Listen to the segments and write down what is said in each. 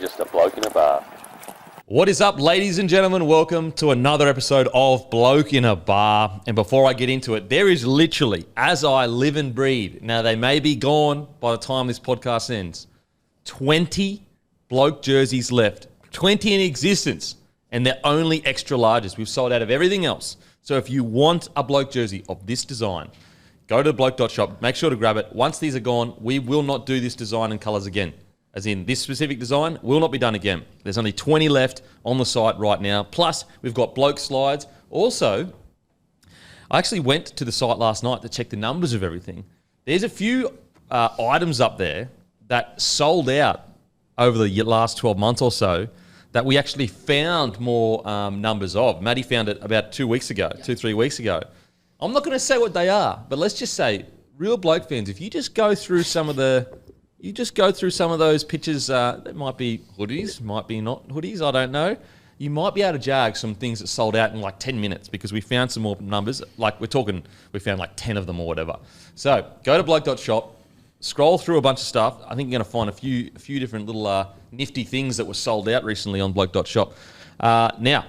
just a bloke in a bar. What is up, ladies and gentlemen? Welcome to another episode of Bloke in a Bar. And before I get into it, there is literally, as I live and breathe, now they may be gone by the time this podcast ends, 20 Bloke jerseys left. 20 in existence. And they're only extra larges. We've sold out of everything else. So if you want a Bloke jersey of this design, go to bloke.shop. Make sure to grab it. Once these are gone, we will not do this design and colours again. As in, this specific design will not be done again. There's only 20 left on the site right now. Plus, we've got Bloke slides. Also, I actually went to the site last night to check the numbers of everything. There's a few items up there that sold out over the last 12 months or so that we actually found more numbers of. Matty found it about 3 weeks ago. I'm not going to say what they are, but let's just say, real Bloke fans, if you just go through some of those pictures, that might be hoodies, might be not hoodies, I don't know. You might be able to jag some things that sold out in like 10 minutes because we found some more numbers. Like we found like 10 of them or whatever. So go to bloke.shop, scroll through a bunch of stuff. I think you're going to find a few different little nifty things that were sold out recently on bloke.shop. Now,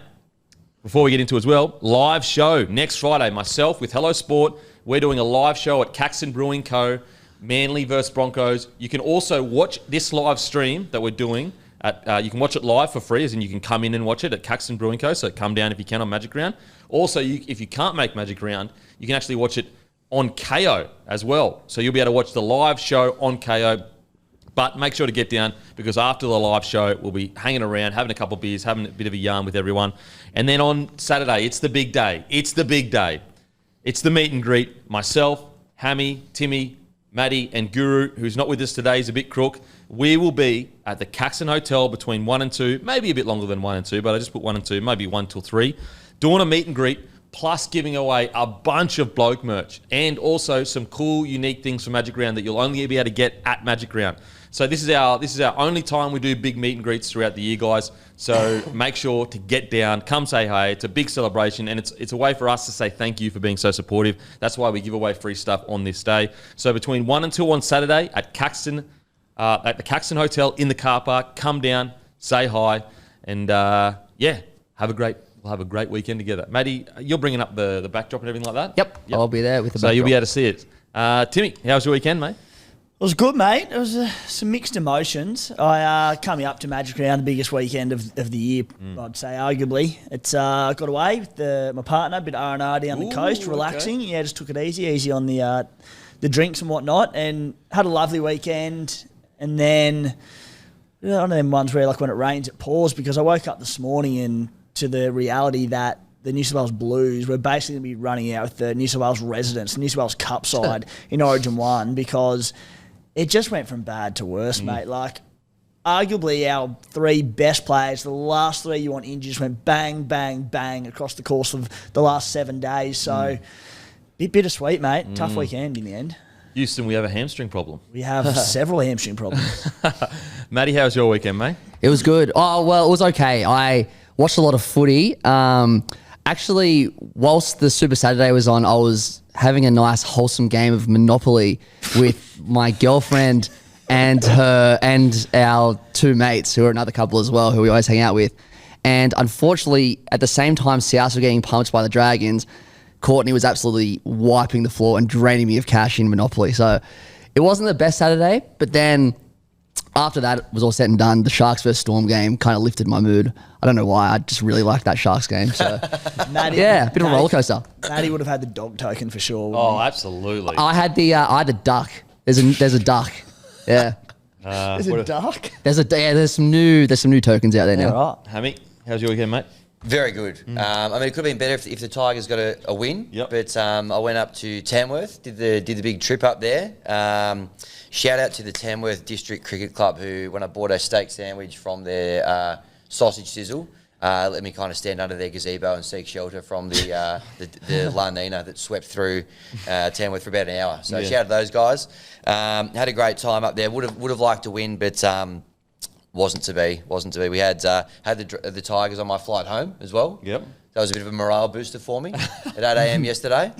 before we get into it as well, live show next Friday. Myself with Hello Sport. We're doing a live show at Caxton Brewing Co. Manly versus Broncos. You can also watch this live stream that we're doing. You can watch it live for free, as in you can come in and watch it at Caxton Brewing Co. So come down if you can on Magic Round. Also, if you can't make Magic Round, you can actually watch it on KO as well. So you'll be able to watch the live show on KO. But make sure to get down because after the live show, we'll be hanging around, having a couple of beers, having a bit of a yarn with everyone. And then on Saturday, it's the big day. It's the meet and greet. Myself, Hammy, Timmy, Matty and Guru, who's not with us today, is a bit crook. We will be at the Caxton Hotel between 1 and 2, maybe a bit longer than 1 and 2, but I just put 1 and 2, maybe 1 till 3, doing a meet and greet, plus giving away a bunch of Bloke merch and also some cool, unique things for Magic Round that you'll only be able to get at Magic Round. So this is our only time we do big meet and greets throughout the year, guys. So make sure to get down, come say hey. It's a big celebration, and it's a way for us to say thank you for being so supportive. That's why we give away free stuff on this day. So between 1 and 2 on Saturday at Caxton, at the Caxton Hotel in the car park, come down, say hi, and we'll have a great weekend together. Matty, you're bringing up the backdrop and everything like that? Yep. I'll be there with the backdrop. So you'll be able to see it. Timmy, how was your weekend, mate? It was good, mate. It was some mixed emotions. Coming up to Magic Round, the biggest weekend of the year, I'd say, arguably. It's got away with my partner, a bit R&R down the coast, relaxing. Okay. Yeah, just took it easy on the drinks and whatnot, and had a lovely weekend. And then one of them ones where, like, when it rains, it pours, because I woke up this morning and to the reality that the New South Wales Blues were basically going to be running out with the New South Wales residents, the New South Wales Cup side in Origin 1, because it just went from bad to worse, mate. Like, arguably our 3 best players, the last 3 you want injured, just went bang, bang, bang across the course of the last 7 days. So, bit bittersweet, mate. Tough weekend in the end. Houston, we have a hamstring problem. We have several hamstring problems. Matty, how was your weekend, mate? It was good. Oh, well, it was okay. I watched a lot of footy. Actually, whilst the Super Saturday was on, I was having a nice, wholesome game of Monopoly with my girlfriend and our 2 mates, who are another couple as well, who we always hang out with. And unfortunately, at the same time South were getting pumped by the Dragons, Courtney was absolutely wiping the floor and draining me of cash in Monopoly. So it wasn't the best Saturday, but then after that it was all said and done, the Sharks versus Storm game kind of lifted my mood. I don't know why. I just really liked that Sharks game. So, Matty, bit of a roller coaster. Matty would have had the dog token for sure. Oh, absolutely. I had the duck. There's a duck. Yeah. There's a duck. There's some new tokens out there now. Right. Hammy, how's your weekend, mate? Very good. I mean, it could have been better if the Tigers got a win. Yep. But I went up to Tamworth, did the big trip up there. Shout out to the Tamworth District Cricket Club, who, when I bought a steak sandwich from their sausage sizzle, let me kind of stand under their gazebo and seek shelter from the La Nina that swept through Tamworth for about an hour. So shout out to those guys. Had a great time up there. Would have liked to win, but wasn't to be. We had the Tigers on my flight home as well. Yep. That was a bit of a morale booster for me at 8 a.m. yesterday.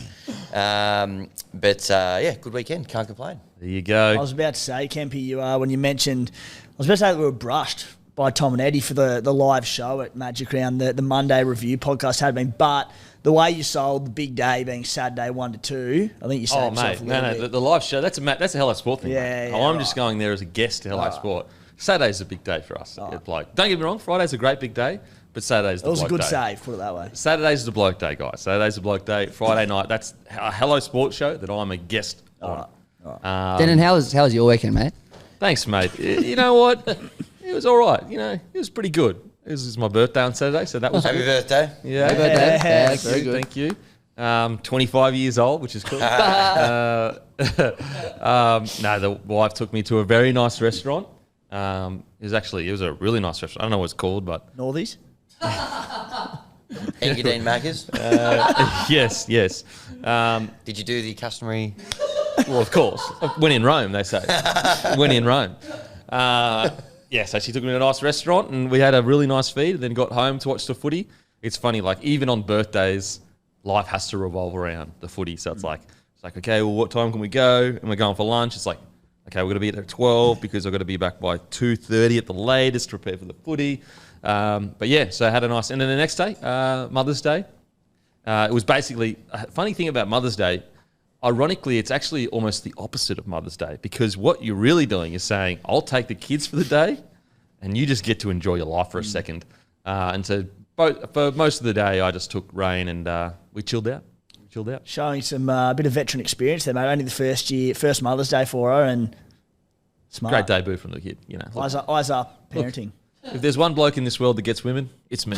Good weekend. Can't complain. There you go. I was about to say, Kempy, when you mentioned, I was about to say that we were brushed by Tom and Eddie for the live show at Magic Round. The Monday review podcast had been, but the way you sold the big day being Saturday 1 to 2, I think you saved yourself a little bit. The live show, that's a Hello Sport thing. Yeah, I'm just going there as a guest to Hello Sport. Saturday's a big day for us. Bloke. Don't get me wrong, Friday's a great big day, but Saturday's the bloke day. It was a good save, put it that way. Saturday's the bloke day, guys. Saturday's the bloke day. Friday night, that's a Hello Sport show that I'm a guest on. Denon, how was your weekend, mate? Thanks, mate. You know what? It was all right. You know, it was pretty good. It was my birthday on Saturday, so that was Happy good. birthday. Yeah. Happy birthday. Thank Very you. good. Thank you. 25 years old, which is cool. No, the wife took me to a very nice restaurant. It was a really nice restaurant. I don't know what it's called, but Northies? Engadine Maccas. yes. Did you do the customary? Well, of course. When in Rome, they say. When in Rome. So she took me to a nice restaurant and we had a really nice feed and then got home to watch the footy. It's funny, like even on birthdays, life has to revolve around the footy. So it's like, okay, well, what time can we go? And we're going for lunch. It's like, okay, we're going to be there at 12 because I've got to be back by 2:30 at the latest to prepare for the footy. But yeah, so I had a nice... And then the next day, Mother's Day, it was basically... A funny thing about Mother's Day, ironically, it's actually almost the opposite of Mother's Day because what you're really doing is saying, I'll take the kids for the day and you just get to enjoy your life for a second. And so for most of the day, I just took Rain and we chilled out. Showing some bit of veteran experience there, mate. Only the first Mother's Day for her and smart. Great debut from the kid, you know. Eyes up, parenting. If there's one bloke in this world that gets women, it's me.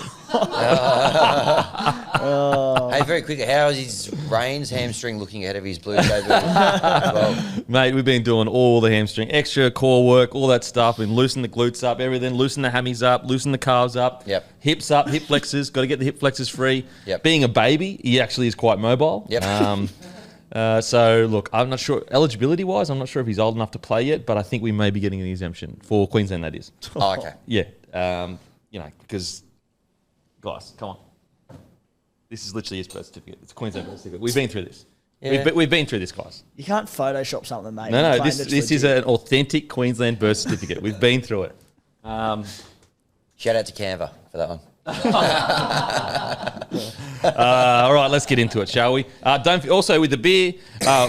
Hey, very quickly, how is his Rain's hamstring looking ahead of his blue debut? Well, Mate, we've been doing all the hamstring, extra core work, all that stuff. Been loosen the glutes up, everything. Loosen the hammies up, loosen the calves up. Yep. Hips up, hip flexors. Got to get the hip flexors free. Yep. Being a baby, he actually is quite mobile. Yep. So, look, I'm not sure, eligibility-wise, I'm not sure if he's old enough to play yet, but I think we may be getting an exemption for Queensland, that is. oh, okay. Yeah. Because, guys, come on. This is literally his birth certificate. It's a Queensland birth certificate. We've been through this. Yeah. We've been through this, guys. You can't Photoshop something, mate. No, and claim this it's is legit. an authentic Queensland birth certificate. We've been through it. Shout out to Canva for that one. All right, let's get into it, shall we? Also, with the beer,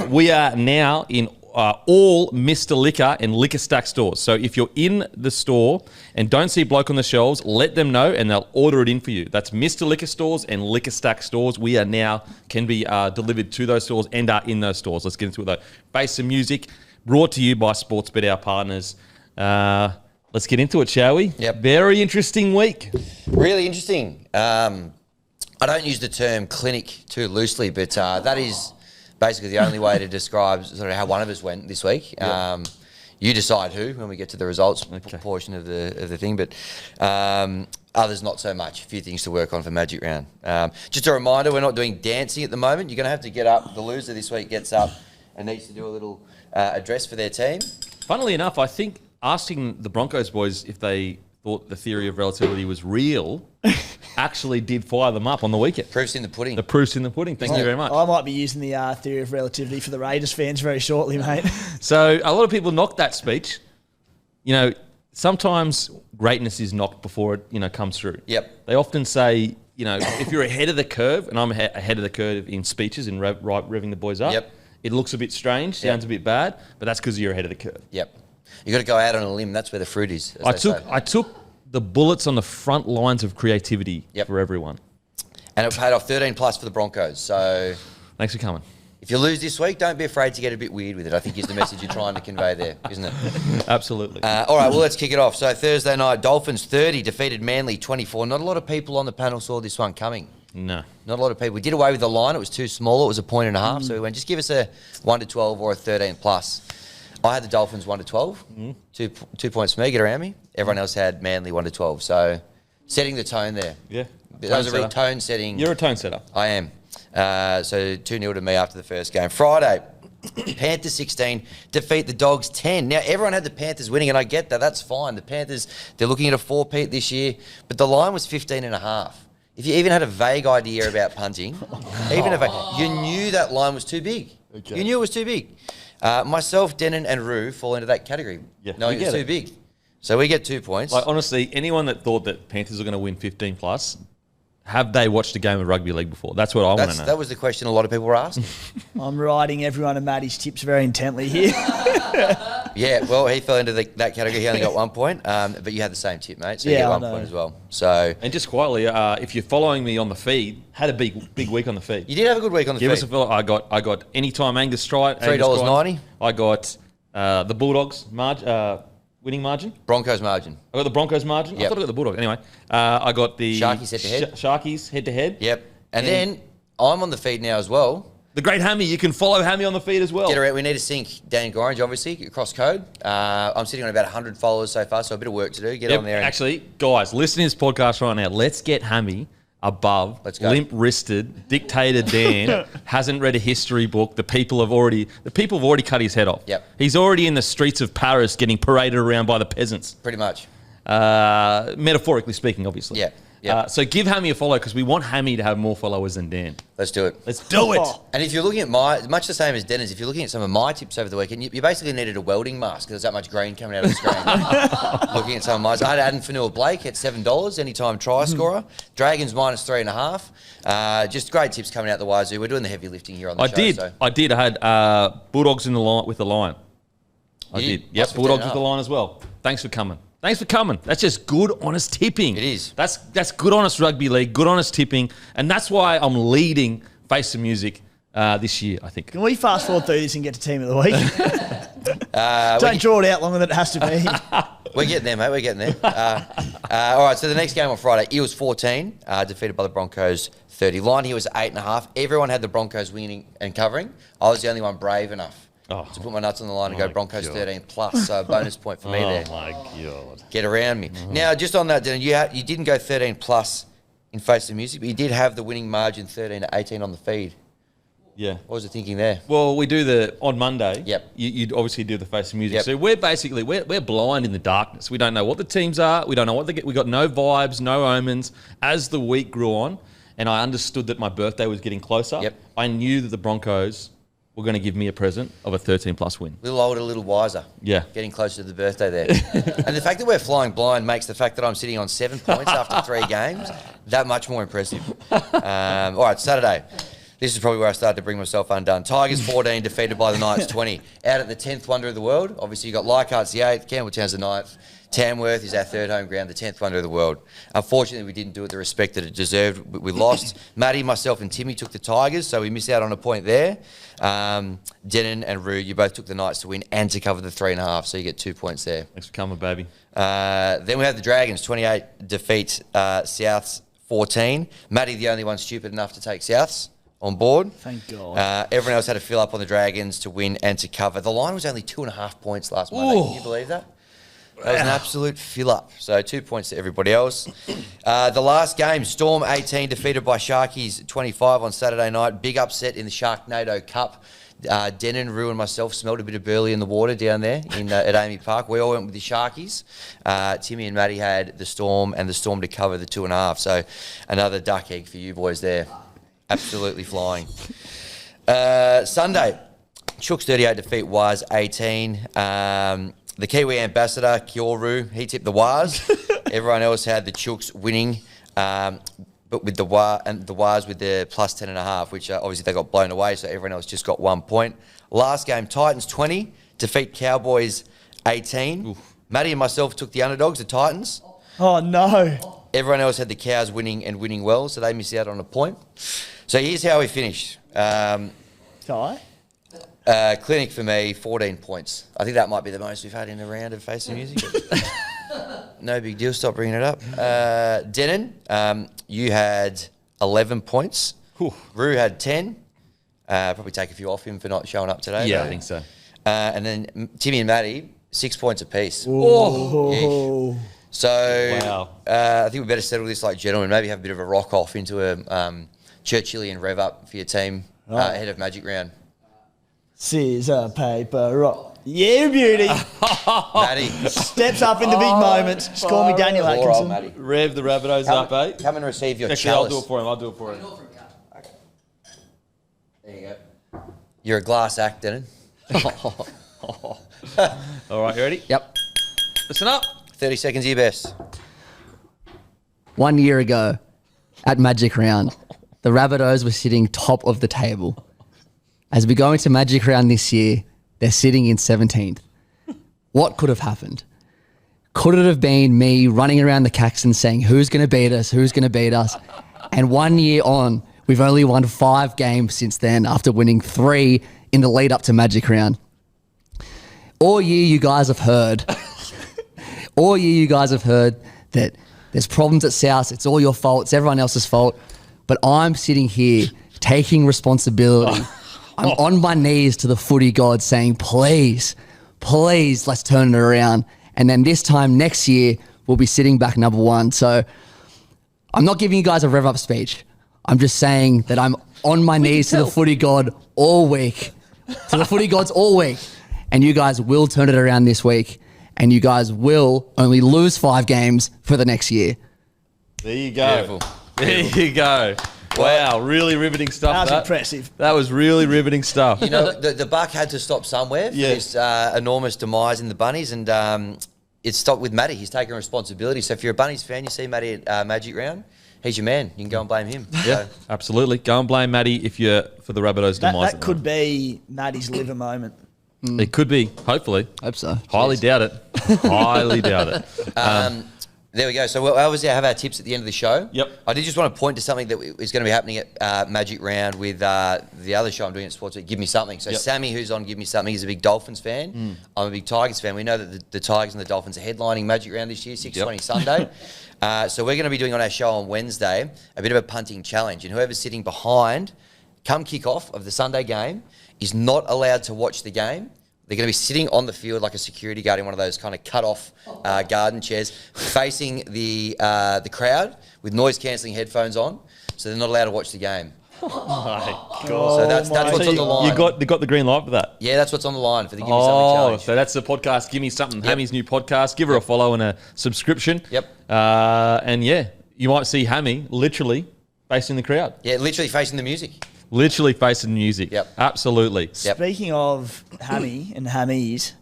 we are now in all Mr. Liquor and Liquor Stack stores. So if you're in the store and don't see Bloke on the shelves, let them know and they'll order it in for you. That's Mr. Liquor stores and Liquor Stack stores. We are now, can be delivered to those stores and are in those stores. Let's get into it though. Face some music, brought to you by Sportsbet, our partners. Let's get into it, shall we? Yep. Very interesting week. Really interesting. I don't use the term clinic too loosely, but that is basically the only way to describe sort of how one of us went this week. Yep. You decide who when we get to the results Okay. portion of the thing, but others not so much. A few things to work on for Magic Round. Just a reminder, we're not doing dancing at the moment. You're going to have to get up. The loser this week gets up and needs to do a little address for their team. Funnily enough, I think asking the Broncos boys if they thought the theory of relativity was real actually did fire them up on the weekend. Proof's in the pudding. The proof's in the pudding. Thank you very much. I might be using the theory of relativity for the Raiders fans very shortly, mate. So a lot of people knocked that speech. You know, sometimes greatness is knocked before it, comes through. Yep. They often say, if you're ahead of the curve, and I'm ahead of the curve in speeches and revving the boys up, Yep. it looks a bit strange, sounds a bit bad, but that's because you're ahead of the curve. Yep. You got to go out on a limb. That's where the fruit is. I took the bullets on the front lines of creativity for everyone. And it paid off 13 plus for the Broncos. So Thanks for coming. if you lose this week, don't be afraid to get a bit weird with it. I think is the message you're trying to convey there, isn't it? Absolutely. All right, well, let's kick it off. So Thursday night, Dolphins 30 defeated Manly 24. Not a lot of people on the panel saw this one coming. No. Not a lot of people. We did away with the line. It was too small. It was a point and a half. So we went, just give us a 1 to 12 or a 13 plus. I had the Dolphins 1 to 12. 2 points for me. Get around me. Everyone else had Manly 1 to 12. So setting the tone there. Yeah. That was a real tone setting. You're a tone setter. I am. So 2-0 to me after the first game. Friday, Panthers 16 defeat the Dogs 10. Now, everyone had the Panthers winning, and I get that. That's fine. The Panthers, they're looking at a 4-peat this year, but the line was 15.5. If you even had a vague idea about punting, you knew that line was too big. Okay. You knew it was too big. Myself, Denon, and Rue fall into that category. Yeah, knowing we it was get too it. big. So we get 2 points. Like, honestly, anyone that thought that Panthers were going to win 15 plus, have they watched a game of rugby league before? That's what I want to know. That was the question a lot of people were asking. I'm riding everyone and Matty's tips very intently here. Yeah, well, he fell into that category. He only got 1 point, but you had the same tip, mate. So you Yeah, get I 1 know. point as well. So And just quietly, if you're following me on the feed, had a big week on the feed. you did have a good week on the Give feed. us a follow. I got anytime Angus strike. $3.90. I got the Bulldogs winning margin. Broncos margin. I got the Broncos margin. I Yep. thought I got the Bulldogs. Anyway, I got the Sharkies head-to-head. Sharkies head to head. Yep. And then I'm on the feed now as well. The great Hammy. You can follow Hammy on the feed as well. Get around. We need to sync Dan Gorringe, obviously, across code. I'm sitting on about 100 followers so far, so a bit of work to do. Get Yep. on there. And Actually, guys, listen to this podcast right now. Let's get Hammy above Let's go. limp-wristed dictator Dan. Hasn't read a history book. The people have already cut his head off. Yep. He's already in the streets of Paris getting paraded around by the peasants. pretty much. Metaphorically speaking, obviously. Yeah, yeah. So give Hammy a follow because we want Hammy to have more followers than Dan. Let's do it. Let's do it. And if you're looking at much the same as Dennis, if you're looking at some of my tips over the weekend, you basically needed a welding mask because there's that much green coming out of the screen. Looking at some of mine. I had Adam Fanua-Blake at $7, anytime try scorer. Dragons -3.5. Just great tips coming out the wazoo. We're doing the heavy lifting here on the show. I did. I had Bulldogs in the line with the line. I You did. did? Yep, Plus Bulldogs 15.5. with the line as well. Thanks for coming. That's just good, honest tipping. It is. That's good, honest rugby league, good, honest tipping, and that's why I'm leading Face the Music this year, I think. Can we fast forward through this and get to team of the week? Don't draw it out longer than it has to be. We're getting there, mate. We're getting there. All right, so the next game on Friday, Eels 14, defeated by the Broncos 30. Line here was 8.5. Everyone had the Broncos winning and covering. I was the only one brave enough to put my nuts on the line and go Broncos 13 plus. So a bonus point for me there. Oh, my God. Get around me. Now, just on that, Dylan, you didn't go 13 plus in Face the Music, but you did have the winning margin 13 to 18 on the feed. Yeah. What was the thinking there? Well, we do on Monday. Yep. You'd obviously do the Face the Music. Yep. So we're blind in the darkness. We don't know what the teams are. We don't know what they get. We got no vibes, no omens. As the week grew on, and I understood that my birthday was getting closer, Yep. I knew that the Broncos were going to give me a present of a 13 plus win. Little older, little wiser. Yeah. Getting closer to the birthday there. And the fact that we're flying blind makes the fact that I'm sitting on 7 points after 3 games that much more impressive. All right, Saturday. This is probably where I started to bring myself undone. Tigers 14, defeated by the Knights 20. Out at the 10th wonder of the world. Obviously, you've got Leichhardt's the 8th, Campbelltown's the 9th. Tamworth is our third home ground, the 10th wonder of the world. Unfortunately, we didn't do it the respect that it deserved. We lost. Matty, myself, and Timmy took the Tigers, so we missed out on a point there. Denon and Rue, you both took the Knights to win and to cover the 3.5, so you get 2 points there. Thanks for coming, baby. Then we have the Dragons, 28 defeat Souths 14. Matty, the only one stupid enough to take Souths on board. Thank God. Everyone else had to fill up on the Dragons to win and to cover. The line was only 2.5 points last Monday. Can you believe that? That was an absolute fill-up. So 2 points to everybody else. The last game, Storm 18, defeated by Sharkies 25 on Saturday night. Big upset in the Sharknado Cup. Denon, Rue and myself smelled a bit of burley in the water down there at Amy Park. We all went with the Sharkies. Timmy and Matty had the Storm and the Storm to cover the 2.5. So another duck egg for you boys there. Absolutely flying. Sunday, Chooks 38 defeat Waz 18. The Kiwi ambassador, Kioru, he tipped the Waz. Everyone else had the Chooks winning, but with the Waz with the plus 10.5, which obviously they got blown away, so everyone else just got 1 point. Last game, Titans 20, defeat Cowboys 18. Oof. Matty and myself took the underdogs, the Titans. Oh, no. Everyone else had the Cows winning and winning well, so they missed out on a point. So here's how we finished. Ty? Clinic for me, 14 points. I think that might be the most we've had in a round of Face the Music. No big deal. Stop bringing it up. Denon, you had 11 points. Whew. Rue had 10. Probably take a few off him for not showing up today. Yeah, I think so. And then Timmy and Matty, 6 points apiece. Oh. So Wow. I think we better settle this like gentlemen. Maybe have a bit of a rock off into a Churchillian rev up for your team ahead of Magic Round. Scissor, paper, rock. Yeah, beauty. Matty. Steps up into big moments. Just call me Daniel Poor old Atkinson. Matty. Rev the Rabbitohs up, eh? Come and receive your Actually, I'll chalice. do it for him. I'll do it for him. There you go. You're a glass act, Denon. All right, you ready? Yep. Listen up. 30 seconds, your best. 1 year ago at Magic Round, the Rabbitohs were sitting top of the table. As we go into Magic Round this year, they're sitting in 17th. What could have happened? Could it have been me running around the Caxton saying, who's going to beat us? Who's going to beat us? And 1 year on, we've only won 5 games since then after winning 3 in the lead up to Magic Round. All year you guys have heard that there's problems at South. It's all your fault. It's everyone else's fault. But I'm sitting here taking responsibility. I'm on my knees to the footy gods saying, please, let's turn it around. And then this time next year, we'll be sitting back number 1. So I'm not giving you guys a rev up speech. I'm just saying that I'm on my knees to the footy god all week. To the footy gods all week. And you guys will turn it around this week. And you guys will only lose 5 games for the next year. There you go. Beautiful. There you go. Wow, really riveting stuff. That was impressive. That was really riveting stuff. You know, the buck had to stop somewhere for this enormous demise in the Bunnies, and it stopped with Matty. He's taking responsibility. So if you're a Bunnies fan, you see Matty at Magic Round, he's your man. You can go and blame him. Yeah, absolutely. Go and blame Matty if you're for the Rabbitohs demise. That could be Matty's liver moment. It could be, hopefully. Hope so. Highly doubt it. Highly doubt it. There we go. So we'll obviously have our tips at the end of the show. Yep. I did just want to point to something that is going to be happening at Magic Round with the other show I'm doing at Sports Week, Give Me Something. So Sammy, who's on Give Me Something, is a big Dolphins fan. I'm a big Tigers fan. We know that the Tigers and the Dolphins are headlining Magic Round this year, 6:20 Sunday. So we're going to be doing on our show on Wednesday a bit of a punting challenge. And whoever's sitting behind, come kick-off of the Sunday game, is not allowed to watch the game. They're going to be sitting on the field like a security guard in one of those kind of cut-off garden chairs, facing the crowd with noise-cancelling headphones on, so they're not allowed to watch the game. My God. So that's what's on the line. You got the green light for that? Yeah, that's what's on the line for the Give Me Something challenge. So that's the podcast, Give Me Something, Hammy's new podcast. Give her a follow and a subscription. Yep. And yeah, you might see Hammy literally facing the crowd. Yeah, literally facing the music. Literally facing the music. Yep. Absolutely. Yep. Speaking of Hammy and Hammies,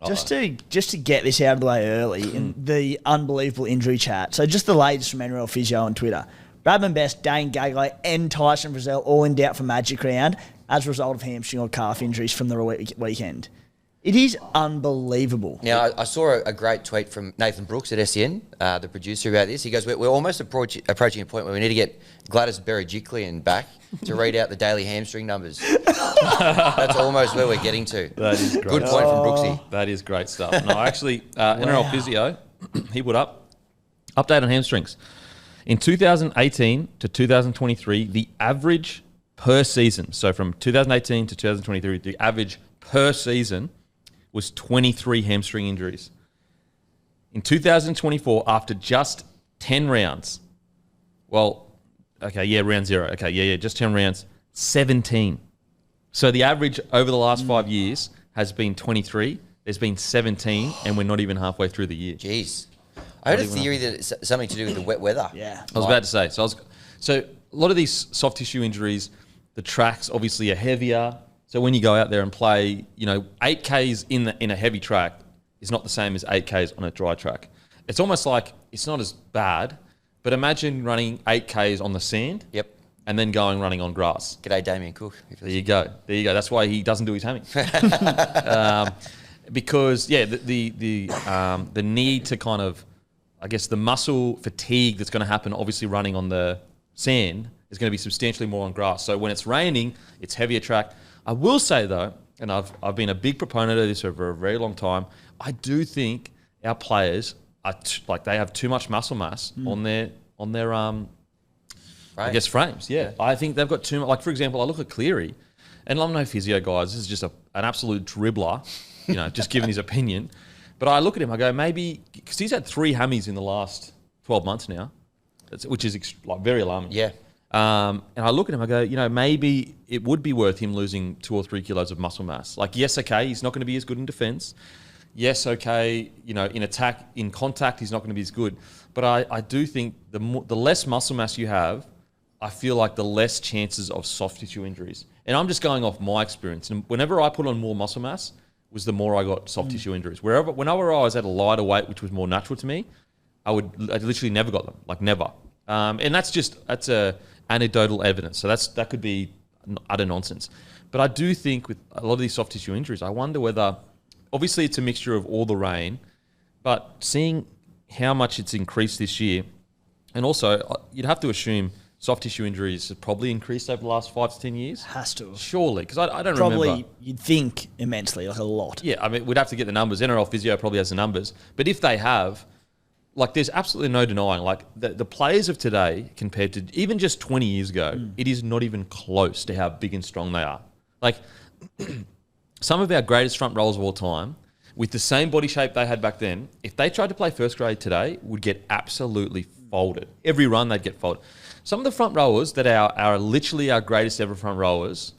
just to get this out of the way early, in the unbelievable injury chat. So just the latest from NRL Physio on Twitter. Bradman Best, Dane Gagai and Tyson Frizzell all in doubt for Magic Round as a result of hamstring or calf injuries from the weekend. It is unbelievable. Now, I saw a great tweet from Nathan Brooks at SEN, the producer, about this. He goes, we're almost approaching a point where we need to get Gladys Berejiklian back to read out the daily hamstring numbers. That's almost where we're getting to. That is great. Good point from Brooksy. That is great stuff. No, actually, NRL Physio, he put up, update on hamstrings. In 2018 to 2023, the average per season, so from 2018 to 2023, the average per season was 23 hamstring injuries. In 2024, after just 10 rounds, round 0. Just 10 rounds, 17. So the average over the last 5 years has been 23. There's been 17, and we're not even halfway through the year. Jeez. I heard a theory that it's something to do with the wet weather. Yeah. I was about to say. So a lot of these soft tissue injuries, the tracks obviously are heavier. So when you go out there and play, 8Ks in a heavy track is not the same as 8Ks on a dry track. It's almost like it's not as bad, but imagine running 8Ks on the sand. Yep. And then running on grass. G'day, Damien Cook. There you go. That's why he doesn't do his hammy. Because the need to kind of, I guess, the muscle fatigue that's going to happen, obviously running on the sand, is going to be substantially more on grass. So when it's raining, it's heavier track. I will say though, and I've been a big proponent of this over a very long time, I do think our players are they have too much muscle mass on their I guess frames. Yeah. I think they've got too much. Like for example, I look at Cleary, and I'm no physio guys. This is just an absolute dribbler, just giving his opinion. But I look at him, I go maybe because he's had 3 hammies in the last 12 months now, which is very alarming. Yeah. And I look at him, I go, maybe it would be worth him losing 2 or 3 kilos of muscle mass. Like, yes, okay, he's not going to be as good in defence. Yes, okay, in attack, in contact, he's not going to be as good. But I do think the less muscle mass you have, I feel like the less chances of soft tissue injuries. And I'm just going off my experience. And whenever I put on more muscle mass, was the more I got soft tissue injuries. Whenever I was at a lighter weight, which was more natural to me, I literally never got them, like never. And that's a anecdotal evidence. So that could be utter nonsense. But I do think with a lot of these soft tissue injuries, I wonder whether, obviously it's a mixture of all the rain, but seeing how much it's increased this year, and also you'd have to assume soft tissue injuries have probably increased over the last 5 to 10 years. Has to. Surely, because I don't Probably, remember. you'd think immensely, like a lot. Yeah, I mean, we'd have to get the numbers. NRL Physio probably has the numbers. But if they have, like, there's absolutely no denying, like, the players of today compared to even just 20 years ago, it is not even close to how big and strong they are. Like, some of our greatest front rowers of all time, with the same body shape they had back then, if they tried to play first grade today, would get absolutely folded. Every run, they'd get folded. Some of the front rowers that are literally our greatest ever front rowers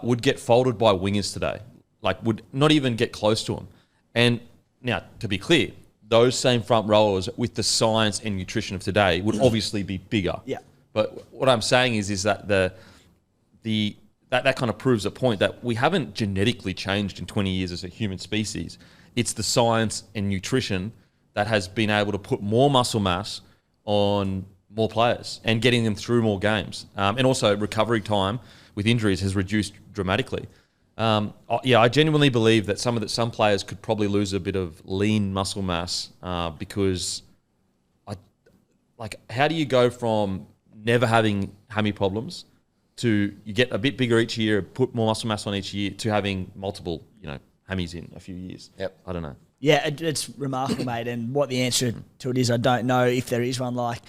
would get folded by wingers today. Like, would not even get close to them. And now, to be clear, those same front rowers with the science and nutrition of today would obviously be bigger. Yeah. But what I'm saying is that that kind of proves a point that we haven't genetically changed in 20 years as a human species. It's the science and nutrition that has been able to put more muscle mass on more players and getting them through more games. And also recovery time with injuries has reduced dramatically. I genuinely believe that some players could probably lose a bit of lean muscle mass because how do you go from never having hammy problems to you get a bit bigger each year, put more muscle mass on each year, to having multiple, hammies in a few years? Yep. I don't know. Yeah, it's remarkable, mate. And what the answer to it is, I don't know if there is one. Like,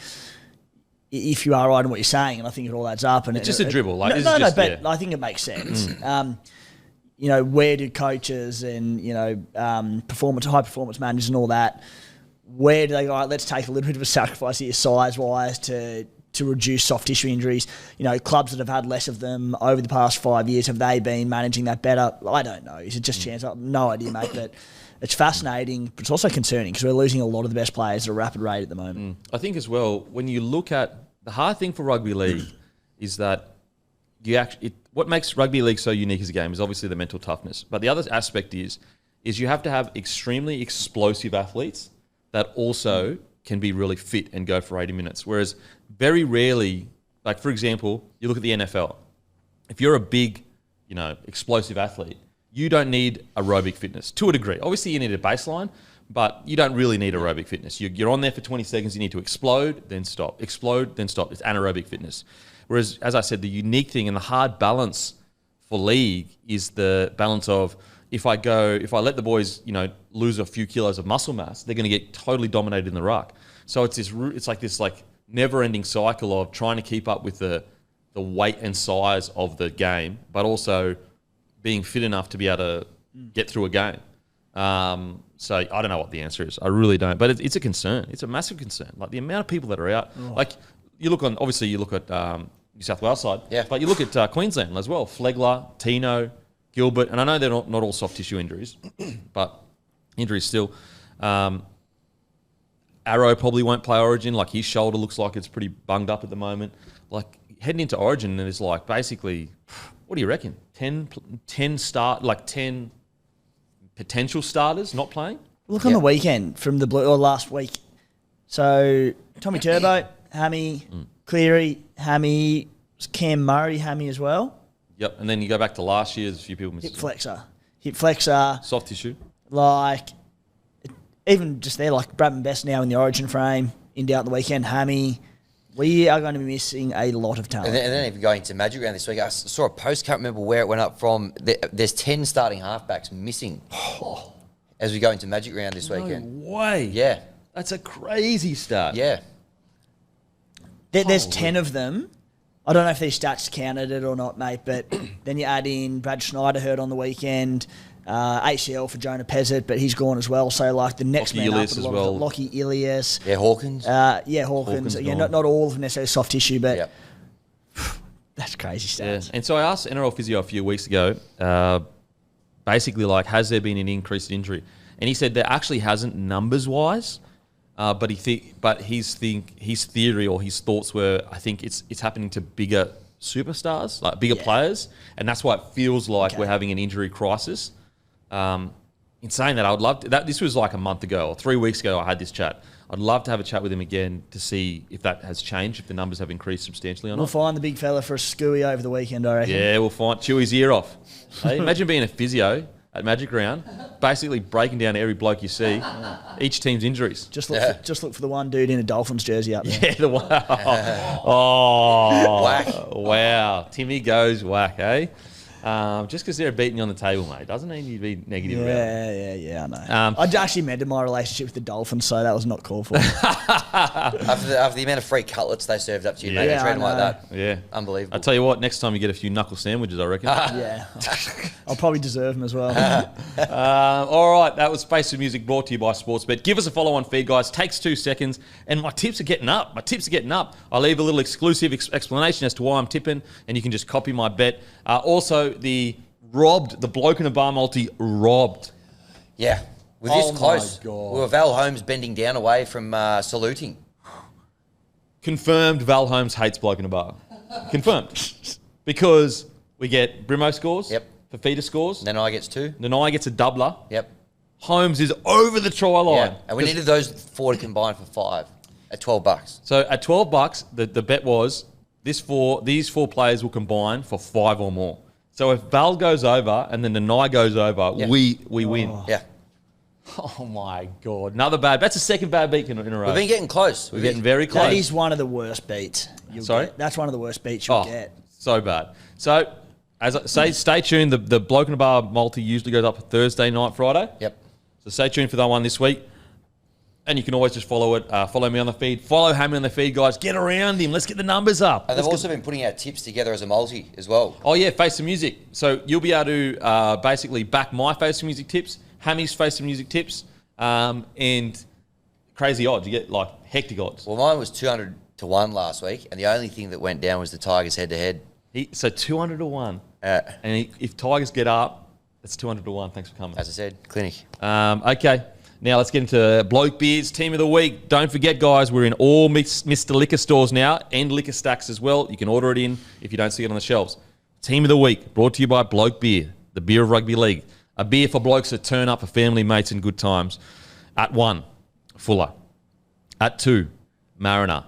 if you are right in what you're saying, and I think it all adds up. And it's just a dribble. But I think it makes sense. Where do coaches and high performance managers and all that, where do they go? All right, let's take a little bit of a sacrifice here, size wise, to reduce soft tissue injuries. Clubs that have had less of them over the past 5 years, have they been managing that better? I don't know. Is it just chance? I have no idea, mate. But it's fascinating, but it's also concerning because we're losing a lot of the best players at a rapid rate at the moment. I think as well, when you look at the hard thing for rugby league is that what makes rugby league so unique as a game is obviously the mental toughness. But the other aspect is you have to have extremely explosive athletes that also can be really fit and go for 80 minutes. Whereas very rarely, like for example, you look at the NFL. If you're a big, explosive athlete, you don't need aerobic fitness to a degree. Obviously, you need a baseline, but you don't really need aerobic fitness. You're on there for 20 seconds. You need to explode, then stop. Explode, then stop. It's anaerobic fitness. Whereas, as I said, the unique thing and the hard balance for league is the balance of if I let the boys, lose a few kilos of muscle mass, they're going to get totally dominated in the ruck. So it's like this never-ending cycle of trying to keep up with the weight and size of the game, but being fit enough to be able to get through a game. So I don't know what the answer is. I really don't. But it's a concern. It's a massive concern. Like the amount of people that are out. Oh. Like you look at New South Wales side, yeah. But you look at Queensland as well. Flegler, Tino, Gilbert, and I know they're not all soft tissue injuries, but injuries still. Arrow probably won't play Origin. Like his shoulder looks like it's pretty bunged up at the moment. Like heading into Origin, and it's like basically, what do you reckon? 10 potential starters not playing? Look on the weekend from the Blue, or last week. So Tommy Turbo, Hammy, Cleary, Hammy, Cam Murray, Hammy as well. Yep, and then you go back to last year, there's a few people missing. Hip flexor. Soft tissue. Like, even just there, like Bradman Best now in the Origin frame, in doubt the weekend, Hammy. We are going to be missing a lot of talent. And then even going to Magic Round this week, I saw a post, can't remember where it went up from. There's 10 starting halfbacks missing as we go into Magic Round this weekend. No way. Yeah. That's a crazy start. Yeah. There's 10 of them. I don't know if these stats counted it or not, mate, but then you add in Brad Schneider hurt on the weekend, ACL for Jonah Pezzett, but he's gone as well. So, like, the next Lockie man Ilias up, as well. Lockie Ilias. Yeah, Hawkins. Hawkins. Again, not all of them necessarily soft tissue, but Yep. that's crazy stats. Yeah. And so I asked NRL Physio a few weeks ago, basically, like, has there been an increased injury? And he said there actually hasn't numbers-wise, but his theory or his thoughts were, I think it's happening to bigger superstars, like bigger players, and that's why it feels like we're having an injury crisis. In saying that, I would love to, that. This was like a month ago or 3 weeks ago. I had this chat. I'd love to have a chat with him again to see if that has changed, if the numbers have increased substantially or We'll not. find the big fella for a scooey over the weekend, I reckon. Yeah, we'll find chew his ear off. Hey, imagine being a physio at Magic Round, basically breaking down every bloke you see, each team's injuries. Just look for the one dude in a Dolphins jersey up there. Yeah, the wow. Oh, Whack. wow. Timmy goes whack, eh? Just because they're beating you on the table, mate, doesn't mean you to be negative about it. Yeah, I know. I actually mended my relationship with the Dolphins, so that was not called for. After the amount of free cutlets they served up to you, mate, Yeah, you treat them I like know. that. Yeah. Unbelievable. I tell you what, next time you get a few knuckle sandwiches, I reckon. Yeah. I'll probably deserve them as well. All right, that was Face of Music brought to you by Sportsbet. Give us a follow on feed, guys. Takes 2 seconds, and my tips are getting up. I leave a little exclusive explanation as to why I'm tipping, and you can just copy my bet. Also, the Bloke in a Bar multi robbed. Yeah. We're Oh this close. my God. We were Val Holmes bending down away from saluting. Confirmed Val Holmes hates Bloke in a Bar. Confirmed. Because we get Brimo scores. Yep. Fafita scores. And then I gets 2. Nanai gets a doubler. Yep. Holmes is over the try line. Yeah. And we needed those 4 to combine for 5 at $12. So at $12, the bet was these four players will combine for 5 or more. So if Val goes over and then Nanai goes over, Yeah. we win. Yeah. Oh my God. That's a second bad beat in a row. We've been getting close. We're getting very close. That is one of the worst beats. You'll Sorry? get. That's one of the worst beats you'll get. So bad. So as I say, stay tuned. The Bloke in a Bar multi usually goes up Thursday night, Friday. Yep. So stay tuned for that one this week. And you can always just follow it. Follow me on the feed. Follow Hammy on the feed, guys. Get around him. Let's get the numbers up. And they've also been putting out tips together as a multi as well. Oh, yeah, Face the Music. So you'll be able to basically back my Face the Music tips, Hammy's Face the Music tips, and crazy odds. You get, like, hectic odds. Well, mine was 200 to 1 last week, and the only thing that went down was the Tigers head-to-head. So 200 to 1. And if Tigers get up, it's 200 to 1. Thanks for coming. As I said, clinic. Okay. Now let's get into Bloke Beers Team of the Week. Don't forget, guys, we're in all Mr. Liquor stores now and liquor stacks as well. You can order it in if you don't see it on the shelves. Team of the Week, brought to you by Bloke Beer, the beer of rugby league. A beer for blokes that turn up for family, mates, and good times. At 1, Fuller. At 2, Mariner.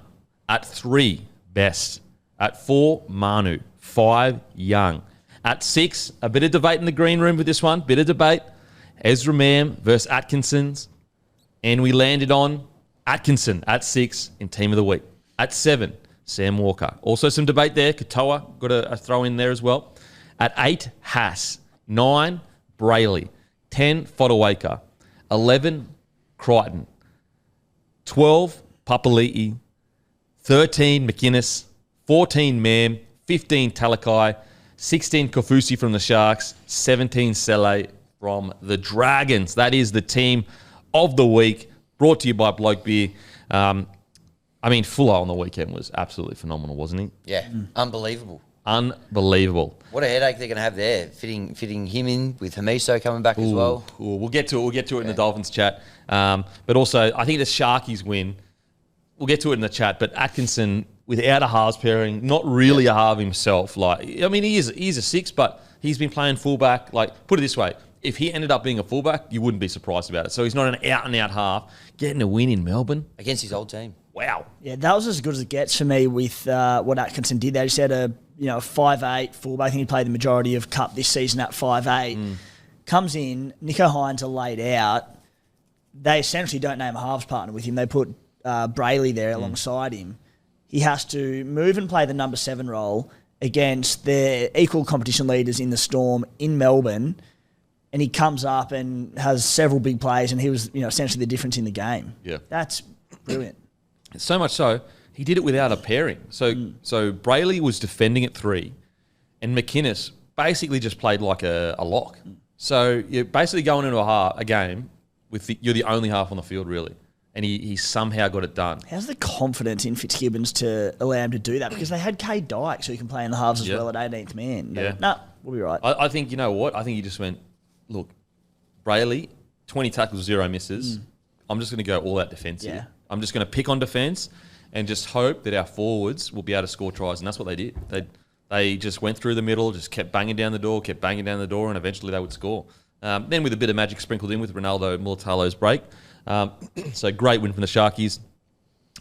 At 3, Best. At 4, Manu. 5, Young. At 6, a bit of debate in the green room with this one. Bit of debate. Ezra Mam versus Atkinson's. And we landed on Atkinson at 6 in Team of the Week. At 7, Sam Walker. Also some debate there. Katoa got a throw in there as well. At 8, Haas. 9, Brayley. 10, Fodawaker. 11, Crichton. 12, Papali'i. 13, McInnes. 14, Mam. 15, Talakai. 16, Kofusi from the Sharks. 17, Sele from the Dragons. That is the Team of the Week, brought to you by Bloke Beer. Fuller on the weekend was absolutely phenomenal, wasn't he? Yeah, unbelievable. Unbelievable. What a headache they're going to have there, fitting him in with Hamiso coming back as well. Ooh, we'll get to it. We'll get to it in the Dolphins chat. But also, I think the Sharkies win. We'll get to it in the chat. But Atkinson, without a halves pairing, not really a halve himself. He is a 6, but he's been playing fullback. Put it this way. If he ended up being a fullback, you wouldn't be surprised about it. So he's not an out-and-out half. Getting a win in Melbourne. Against his old team. Wow. Yeah, that was as good as it gets for me with what Atkinson did. They just had a 5'8" fullback. I think he played the majority of Cup this season at 5'8". Comes in, Nico Hines are laid out. They essentially don't name a halves partner with him. They put Brayley there alongside him. He has to move and play the number 7 role against their equal competition leaders in the Storm in Melbourne. And he comes up and has several big plays, and he was, essentially the difference in the game. Yeah. That's brilliant. So much so, he did it without a pairing. So Brayley was defending at 3, and McInnes basically just played like a lock. So you're basically going into a game with you're the only half on the field, really. And he somehow got it done. How's the confidence in Fitzgibbons to allow him to do that? Because they had Cade Dykes, who can play in the halves as well at 18th man. We'll be right. I think, you know what? I think he just went, look, Brayley, 20 tackles, 0 misses. I'm just going to go all out defensive. Yeah. I'm just going to pick on defence and just hope that our forwards will be able to score tries. And that's what they did. They just went through the middle, just kept banging down the door, and eventually they would score. Then with a bit of magic sprinkled in with Ronaldo Mulatalo's break. So great win from the Sharkies.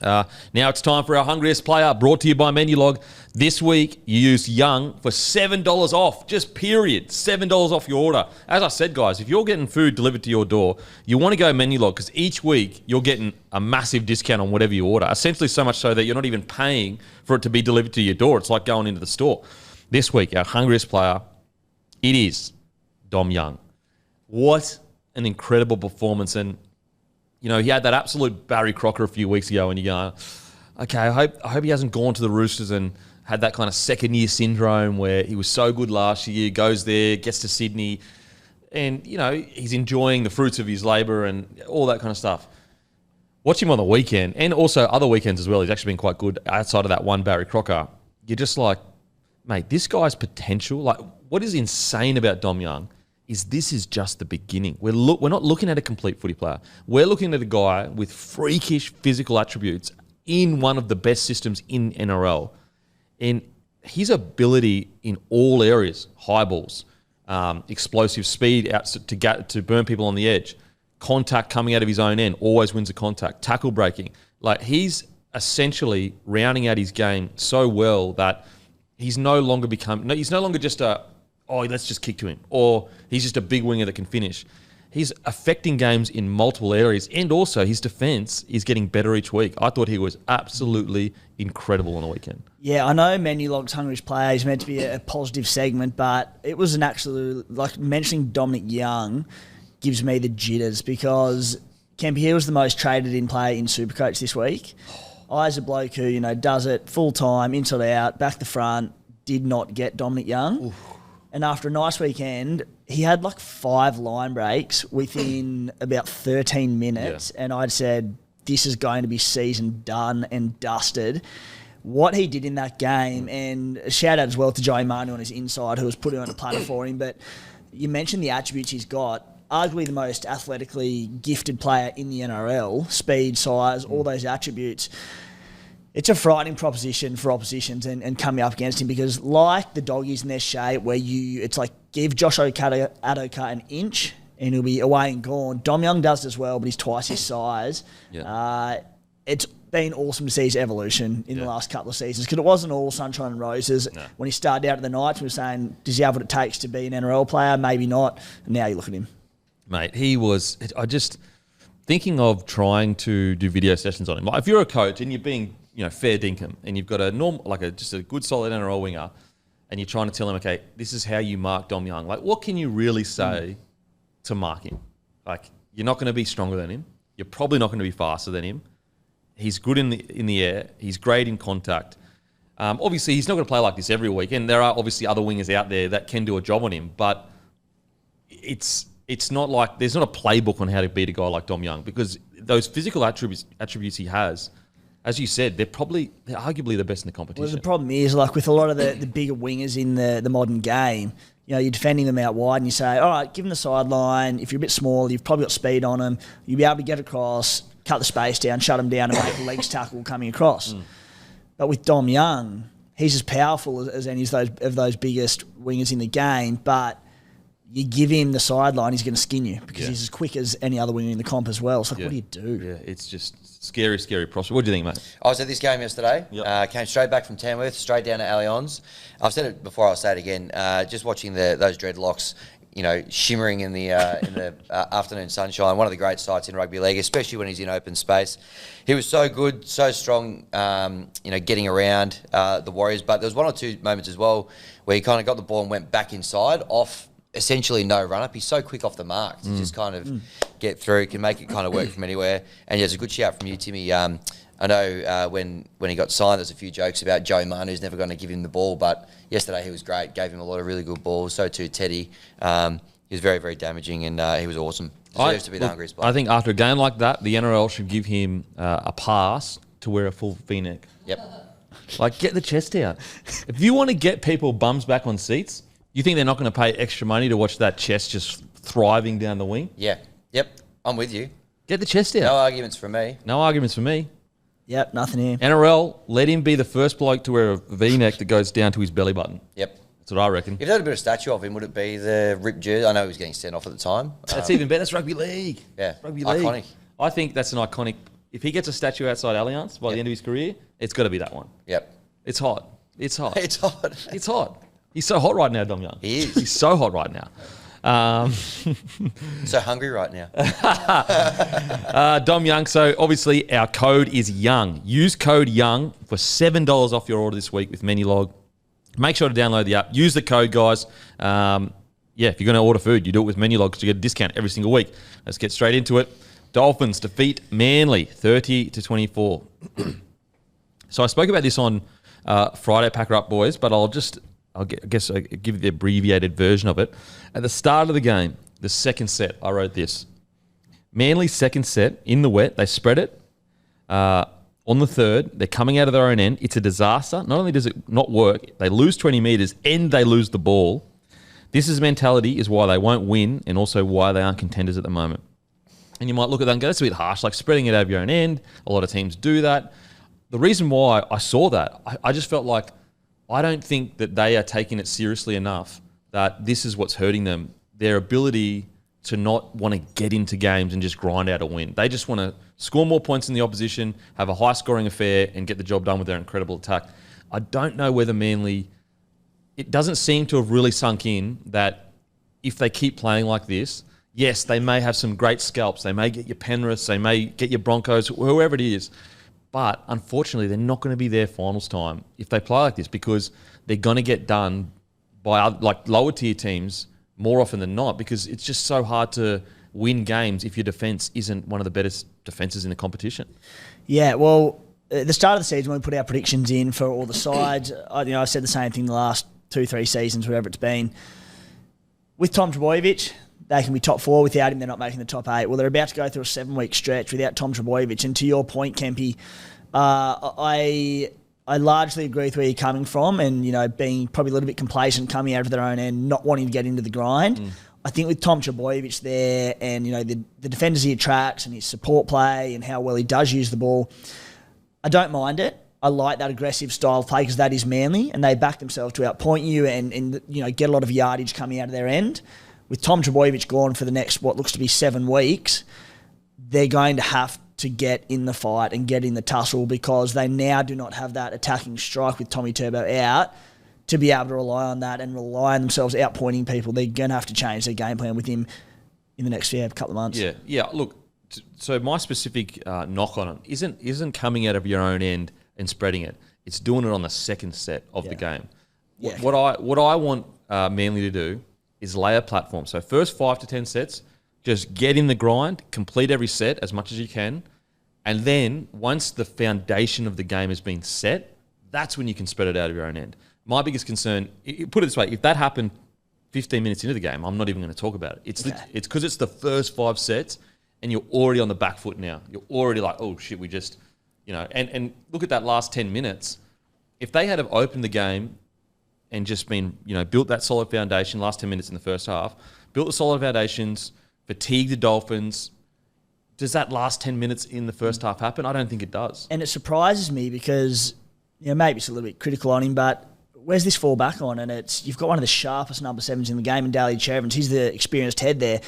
Now it's time for our hungriest player, brought to you by Menulog. This week, you use Young for $7 off, just period. $7 off your order. As I said, guys, if you're getting food delivered to your door, you want to go Menulog because each week you're getting a massive discount on whatever you order. Essentially so much so that you're not even paying for it to be delivered to your door. It's like going into the store. This week, our hungriest player, it is Dom Young. What an incredible performance. And you know, he had that absolute Barry Crocker a few weeks ago, and you go, okay, I hope he hasn't gone to the Roosters and had that kind of second-year syndrome where he was so good last year, goes there, gets to Sydney, and, you know, he's enjoying the fruits of his labour and all that kind of stuff. Watch him on the weekend, and also other weekends as well. He's actually been quite good outside of that one Barry Crocker. You're just like, mate, this guy's potential, like, what is insane about Dom Young this is just the beginning. We're not looking at a complete footy player. We're looking at a guy with freakish physical attributes in one of the best systems in NRL. And his ability in all areas, high balls, explosive speed out to burn people on the edge, contact coming out of his own end, always wins a contact, tackle breaking. Like, he's essentially rounding out his game so well that he's no longer just let's just kick to him, or he's just a big winger that can finish. He's affecting games in multiple areas, and also his defence is getting better each week. I thought he was absolutely incredible on the weekend. Yeah, I know Menulog's hungriest player is meant to be a positive segment, but it was an absolute, like, mentioning Dominic Young gives me the jitters because Kempy Hill was the most traded in player in Supercoach this week. I, as a bloke who, you know, does it full time, inside out, back to front, did not get Dominic Young. Oof. And after a nice weekend, he had like 5 line breaks within about 13 minutes. Yeah. And I'd said, this is going to be season done and dusted. What he did in that game, and a shout out as well to Joey Manu on his inside, who was putting on a platter for him. But you mentioned the attributes he's got. Arguably the most athletically gifted player in the NRL, speed, size, all those attributes. It's a frightening proposition for oppositions and coming up against him because, like the doggies in their shape, where it's like give Josh Adokar an inch and he'll be away and gone. Dom Young does it as well, but he's twice his size. Yeah. It's been awesome to see his evolution in the last couple of seasons because it wasn't all sunshine and roses. No. When he started out at the Knights, we were saying, does he have what it takes to be an NRL player? Maybe not. And now you look at him. Mate, thinking of trying to do video sessions on him. Like, if you're a coach and you're being, you know, fair dinkum, and you've got just a good solid NRL winger, and you're trying to tell him, okay, this is how you mark Dom Young. Like, what can you really say to mark him? Like, you're not going to be stronger than him. You're probably not going to be faster than him. He's good in the air. He's great in contact. Obviously, he's not going to play like this every week, and there are obviously other wingers out there that can do a job on him. But it's not like there's not a playbook on how to beat a guy like Dom Young because those physical attributes he has. As you said, they're arguably the best in the competition. Well, the problem is, like with a lot of the bigger wingers in the modern game, you know, you're defending them out wide and you say, all right, give them the sideline. If you're a bit small, you've probably got speed on them. You'll be able to get across, cut the space down, shut them down and make a legs tackle coming across. But with Dom Young, he's as powerful as any of those biggest wingers in the game, but you give him the sideline, he's going to skin you because he's as quick as any other winger in the comp as well. So, what do you do? Yeah, it's just scary prospect. What do you think, mate? I was at this game yesterday. Yep. Came straight back from Tamworth, straight down to Allianz. I've said it before, I'll say it again. Just watching those dreadlocks, you know, shimmering in the afternoon sunshine. One of the great sights in rugby league, especially when he's in open space. He was so good, so strong, you know, getting around the Warriors. But there was one or two moments as well where he kind of got the ball and went back inside off essentially no run-up. He's so quick off the mark to just kind of get through, can make it kind of work from anywhere. And yeah, it's a good shout from you, Timmy. I know when he got signed, there's a few jokes about Joe Mann, who's never going to give him the ball, but yesterday he was great, gave him a lot of really good balls. So too Teddy. He was very, very damaging, and he was awesome. Deserves to be the hungriest player. I think after a game like that, the NRL should give him a pass to wear a full V-neck. Yep. Like, get the chest out. If you want to get people bums back on seats, you think they're not going to pay extra money to watch that chest just thriving down the wing? Yeah. Yep. I'm with you. Get the chest out. No arguments from me. No arguments for me. Yep, nothing here. NRL, let him be the first bloke to wear a V-neck that goes down to his belly button. Yep. That's what I reckon. If they had a bit of statue of him, would it be the ripped jersey? I know he was getting sent off at the time. That's even better. That's rugby league. Yeah, Rugby league. iconic. I think that's an iconic. If he gets a statue outside Allianz by the end of his career, it's got to be that one. Yep. It's hot. It's hot. It's hot. It's hot. He's so hot right now, Dom Young. He is. He's so hot right now. So hungry right now. Dom Young. So obviously our code is Young. Use code Young for $7 off your order this week with Menulog. Make sure to download the app. Use the code, guys. If you're going to order food, you do it with Menulog because you get a discount every single week. Let's get straight into it. Dolphins defeat Manly 30-24. So I spoke about this on Friday, Packer Up Boys, but I'll give you the abbreviated version of it. At the start of the game, the second set, I wrote this. Manly's second set, in the wet, they spread it. On the third, they're coming out of their own end. It's a disaster. Not only does it not work, they lose 20 metres and they lose the ball. This mentality is why they won't win and also why they aren't contenders at the moment. And you might look at that and go, that's a bit harsh, like spreading it out of your own end. A lot of teams do that. The reason why I saw that, I just felt like I don't think that they are taking it seriously enough that this is what's hurting them. Their ability to not want to get into games and just grind out a win. They just want to score more points than the opposition, have a high-scoring affair, and get the job done with their incredible attack. I don't know whether Manly... It doesn't seem to have really sunk in that if they keep playing like this, yes, they may have some great scalps. They may get your Penriths, they may get your Broncos, whoever it is. But unfortunately, they're not going to be there finals time if they play like this because they're going to get done by lower tier teams more often than not because it's just so hard to win games if your defence isn't one of the best defences in the competition. Yeah, well, at the start of the season, when we put our predictions in for all the sides, I said the same thing the last 2-3 seasons, whatever it's been. With Tom Trbojevic, they can be top 4. Without him, they're not making the top 8. Well, they're about to go through a 7-week stretch without Tom Trbojevic. And to your point, Kempy, I largely agree with where you're coming from and, being probably a little bit complacent coming out of their own end, not wanting to get into the grind. I think with Tom Trbojevic there and, the defenders he attracts and his support play and how well he does use the ball, I don't mind it. I like that aggressive style of play because that is Manly and they back themselves to outpoint you and get a lot of yardage coming out of their end. With Tom Trbojevic gone for the next, what looks to be 7 weeks, they're going to have to get in the fight and get in the tussle because they now do not have that attacking strike with Tommy Turbo out to be able to rely on that and rely on themselves outpointing people. They're going to have to change their game plan with him in the next couple of months. Yeah. Look, so my specific knock on it isn't coming out of your own end and spreading it. It's doing it on the second set of the game. Yeah. What I want Manly to do is lay a platform. So first 5 to 10 sets, just get in the grind, complete every set as much as you can, and then once the foundation of the game has been set, that's when you can spread it out of your own end. My biggest concern, put it this way, if that happened 15 minutes into the game, I'm not even going to talk about it. It's because it's the first 5 sets and you're already on the back foot now. You're already like, oh shit, we just, and look at that last 10 minutes. If they had have opened the game and just been, built that solid foundation, last 10 minutes in the first half, built the solid foundations, fatigued the Dolphins, does that last 10 minutes in the first half happen? I don't think it does. And it surprises me because, maybe it's a little bit critical on him, but where's this fall back on? And you've got one of the sharpest number 7s in the game in Daly Cherry-Evans. He's the experienced head there.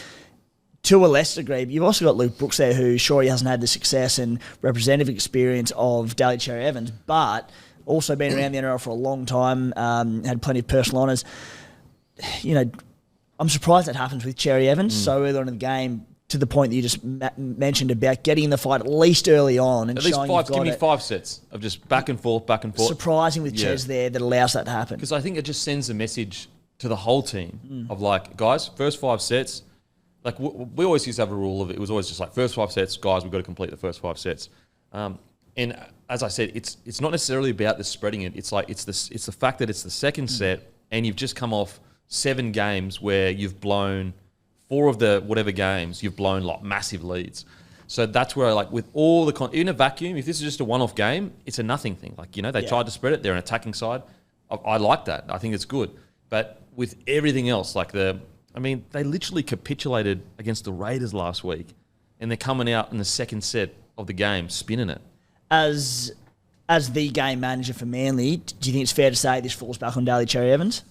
To a lesser degree, but you've also got Luke Brooks there who sure he hasn't had the success and representative experience of Daly Cherry-Evans, but also been around the NRL for a long time, had plenty of personal honours. I'm surprised that happens with Cherry-Evans so early on in the game to the point that you just mentioned about getting in the fight at least early on and at least showing 5. you've got Give me it. 5 sets of just back and forth. Surprising with Ches there that allows that to happen. Because I think it just sends a message to the whole team of like, guys, first 5 sets. Like we always used to have a rule of it was always just like first 5 sets, guys, we've got to complete the first 5 sets. And as I said, it's not necessarily about the spreading it. It's like it's the fact that it's the second set and you've just come off 7 games where you've blown 4 of the whatever games you've blown like massive leads. So that's where like with all the in a vacuum, if this is just a one-off game, it's a nothing thing. Like they tried to spread it. They're an attacking side. I like that. I think it's good. But with everything else, they literally capitulated against the Raiders last week and they're coming out in the second set of the game spinning it. As the game manager for Manly, do you think it's fair to say this falls back on Daly Cherry-Evans?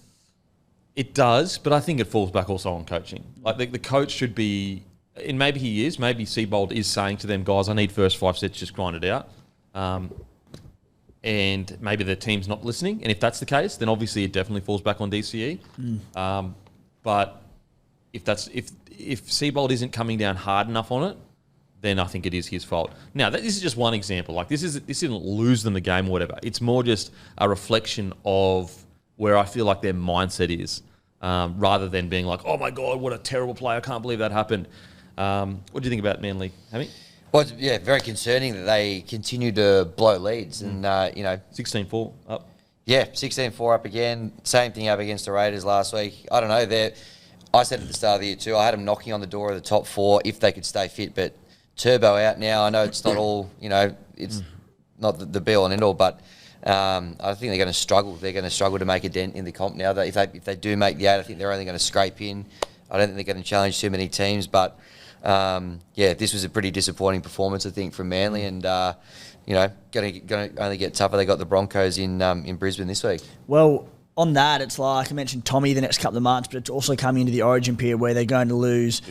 It does, but I think it falls back also on coaching. Like the coach should be, and maybe he is, maybe Seabold is saying to them, guys, I need first 5 sets, just grind it out. And maybe the team's not listening. And if that's the case, then obviously it definitely falls back on DCE. But if Seabold isn't coming down hard enough on it, then I think it is his fault. Now, this is just one example. Like this didn't lose them the game or whatever. It's more just a reflection of where I feel like their mindset is, rather than being like, oh my God, what a terrible play. I can't believe that happened. What do you think about Manly, Hammy? Well, yeah, very concerning that they continue to blow leads and, 16-4 up. Yeah, 16-4 up again. Same thing up against the Raiders last week. I don't know. I said at the start of the year too, I had them knocking on the door of the top 4 if they could stay fit, but Turbo out now. I know it's not all, it's not the be all and end all, but I think they're going to struggle. They're going to struggle to make a dent in the comp now. If they do make the 8, I think they're only going to scrape in. I don't think they're going to challenge too many teams, but this was a pretty disappointing performance, I think, from Manly, and going to only get tougher. They got the Broncos in Brisbane this week. Well, on that, it's like I mentioned Tommy the next couple of months, but it's also coming into the Origin period where they're going to lose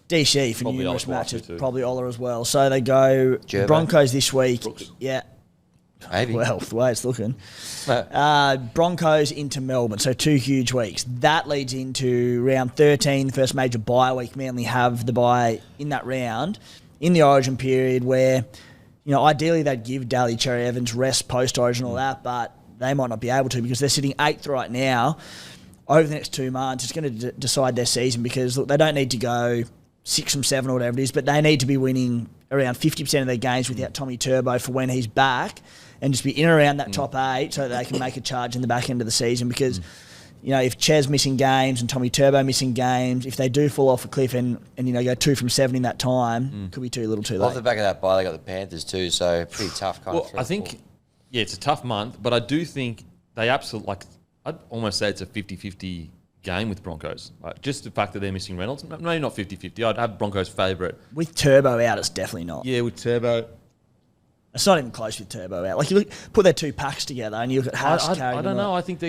DC for probably numerous Ola matches, too. probably Ola as well. So they go Gerbo. Broncos this week. Brooks. Yeah. Maybe. Well, the way it's looking. Broncos into Melbourne, so 2 huge weeks. That leads into round 13, the first major bye week. Manly have the bye in that round, in the Origin period where, ideally they'd give Daly Cherry Evans rest post-Origin and all that, but they might not be able to because they're sitting 8th right now. Over the next 2 months, it's going to decide their season because, look, they don't need to go 6 from 7 or whatever it is, but they need to be winning around 50% of their games without Tommy Turbo for when he's back and just be in and around that top 8 so that they can make a charge in the back end of the season because, if Ches missing games and Tommy Turbo missing games, if they do fall off a cliff and go 2 from 7 in that time, could be too little too late. Off the back of that bye, they got the Panthers too, so pretty tough kind of. I think, it's a tough month, but I do think they absolutely, I'd almost say it's a 50-50 game with Broncos. Just the fact that they're missing Reynolds, maybe not 50-50. I'd have Broncos favourite. With Turbo out, it's definitely not. Yeah, with Turbo. It's not even close with Turbo out. Like you put their 2 packs together and you look at Haas carrying I don't know. I think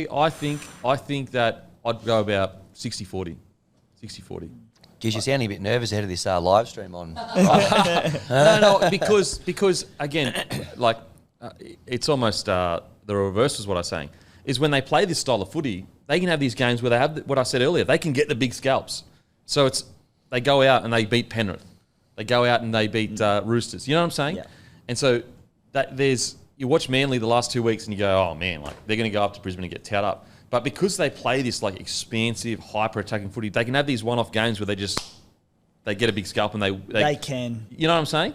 that I'd go about 60-40. 60-40. Geez, you're sounding a bit nervous ahead of this live stream on. No, because again, it's almost the reverse is what I'm saying. Is when they play this style of footy, they can have these games where they have what I said earlier. They can get the big scalps. So they go out and they beat Penrith. They go out and they beat Roosters. You know what I'm saying? Yeah. And so you watch Manly the last 2 weeks and you go, oh man, they're going to go up to Brisbane and get towed up. But because they play this expansive, hyper-attacking footy, they can have these one-off games where they get a big scalp and they can. You know what I'm saying?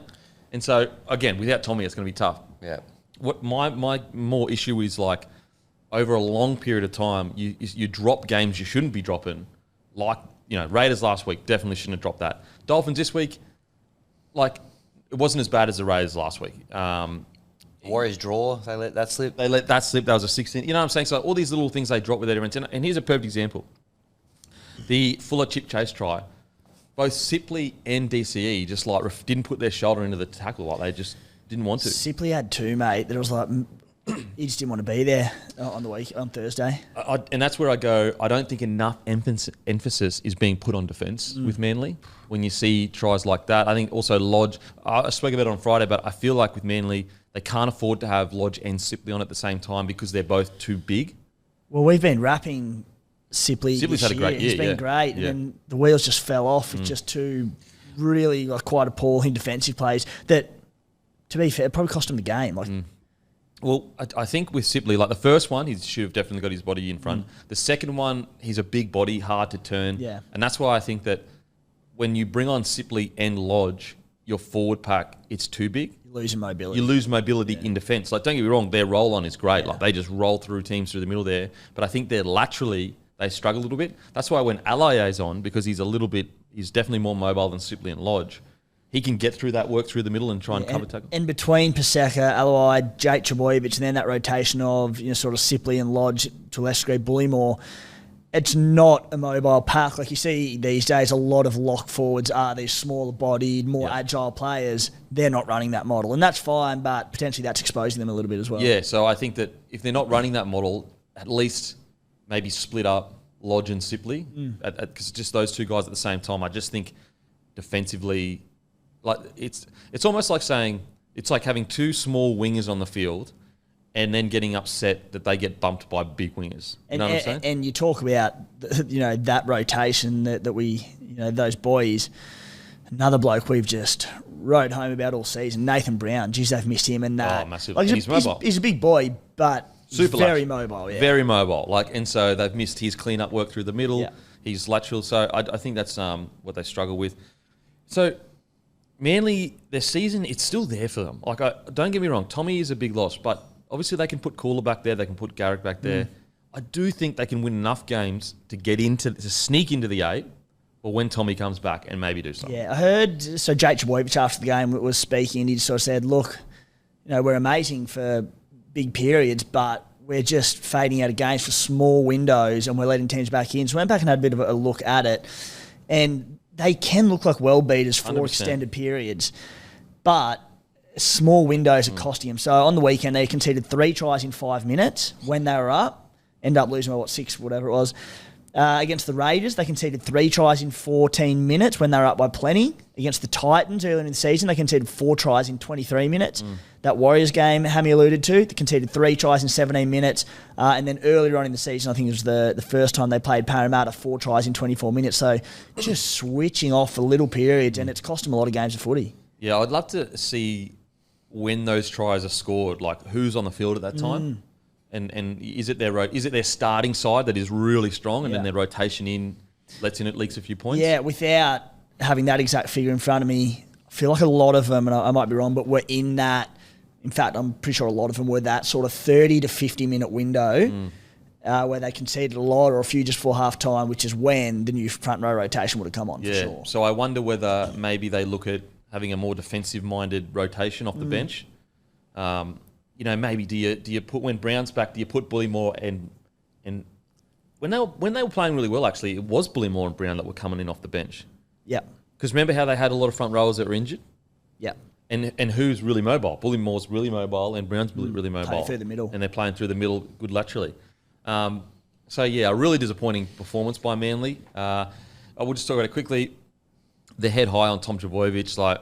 And so again, without Tommy, it's going to be tough. Yeah. What my more issue is over a long period of time, you drop games you shouldn't be dropping. Raiders last week definitely shouldn't have dropped that. Dolphins this week, it wasn't as bad as the Raiders last week. Warriors draw, they let that slip. They let that slip. That was a 16. You know what I'm saying? So all these little things they drop with their intent. And here's a perfect example. The Fuller chip chase try, both Sipley and DCE just didn't put their shoulder into the tackle. They just didn't want to. Sipley had 2, mate. That was he just didn't want to be there on Thursday. And that's where I go, I don't think enough emphasis is being put on defence with Manly. When you see tries like that, I think also Lodge, I spoke about it on Friday, but I feel like with Manly, they can't afford to have Lodge and Sipley on at the same time because they're both too big. Well, we've been wrapping Sipley Sipley's had a great year. He's been great. Yeah. And then the wheels just fell off with just 2 really quite appalling defensive plays that, to be fair, probably cost him the game. Well, I think with Sipley, the first one, he should have definitely got his body in front. The second one, he's a big body, hard to turn. Yeah. And that's why I think that when you bring on Sipley and Lodge, your forward pack, it's too big. You lose mobility. You lose mobility in defence. Don't get me wrong, their roll-on is great. They just roll through teams through the middle there. But I think they're laterally, they struggle a little bit. That's why when Alaye's on, because he's definitely more mobile than Sipley and Lodge, he can get through that, work through the middle and try and cover tackle. And between Paseka, Alaye, Jake Trbojevic, and then that rotation of sort of Sipley and Lodge to a lesser degree Bullymore, it's not a mobile pack. Like you see these days, a lot of lock forwards are these smaller bodied, more agile players. They're not running that model. And that's fine, but potentially that's exposing them a little bit as well. Yeah, so I think that if they're not running that model, at least maybe split up Lodge and Sipley, because just those two guys at the same time, I just think defensively, like it's almost like saying it's like having two small wingers on the field and then getting upset that they get bumped by big wingers. You know what I'm saying? And you talk about, that rotation that we, those boys. Another bloke we've just rode home about all season, Nathan Brown. Geez, they've missed him. And massive. Like, he's mobile. He's a big boy, but Super very lateral. mobile. Yeah. Very mobile. And so they've missed his clean-up work through the middle. Yeah. He's lateral. So I think that's what they struggle with. So Manly, their season, it's still there for them. Don't get me wrong, Tommy is a big loss, but obviously they can put Cooler back there. They can put Garrick back there. I do think they can win enough games to sneak into the 8. Or when Tommy comes back and maybe do something. Yeah, I heard, so Jake Trbojevic after the game was speaking and he just sort of said, look, we're amazing for big periods, but we're just fading out of games for small windows and we're letting teams back in. So we went back and had a bit of a look at it. And they can look like well beaters for 100%. extended periods, but small windows are costing them. So on the weekend, they conceded 3 tries in 5 minutes when they were up, ended up losing by 6, whatever it was. Against the Raiders, they conceded 3 tries in 14 minutes when they were up by plenty. Against the Titans earlier in the season, they conceded 4 tries in 23 minutes. That Warriors game Hammy alluded to, they conceded 3 tries in 17 minutes. And then earlier on in the season, I think it was the first time they played Parramatta, 4 tries in 24 minutes. So just switching off for little periods, and it's cost them a lot of games of footy. Yeah, I'd love to see when those tries are scored, like who's on the field at that time. And is it their starting side that is really strong, and then their rotation lets in at least a few points? Yeah, without having that exact figure in front of me, I feel like a lot of them, and I might be wrong, but were in that. In fact, I'm pretty sure a lot of them were that sort of 30 to 50 minute window where they conceded a lot or a few just before half time, which is when the new front row rotation would have come on for sure. So I wonder whether maybe they look at having a more defensive minded rotation off the bench. Maybe do you put, when Brown's back, do you put Bullymore and when they were playing really well, actually, it was Bullymore and Brown that were coming in off the bench. Yeah. Because remember how they had a lot of front rowers that were injured? Yeah. And who's really mobile? Bullimore's really mobile and Brown's really mobile. Playing through the middle. And they're playing through the middle good laterally. A really disappointing performance by Manly. I will just talk about it quickly. The head high on Tom Trbojevic, like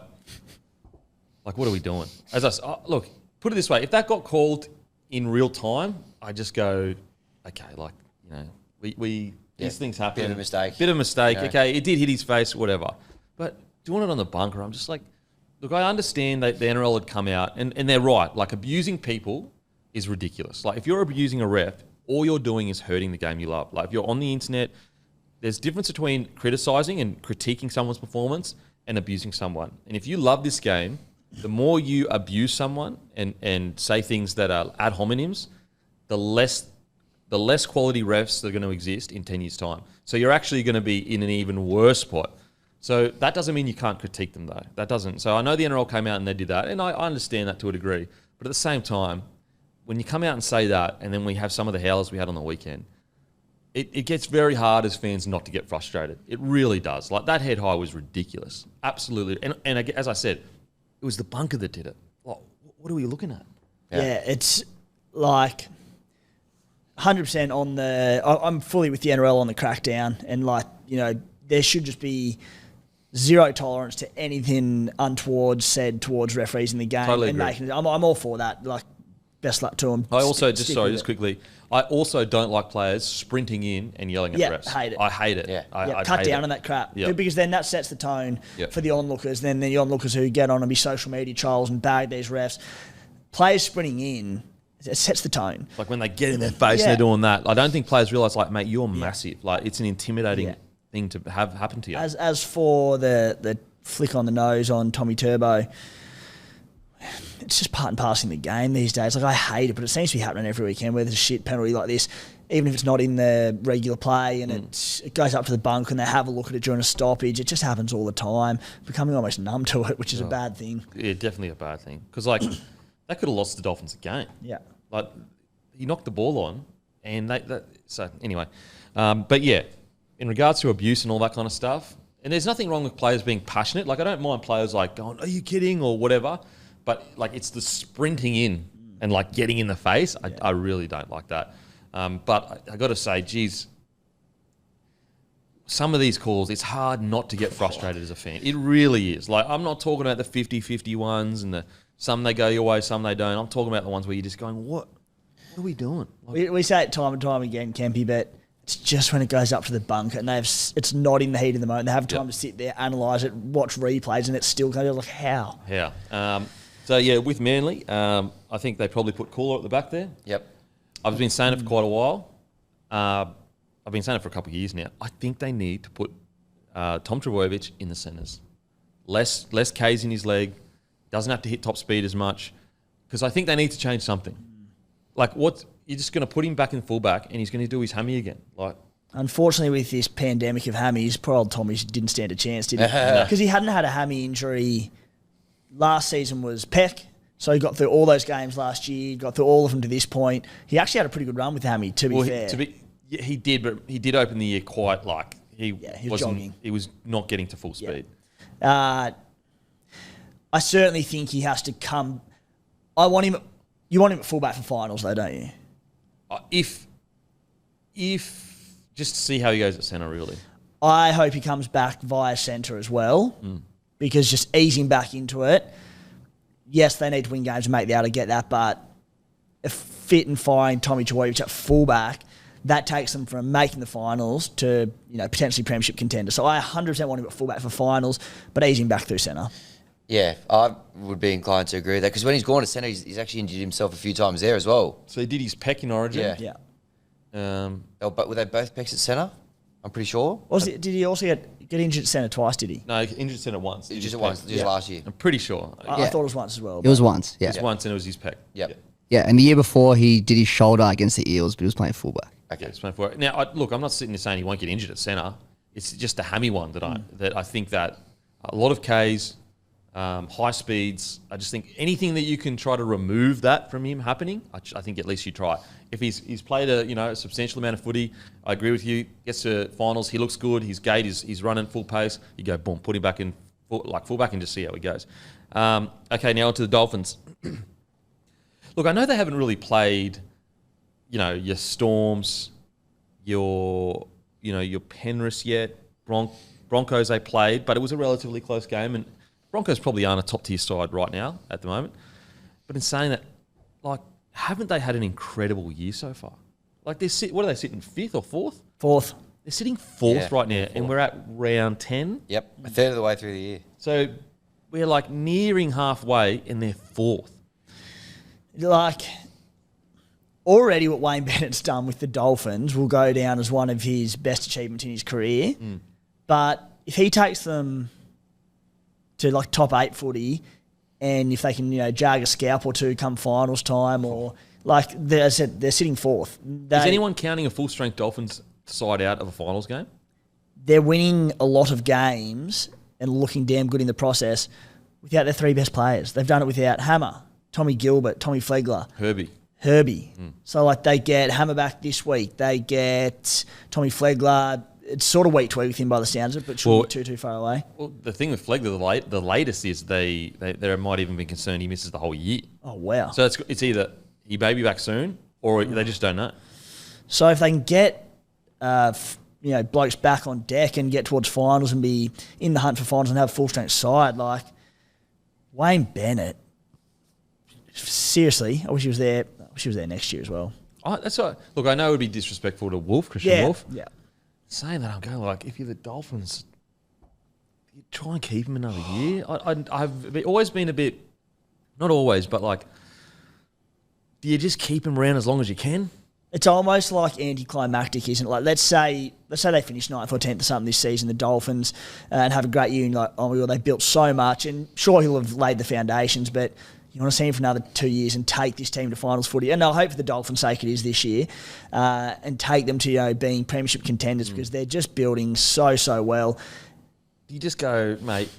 what are we doing? Look, put it this way, if that got called in real time, I just go, okay, these things happen. Bit of a mistake. Yeah. Okay, it did hit his face, whatever. But doing it on the bunker, I'm just like, look, I understand that the NRL had come out, and they're right. Like, abusing people is ridiculous. Like, if you're abusing a ref, all you're doing is hurting the game you love. Like, if you're on the internet, there's a difference between criticising and critiquing someone's performance and abusing someone. And if you love this game, the more you abuse someone and say things that are ad hominems, the less quality refs that are going to exist in 10 years' time. So you're actually going to be in an even worse spot. So that doesn't mean you can't critique them, though. That doesn't. So I know the NRL came out and they did that, and I understand that to a degree. But at the same time, when you come out and say that, and then we have some of the howlers we had on the weekend, it gets very hard as fans not to get frustrated. It really does. Like, that head high was ridiculous. Absolutely. And as I said, it was the bunker that did it. Like, what are we looking at? Yeah, it's like 100% on the... I'm fully with the NRL on the crackdown, and there should just be zero tolerance to anything untoward said towards referees in the game. Totally and agree. I'm all for that. Like, best luck to them. I also, just quickly, I also don't like players sprinting in and yelling at refs. Hate it. I hate it. Yeah. I cut hate down it. on that crap. Yep. Because then that sets the tone Yep. for the onlookers. Then the onlookers who get on and be social media trolls and bag these refs. Players sprinting in, it sets the tone. Like, when they get in their face and they're doing that, I don't think players realise, like, mate, you're massive. Like, it's an intimidating thing to have happen to you. As for the flick on the nose on Tommy Turbo, it's just part and parcel in the game these days. Like, I hate it, but it seems to be happening every weekend where there's a shit penalty like this, even if it's not in the regular play, and it goes up to the bunk and they have a look at it during a stoppage. It just happens all the time, becoming almost numb to it, which is a bad thing. Yeah, definitely a bad thing. Because, like, that could have lost the Dolphins a game. Yeah. Like, he knocked the ball on, and so anyway. But yeah, in regards to abuse and all that kind of stuff, and there's nothing wrong with players being passionate. Like, I don't mind players like going, "Are you kidding?" or whatever. But like, it's the sprinting in and like getting in the face. I really don't like that. But I got to say, geez, some of these calls, it's hard not to get frustrated as a fan. It really is. Like, I'm not talking about the 50-50 ones and some they go your way, some they don't. I'm talking about the ones where you're just going, what are we doing? Like, We say it time and time again, Kempy, but it's just when it goes up to the bunker and it's not in the heat of the moment. They have time to sit there, analyse it, watch replays, and it's still kind of like, how? Yeah. So, yeah, with Manly, I think they probably put Cooler at the back there. Yep. I've been saying it for quite a while. I've been saying it for a couple of years now. I think they need to put Tom Trbojevic in the centres. Less K's in his leg. Doesn't have to hit top speed as much. Because I think they need to change something. Like, what you're just going to put him back in fullback and he's going to do his hammy again. Like, unfortunately, with this pandemic of hammies, poor old Tommy didn't stand a chance, did he? Because he hadn't had a hammy injury. Last season was Peck. So he got through all those games last year, got through all of them to this point. He actually had a pretty good run with hammy, to be fair. He did, but he did open the year quite like he was jogging. He was not getting to full speed. I certainly think he has to come. You want him at fullback for finals, though, don't you? If just to see how he goes at centre, really. I hope he comes back via centre as well, because just easing back into it. Yes, they need to win games and make the outer get that, but a fit and fine Tommy Trbojevic at fullback, that takes them from making the finals to potentially premiership contender. So I 100% want him at fullback for finals, but easing back through centre. Yeah, I would be inclined to agree with that because when he's gone to centre, he's actually injured himself a few times there as well. So he did his pec in Origin. Yeah. But were they both pecs at centre? I'm pretty sure. Did he also get injured at centre twice, did he? No, injured centre once. Just once, just last year. I'm pretty sure. I thought it was once as well. It was once, yeah. It was once and it was his pec. Yep. Yeah, and the year before he did his shoulder against the Eels, but he was playing fullback. Okay, it's playing for it. Now, I'm not sitting there saying he won't get injured at centre. It's just the hammy one that I think that a lot of Ks, high speeds. I just think anything that you can try to remove that from him happening, I think at least you try. If he's played a substantial amount of footy, I agree with you. Gets to finals, he looks good. His gait he's running full pace. You go boom, put him back in fullback and just see how he goes. Okay, now on to the Dolphins. Look, I know they haven't really played, your Storms, your Penrith yet. Broncos they played, but it was a relatively close game, and Broncos probably aren't a top-tier side right now at the moment. But in saying that, haven't they had an incredible year so far? What are they sitting, 5th or 4th? 4th. They're sitting 4th right now, and we're at round 10. Yep, a third of the way through the year. So we're nearing halfway, and they're 4th. Already what Wayne Bennett's done with the Dolphins will go down as one of his best achievements in his career. But if he takes them to top 8 footy, and if they can jag a scalp or two come finals time, or as I said, they're sitting 4th. Is anyone counting a full strength Dolphins side out of a finals game? They're winning a lot of games and looking damn good in the process without their 3 best players. They've done it without Hammer, Tommy Gilbert, Tommy Flegler, Herbie. So they get Hammer back this week. They get Tommy Flegler. It's sort of week to week with him by the sounds of it, but shouldn't be too far away. Well, the thing with Flegler, the latest is they might even be concerned he misses the whole year. Oh, wow. So it's either he may be back soon or they just don't know. So if they can get blokes back on deck and get towards finals and be in the hunt for finals and have a full strength side, Wayne Bennett, seriously, I wish he was there. I wish he was there next year as well. That's right. Look, I know it would be disrespectful to Christian Wolf. Yeah. Saying that, I'm going if you're the Dolphins, you try and keep him another year. I've always been a bit, not always, but do you just keep him around as long as you can? It's almost anticlimactic, isn't it? Let's say they finish 9th or 10th or something this season, the Dolphins, and have a great year. And they built so much, and sure he'll have laid the foundations, but you want to see him for another 2 years and take this team to finals footy. And I hope for the Dolphins' sake it is this year, and take them to being premiership contenders because they're just building so well. Do you just go, mate,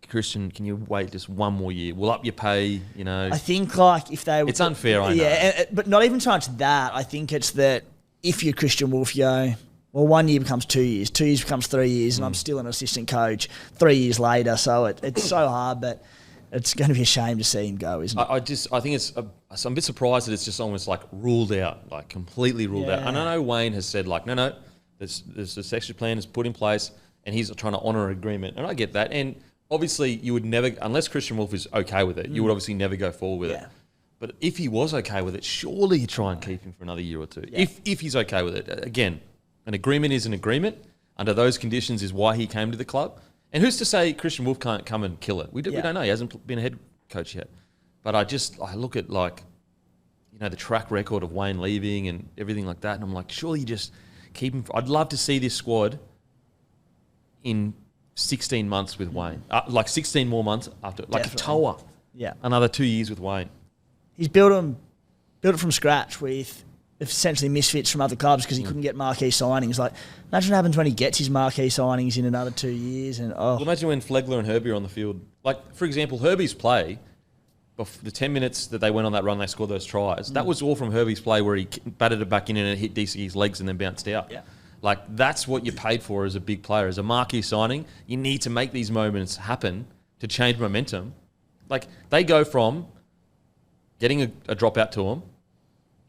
Christian, can you wait just one more year? We'll up your pay, I think if they... It's unfair, I know. Yeah, but not even so much that. I think it's that if you're Christian Wolf, you go, well, 1 year becomes 2 years, 2 years becomes 3 years, and I'm still an assistant coach 3 years later. So it's so hard, but it's going to be a shame to see him go, isn't it? I think I'm a bit surprised that it's just almost ruled out, completely ruled out. And I know Wayne has said no, There's a succession plan is put in place, and he's trying to honour an agreement. And I get that. And obviously, you would never, unless Christian Wolf is okay with it, you would obviously never go forward with it. But if he was okay with it, surely you try and keep him for another year or two. Yeah. If he's okay with it. Again, an agreement is an agreement. Under those conditions is why he came to the club. And who's to say Christian Wolf can't come and kill it? We don't know. He hasn't been a head coach yet. But I look at the track record of Wayne leaving and everything like that, and I'm like, surely you just keep him. I'd love to see this squad in 16 months with Wayne. 16 more months after. Like Definitely. A Toa. Yeah. Another 2 years with Wayne. He's built it from scratch with essentially misfits from other clubs because he couldn't get marquee signings. Like, imagine what happens when he gets his marquee signings in another 2 years. And well, imagine when Flegler and Herbie are on the field. Like, for example, Herbie's play, the 10 minutes that they went on that run, they scored those tries. That was all from Herbie's play where he batted it back in and it hit DC's legs and then bounced out. Yeah. Like, that's what you're paid for as a big player. As a marquee signing, you need to make these moments happen to change momentum. Like, they go from getting a dropout to them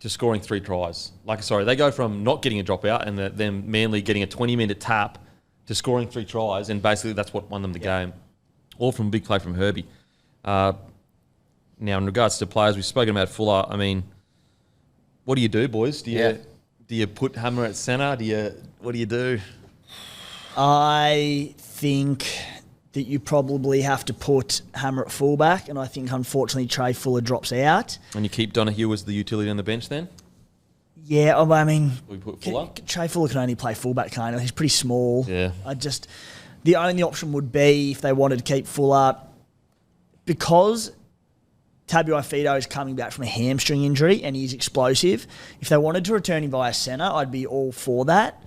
to scoring 3 tries. They go from not getting a dropout and them Manly getting a 20-minute tap to scoring 3 tries, and basically that's what won them the game. All from a big play from Herbie. Now, in regards to players, we've spoken about Fuller. I mean, what do you do, boys? Do you put Hammer at centre? What do you do? I think that you probably have to put Hammer at fullback, and I think, unfortunately, Trey Fuller drops out. And you keep Donahue as the utility on the bench then? Yeah, I mean, we put Fuller? Trey Fuller can only play fullback, kind of. He's pretty small. Yeah. The only option would be if they wanted to keep Fuller, because Tabuai Fido is coming back from a hamstring injury and he's explosive. If they wanted to return him via centre, I'd be all for that.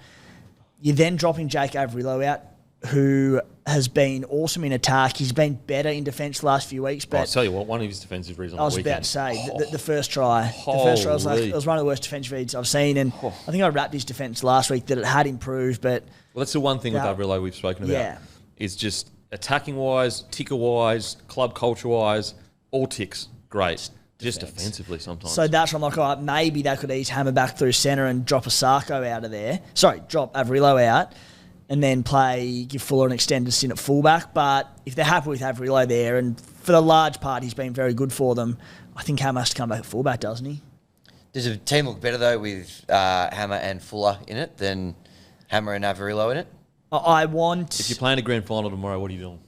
You're then dropping Jake Averillo out, who has been awesome in attack. He's been better in defence the last few weeks. But I'll tell you what, one of his defensive reads on the weekend. I was about to say, the first try. The first try was it was one of the worst defensive reads I've seen. And I think I wrapped his defence last week that it had improved. But that's the one thing with Averillo we've spoken about. Yeah. Is just attacking-wise, ticker-wise, club culture-wise, all ticks. Great. Just defensively sometimes. So that's what I'm like, all right, maybe they could ease Hammer back through centre and drop Asako out of there. Sorry, drop Averillo out and then give Fuller an extended stint at fullback. But if they're happy with Averillo there, and for the large part he's been very good for them, I think Hammer has to come back at fullback, doesn't he? Does the team look better, though, with Hammer and Fuller in it than Hammer and Averillo in it? If you're playing a grand final tomorrow, what are you doing?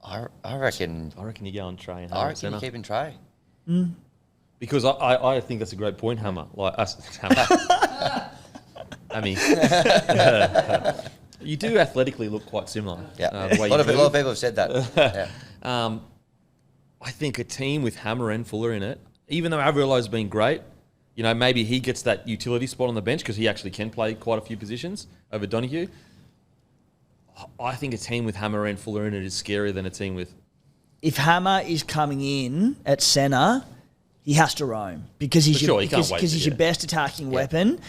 I reckon you go on Trey. And I reckon you're keeping Trey. Because I think that's a great point, Hammer. Hammer. Hammy. You do athletically look quite similar. Yeah, a lot of people have said that. Yeah. I think a team with Hammer and Fuller in it, even though Averillo's been great, maybe he gets that utility spot on the bench because he actually can play quite a few positions over Donahue. I think a team with Hammer and Fuller in it is scarier than a team with... If Hammer is coming in at centre, he has to roam because he's your best attacking weapon.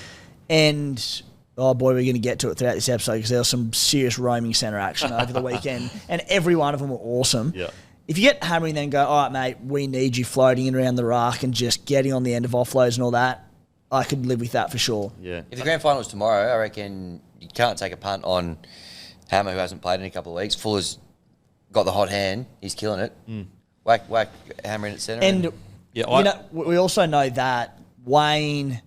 And, oh boy, we're going to get to it throughout this episode because there was some serious roaming centre action over the weekend. And every one of them were awesome. Yeah. If you get Hammer and then go, all right, mate, we need you floating in around the ruck and just getting on the end of offloads and all that, I could live with that for sure. Yeah. If the grand final is tomorrow, I reckon you can't take a punt on Hammer, who hasn't played in a couple of weeks. Fuller's got the hot hand. He's killing it. Whack Hammer in at centre. And we also know that Wayne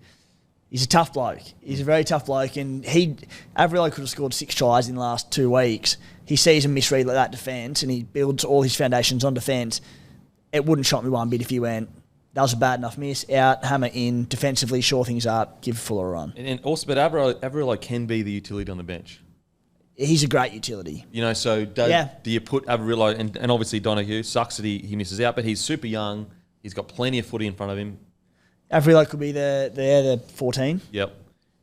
is a tough bloke. He's a very tough bloke. And Averillo could have scored 6 tries in the last 2 weeks. He sees a misread like that defence and he builds all his foundations on defence. It wouldn't shock me one bit if he went, that was a bad enough miss, out, Hammer in, defensively, shore things up, give Fuller a run. And also, but Averillo can be the utility on the bench. He's a great utility. So do you put Averillo, and obviously Donahue, sucks that he misses out, but he's super young. He's got plenty of footy in front of him. Averillo could be the 14. Yep.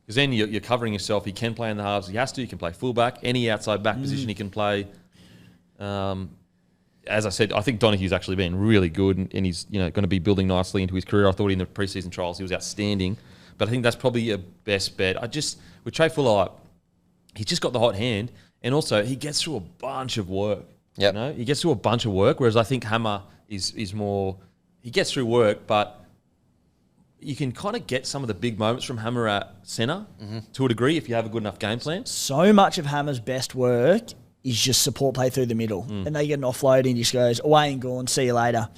Because then you're covering yourself. He can play in the halves. He has to. He can play fullback. Any outside back position he can play. As I said, I think Donahue's actually been really good and he's going to be building nicely into his career. I thought in the preseason trials he was outstanding. But I think that's probably your best bet. With Trey Fuller, he's just got the hot hand, and also he gets through a bunch of work. Yep. He gets through a bunch of work, whereas I think Hammer is more. He gets through work, but you can kind of get some of the big moments from Hammer at centre to a degree if you have a good enough game plan. So much of Hammer's best work is just support play through the middle. And they get an offload and he just goes, away and gone, see you later.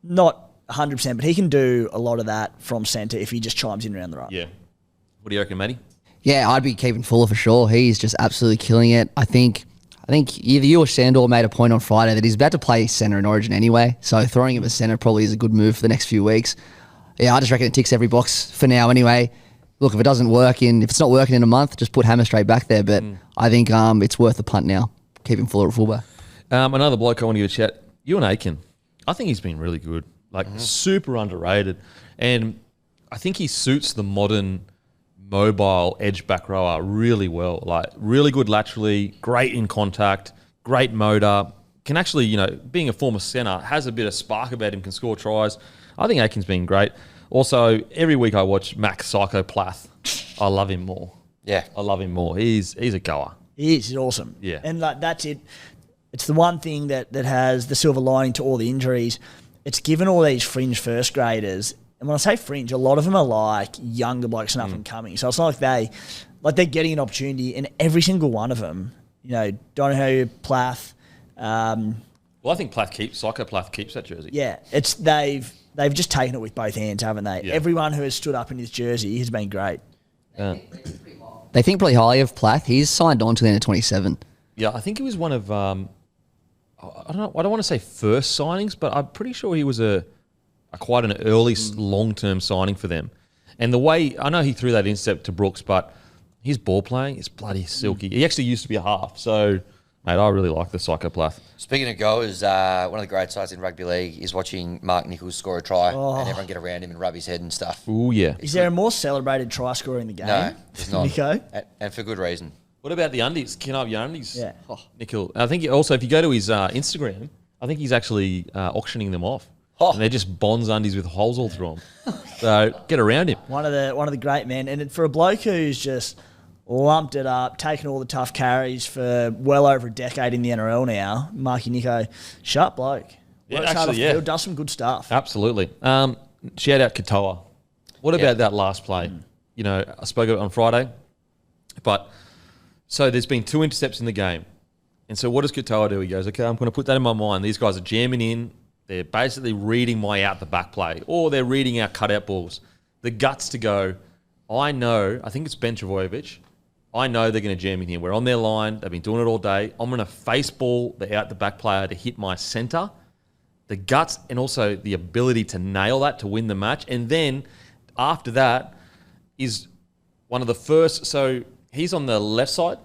Not 100%, but he can do a lot of that from centre if he just chimes in around the right. Yeah. What do you reckon, Matty? Yeah, I'd be keeping Fuller for sure. He's just absolutely killing it. I think either you or Sandor made a point on Friday that he's about to play centre in Origin anyway, so throwing him at centre probably is a good move for the next few weeks. Yeah, I just reckon it ticks every box for now anyway. Look, if it's not working in a month, just put Hammer straight back there. But I think it's worth the punt now. Keeping Fuller at fullback. Another bloke I want to give a chat. Ewan Aiken. I think he's been really good. Super underrated. And I think he suits the modern mobile edge back rower really well. Really good laterally, great in contact, great motor. Can actually, being a former centre, has a bit of spark about him, can score tries. I think Aiken's been great. Also, every week I watch Max Psycho Plath. I love him more. Yeah. I love him more. He's a goer. He is. He's awesome. Yeah. And that's it. It's the one thing that has the silver lining to all the injuries. It's given all these fringe first graders, and when I say fringe, a lot of them are like younger blokes and up and coming. So it's not like they're getting an opportunity, and every single one of them, Donoghue, Plath. Well, I think Psycho Plath keeps that jersey. Yeah, they've just taken it with both hands, haven't they? Yeah. Everyone who has stood up in his jersey has been great. They think pretty highly of Plath. He's signed on to the end of 27. Yeah, I think he was one of I don't want to say first signings, but I'm pretty sure he was quite an early long-term signing for them. And the way I know he threw that intercept to Brooks, but his ball playing is bloody silky. He actually used to be a half, so mate, I really like the Psycho Plath. Speaking of goals, one of the great sights in rugby league is watching Mark Nichols score a try and everyone get around him and rub his head and stuff. Oh yeah. Is there a more celebrated try scorer in the game? No, there's not. Nico? And for good reason. What about the undies? Can I have your undies? Yeah. Oh, Nickel. I think also if you go to his Instagram, I think he's actually auctioning them off. Oh. And they're just Bonds undies with holes all through them. So get around him. One of the great men. And for a bloke who's just lumped it up, taken all the tough carries for well over a decade in the NRL now, Marky Nico, sharp bloke. Yeah, Works hard off actually, the field, does some good stuff. Absolutely. Shout out Katoa. What about that last play? I spoke about it on Friday, but so there's been 2 intercepts in the game. And so what does Katoa do? He goes, okay, I'm going to put that in my mind. These guys are jamming in. They're basically reading my out the back play, or they're reading our cutout balls. The guts to go, I think it's Ben Travojevic. I know they're going to jam in here. We're on their line. They've been doing it all day. I'm going to face ball the out the back player to hit my centre. The guts and also the ability to nail that to win the match. And then after that is one of the first. So he's on the left side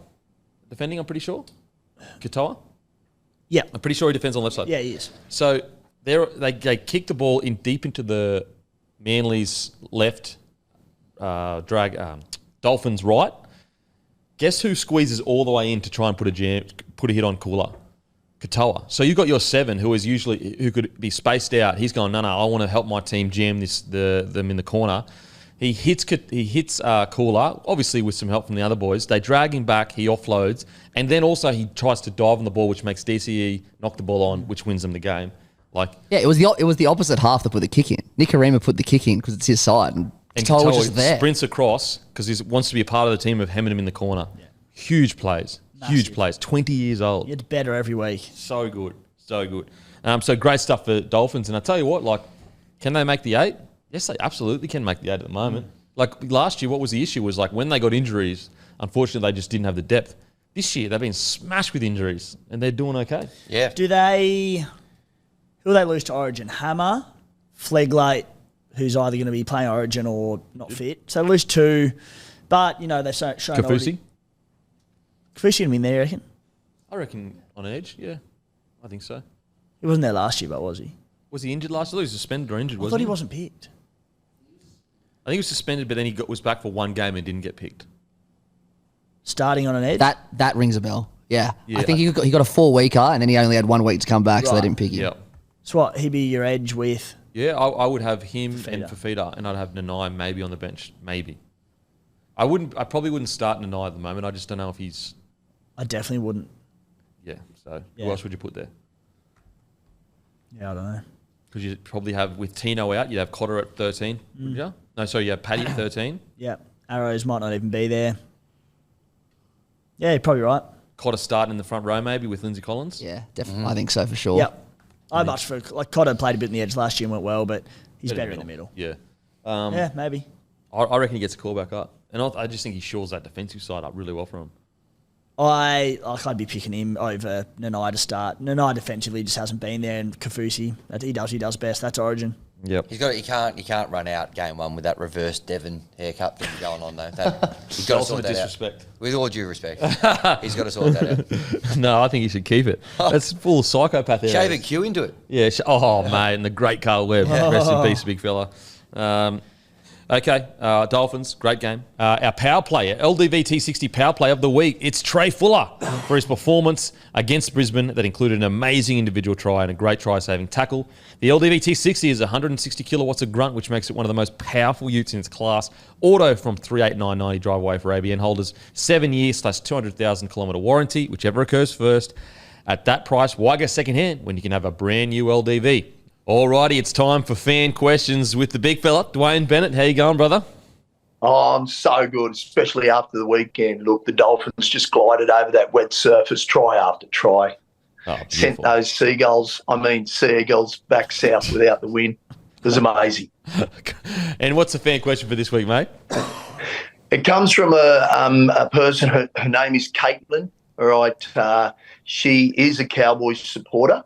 defending, I'm pretty sure. Katoa? Yeah. I'm pretty sure he defends on the left side. Yeah, he is. So they kick the ball in deep into the Manly's left, Dolphins right. Guess who squeezes all the way in to try and put a hit on Cooler? Katoa. So you've got your 7 who could be spaced out. He's going, no, I want to help my team jam them in the corner. He hits Cooler, obviously with some help from the other boys. They drag him back. He offloads, and then also he tries to dive on the ball, which makes DCE knock the ball on, which wins them the game. It was the opposite half that put the kick in. Nicarima put the kick in because it's his side, and Katoa was just there. Sprints across because he wants to be a part of the team of hemming him in the corner. Yeah. Huge plays. Massive. Huge plays. 20 years old. It's better every week. So good. So good. So great stuff for Dolphins. And I tell you what, can they make the 8? Yes, they absolutely can make the 8 at the moment. Last year, what was the issue was when they got injuries, unfortunately, they just didn't have the depth. This year, they've been smashed with injuries, and they're doing okay. Yeah. Who do they lose to Origin? Hammer, Fleglate, who's either going to be playing Origin or not fit. So they lose 2, but, they've shown Kafusi? Kafusi going to be in there, you reckon? I reckon on edge, yeah. I think so. He wasn't there last year, but was he? Was he injured last year? He was suspended or injured, I thought he wasn't picked. I think he was suspended, but then he was back for 1 game and didn't get picked. Starting on an edge? That rings a bell. Yeah. I think he got a 4-weeker, and then he only had 1 week to come back, so they didn't pick him. Yeah. So what, he'd be your edge with? Yeah, I would have him Fafita. and Fafita, and I'd have Nanai maybe on the bench, maybe. I probably wouldn't start Nanai at the moment. I just don't know if he's... I definitely wouldn't. Yeah, so Yeah. who else would you put there? Yeah, I don't know. Because you'd probably have, with Tino out, you'd have Cotter at 13. Yeah. No, sorry, you have Paddy at 13. Yeah. Arrows might not even be there. Yeah, you're probably right. Cotter starting in the front row maybe with Lindsay Collins. Yeah, definitely. I think so for sure. Yep. I much for Cotter played a bit in the edge last year and went well, but he's better in the middle. Yeah. Yeah, maybe. I reckon he gets a call back up. And I just think he shores that defensive side up really well for him. I'd be picking him over Nanai to start. Nanai defensively just hasn't been there, and Kafusi, he does best. That's Origin. Yep. He can't run out game one with that reverse Devon haircut thing going on though. He's got to sort that disrespect. out. With all due respect, he's got to sort that out. No, I think he should keep it. That's full psychopath. Shave a Q into it. Yeah. Mate, and the great Carl Webb. Rest in peace, big fella. Okay, Dolphins, great game. Our power player, LDVT 60 power play of the week, it's Trey Fuller for his performance against Brisbane that included an amazing individual try and a great try-saving tackle. The LDVT 60 is 160 kilowatts of grunt, which makes it one of the most powerful utes in its class. Auto from 38990 drive away for ABN holders. 7 years / 200,000 kilometre warranty, whichever occurs first. At that price, why go second hand when you can have a brand new LDV? Alrighty, it's time for fan questions with the big fella, Dwayne Bennett. How you going, brother? Oh, I'm so good, especially after the weekend. Look, the Dolphins just glided over that wet surface try after try. Oh, Sent those seagulls back south without the win. It was amazing. And what's the fan question for this week, mate? It comes from a person, her name is Caitlin, all right? She is a Cowboys supporter.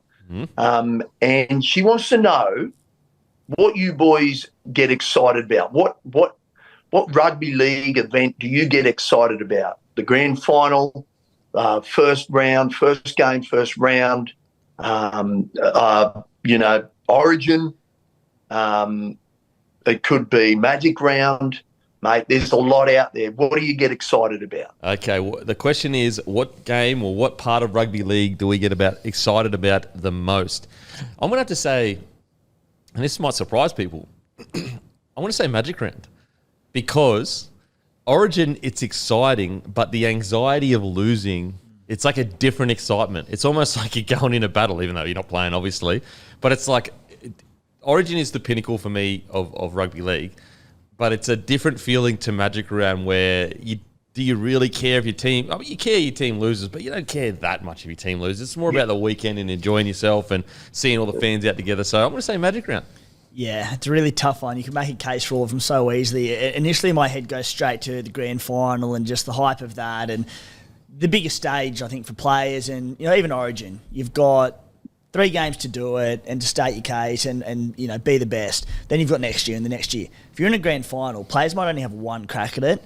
And she wants to know what you boys get excited about. What rugby league event do you get excited about? The grand final, first game, first round, Origin. It could be Magic Round. Mate, there's a lot out there. What do you get excited about? Okay, the question is, what game or what part of rugby league do we get excited about the most? I'm going to have to say, and this might surprise people, I want to say Magic Round. Because Origin, it's exciting, but the anxiety of losing, it's like a different excitement. It's almost like you're going in a battle, even though you're not playing, obviously. But it's like, Origin is the pinnacle for me of rugby league. But it's a different feeling to Magic Round where do you really care if your team... I mean, you care your team loses, but you don't care that much if your team loses. It's more about the weekend and enjoying yourself and seeing all the fans out together. So I'm going to say Magic Round. Yeah, it's a really tough one. You can make a case for all of them so easily. Initially, my head goes straight to the grand final and just the hype of that and the biggest stage, I think, for players and even Origin. You've got 3 games to do it and to state your case and be the best. Then you've got next year and the next year. If you're in a grand final, players might only have one crack at it.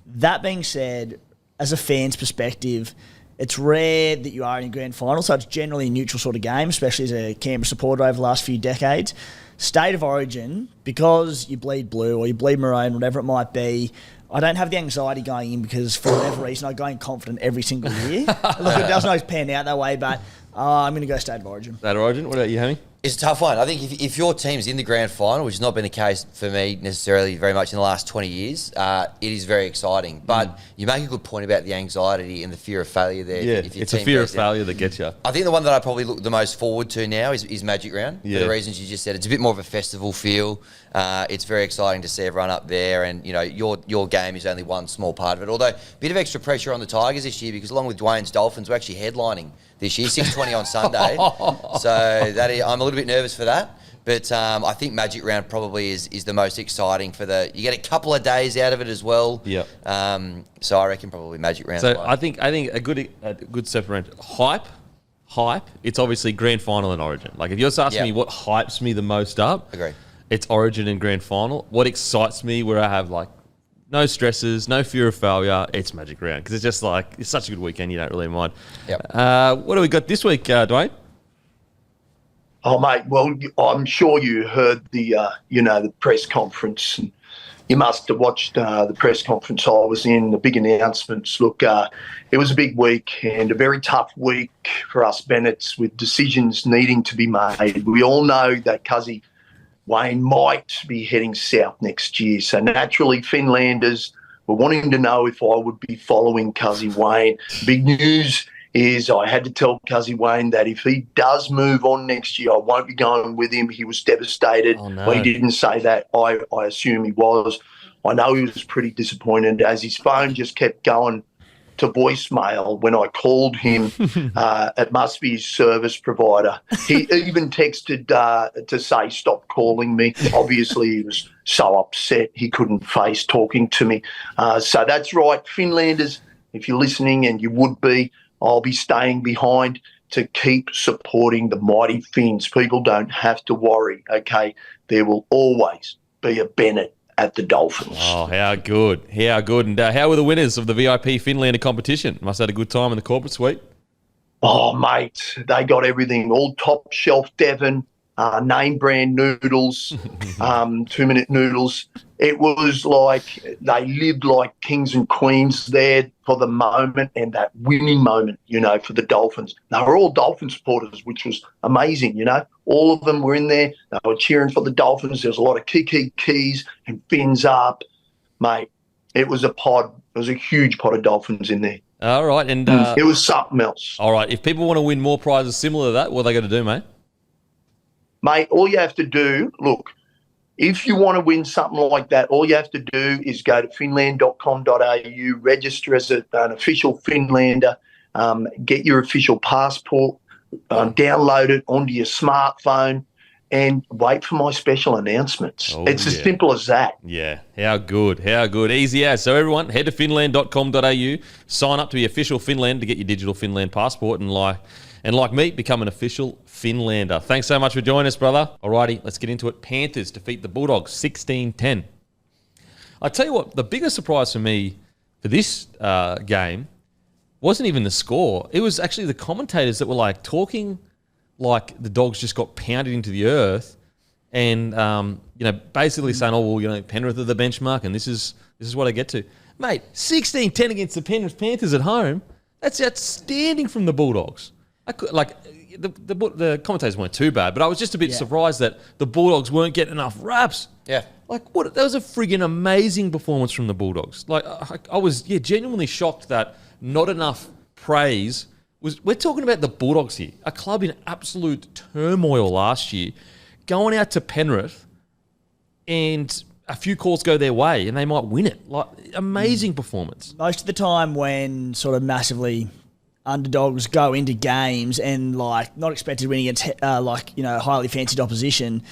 That being said, as a fan's perspective, it's rare that you are in a grand final, so it's generally a neutral sort of game, especially as a Canberra supporter over the last few decades. State of Origin, because you bleed blue or you bleed maroon, whatever it might be, I don't have the anxiety going in because for whatever reason I go in confident every single year. Look, it doesn't always pan out that way, but I'm going to go State of Origin. State of Origin. What about you, Hammy? It's a tough one. I think if your team's in the grand final, which has not been the case for me necessarily very much in the last 20 years, it is very exciting. But you make a good point about the anxiety and the fear of failure there. Yeah, if your it's a team fear of goes down. failure that gets you. I think the one that I probably look the most forward to now is Magic Round. Yeah. For the reasons you just said. It's a bit more of a festival feel. It's very exciting to see everyone up there, and your game is only one small part of it. Although a bit of extra pressure on the Tigers this year because along with Dwayne's Dolphins, we're actually headlining this year, 6:20 on Sunday. So I'm a little bit nervous for that. But I think Magic Round probably is the most exciting you get a couple of days out of it as well. Yep. So I reckon probably Magic Round. So I think a good step around hype. It's obviously grand final and Origin. Like if you're asking me what hypes me the most up, agree. It's Origin and grand final. What excites me, where I have like no stresses, no fear of failure, it's Magic Round because it's just like it's such a good weekend. You don't really mind. Yep. What do we got this week, Dwayne? Oh, mate, well, I'm sure you heard the press conference. And you must have watched the press conference I was in, the big announcements. Look, it was a big week and a very tough week for us Bennetts with decisions needing to be made. We all know that Cuzzy Wayne might be heading south next year. So naturally, Finlanders were wanting to know if I would be following Cuzzy Wayne. Big news is I had to tell Cuzzy Wayne that if he does move on next year, I won't be going with him. He was devastated. Oh, no. Well, he didn't say that. I assume he was. I know he was pretty disappointed as his phone just kept going to voicemail when I called him. It must be his service provider. He even texted to say, stop calling me. Obviously, he was so upset he couldn't face talking to me. So that's right, Finlanders, if you're listening, and you would be, I'll be staying behind to keep supporting the mighty Finns. People don't have to worry, okay? There will always be a Bennett at the Dolphins. Oh, how good. How good. And how were the winners of the VIP Finlander competition? Must have had a good time in the corporate suite. Oh, mate, they got everything. All top shelf Devon, name brand noodles, 2-minute noodles. It was like they lived like kings and queens there for the moment and that winning moment, for the Dolphins. They were all Dolphin supporters, which was amazing, All of them were in there. They were cheering for the Dolphins. There was a lot of keys and fins up. Mate, it was a pod. It was a huge pot of Dolphins in there. All right. And it was something else. All right. If people want to win more prizes similar to that, what are they going to do, mate? Mate, all you have to do, look, if you want to win something like that, all you have to do is go to finland.com.au, register as an official Finlander, get your official passport, download it onto your smartphone, and wait for my special announcements. It's as simple as that. Yeah, how good, how good. Easy as. So everyone, head to finland.com.au, sign up to be official Finland to get your digital Finland passport, and like me, become an official Finlander. Thanks so much for joining us, brother. Alrighty, let's get into it. Panthers defeat the Bulldogs 16-10. I tell you what, the biggest surprise for me for this game wasn't even the score. It was actually the commentators that were talking like the Dogs just got pounded into the earth, and basically saying, "Oh well, Penrith are the benchmark, and this is what I get to." Mate, 16-10 against the Penrith Panthers at home. That's outstanding from the Bulldogs. The commentators weren't too bad, but I was just a bit surprised that the Bulldogs weren't getting enough raps. Yeah. That was a friggin' amazing performance from the Bulldogs. I was genuinely shocked that not enough praise was. We're talking about the Bulldogs here, a club in absolute turmoil last year, going out to Penrith, and a few calls go their way, and they might win it. Amazing performance. Most of the time when sort of massively underdogs go into games and not expected to win against highly fancied opposition,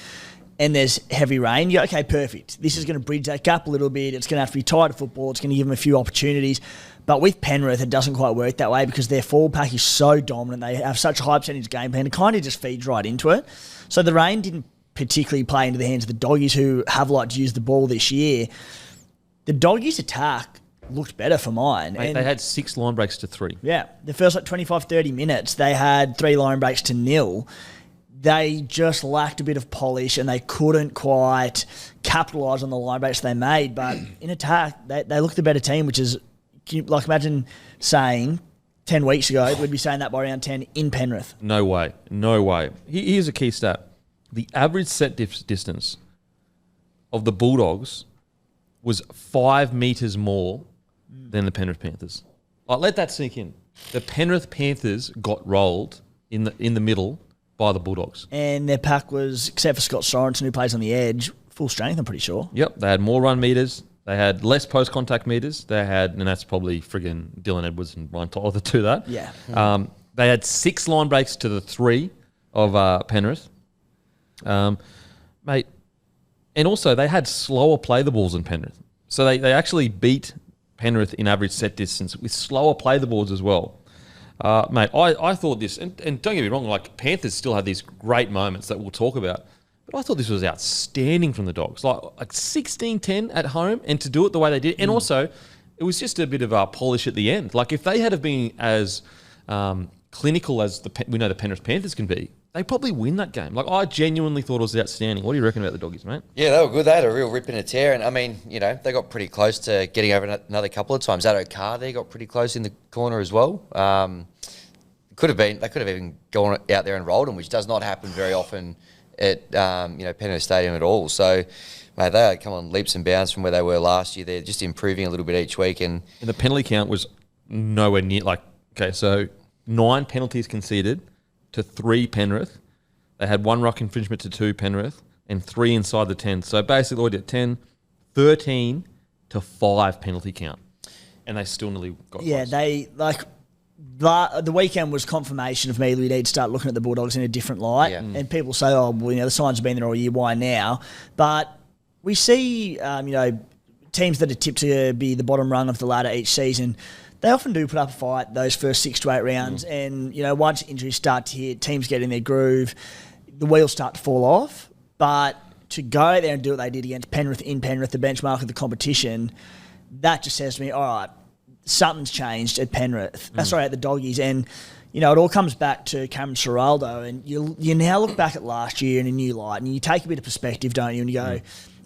and there's heavy rain, you go, okay, perfect. This is going to bridge that gap a little bit. It's going to have to be tight to football. It's going to give them a few opportunities. But with Penrith, it doesn't quite work that way because their forward pack is so dominant. They have such a high percentage game plan. It kind of just feeds right into it. So the rain didn't particularly play into the hands of the Doggies, who have liked to use the ball this year. The Doggies' attack looked better for mine. Mate, they had 6 line breaks to 3. Yeah. The first 25, 30 minutes, they had 3 line breaks to 0. They just lacked a bit of polish and they couldn't quite capitalise on the line breaks they made. But in attack, they looked the better team, which is, imagine saying 10 weeks ago, we'd be saying that by round 10 in Penrith. No way. Here's a key stat. The average set distance of the Bulldogs was 5 metres more than the Penrith Panthers. Let that sink in. The Penrith Panthers got rolled in the middle by the Bulldogs. And their pack was, except for Scott Sorensen, who plays on the edge, full strength, I'm pretty sure. Yep, they had more run metres. They had less post-contact metres. And that's probably friggin' Dylan Edwards and Ryan Tyler that do that. Yeah. They had 6 line breaks to the 3 of Penrith. Mate, and also they had slower play the balls than Penrith. So they actually beat Penrith in average set distance with slower play the balls as well. Mate, I thought this, and don't get me wrong, Panthers still had these great moments that we'll talk about, but I thought this was outstanding from the Dogs. 16-10 at home, and to do it the way they did, and also it was just a bit of a polish at the end. If they had been as clinical as we know the Penrith Panthers can be, they probably win that game. I genuinely thought it was outstanding. What do you reckon about the Doggies, mate? Yeah, they were good. They had a real rip and a tear. And, they got pretty close to getting over another couple of times. That Carr there got pretty close in the corner as well. They could have even gone out there and rolled them, which does not happen very often at, Penrith Stadium at all. So, mate, they had come on leaps and bounds from where they were last year. They're just improving a little bit each week. And the penalty count was nowhere near, okay, so 9 penalties conceded to 3 Penrith. They had 1 ruck infringement to 2 Penrith and 3 inside the 10. So basically, we did 10, 13 to 5 penalty count. And they still nearly got close. The weekend was confirmation of me that we need to start looking at the Bulldogs in a different light. Yeah. And people say, oh, well, the signs have been there all year, why now? But we see, teams that are tipped to be the bottom rung of the ladder each season, they often do put up a fight those first 6 to 8 rounds. And, once injuries start to hit, teams get in their groove, the wheels start to fall off. But to go there and do what they did against Penrith in Penrith, the benchmark of the competition, that just says to me, all right, something's changed at Penrith. At the Doggies. And, it all comes back to Cameron Ciraldo. And you now look back at last year in a new light and you take a bit of perspective, don't you? And you go,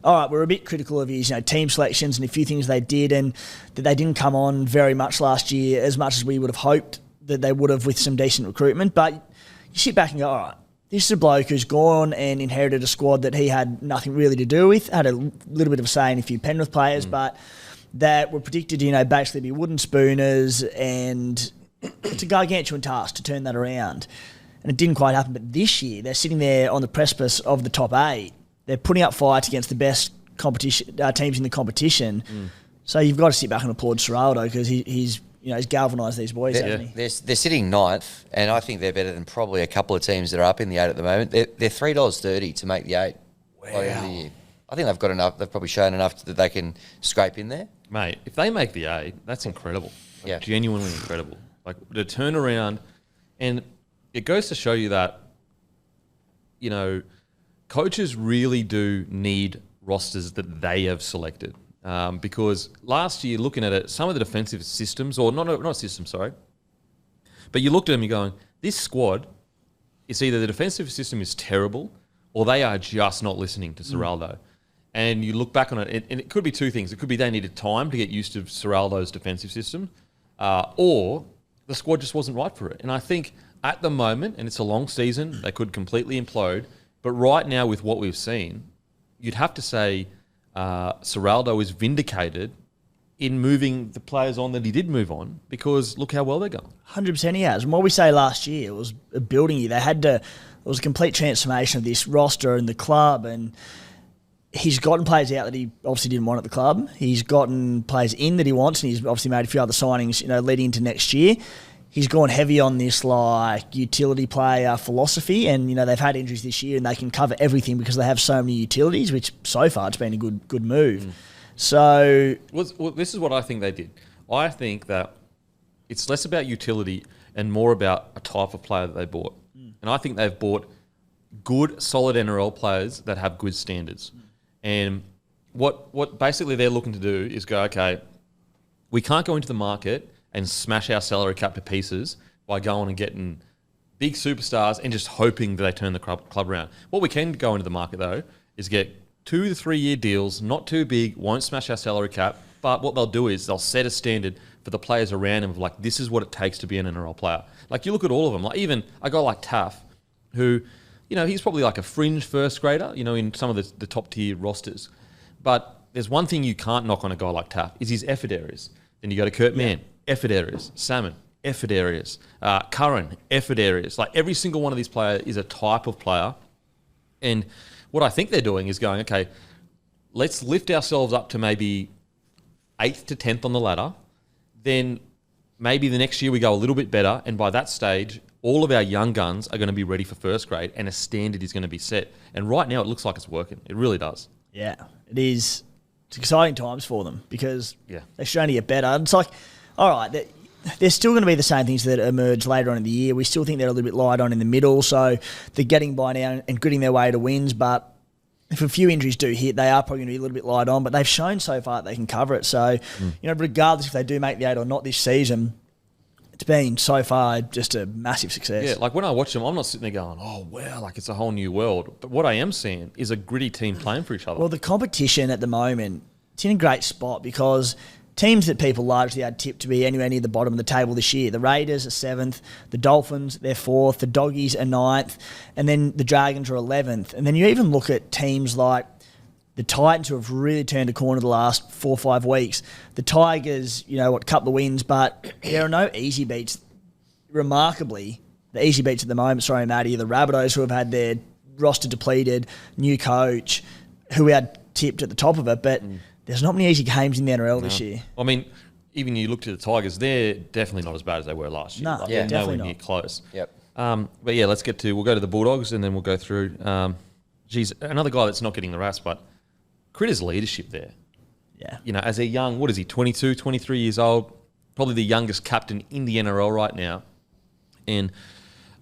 all right, we're a bit critical of his team selections and a few things they did and that they didn't come on very much last year as much as we would have hoped that they would have with some decent recruitment. But you sit back and go, all right, this is a bloke who's gone and inherited a squad that he had nothing really to do with, had a little bit of a say in a few Penrith players, but that were predicted, basically be wooden spooners, and it's a gargantuan task to turn that around. And it didn't quite happen. But this year, they're sitting there on the precipice of the top 8. They're putting up fights against the best competition teams in the competition. So you've got to sit back and applaud Ciraldo because he's galvanised these boys, hasn't he? They're sitting 9th, and I think they're better than probably a couple of teams that are up in the 8 at the moment. They're $3.30 to make the 8 by the end of the year. I think they've got enough. They've probably shown enough that they can scrape in there. Mate, if they make the 8, that's incredible. Genuinely incredible. Like, the turnaround, and it goes to show you that, coaches really do need rosters that they have selected. Because last year, looking at it, some of the defensive systems, or not systems, sorry, but you looked at them and you're going, this squad, it's either the defensive system is terrible or they are just not listening to Ciraldo. And you look back on it, and it could be 2 things. It could be they needed time to get used to Ciraldo's defensive system, or the squad just wasn't right for it. And I think at the moment, and it's a long season, they could completely implode, but right now with what we've seen, you'd have to say Ciraldo is vindicated in moving the players on that he did move on, because look how well they're going. 100% he has. And what we say last year, it was a building year. It was a complete transformation of this roster and the club, and he's gotten players out that he obviously didn't want at the club. He's gotten players in that he wants, and he's obviously made a few other signings, leading into next year. He's gone heavy on this utility player philosophy, and they've had injuries this year, and they can cover everything because they have so many utilities, which so far it's been a good move. So, this is what I think they did. I think that it's less about utility and more about a type of player that they bought, and I think they've bought good, solid NRL players that have good standards. And what basically they're looking to do is go, okay, we can't go into the market and smash our salary cap to pieces by going and getting big superstars and just hoping that they turn the club around. What we can go into the market, though, is get 2 to 3 year deals, not too big, won't smash our salary cap, but what they'll do is they'll set a standard for the players around them of this is what it takes to be an NRL player. You look at all of them, even a guy like Taff, who, he's probably a fringe first grader, in some of the top tier rosters. But there's one thing you can't knock on a guy like Taff, is his effort areas. Then you go to Kurt Mann, effort areas. Salmon, effort areas. Curran, effort areas. Every single one of these players is a type of player. And what I think they're doing is going, okay, let's lift ourselves up to maybe 8th to 10th on the ladder. Then maybe the next year we go a little bit better. And by that stage, all of our young guns are going to be ready for first grade and a standard is going to be set. And right now it looks like it's working. It really does. Yeah, it is. It's exciting times for them because they should only get better. It's all right, there's still going to be the same things that emerge later on in the year. We still think they're a little bit light on in the middle, so they're getting by now and gritting their way to wins. But if a few injuries do hit, they are probably going to be a little bit light on. But they've shown so far that they can cover it. So, regardless if they do make the 8 or not this season, it's been so far just a massive success. Yeah, when I watch them, I'm not sitting there going, oh, wow, it's a whole new world. But what I am seeing is a gritty team playing for each other. Well, the competition at the moment, it's in a great spot because teams that people largely had tipped to be anywhere near the bottom of the table this year. The Raiders are 7th, the Dolphins, they're 4th, the Doggies are 9th, and then the Dragons are 11th. And then you even look at teams like the Titans, who have really turned a corner the last 4 or 5 weeks. The Tigers, couple of wins, but there are no easy beats remarkably, the easy beats at the moment, sorry, Matty, the Rabbitohs who have had their roster depleted, new coach, who we had tipped at the top of it, but there's not many easy games in the NRL this year. I mean, even you look to the Tigers, they're definitely not as bad as they were last year. No, they're definitely nowhere near not. close. Yep. But yeah, we'll go to the Bulldogs and then we'll go through. Another guy that's not getting the rest, but Critter's leadership there. Yeah. You know, as a young, 22, 23 years old, probably the youngest captain in the NRL right now. And,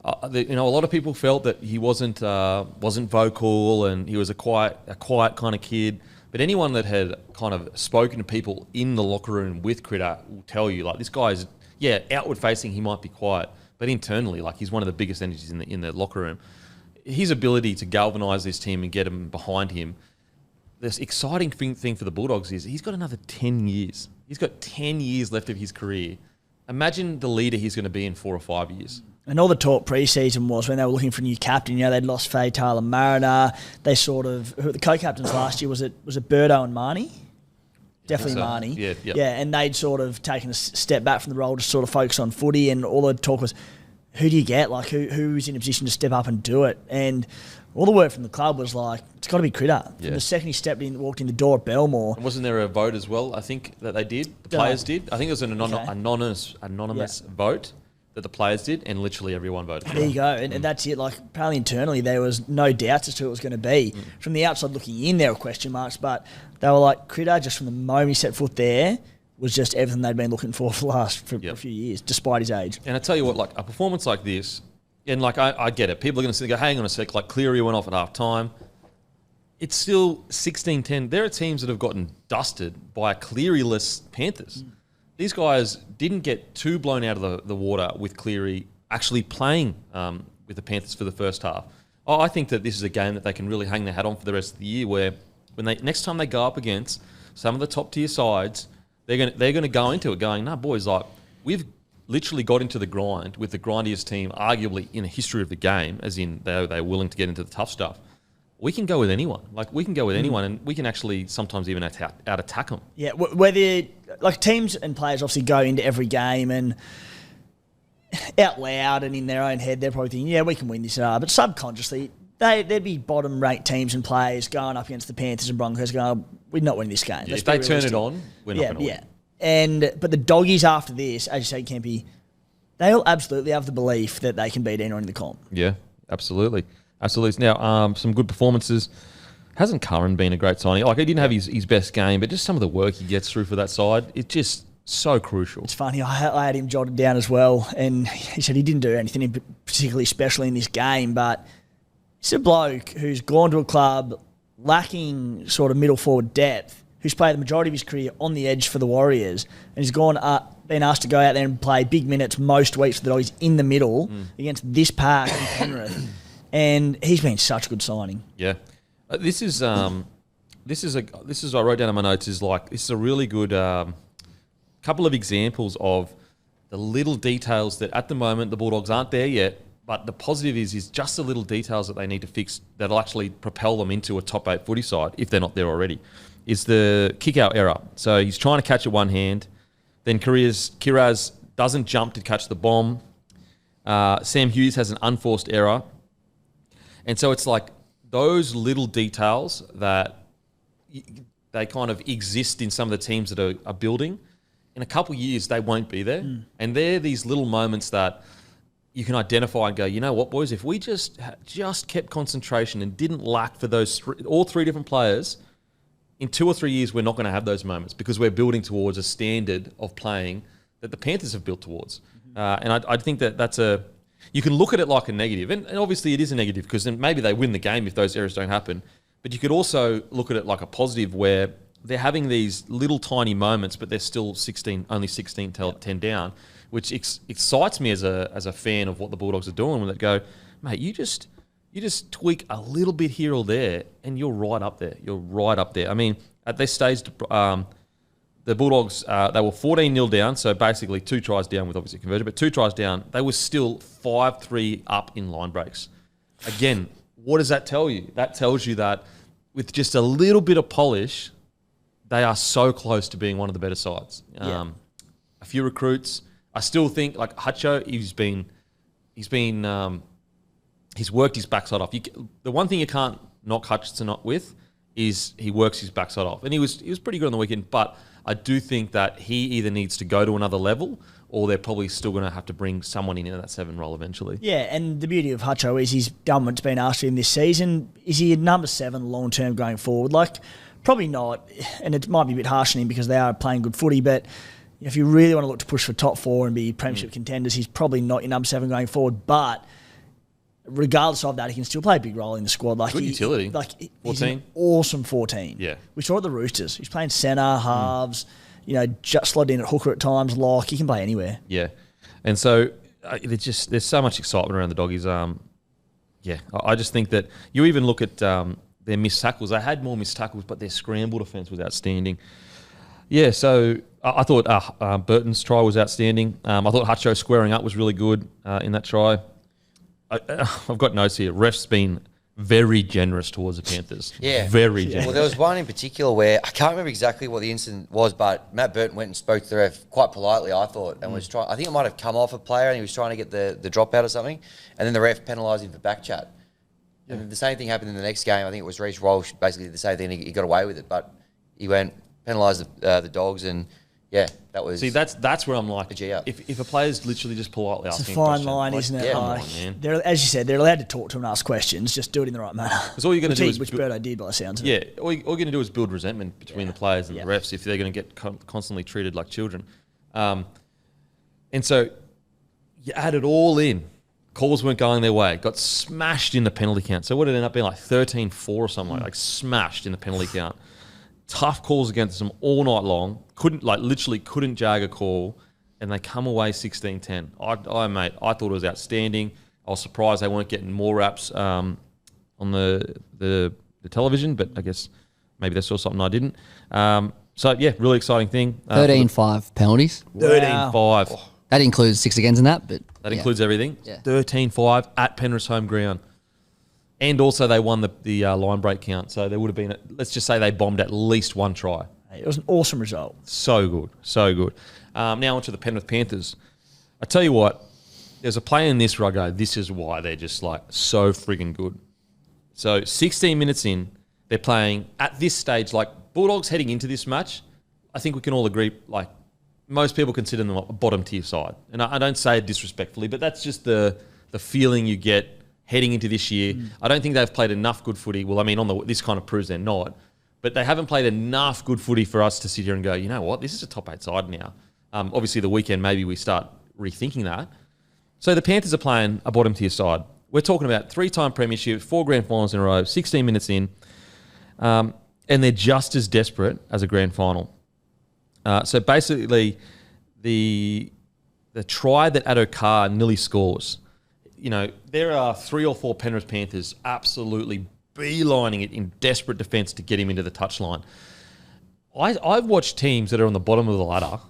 a lot of people felt that he wasn't vocal and he was a quiet kind of kid. But anyone that had kind of spoken to people in the locker room with Critter will tell you, like, this guy is, outward facing, he might be quiet, but internally, like, he's one of the biggest energies in the locker room. His ability to galvanise this team and get them behind him. This exciting thing for the Bulldogs is he's got another 10 years. He's got 10 years left of his career. Imagine the leader he's going to be in 4 or 5 years. And all the talk pre-season was when they were looking for a new captain. They'd lost Faye Taylor Mariner. They the co-captains last year was it Birdo and Marnie? Definitely so. Marnie. Yeah. And they'd sort of taken a step back from the role to sort of focus on footy. And all the talk was, who do you get? Like who's in a position to step up and do it? And all the word from the club was like, it's got to be Critter. From the second he walked in the door at Belmore. And wasn't there a vote as well? I think that they did. The players did. I think it was an anonymous vote that the players did, and literally everyone voted. There you go, and that's it. Like, apparently internally there was no doubts as to who it was going to be. From the outside looking in, there were question marks, but they were like, Critter, just from the moment he set foot there, was just everything they'd been looking for a few years, despite his age. And I tell you what, like a performance like this, and like I get it. People are going to go, hang on a sec, like Cleary went off at half time. It's still 16-10. There are teams that have gotten dusted by a Cleary-less Panthers. These guys didn't get too blown out of the water with Cleary actually playing with the Panthers for the first half. I think that this is a game that they can really hang their hat on for the rest of the year, where next time they go up against some of the top tier sides, they're going to go into it going, no, boys, like we've literally got into the grind with the grindiest team arguably in the history of the game, as in they're willing to get into the tough stuff. We can go with anyone. Like, we can go with anyone, and we can actually sometimes even out-attack them. Yeah, whether, like, teams and players obviously go into every game and out loud and in their own head, they're probably thinking, yeah, we can win this. But subconsciously, there'd be bottom-ranked teams and players going up against the Panthers and Broncos going, we're not winning this game. Yeah, if they turn it on, we're not going to win. But the doggies after this, as you say, Kempy, they'll absolutely have the belief that they can beat anyone in the comp. Yeah, absolutely. Absolutely. Now, some good performances. Hasn't Curran been a great signing? Like, he didn't have his best game, but just some of the work he gets through for that side, it's just so crucial. It's funny, I had him jotted down as well, and he said he didn't do anything particularly special in this game, but he's a bloke who's gone to a club lacking sort of middle forward depth, who's played the majority of his career on the edge for the Warriors, and he's been asked to go out there and play big minutes most weeks for the Doggies in the middle against this pack in Penrith. And he's been such a good signing. Yeah, this is I wrote down in my notes is like this is a really good couple of examples of the little details that at the moment the Bulldogs aren't there yet, but the positive is just the little details that they need to fix that'll actually propel them into a top 8 footy side if they're not there already. Is the kick out error. So he's trying to catch it one hand, then Kiraz doesn't jump to catch the bomb. Sam Hughes has an unforced error. And so it's like those little details that they kind of exist in some of the teams that are building. In a couple of years, they won't be there. And they're these little moments that you can identify and go, you know what, boys, if we just kept concentration and didn't lack for those all three different players, in 2 or 3 years, we're not going to have those moments because we're building towards a standard of playing that the Panthers have built towards. And I think that's you can look at it like a negative, and obviously it is a negative because then maybe they win the game if those errors don't happen. But you could also look at it like a positive where they're having these little tiny moments, but they're still only 16-10 down, which excites me as a fan of what the Bulldogs are doing when they go, mate, you just tweak a little bit here or there, and you're right up there. You're right up there. I mean, at this stage, the Bulldogs, they were 14-0 down, so basically 2 tries down with obviously converted, but 2 tries down. They were still 5-3 up in line breaks. Again, what does that tell you? That tells you that with just a little bit of polish, they are so close to being one of the better sides. A few recruits, I still think like Hutcho, he's worked his backside off. The one thing you can't knock Hutchinson with is he works his backside off, and he was pretty good on the weekend. But I do think that he either needs to go to another level, or they're probably still going to have to bring someone in that 7 role eventually. Yeah, and the beauty of Hutcho is his government's been asked him this season, is he a number 7 long term going forward? Like, probably not, and it might be a bit harsh on him because they are playing good footy, but if you really want to look to push for top 4 and be premiership contenders, he's probably not your number 7 going forward. But regardless of that, he can still play a big role in the squad. Like good utility. Like 14. He's an awesome 14. Yeah. We saw it at the Roosters. He's playing centre, halves, just slotted in at hooker at times, lock. He can play anywhere. Yeah. And so there's so much excitement around the doggies. I just think that you even look at their missed tackles. They had more missed tackles, but their scramble defence was outstanding. Yeah, so I thought Burton's try was outstanding. I thought Hutcho squaring up was really good in that try. I've got notes here. Ref's been very generous towards the Panthers. Yeah. Very generous. Well, there was one in particular where I can't remember exactly what the incident was, but Matt Burton went and spoke to the ref quite politely, I thought, and was trying. I think it might have come off a player and he was trying to get the dropout or something, and then the ref penalised him for back chat. Yeah. And the same thing happened in the next game. I think it was Reece Walsh basically the same thing. He got away with it, but he went penalised the Dogs, and yeah, that was. See, that's where I'm like, G up. If a player's literally just politely asking, it's a fine line, isn't it? Yeah, like, man. as you said, they're allowed to talk to him and ask questions. Just do it in the right manner. Because all you're going to do is which Birdo did by the sounds of it. Yeah, all you're going to do is build resentment between the players and the refs if they're going to get constantly treated like children. And so you add it all in. Calls weren't going their way. Got smashed in the penalty count. So what did it end up being, like 13-4 or something, like smashed in the penalty count. Tough calls against them all night long. Literally couldn't jag a call, and they come away 16-10. I thought it was outstanding. I was surprised they weren't getting more raps on the television, but I guess maybe they saw something I didn't. Really exciting thing. 13-5 penalties. 13-5. That includes 6 against in that, but that includes everything. Yeah. 13-5 at Penrith's home ground. And also they won the line break count. So there would have been, let's just say they bombed at least one try. It was an awesome result. So good, so good. Now on to the Penrith Panthers. I tell you what, there's a play in this where I go, this is why they're just like so friggin' good. So 16 minutes in, they're playing at this stage, like Bulldogs heading into this match, I think we can all agree, like most people consider them a bottom tier side. And I don't say it disrespectfully, but that's just the feeling you get heading into this year. I don't think they've played enough good footy. Well, I mean, this kind of proves they're not. But they haven't played enough good footy for us to sit here and go, you know what, this is a top 8 side now. Obviously, the weekend, maybe we start rethinking that. So the Panthers are playing a bottom tier side. We're talking about 3-time premiership, 4 grand finals in a row, 16 minutes in. And they're just as desperate as a grand final. So basically, the try that Addo-Carr nearly scores, there are 3 or 4 Penrith Panthers absolutely beelining it in desperate defence to get him into the touchline. I've watched teams that are on the bottom of the ladder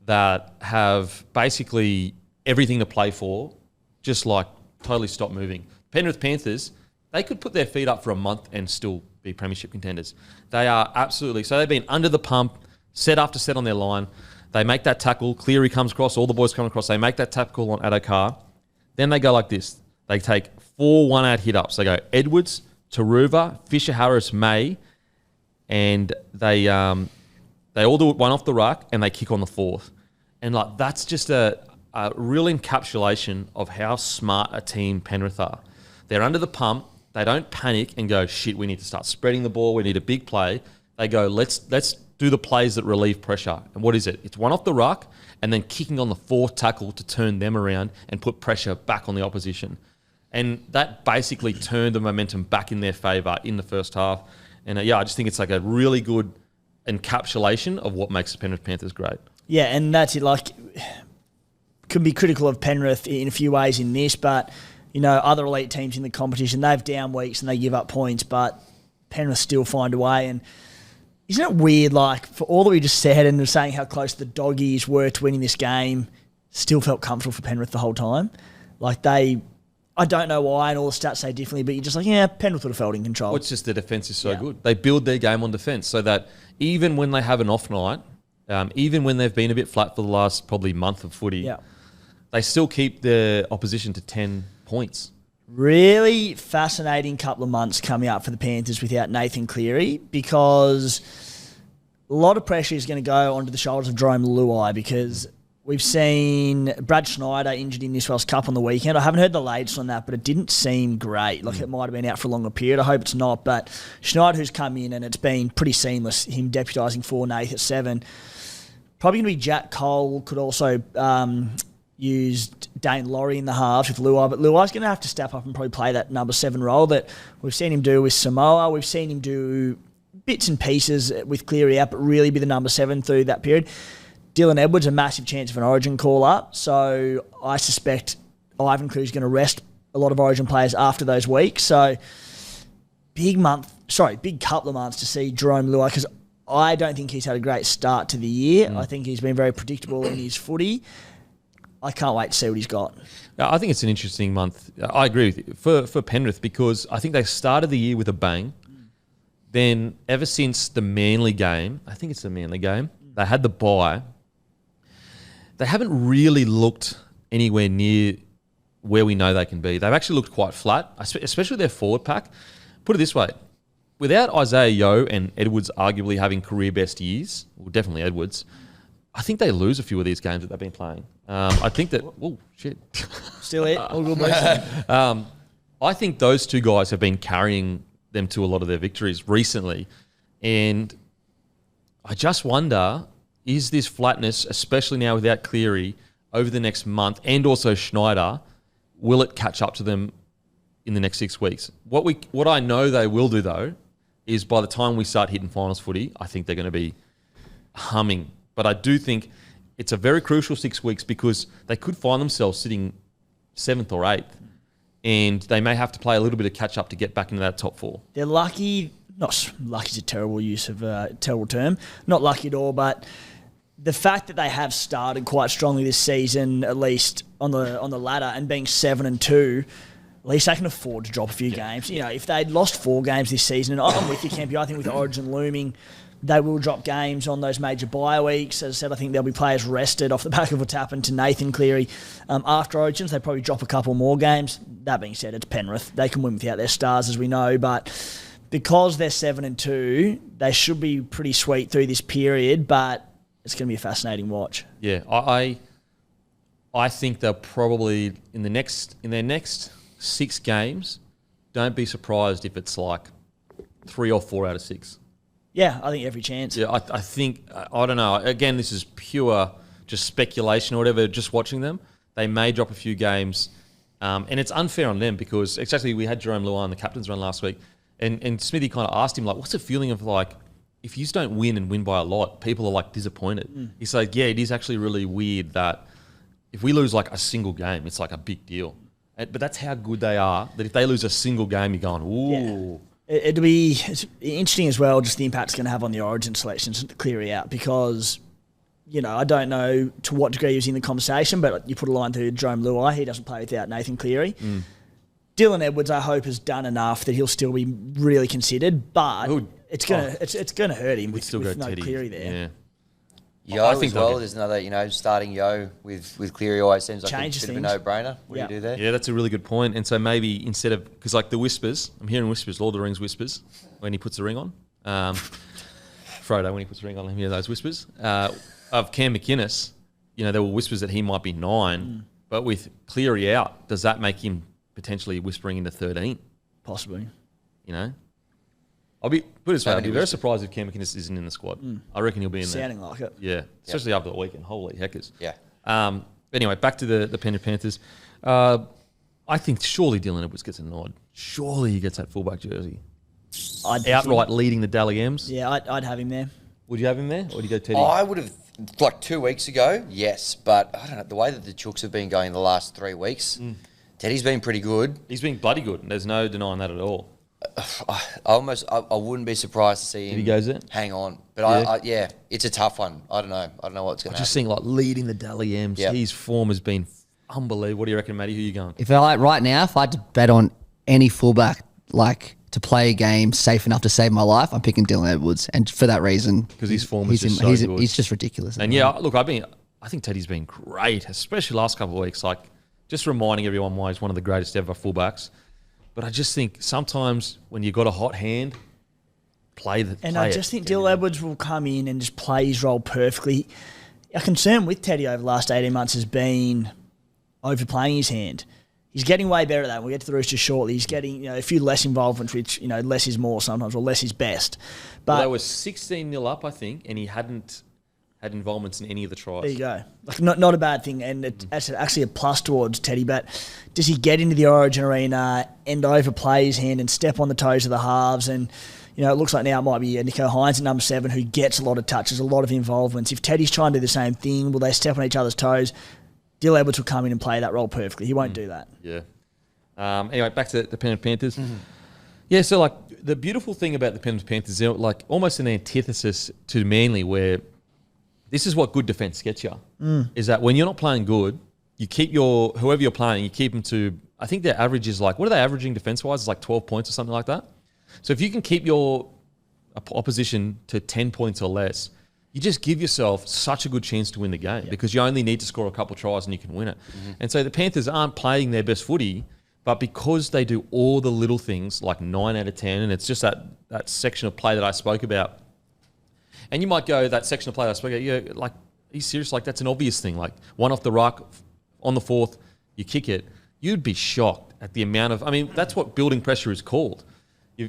that have basically everything to play for, just like totally stop moving. Penrith Panthers, they could put their feet up for a month and still be premiership contenders. They are absolutely, so they've been under the pump, set after set on their line. They make that tackle, Cleary comes across, all the boys come across, they make that tackle on Addo-Carr. Then they go like this. They take 4 one-out hit-ups. They go Edwards, Taruva, Fisher-Harris, May, and they all do it one off the ruck and they kick on the 4th. And like that's just a real encapsulation of how smart a team Penrith are. They're under the pump. They don't panic and go, shit, we need to start spreading the ball. We need a big play. They go, let's do the plays that relieve pressure. And what is it? It's one off the ruck and then kicking on the 4th tackle to turn them around and put pressure back on the opposition. And that basically turned the momentum back in their favour in the first half. And I just think it's like a really good encapsulation of what makes the Penrith Panthers great. Yeah, and that's it. Like, could be critical of Penrith in a few ways in this, but, other elite teams in the competition, they have down weeks and they give up points, but Penrith still find a way. And isn't it weird, like, for all that we just said and saying how close the Doggies were to winning this game, still felt comfortable for Penrith the whole time? Like, I don't know why, and all the stats say differently, but you're just like, Penrith would have felt in control. Well, it's just the defence is so good. They build their game on defence so that even when they have an off night, even when they've been a bit flat for the last probably month of footy, they still keep the opposition to 10 points. Really fascinating couple of months coming up for the Panthers without Nathan Cleary, because a lot of pressure is going to go onto the shoulders of Jerome Luai, because we've seen Brad Schneider injured in New South Wales Cup on the weekend. I haven't heard the latest on that, but it didn't seem great. Like, it might have been out for a longer period. I hope it's not. But Schneider, who's come in, and it's been pretty seamless, him deputising for Nath at 7. Probably going to be Jack Cole. Could also used Dane Laurie in the halves with Luai, but Luai's going to have to step up and probably play that number 7 role that we've seen him do with Samoa. We've seen him do bits and pieces with Cleary out, but really be the number 7 through that period. Dylan Edwards, a massive chance of an Origin call-up, so I suspect Ivan Cleary's going to rest a lot of Origin players after those weeks. So big couple of months to see Jerome Luai, because I don't think he's had a great start to the year. I think he's been very predictable in his footy. I can't wait to see what he's got. I think it's an interesting month. I agree with you for Penrith, because I think they started the year with a bang. Then ever since the Manly game, I think it's the Manly game, they had the bye. They haven't really looked anywhere near where we know they can be. They've actually looked quite flat, especially their forward pack. Put it this way, without Isaiah Yeo and Edwards arguably having career best years, well, definitely Edwards, I think they lose a few of these games that they've been playing. I think that... Oh, shit. Still it. All good, I think those two guys have been carrying them to a lot of their victories recently. And I just wonder, is this flatness, especially now without Cleary, over the next month, and also Schneider, will it catch up to them in the next 6 weeks? What I know they will do, though, is by the time we start hitting finals footy, I think they're going to be humming. But I do think it's a very crucial 6 weeks, because they could find themselves sitting 7th or 8th, and they may have to play a little bit of catch up to get back into that top 4. They're lucky. Not lucky is a terrible use of a terrible term. Not lucky at all, but the fact that they have started quite strongly this season, at least on the ladder, and being 7-2. At least they can afford to drop a few games. You know, if they'd lost 4 games this season, and I'm with you, Campy, I think with Origin looming, they will drop games on those major bye weeks. As I said, I think there'll be players rested off the back of what's happened to Nathan Cleary. After Origins, they probably drop a couple more games. That being said, it's Penrith. They can win without their stars, as we know, but because they're 7-2, they should be pretty sweet through this period, but it's going to be a fascinating watch. Yeah, I think they'll probably, in their next 6 games, don't be surprised if it's like 3 or 4 out of 6. Yeah, I think every chance. Yeah, I think, I don't know. Again, this is pure just speculation or whatever, just watching them. They may drop a few games. And it's unfair on them, because exactly we had Jerome Luai on the captain's run last week. And Smithy kind of asked him, like, what's the feeling of, like, if you just don't win and win by a lot, people are, like, disappointed. He's like, yeah, it is actually really weird that if we lose, like, a single game, it's, like, a big deal. But that's how good they are, that if they lose a single game, you're going, ooh. Yeah. It's interesting as well, just the impact it's going to have on the Origin selections to Cleary out, because, you know, I don't know to what degree he was in the conversation, but you put a line through Jerome Luai, he doesn't play without Nathan Cleary. Dylan Edwards, I hope, has done enough that he'll still be really considered, but it's gonna hurt him with no Teddy. Cleary there. Yeah. Yo as well, there's another, starting Yo with Cleary always seems like a bit of a no-brainer. What do you do there? Yeah, that's a really good point. And so maybe instead of, because like the whispers, I'm hearing whispers, Lord of the Rings whispers, when he puts the ring on. Frodo, when he puts the ring on, I hear those whispers. Of Cam McInnes, there were whispers that he might be 9, but with Cleary out, does that make him potentially whispering into 13? Possibly. I'd be very surprised if Cam McInnes isn't in the squad. I reckon he'll be in there. Sounding like it. Yeah, especially after the weekend. Holy heckers. Yeah. Anyway, back to the Penrith Panthers. I think surely Dylan Edwards gets a nod. Surely he gets that fullback jersey. Outright leading the Dally M's. Yeah, I'd have him there. Would you have him there, or would you go Teddy? I would have, 2 weeks ago, yes, but I don't know, the way that the Chooks have been going the last 3 weeks, Teddy's been pretty good. He's been bloody good. There's no denying that at all. I wouldn't be surprised to see him. If he goes there? Hang on, but it's a tough one. I don't know what's going to happen. Just seeing leading the Dally M's. Yep. His form has been unbelievable. What do you reckon, Matty? Who are you going? Right now, if I had to bet on any fullback to play a game safe enough to save my life, I'm picking Dylan Edwards. And for that reason, because his form is just so good. He's just ridiculous. And yeah, look, I think Teddy's been great, especially last couple of weeks. Like, just reminding everyone why he's one of the greatest ever fullbacks. But I just think sometimes when you've got a hot hand, I just think Dylan Edwards will come in and just play his role perfectly. A concern with Teddy over the last 18 months has been overplaying his hand. He's getting way better at that. We'll get to the Roosters shortly. He's getting a few less involvements, which, less is more sometimes, or less is best. But they were 16-0 up, I think, and he hadn't had involvements in any of the tries. There you go. Like, not a bad thing, and it's actually a plus towards Teddy. But does he get into the Origin arena and overplay his hand and step on the toes of the halves? And it looks like now it might be Nico Hines at number 7 who gets a lot of touches, a lot of involvements. If Teddy's trying to do the same thing, will they step on each other's toes? Dylan Edwards will come in and play that role perfectly. He won't do that. Yeah. Anyway, back to the Penrith Panthers. Mm-hmm. Yeah, so like the beautiful thing about the Penrith Panthers, they're like almost an antithesis to Manly, where this is what good defence gets you. Is that when you're not playing good, you keep whoever you're playing, you keep them to, I think their average is like, what are they averaging defence-wise? It's like 12 points or something like that. So if you can keep your opposition to 10 points or less, you just give yourself such a good chance to win the game because you only need to score a couple of tries and you can win it. Mm-hmm. And so the Panthers aren't playing their best footy, but because they do all the little things like 9 out of 10, and it's just that section of play that I spoke about. And you might go, that section of play that I spoke about, like, are you serious? Like, that's an obvious thing. Like, one off the ruck, on the fourth, you kick it. You'd be shocked at the amount of, that's what building pressure is called.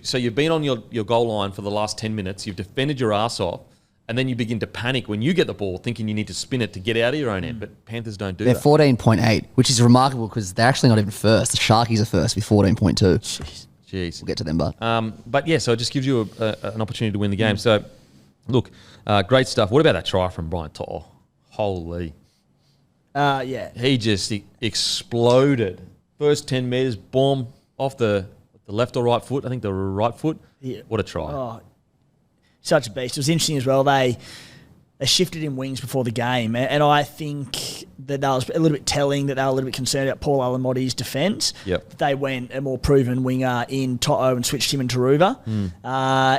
So you've been on your goal line for the last 10 minutes, you've defended your ass off, and then you begin to panic when you get the ball, thinking you need to spin it to get out of your own end. But Panthers don't do that. They're 14.8, which is remarkable because they're actually not even first. The Sharkies are first with 14.2. Jeez. We'll get to them, but. But yeah, so it just gives you an opportunity to win the game. So, look, great stuff. What about that try from Brian To'o? Holy. Yeah. He just exploded. First 10 metres, boom, off the left or right foot. I think the right foot. Yeah. What a try. Oh, such a beast. It was interesting as well. They shifted in wings before the game, and I think that was a little bit telling that they were a little bit concerned about Paul Alamotti's defence. Yep. They went a more proven winger in To'o and switched him into Taruva,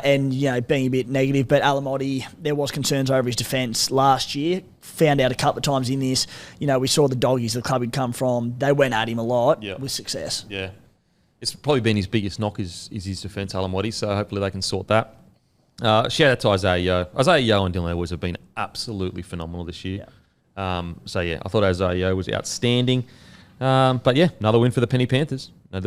and being a bit negative. But Alamotti, there was concerns over his defence last year. Found out a couple of times in this. We saw the doggies the club he'd come from. They went at him a lot with success. Yeah. It's probably been his biggest knock is his defence, Alamotti, so hopefully they can sort that. Shout out to Isaiah Yeo. Isaiah Yeo and Dylan Edwards have been absolutely phenomenal this year. I thought Isaiah Yeo was outstanding. But yeah, another win for the Penny Panthers. On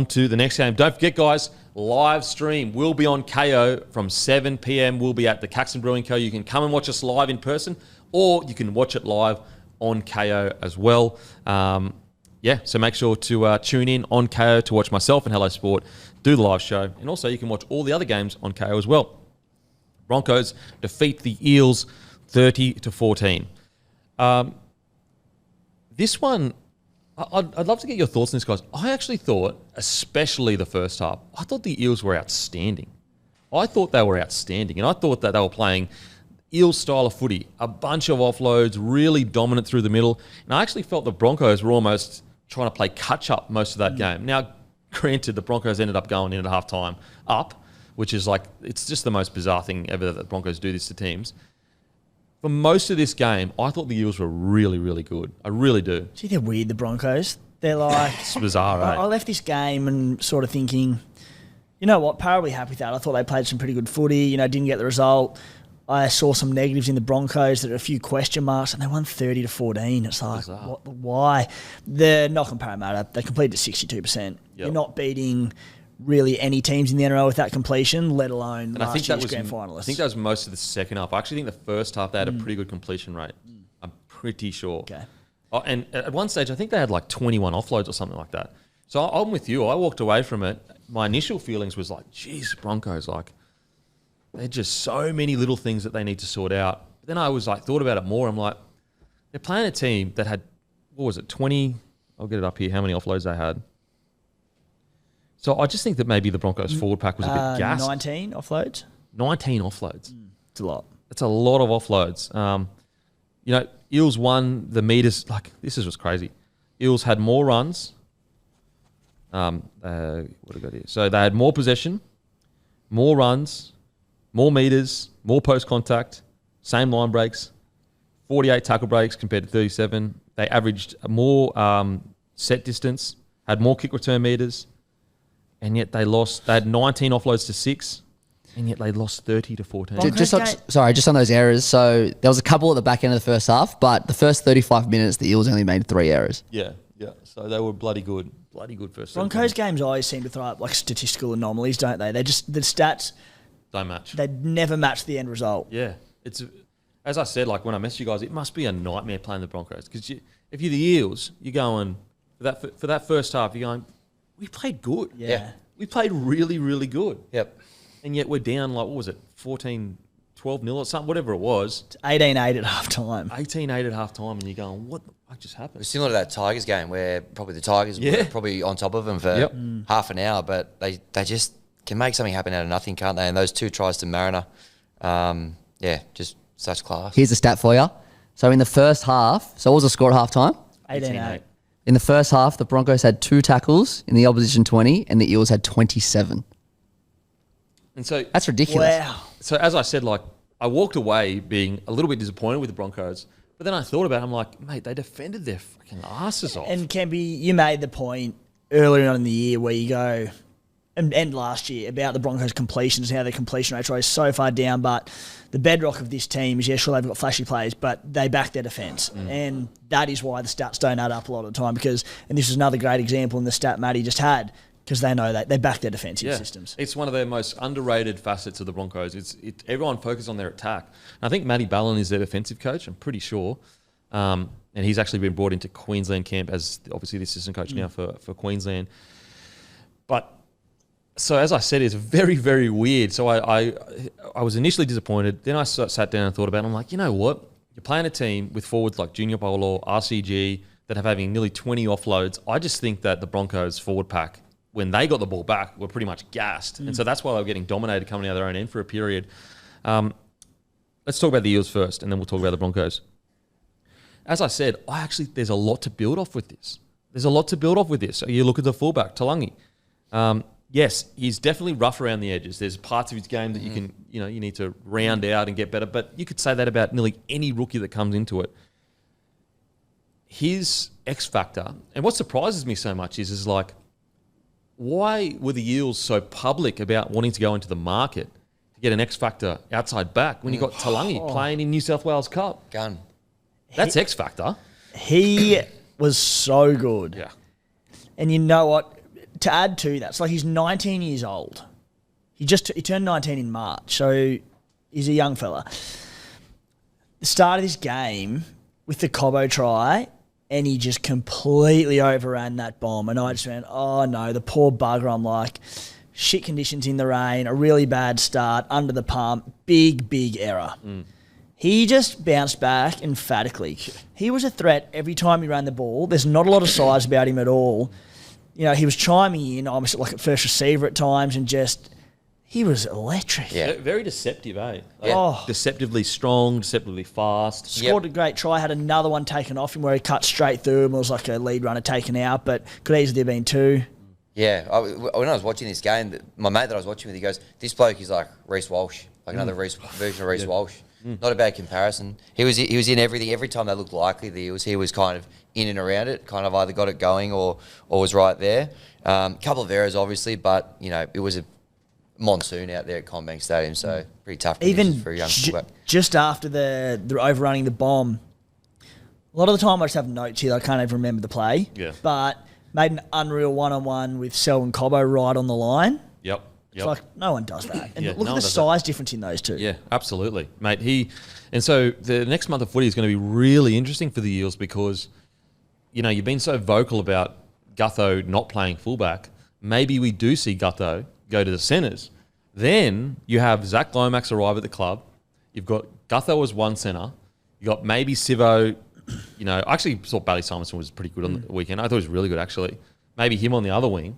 to the next game. Don't forget, guys, live stream will be on KO from 7 p.m. We'll be at the Caxton Brewing Co. You can come and watch us live in person, or you can watch it live on KO as well. So make sure to tune in on KO to watch myself and Hello Sport do the live show. And also you can watch all the other games on KO as well. Broncos defeat the Eels 30-14. This one, I'd love to get your thoughts on this, guys. I actually thought, especially the first half, I thought the Eels were outstanding. And I thought that they were playing Eels style of footy, a bunch of offloads, really dominant through the middle. And I actually felt the Broncos were almost trying to play catch-up most of that game. Now, granted, the Broncos ended up going in at halftime up, which is like, it's just the most bizarre thing ever that the Broncos do this to teams. For most of this game, I thought the Eels were really, really good. I really do. See, they're weird, the Broncos. They're like... It's bizarre, I left this game and sort of thinking, you know what, probably happy with that. I thought they played some pretty good footy, didn't get the result. I saw some negatives in the Broncos that are a few question marks, and they won 30-14. It's like, why? They're knocking Parramatta. They completed 62%. Yep. You're not beating really any teams in the NRL with that completion, let alone last year's grand finalists. I think that was most of the second half. I actually think the first half they had a pretty good completion rate. I'm pretty sure. Okay. Oh, and at one stage, I think they had like 21 offloads or something like that. So I'm with you. I walked away from it. My initial feelings was like, geez, Broncos, like, they're just so many little things that they need to sort out. But then I was like, thought about it more. I'm like, they're playing a team that had, 20? I'll get it up here, how many offloads they had. So I just think that maybe the Broncos forward pack was a bit gassed. 19 offloads? 19 offloads. It's a lot. It's a lot of offloads. Eels won the meters. Like, this is what's crazy. Eels had more runs What have I got here? So they had more possession, more runs, more meters, more post contact, same line breaks, 48 tackle breaks compared to 37. They averaged more set distance, had more kick return meters, and yet they lost. They had 19 offloads to 6, and yet they lost 30 to 14. Just on those errors. So there was a couple at the back end of the first half, but the first 35 minutes, the Eels only made 3 errors. Yeah. So they were bloody good. Bloody good first. Broncos games always seem to throw up like statistical anomalies, don't they? They just, the stats don't match. They never match the end result. Yeah. It's, as I said, like when I messaged you guys, it must be a nightmare playing the Broncos. Because if you're the Eels, you're going, for that first half, you're going, we played good. Yeah. We played really, really good. Yep. And yet we're down, like, what was it, 14, 12-0 or something, whatever it was. It's 18-8 at half-time. 18-8 at half-time, and you're going, what the fuck just happened? It was similar to that Tigers game where probably the Tigers were probably on top of them for half an hour, but they just can make something happen out of nothing, can't they? And those 2 tries to Mariner, just such class. Here's the stat for you. So in the first half, so what was the score at half-time? 18-8. In the first half, the Broncos had 2 tackles in the opposition 20, and the Eels had 27. And so That's ridiculous. Wow. So as I said, like, I walked away being a little bit disappointed with the Broncos, but then I thought about it, I'm like, mate, they defended their fucking asses off. And Kempy, you made the point earlier on in the year where you go, and last year, about the Broncos' completions and how their completion rate is so far down, but the bedrock of this team is, sure, they've got flashy players, but they back their defence. And that is why the stats don't add up a lot of the time because, and this is another great example in the stat Matty just had, because they know that they back their defensive systems. It's one of their most underrated facets of the Broncos. Everyone focuses on their attack. And I think Matty Ballin is their defensive coach, I'm pretty sure. And he's actually been brought into Queensland camp as obviously the assistant coach now for Queensland. But so as I said, it's very, very weird. So I was initially disappointed. Then I sat down and thought about it. I'm like, you know what? You're playing a team with forwards like Junior Paulo, RCG, that have having nearly 20 offloads. I just think that the Broncos forward pack, when they got the ball back, were pretty much gassed. And so that's why they were getting dominated coming out of their own end for a period. Let's talk about the Eels first, and then we'll talk about the Broncos. As I said, there's a lot to build off with this. So you look at the fullback, Talangi. Yes, he's definitely rough around the edges. There's parts of his game that you can, you need to round out and get better. But you could say that about nearly any rookie that comes into it. His X factor, and what surprises me so much is like, why were the Eels so public about wanting to go into the market to get an X factor outside back when you got Talangi playing in New South Wales Cup? Gun. That's X factor. He was so good. Yeah. And you know what? To add to that, it's like he's 19 years old. He turned 19 in March, so he's a young fella. The start of this game with the Cobbo try, and he just completely overran that bomb. And I just went, oh no, the poor bugger. I'm like, shit conditions in the rain, a really bad start, under the pump, big error. He just bounced back emphatically. He was a threat every time he ran the ball. There's not a lot of size about him at all. He was chiming in almost like at first receiver at times and he was electric. Yeah. Very deceptive, eh? Deceptively strong, deceptively fast. Scored a great try, had another one taken off him where he cut straight through him. It was like a lead runner taken out, but could easily have been 2. Yeah, when I was watching this game, my mate that I was watching with, he goes, this bloke is like Reece Walsh, like another version of Reece Walsh. Not a bad comparison. He was in everything. Every time they looked likely, he was kind of in and around it, kind of either got it going or was right there. Couple of errors, obviously, but, it was a monsoon out there at Combank Stadium, so pretty tough conditions for a young fullback. Just after the overrunning the bomb, a lot of the time I just have notes here. I can't even remember the play. Yeah. But made an unreal one-on-one with Selwyn Cobbo right on the line. Yep. It's like no one does that. And Yeah, look no at one the does size difference in those two. Yeah, absolutely, mate. And so the next month of footy is going to be really interesting for the Eels because, you've been so vocal about Gutho not playing fullback. Maybe we do see Gutho go to the centres. Then you have Zach Lomax arrive at the club. You've got Gutho as one centre. You got maybe Sivo. I actually thought Bailey Simonson was pretty good on the weekend. I thought he was really good actually. Maybe him on the other wing.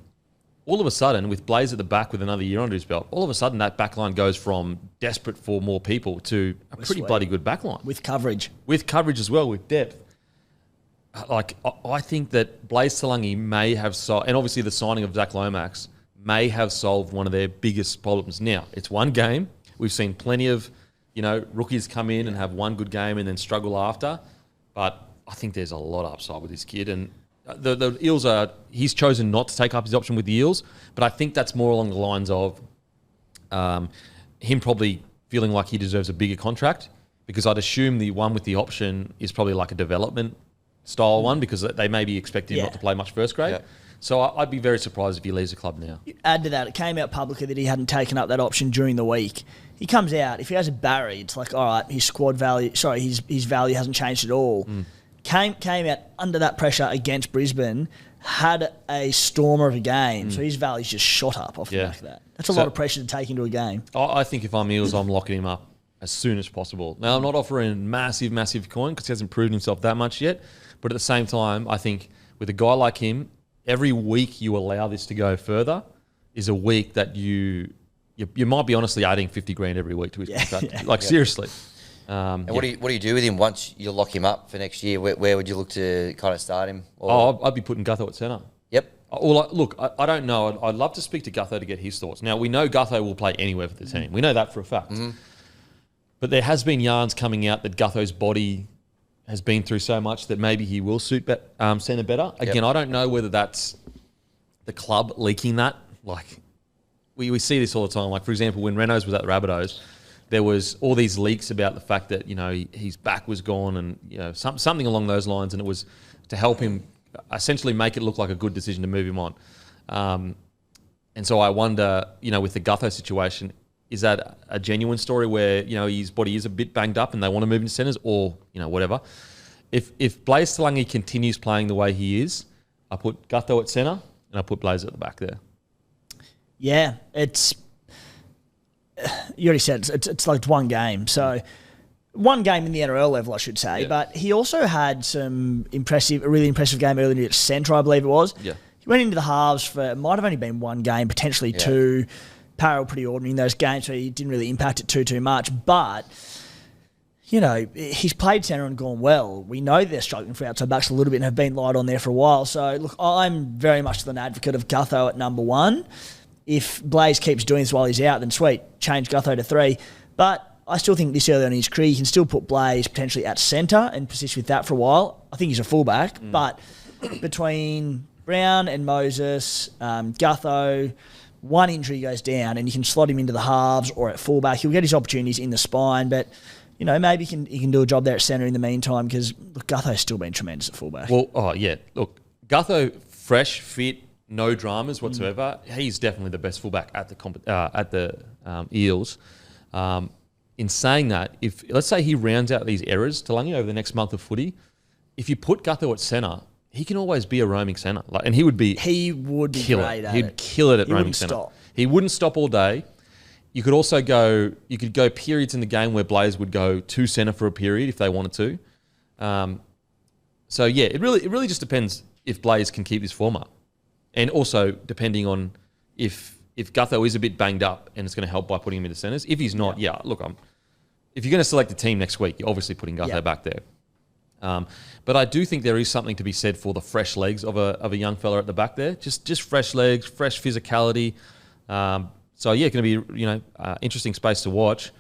All of a sudden, with Blaze at the back with another year under his belt, all of a sudden that back line goes from desperate for more people to a pretty bloody good back line. With coverage. With coverage as well, with depth. I think that Blaze Talangi may have solved, and obviously the signing of Zach Lomax may have solved one of their biggest problems. Now, it's one game. We've seen plenty of, rookies come in and have one good game and then struggle after. But I think there's a lot of upside with this kid. And the Eels he's chosen not to take up his option with the Eels, but I think that's more along the lines of him probably feeling like he deserves a bigger contract, because I'd assume the one with the option is probably like a development style one, because they may be expecting him not to play much first grade. Yeah. So I'd be very surprised if he leaves the club now. Add to that, it came out publicly that he hadn't taken up that option during the week. He comes out, if he has a Barry, it's like, all right, his value hasn't changed at all. Came out under that pressure against Brisbane, had a stormer of a game, so his value's just shot up off the back of that. That's a lot of pressure to take into a game. I think if I'm Eels, I'm locking him up as soon as possible. Now, I'm not offering massive coin because he hasn't proven himself that much yet, but at the same time, I think with a guy like him, every week you allow this to go further is a week that you might be honestly adding 50 grand every week to his contract. Seriously. And what do you do with him once you lock him up for next year? Where would you look to kind of start him? I'd be putting Gutho at centre. Yep. Look, I don't know. I'd love to speak to Gutho to get his thoughts. Now, we know Gutho will play anywhere for the team. We know that for a fact. Mm-hmm. But there has been yarns coming out that Gutho's body has been through so much that maybe he will suit centre better. Again, I don't know whether that's the club leaking that. Like, we see this all the time. Like, for example, when Reynolds was at the Rabbitohs, there was all these leaks about the fact that, his back was gone and, something along those lines, and it was to help him essentially make it look like a good decision to move him on. And so I wonder, with the Gutho situation, is that a genuine story where, his body is a bit banged up and they want to move him to centres, or, whatever? If Blaze Talangi continues playing the way he is, I put Gutho at centre and I put Blaze at the back there. Yeah, you already said it's like one game. So one game in the NRL level, I should say. Yeah. But he also had a really impressive game earlier at centre, I believe it was. Yeah. He went into the halves for, it might have only been one game, potentially two. Parallel pretty ordinary in those games, so he didn't really impact it too much. But, he's played centre and gone well. We know they're struggling for outside backs a little bit and have been light on there for a while. So, look, I'm very much an advocate of Gutho at number one. If Blaze keeps doing this while he's out, then sweet, change Gutho to 3. But I still think this early on in his career, you can still put Blaze potentially at centre and persist with that for a while. I think he's a fullback, but between Brown and Moses, Gutho, one injury goes down and you can slot him into the halves or at fullback. He'll get his opportunities in the spine, but maybe he can do a job there at centre in the meantime, because Gutho's still been tremendous at fullback. Well, look, Gutho, fresh, fit, no dramas whatsoever. He's definitely the best fullback at the Eels. In saying that, if let's say he rounds out these errors, Talangi, over the next month of footy, if you put Gutho at centre, he can always be a roaming centre, and he would be great at it. He'd kill it at roaming centre. He wouldn't stop all day. You could also go periods in the game where Blaze would go to centre for a period if they wanted to. It really just depends if Blaze can keep this form up, and also depending on if Gutho is a bit banged up and it's going to help by putting him into centres. If he's not, if you're going to select a team next week, you're obviously putting Gutho back there. But I do think there is something to be said for the fresh legs of a young fella at the back there. Just fresh legs, fresh physicality. Going to be interesting space to watch.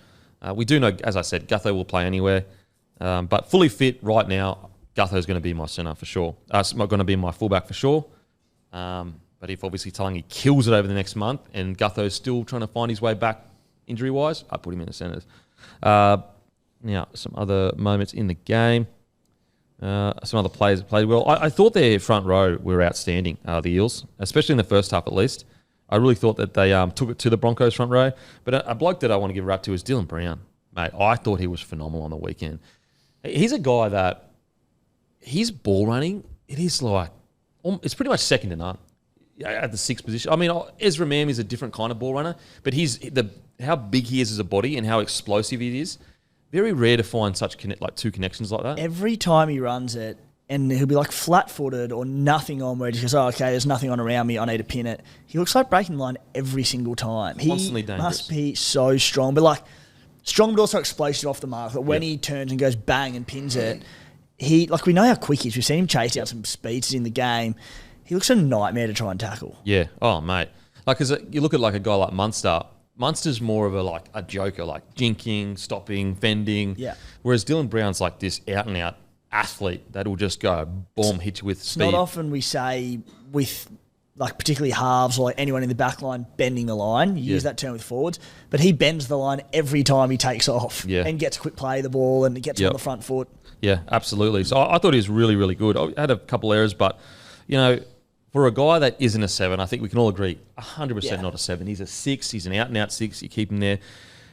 We do know, as I said, Gutho will play anywhere. But fully fit right now, Gutho's going to be my centre for sure. It's going to be my fullback for sure. But if obviously Talangi kills it over the next month and Gutho's still trying to find his way back injury-wise, I put him in the centres. Now, some other moments in the game. Some other players that played well. I thought their front row were outstanding, the Eels, especially in the first half at least. I really thought that they took it to the Broncos front row. But a bloke that I want to give a rap to is Dylan Brown. Mate, I thought he was phenomenal on the weekend. He's a guy that his ball running, it's pretty much second to none at the sixth position. I mean, Ezra Mam is a different kind of ball runner, but how big he is as a body and how explosive he is. Very rare to find such two connections like that. Every time he runs it, and he'll be like flat-footed or nothing on, where he just goes, there's nothing on around me, I need to pin it. He looks like breaking the line every single time. Constantly he dangerous. Must be so strong, but strong but also explosive off the mark. That when he turns and goes bang and pins it, we know how quick he is. We've seen him chase out some speeds in the game. He looks a nightmare to try and tackle. Yeah. Oh, mate. Like, cause you look at like a guy like Munster. Munster's more of a joker, like jinking, stopping, fending. Yeah. Whereas Dylan Brown's like this out and out athlete that will just go boom, hit you with speed. Not often we say with like particularly halves or like anyone in the back line bending the line. You use that term with forwards, but he bends the line every time he takes off and gets a quick play of the ball and gets on the front foot. Yeah, absolutely. So I thought he was really, really good. I had a couple errors, but for a guy that isn't a 7, I think we can all agree 100% not a 7. He's a 6. He's an out and out 6. You keep him there.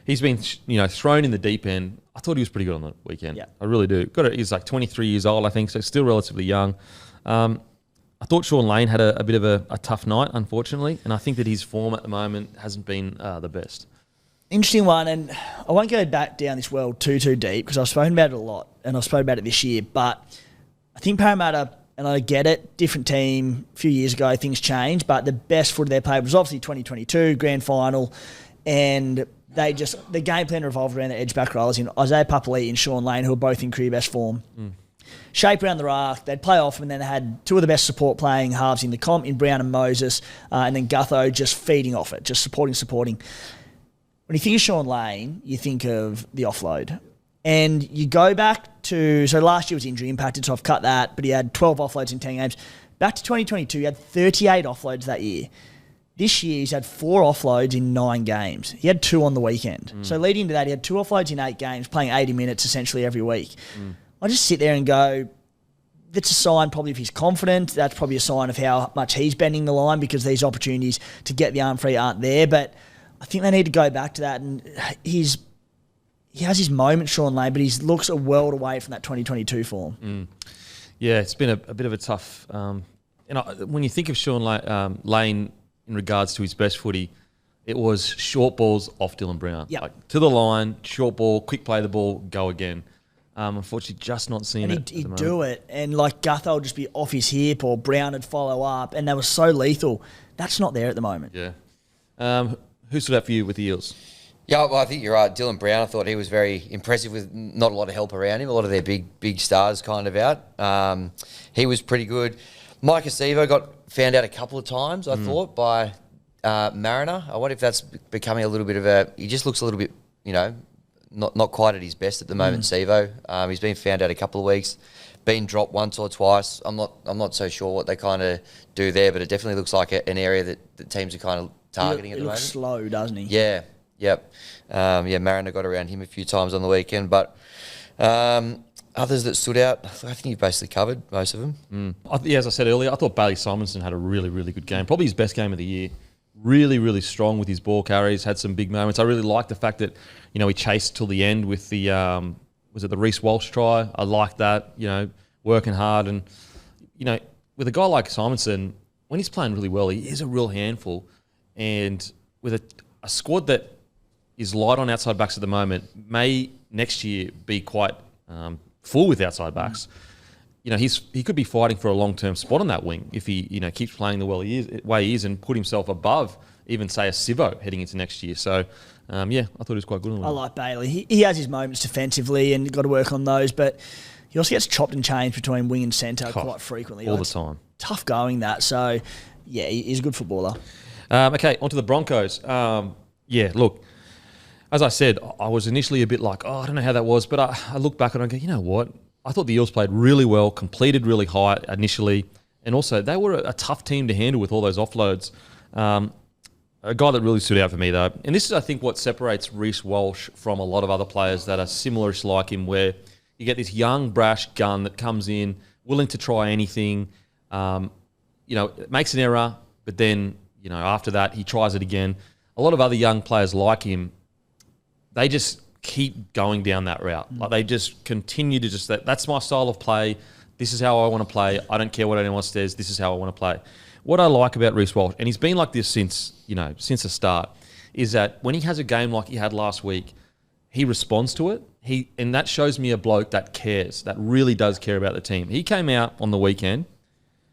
He's been thrown in the deep end. I thought he was pretty good on the weekend. Yeah. I really do. He's like 23 years old, I think, so still relatively young. I thought Sean Lane had a bit of a tough night, unfortunately, and I think that his form at the moment hasn't been the best. Interesting one, and I won't go back down this well too deep because I've spoken about it a lot, and I've spoken about it this year, but I think Parramatta, and I get it, different team, a few years ago, things changed, but the best footy they played was obviously 2022, grand final, and the game plan revolved around the edge back rollers in Isaiah Papali'i and Sean Lane, who are both in career best form. Shape around the rack, they'd play off, and then they had two of the best support playing halves in the comp, in Brown and Moses, and then Gutho just feeding off it, just supporting. When you think of Sean Lane, you think of the offload. And you go back to, so last year was injury impacted, so I've cut that, but he had 12 offloads in 10 games. Back to 2022, he had 38 offloads that year. This year, he's had 4 offloads in 9 games. He had 2 on the weekend. So leading into that, he had 2 offloads in 8 games, playing 80 minutes essentially every week. I just sit there and go, that's a sign probably of his confidence. That's probably a sign of how much he's bending the line because these opportunities to get the arm free aren't there. But I think they need to go back to that. And he has his moments, Sean Lane, but he looks a world away from that 2022 form. Yeah, it's been a bit of a tough... when you think of Sean Lane in regards to his best footy, it was short balls off Dylan Brown. Yep. Like, to the line, short ball, quick play the ball, go again. Unfortunately, just not seeing it. He'd do it, and like Gutho would just be off his hip, or Brown would follow up, and they were so lethal. That's not there at the moment. Yeah. Who stood out for you with the Eels? Yeah, well, I think you're right. Dylan Brown, I thought he was very impressive with not a lot of help around him. A lot of their big stars kind of out. He was pretty good. Mike Acevo got found out a couple of times, I thought, by Mariner. I wonder if that's becoming a little bit of a... He just looks a little bit, not quite at his best at the moment, Sevo. He's been found out a couple of weeks, been dropped once or twice. I'm not so sure what they kind of do there, but it definitely looks like an area that the teams are kind of targeting at the moment. He looks slow, doesn't he? Yeah, yep. Mariner got around him a few times on the weekend, but others that stood out, I think you've basically covered most of them. As I said earlier, I thought Bailey Simonson had a really, really good game. Probably his best game of the year. Really, really strong with his ball carries, had some big moments. I really liked the fact that, he chased till the end with the, was it the Reece Walsh try? I liked that, working hard. And, with a guy like Simonson, when he's playing really well, he is a real handful. And with a squad that is light on outside backs at the moment, may next year be quite full with outside backs. He could be fighting for a long-term spot on that wing if he, keeps playing the way he is and put himself above even, say, a Sivo heading into next year. So, I thought he was quite good. I like Bailey. He has his moments defensively and got to work on those, but he also gets chopped and changed between wing and centre quite frequently. All the time. Tough going that. So, yeah, he's a good footballer. Okay, on to the Broncos. Look, as I said, I was initially a bit like, I don't know how that was, but I look back and I go, you know what? I thought the Eels played really well, completed really high initially, and also they were a tough team to handle with all those offloads. A guy that really stood out for me, though, and this is, I think, what separates Reece Walsh from a lot of other players that are similar-ish like him, where you get this young, brash gun that comes in, willing to try anything, makes an error, but then, after that, he tries it again. A lot of other young players like him, they just keep going down that route. Like, they just continue to that's my style of play. This is how I want to play. I don't care what anyone says. This is how I want to play. What I like about Reece Walsh, and he's been like this since the start, is that when he has a game like he had last week, he responds to it. And that shows me a bloke that cares, that really does care about the team. He came out on the weekend.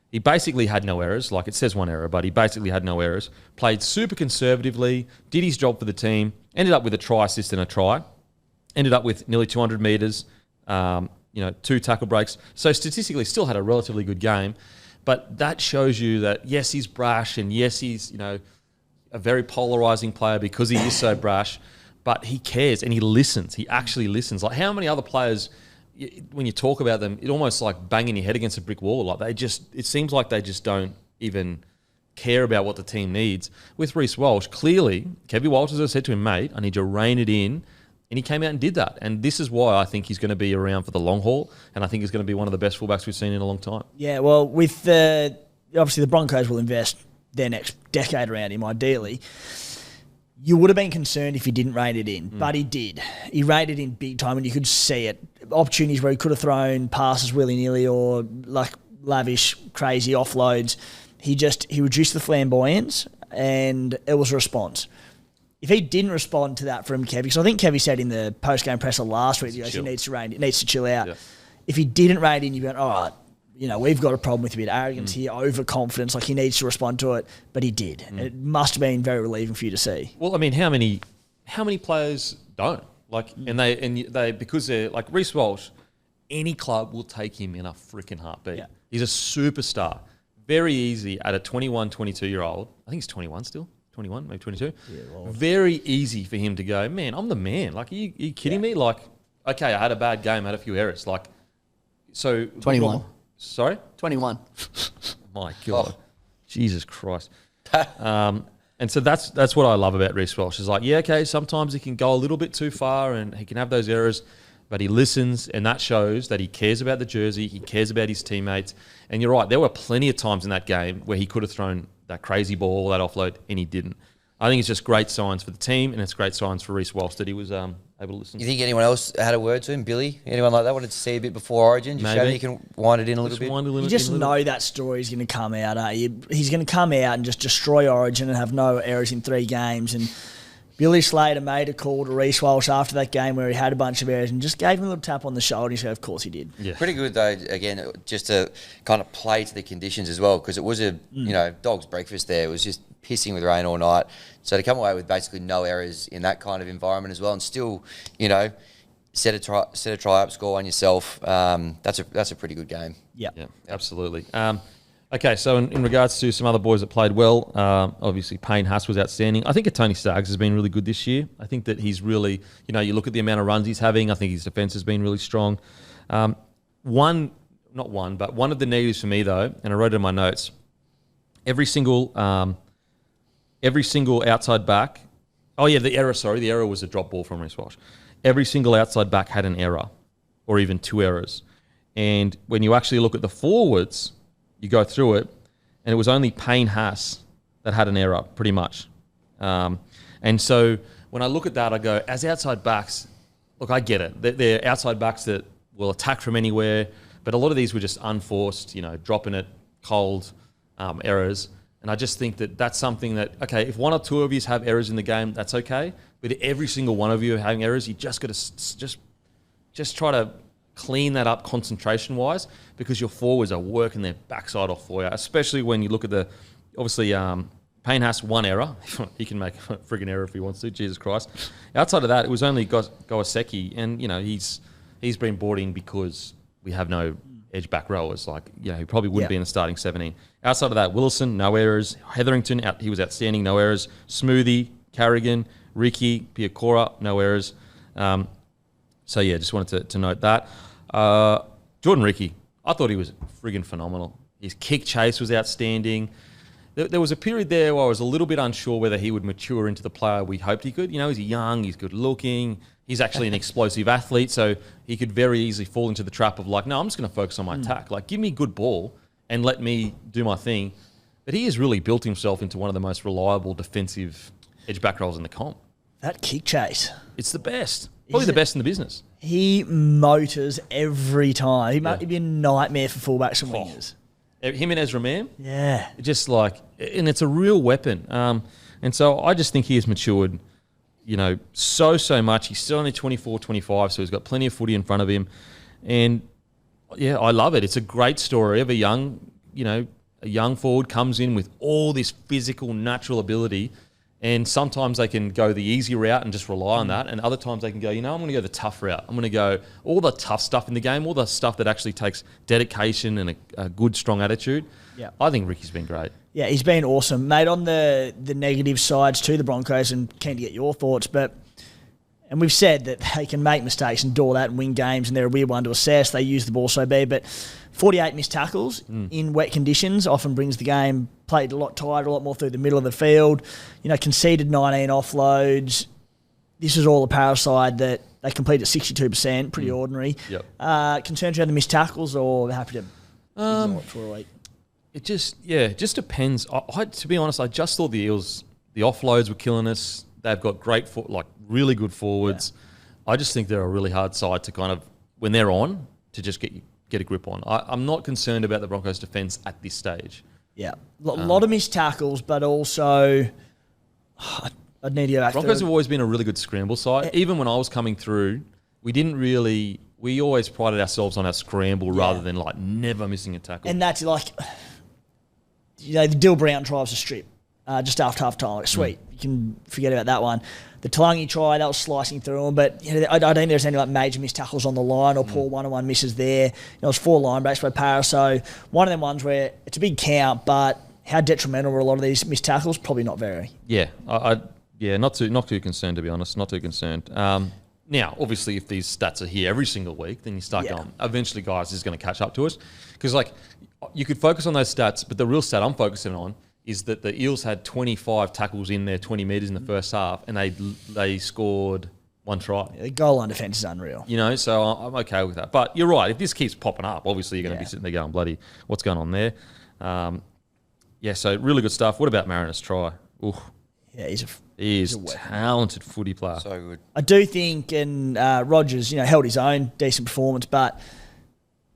He basically had no errors. Like, it says one error, but he basically had no errors. Played super conservatively, did his job for the team, ended up with a try assist and a try. Ended up with nearly 200 metres, 2 tackle breaks. So statistically, still had a relatively good game. But that shows you that, yes, he's brash, and yes, he's, a very polarizing player because he is so brash, but he cares and he listens. He actually listens. Like, how many other players, when you talk about them, it almost like banging your head against a brick wall. Like, it seems like they just don't even care about what the team needs. With Reece Walsh, clearly, Kevin Walters has said to him, mate, I need you to rein it in. And he came out and did that. And this is why I think he's going to be around for the long haul. And I think he's going to be one of the best fullbacks we've seen in a long time. Yeah, well, with obviously the Broncos will invest their next decade around him, ideally. You would have been concerned if he didn't rein it in, but he did. He reined it in big time, and you could see it. Opportunities where he could have thrown passes willy-nilly or like lavish, crazy offloads. He reduced the flamboyance, and it was a response. If he didn't respond to that from Kevy, because I think Kevy said in the post-game presser last week, he needs to chill out. Yeah. If he didn't rein in, you'd be like, all right, we've got a problem with a bit of arrogance here, overconfidence, like he needs to respond to it, but he did. It must have been very relieving for you to see. Well, I mean, how many players don't? Like, and they because they're like Reece Walsh, any club will take him in a freaking heartbeat. Yeah. He's a superstar. Very easy at a 21, 22-year-old. I think he's 21 still. 21, maybe 22. Yeah, very easy for him to go, man, I'm the man. Like, are you kidding me? Like, okay, I had a bad game, I had a few errors. Like, so 21. Sorry? 21. My God. Oh. Jesus Christ. And so that's what I love about Reece Walsh. Is like, yeah, okay, sometimes he can go a little bit too far and he can have those errors, but he listens, and that shows that he cares about the jersey, he cares about his teammates. And you're right, there were plenty of times in that game where he could have thrown that crazy ball, that offload, and he didn't. I think it's just great signs for the team, and it's great signs for Reece Walsh that he was able to listen. You think anyone else had a word to him, Billy? Anyone like that wanted to see a bit before Origin? Just maybe he can wind it in a little bit. You just know that story's going to come out. He's going to come out and just destroy Origin and have no errors in 3 games. And Billy Slater made a call to Reece Walsh after that game where he had a bunch of errors and just gave him a little tap on the shoulder. He said, of course he did. Yeah. Pretty good, though, again, just to kind of play to the conditions as well, because it was a dog's breakfast there. It was just pissing with rain all night. So to come away with basically no errors in that kind of environment as well, and still, set a try up, score on yourself, that's a pretty good game. Yeah, absolutely. Okay, so in regards to some other boys that played well, obviously Payne Haas was outstanding. I think Tony Staggs has been really good this year. I think that he's really, you look at the amount of runs he's having, I think his defence has been really strong. One of the negatives for me, though, and I wrote it in my notes, every single outside back, the error was a drop ball from Reece Walsh. Every single outside back had an error, or even 2 errors. And when you actually look at the forwards, you go through it, and it was only Payne Haas that had an error, pretty much. And so when I look at that, I go, as outside backs, look, I get it. They're outside backs that will attack from anywhere, but a lot of these were just unforced, dropping it cold errors. And I just think that that's something that, okay, if 1 or 2 of you have errors in the game, that's okay. But if every single one of you are having errors, you just got to just try to clean that up concentration-wise, because your forwards are working their backside off for you, especially when you look at obviously, Payne has 1 error. He can make a friggin' error if he wants to, Jesus Christ. Outside of that, it was only Gawaseki, and, he's been brought in because we have no edge back rowers. Like, he probably wouldn't be in the starting 17. Outside of that, Willison, no errors. Hetherington, he was outstanding, no errors. Smoothie, Carrigan, Ricky, Piacora, no errors. Just wanted to note that. Jordan Ricky, I thought he was friggin' phenomenal. His kick chase was outstanding. There was a period there where I was a little bit unsure whether he would mature into the player we hoped he could. He's young, he's good looking, he's actually an explosive athlete, so he could very easily fall into the trap of like, no, I'm just going to focus on my attack. Like, give me a good ball and let me do my thing. But he has really built himself into one of the most reliable defensive edge back roles in the comp. That kick chase. It's the best. Probably the best in the business. He motors every time. He'd be a nightmare for fullbacks and wingers. Him and Ezra Mann? Yeah. Just and it's a real weapon. And so I just think he has matured, so much. He's still only 24, 25, so he's got plenty of footy in front of him. And, I love it. It's a great story of a young forward comes in with all this physical, natural ability, And sometimes they can go the easy route and just rely on that. And other times they can go, I'm going to go the tough route. I'm going to go all the tough stuff in the game, all the stuff that actually takes dedication and a good, strong attitude. Yeah. I think Ricky's been great. Yeah, he's been awesome. Mate, on the negative sides to the Broncos, and keen to get your thoughts, and we've said that they can make mistakes and do all that and win games, and they're a weird one to assess. They use the ball so bad, but 48 missed tackles in wet conditions often brings the game, played a lot tighter, a lot more through the middle of the field, conceded 19 offloads. This is all a power side that they complete at 62%, pretty ordinary. Yep. Concerns around the missed tackles, or happy to ignore it for a week? It just depends. To be honest, I just thought the Eels, the offloads were killing us. They've got great, really good forwards. Yeah. I just think they're a really hard side to kind of, when they're on, to just get a grip on. I'm not concerned about the Broncos' defence at this stage. Yeah, a lot of missed tackles, but also I'd need to go back. Broncos have always been a really good scramble side. Even when I was coming through, we always prided ourselves on our scramble rather than never missing a tackle. And that's the Dill Brown tries to strip just after half time. Sweet, you can forget about that one. The Talangi try, that was slicing through him, but I don't think there's any major missed tackles on the line or poor one-on-one misses there. It was 4 line breaks by Para, so one of them ones where it's a big count, but how detrimental were a lot of these missed tackles? Probably not very. Yeah, not too concerned, to be honest. Not too concerned. Now, obviously, if these stats are here every single week, then you start going, eventually, guys, this is going to catch up to us. Because, you could focus on those stats, but the real stat I'm focusing on is that the Eels had 25 tackles in their 20 metres in the first half, and they scored 1 try. Yeah, the goal line defence is unreal. So I'm okay with that. But you're right. If this keeps popping up, obviously you're going to be sitting there going, bloody, what's going on there? So really good stuff. What about Mariner's try? Ooh. Yeah, he's a talented footy player. So good. I do think, and Rogers, held his own, decent performance, but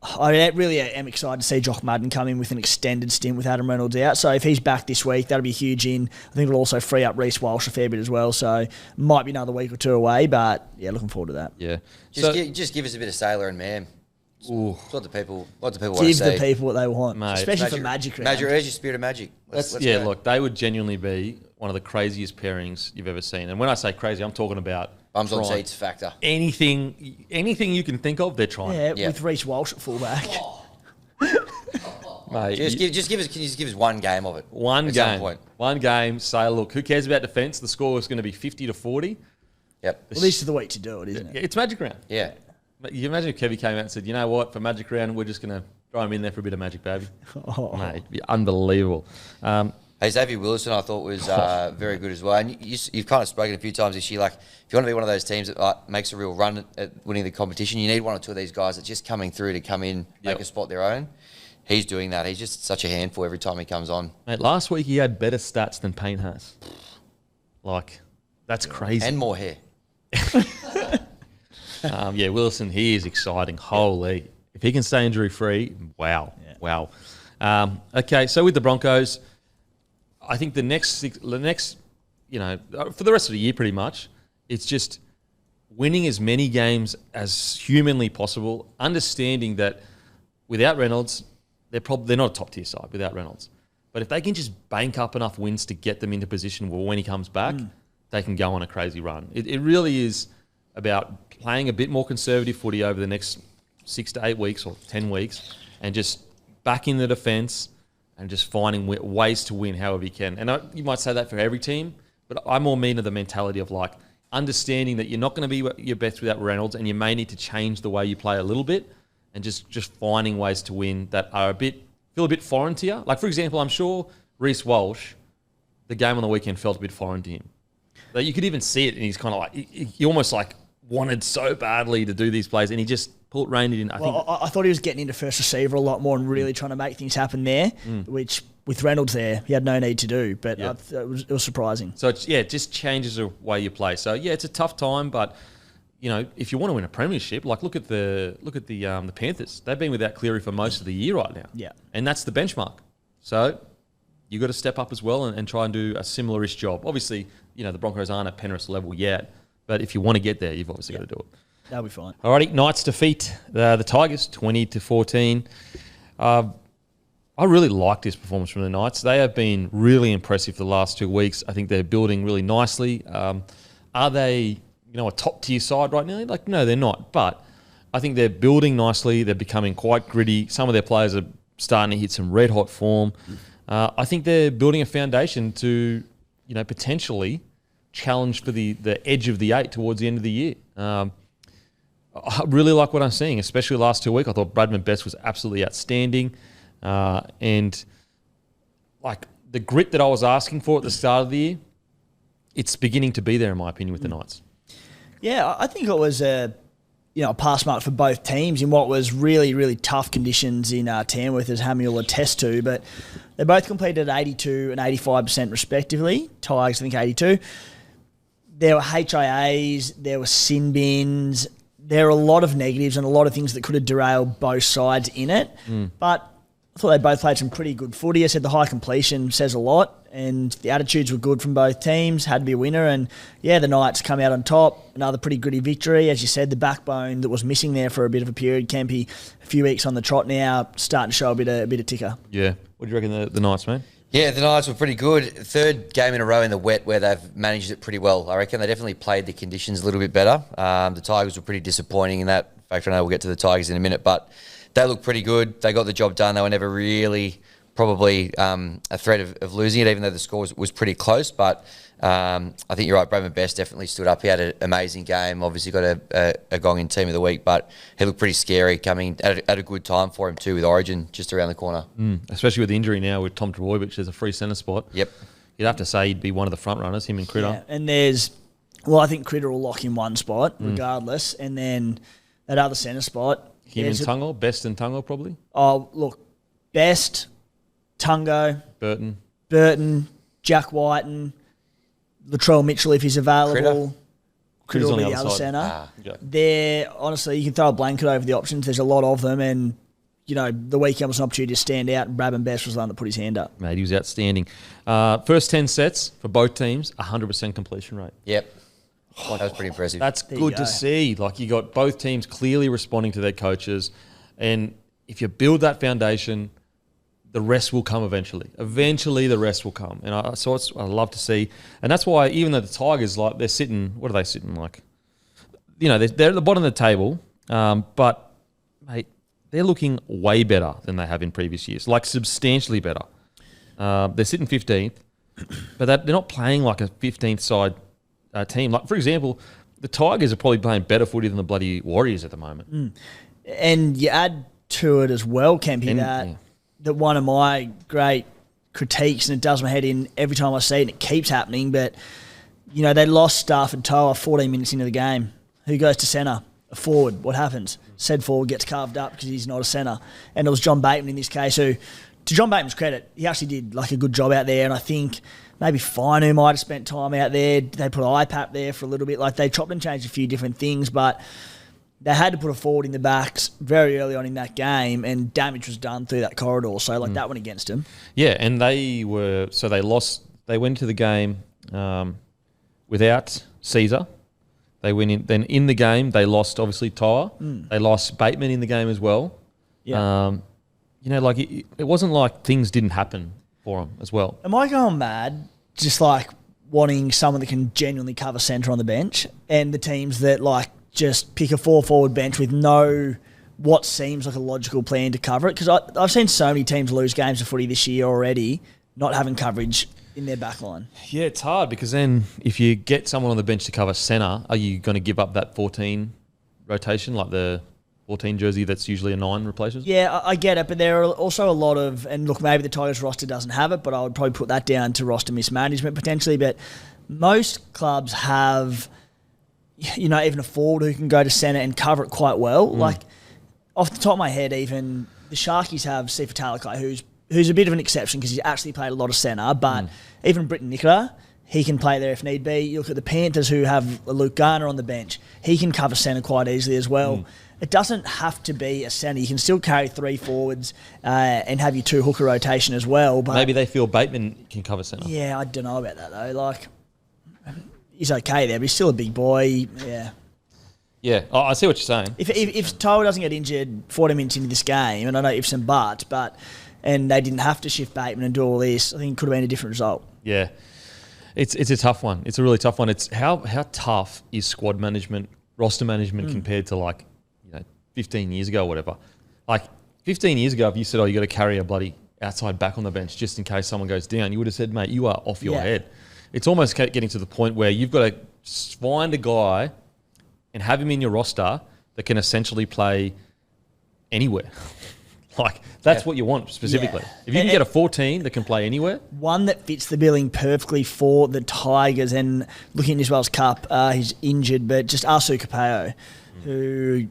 I really am excited to see Jock Madden come in with an extended stint with Adam Reynolds out. So if he's back this week, that'll be huge in. I think it'll also free up Reece Walsh a fair bit as well. So might be another week or two away, but looking forward to that. Yeah. Just give us a bit of Sailor and Mam. Ooh. What do people want to Give see? the people what they want, Mate. especially for Magic round. Magic, where's your spirit of Magic? Let's go. Look, they would genuinely be one of the craziest pairings you've ever seen. And when I say crazy, I'm talking about bums on seats factor. Anything you can think of, they're trying. Yeah, with Reece Walsh at fullback. Mate, just give us one game of it. One at game. Some point. One game. Say, look, who cares about defence? The score is going to be 50-40. Yep. Well, this is the week to do it, isn't it? It's Magic Round. Yeah. You imagine if Kevy came out and said, you know what, for Magic Round, we're just going to throw him in there for a bit of magic, baby. Mate, it'd be unbelievable. Hey, Xavier Willison, I thought was very good as well. And you've kind of spoken a few times this year, if you want to be one of those teams that makes a real run at winning the competition, you need one or two of these guys that just coming through to come in, make a spot their own. He's doing that. He's just such a handful every time he comes on. Mate, last week he had better stats than Payne has. That's crazy. And more hair. Wilson, he is exciting. Holy. If he can stay injury-free, wow. Yeah. Wow. Okay, so with the Broncos, I think the next, for the rest of the year pretty much, it's just winning as many games as humanly possible, understanding that without Reynolds, they're not a top-tier side without Reynolds. But if they can just bank up enough wins to get them into position where when he comes back, they can go on a crazy run. It really is about playing a bit more conservative footy over the next 6 to 8 weeks or 10 weeks and just back in the defence and just finding ways to win however you can. And you might say that for every team, but I more mean of the mentality of understanding that you're not going to be your best without Reynolds and you may need to change the way you play a little bit and just finding ways to win that are feel a bit foreign to you. For example, I'm sure Reece Walsh, the game on the weekend felt a bit foreign to him. You could even see it and he's kind of he almost wanted so badly to do these plays and he just reined it in. I thought he was getting into first receiver a lot more and really trying to make things happen there, which with Reynolds there, he had no need to do, but it was surprising. So it just changes the way you play. So it's a tough time, but if you want to win a premiership, look at the Panthers. They've been without Cleary for most of the year right now. Yeah. And that's the benchmark. So you've got to step up as well and try and do a similar-ish job. Obviously, the Broncos aren't at Penrith's level yet, but if you want to get there, you've obviously got to do it. That'll be fine. Alrighty, Knights defeat the Tigers 20-14. I really like this performance from the Knights. They have been really impressive the last 2 weeks. I think they're building really nicely. Are they, a top-tier side right now? Like, no, they're not. But I think they're building nicely. They're becoming quite gritty. Some of their players are starting to hit some red-hot form. I think they're building a foundation to, potentially challenge for the edge of the 8 towards the end of the year. I really like what I'm seeing, especially last 2 weeks. I thought Bradman Best was absolutely outstanding. And like the grit that I was asking for at the start of the year, it's beginning to be there, in my opinion, with the Knights. Yeah, I think it was a pass mark for both teams in what was really, really tough conditions in Tamworth, as Hammy will attest to. But they both completed at 82 and 85% respectively. Tigers, I think, 82. There were HIAs, there were sin bins. There are a lot of negatives and a lot of things that could have derailed both sides in it. But I thought they both played some pretty good footy. I said the high completion says a lot, and the attitudes were good from both teams. Had to be a winner, and yeah, the Knights come out on top. Another pretty gritty victory, as you said. The backbone that was missing there for a bit of a period. Kempy, a few weeks on the trot now, starting to show a bit of ticker. Yeah, what do you reckon the Knights, man? Yeah, the Knights were pretty good. Third game in a row in the wet where they've managed it pretty well. I reckon they definitely played the conditions a little bit better. The Tigers were pretty disappointing in that. In fact, I know we'll get to the Tigers in a minute, but they looked pretty good. They got the job done. They were never really probably a threat of losing it, even though the score was pretty close. But I think you're right. Bradman Best definitely stood up. He had an amazing game. Obviously got a gong in team of the week, but he looked pretty scary coming at a good time for him too, with Origin just around the corner. Especially with the injury now with Tom Trbojevic, there's a free centre spot. Yep. You'd have to say he'd be one of the front runners, him and Critter. Yeah, and I think Critter will lock in one spot regardless, and then that other centre spot. Him and Tungo, Best and Tungo probably. Oh, look, Best, Tungo, Burton, Jack Whiten, Latrell Mitchell if he's available. Critter will be the other centre. They're honestly, you can throw a blanket over the options. There's a lot of them, and the weekend was an opportunity to stand out, and Bradman Best was the one that put his hand up. Mate, he was outstanding. First 10 sets for both teams, 100% completion rate. Yep. That was pretty impressive. That's good to see. Like, you got both teams clearly responding to their coaches, and if you build that foundation, the rest will come eventually. Eventually, the rest will come, and I love to see, and that's why even though the Tigers, like, they're sitting, what are they sitting like? They're at the bottom of the table, but mate, they're looking way better than they have in previous years, like substantially better. They're sitting 15th, but they're not playing like a 15th side team. Like, for example, the Tigers are probably playing better footy than the bloody Warriors at the moment. And you add to it as well, Kempy, that one of my great critiques, and it does my head in every time I see it, and it keeps happening, but, they lost Stafford Toa 14 minutes into the game. Who goes to centre? A forward. What happens? Said forward gets carved up because he's not a centre. And it was John Bateman in this case who, to John Bateman's credit, he actually did like a good job out there, and I think maybe Finu might have spent time out there. They put IPAP there for a little bit. Like, they chopped and changed a few different things, but they had to put a forward in the backs very early on in that game, and damage was done through that corridor. So, that went against them. Yeah, and they lost. They went to the game without Caesar. They went in. Then in the game, they lost, obviously, Toa. They lost Bateman in the game as well. Yeah. It wasn't like things didn't happen for them as well. Am I going mad just wanting someone that can genuinely cover centre on the bench, and the teams that just pick a 4-forward bench with what seems like a logical plan to cover it? Because I've seen so many teams lose games of footy this year already not having coverage in their back line. Yeah, it's hard because then if you get someone on the bench to cover centre, are you going to give up that 14 rotation, like the 14 jersey that's usually a 9 replaces? Yeah, I get it, but there are also a lot of, and look, maybe the Tigers roster doesn't have it, but I would probably put that down to roster mismanagement potentially, but most clubs have, even a forward who can go to centre and cover it quite well. Like, off the top of my head, even the Sharkies have Sifa Talakai, who's a bit of an exception because he's actually played a lot of centre, but even Britton Nicola, he can play there if need be. You look at the Panthers, who have Luke Garner on the bench. He can cover centre quite easily as well. It doesn't have to be a centre. You can still carry 3 forwards and have your 2 hooker rotation as well. But maybe they feel Bateman can cover centre. Yeah, I don't know about that though. He's okay there, but he's still a big boy. Yeah. Yeah, I see what you're saying. If Toa doesn't get injured 40 minutes into this game, and I know ifs and buts, but and they didn't have to shift Bateman and do all this, I think it could have been a different result. Yeah. It's a tough one. It's a really tough one. It's how tough is squad management, roster management compared to 15 years ago or whatever. 15 years ago, if you said, you got to carry a bloody outside back on the bench just in case someone goes down, you would have said, mate, you are off your head. It's almost getting to the point where you've got to find a guy and have him in your roster that can essentially play anywhere. That's what you want specifically. Yeah. If you can get a 14 that can play anywhere. One that fits the billing perfectly for the Tigers, and looking at New South Wales Cup, he's injured, but just Asu Kapeo, who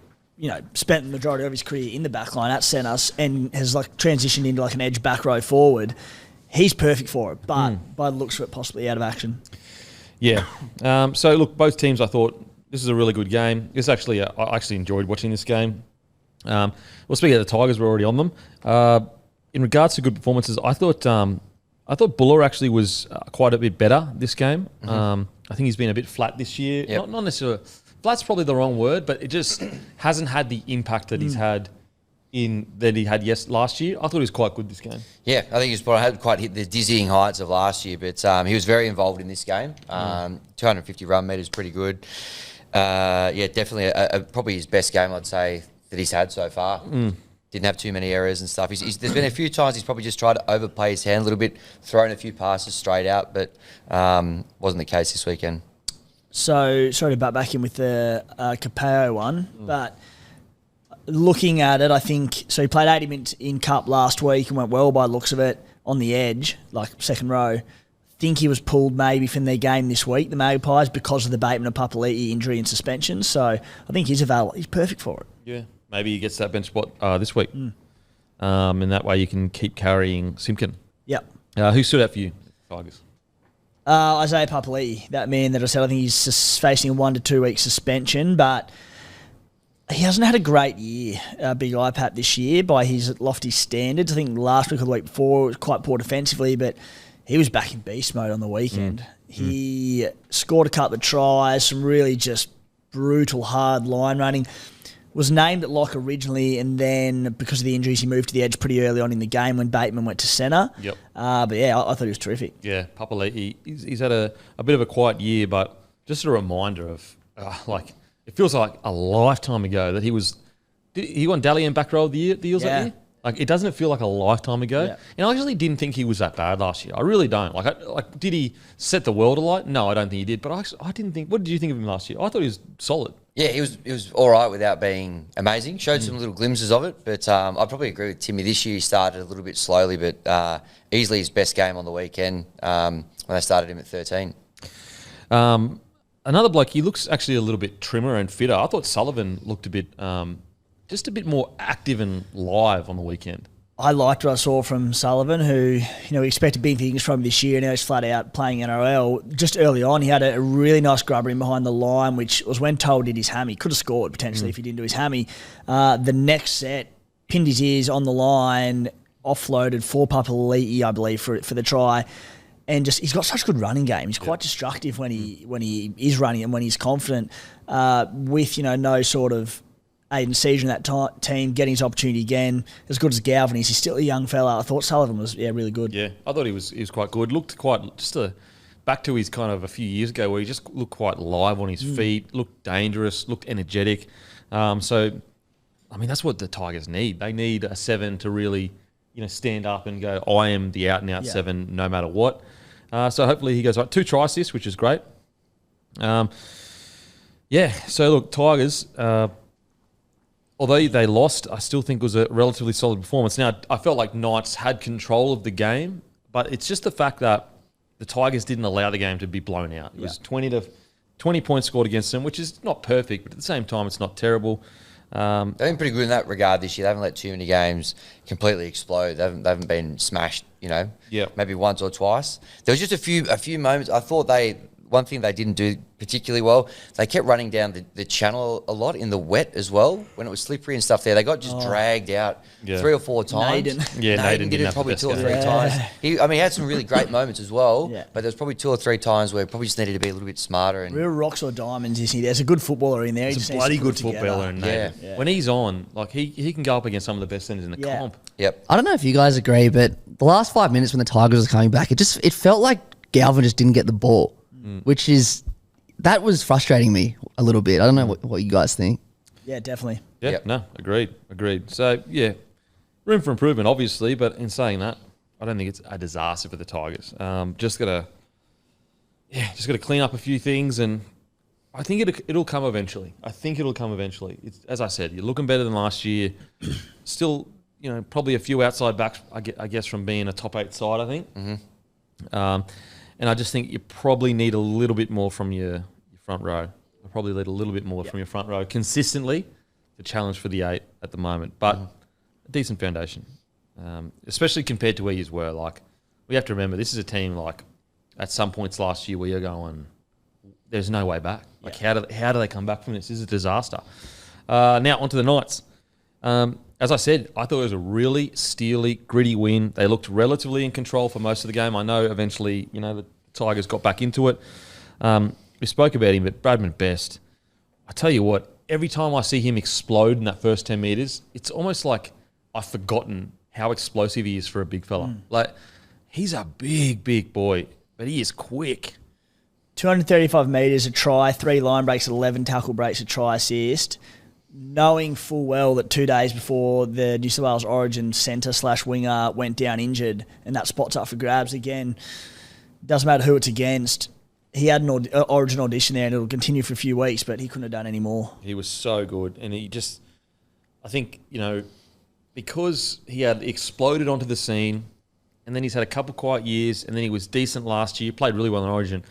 spent the majority of his career in the back line at centre and has transitioned into an edge back row forward. He's perfect for it, but by the looks of it, possibly out of action. Yeah. So look, both teams, I thought this is a really good game. I actually enjoyed watching this game. Well, speaking of the Tigers, we're already on them. In regards to good performances, I thought Buller actually was quite a bit better this game. I think he's been a bit flat this year. Yep. Not necessarily. Flat's probably the wrong word, but it just hasn't had the impact that he's had last year. I thought he was quite good this game. Yeah, I think he was hadn't quite hit the dizzying heights of last year, but he was very involved in this game. 250 run meters, pretty good. Definitely probably his best game, I'd say, that he's had so far. Didn't have too many errors and stuff. There's been a few times he's probably just tried to overplay his hand a little bit, thrown a few passes straight out, but wasn't the case this weekend. So, sorry to butt back in with the Capeo one, but looking at it, I think, so he played 80 minutes in Cup last week and went well by the looks of it on the edge, second row. I think he was pulled maybe from their game this week, the Magpies, because of the Bateman and Papali'i injury and suspension. So I think he's available. He's perfect for it. Yeah. Maybe he gets that bench spot this week. And that way you can keep carrying Simpkin. Yep. Who stood out for you, Tigers? Isaiah Papali'i, that man that I said, I think he's facing a 1 to 2 week suspension, but he hasn't had a great year, Big IPAP this year by his lofty standards. I think last week or the week before it was quite poor defensively, but he was back in beast mode on the weekend. He scored a couple of tries, some really just brutal hard line running. Was named at lock originally, and then because of the injuries, he moved to the edge pretty early on in the game when Bateman went to centre. Yep. But yeah, I thought he was terrific. Yeah, Papali'i, he's had a bit of a quiet year, but just a reminder of, it feels like a lifetime ago that he won Dally and back row of the Eels that year? It doesn't feel like a lifetime ago. Yeah. And I actually didn't think he was that bad last year. I really don't. Did he set the world alight? No, I don't think he did. But I didn't think. What did you think of him last year? I thought he was solid. Yeah, he was all right without being amazing. Showed some little glimpses of it, but I probably agree with Timmy. This year he started a little bit slowly, but easily his best game on the weekend when they started him at 13. Another bloke, he looks actually a little bit trimmer and fitter. I thought Sullivan looked a bit, just a bit more active and live on the weekend. I liked what I saw from Sullivan, who, we expected big things from this year. Now he's flat out playing NRL. Just early on, he had a really nice grubber in behind the line, which was when Toll did his hammy. Could have scored potentially if he didn't do his hammy. The next set, pinned his ears on the line, offloaded for Papali'i, I believe, for the try. And just he's got such good running game. He's quite destructive when he is running and when he's confident. With no sort of Aiden Seizure in that team, getting his opportunity again. As good as Galvin is, he's still a young fella. I thought Sullivan was really good. Yeah, I thought he was quite good. Looked quite back to his kind of a few years ago where he just looked quite live on his feet, looked dangerous, looked energetic. So, I mean, that's what the Tigers need. They need a 7 to really stand up and go, I am the out and out 7 no matter what. So hopefully he goes right. 2 try assists, which is great. So look, Tigers. Although they lost, I still think it was a relatively solid performance. Now, I felt like Knights had control of the game, but it's just the fact that the Tigers didn't allow the game to be blown out. It was 20 points scored against them, which is not perfect, but at the same time, it's not terrible. They've been pretty good in that regard this year. They haven't let too many games completely explode. They haven't been smashed, maybe once or twice. There was just a few moments. I thought one thing they didn't do particularly well, they kept running down the channel a lot in the wet as well. When it was slippery and stuff there, they got just dragged out 3 or 4 times. Naden did it probably 2 or 3 times. He had some really great moments as well, but there's probably 2 or 3 times where probably just needed to be a little bit smarter. And real rocks or diamonds, isn't he? There's a good footballer in there. He's a bloody good footballer. And when he's on, like he can go up against some of the best centers in the comp. Yep. I don't know if you guys agree, but the last 5 minutes when the Tigers were coming back, it felt like Galvin just didn't get the ball, that was frustrating me a little bit. I don't know what you guys think. Yeah, definitely. Yeah, no, agreed. So, yeah, room for improvement, obviously, but in saying that, I don't think it's a disaster for the Tigers. Just got to clean up a few things, and I think it'll come eventually. It's, as I said, you're looking better than last year. Still, probably a few outside backs, I guess, from being a top 8 side, I think. Mm-hmm. And I just think you probably need a little bit more from your front row. From your front row consistently to challenge for the 8 at the moment. But a decent foundation, especially compared to where you were. Like, we have to remember, this is a team, like, at some points last year where you're going, there's no way back. Like, how do they come back from this? This is a disaster. Now, onto the Knights. As I said, I thought it was a really steely, gritty win. They looked relatively in control for most of the game. I know eventually, the Tigers got back into it. We spoke about him, but Bradman Best, I tell you what, every time I see him explode in that first 10 metres, it's almost like I've forgotten how explosive he is for a big fella. Like, he's a big, big boy, but he is quick. 235 metres, a try, 3 line breaks, 11 tackle breaks, a try assist. Knowing full well that 2 days before the New South Wales Origin centre/winger went down injured, and that spot's up for grabs again. Doesn't matter who it's against. He had an Origin audition there, and it'll continue for a few weeks, but he couldn't have done any more. He was so good, and I think, because he had exploded onto the scene, and then he's had a couple quiet years, and then he was decent last year, played really well in Origin.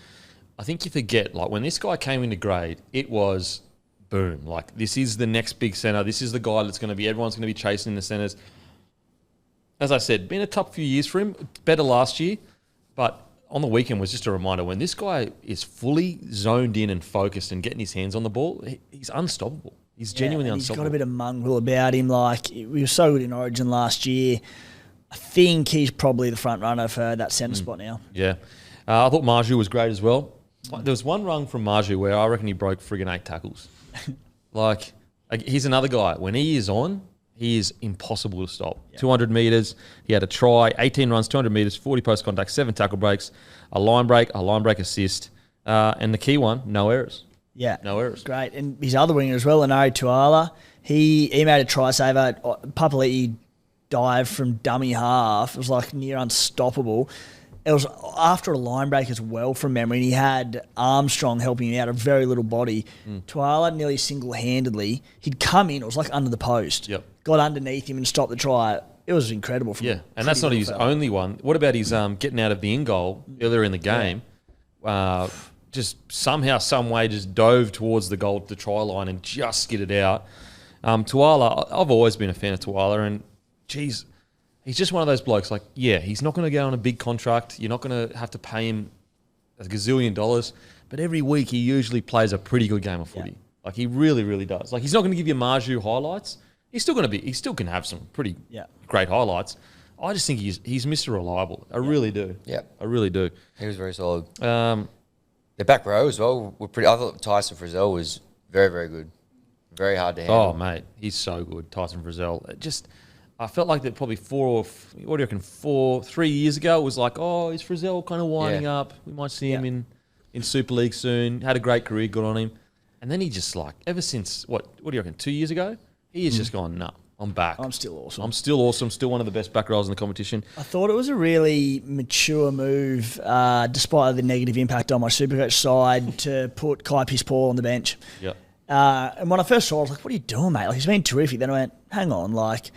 I think you forget, like, when this guy came into grade, it was boom. Like, this is the next big centre. This is the guy that's going to be, everyone's going to be chasing the centres. As I said, been a tough few years for him. Better last year, but on the weekend was just a reminder, when this guy is fully zoned in and focused and getting his hands on the ball, he's unstoppable. He's genuinely unstoppable. He's got a bit of mongrel about him. Like, we were so good in Origin last year. I think he's probably the front runner for that centre spot now. Yeah. I thought Marju was great as well. There was one rung from Marju where I reckon he broke friggin' 8 tackles. Like, he's another guy. When he is on, he is impossible to stop. 200 metres, he had a try, 18 runs, 200 metres, 40 post contact, 7 tackle breaks, a line break assist, and the key one, no errors. Yeah. No errors. Great. And his other winger as well, Anari Tuala, he made a try saver. Papali'i dived from dummy half. It was like near unstoppable. It was after a line break as well from memory, and he had Armstrong helping him out, a very little body. Tuala nearly single-handedly, he'd come in, it was like under the post, got underneath him and stopped the try. It was incredible. Yeah, and that's not his only one. What about his getting out of the in-goal earlier in the game? Just somehow, some way, just dove towards the goal, the try line, and just skidded out. Tuala, I've always been a fan of Tuala, and geez, he's just one of those blokes, like, he's not going to go on a big contract. You're not going to have to pay him a gazillion dollars. But every week he usually plays a pretty good game of footy. Like, he really, really does. Like, he's not going to give you Marju highlights. He still can have some pretty great highlights. I just think he's Mr. Reliable. I really do. Yeah. I really do. He was very solid. The back row as well were pretty. I thought Tyson Frizzell was very, very good. Very hard to handle. Oh, mate. He's so good, Tyson Frizzell. I felt like that probably 3 years ago, it was like, oh, is Frizzell kind of winding up? We might see him in Super League soon. Had a great career, good on him. And then he just, like, ever since, what do you reckon, 2 years ago? He has just gone, nah, I'm back. I'm still awesome. I'm still awesome, still one of the best back rows in the competition. I thought it was a really mature move, despite the negative impact on my Supercoach side, to put Kai Piss-Paul on the bench. Yep. And when I first saw it, I was like, what are you doing, mate? Like, he's been terrific. Then I went, hang on, like,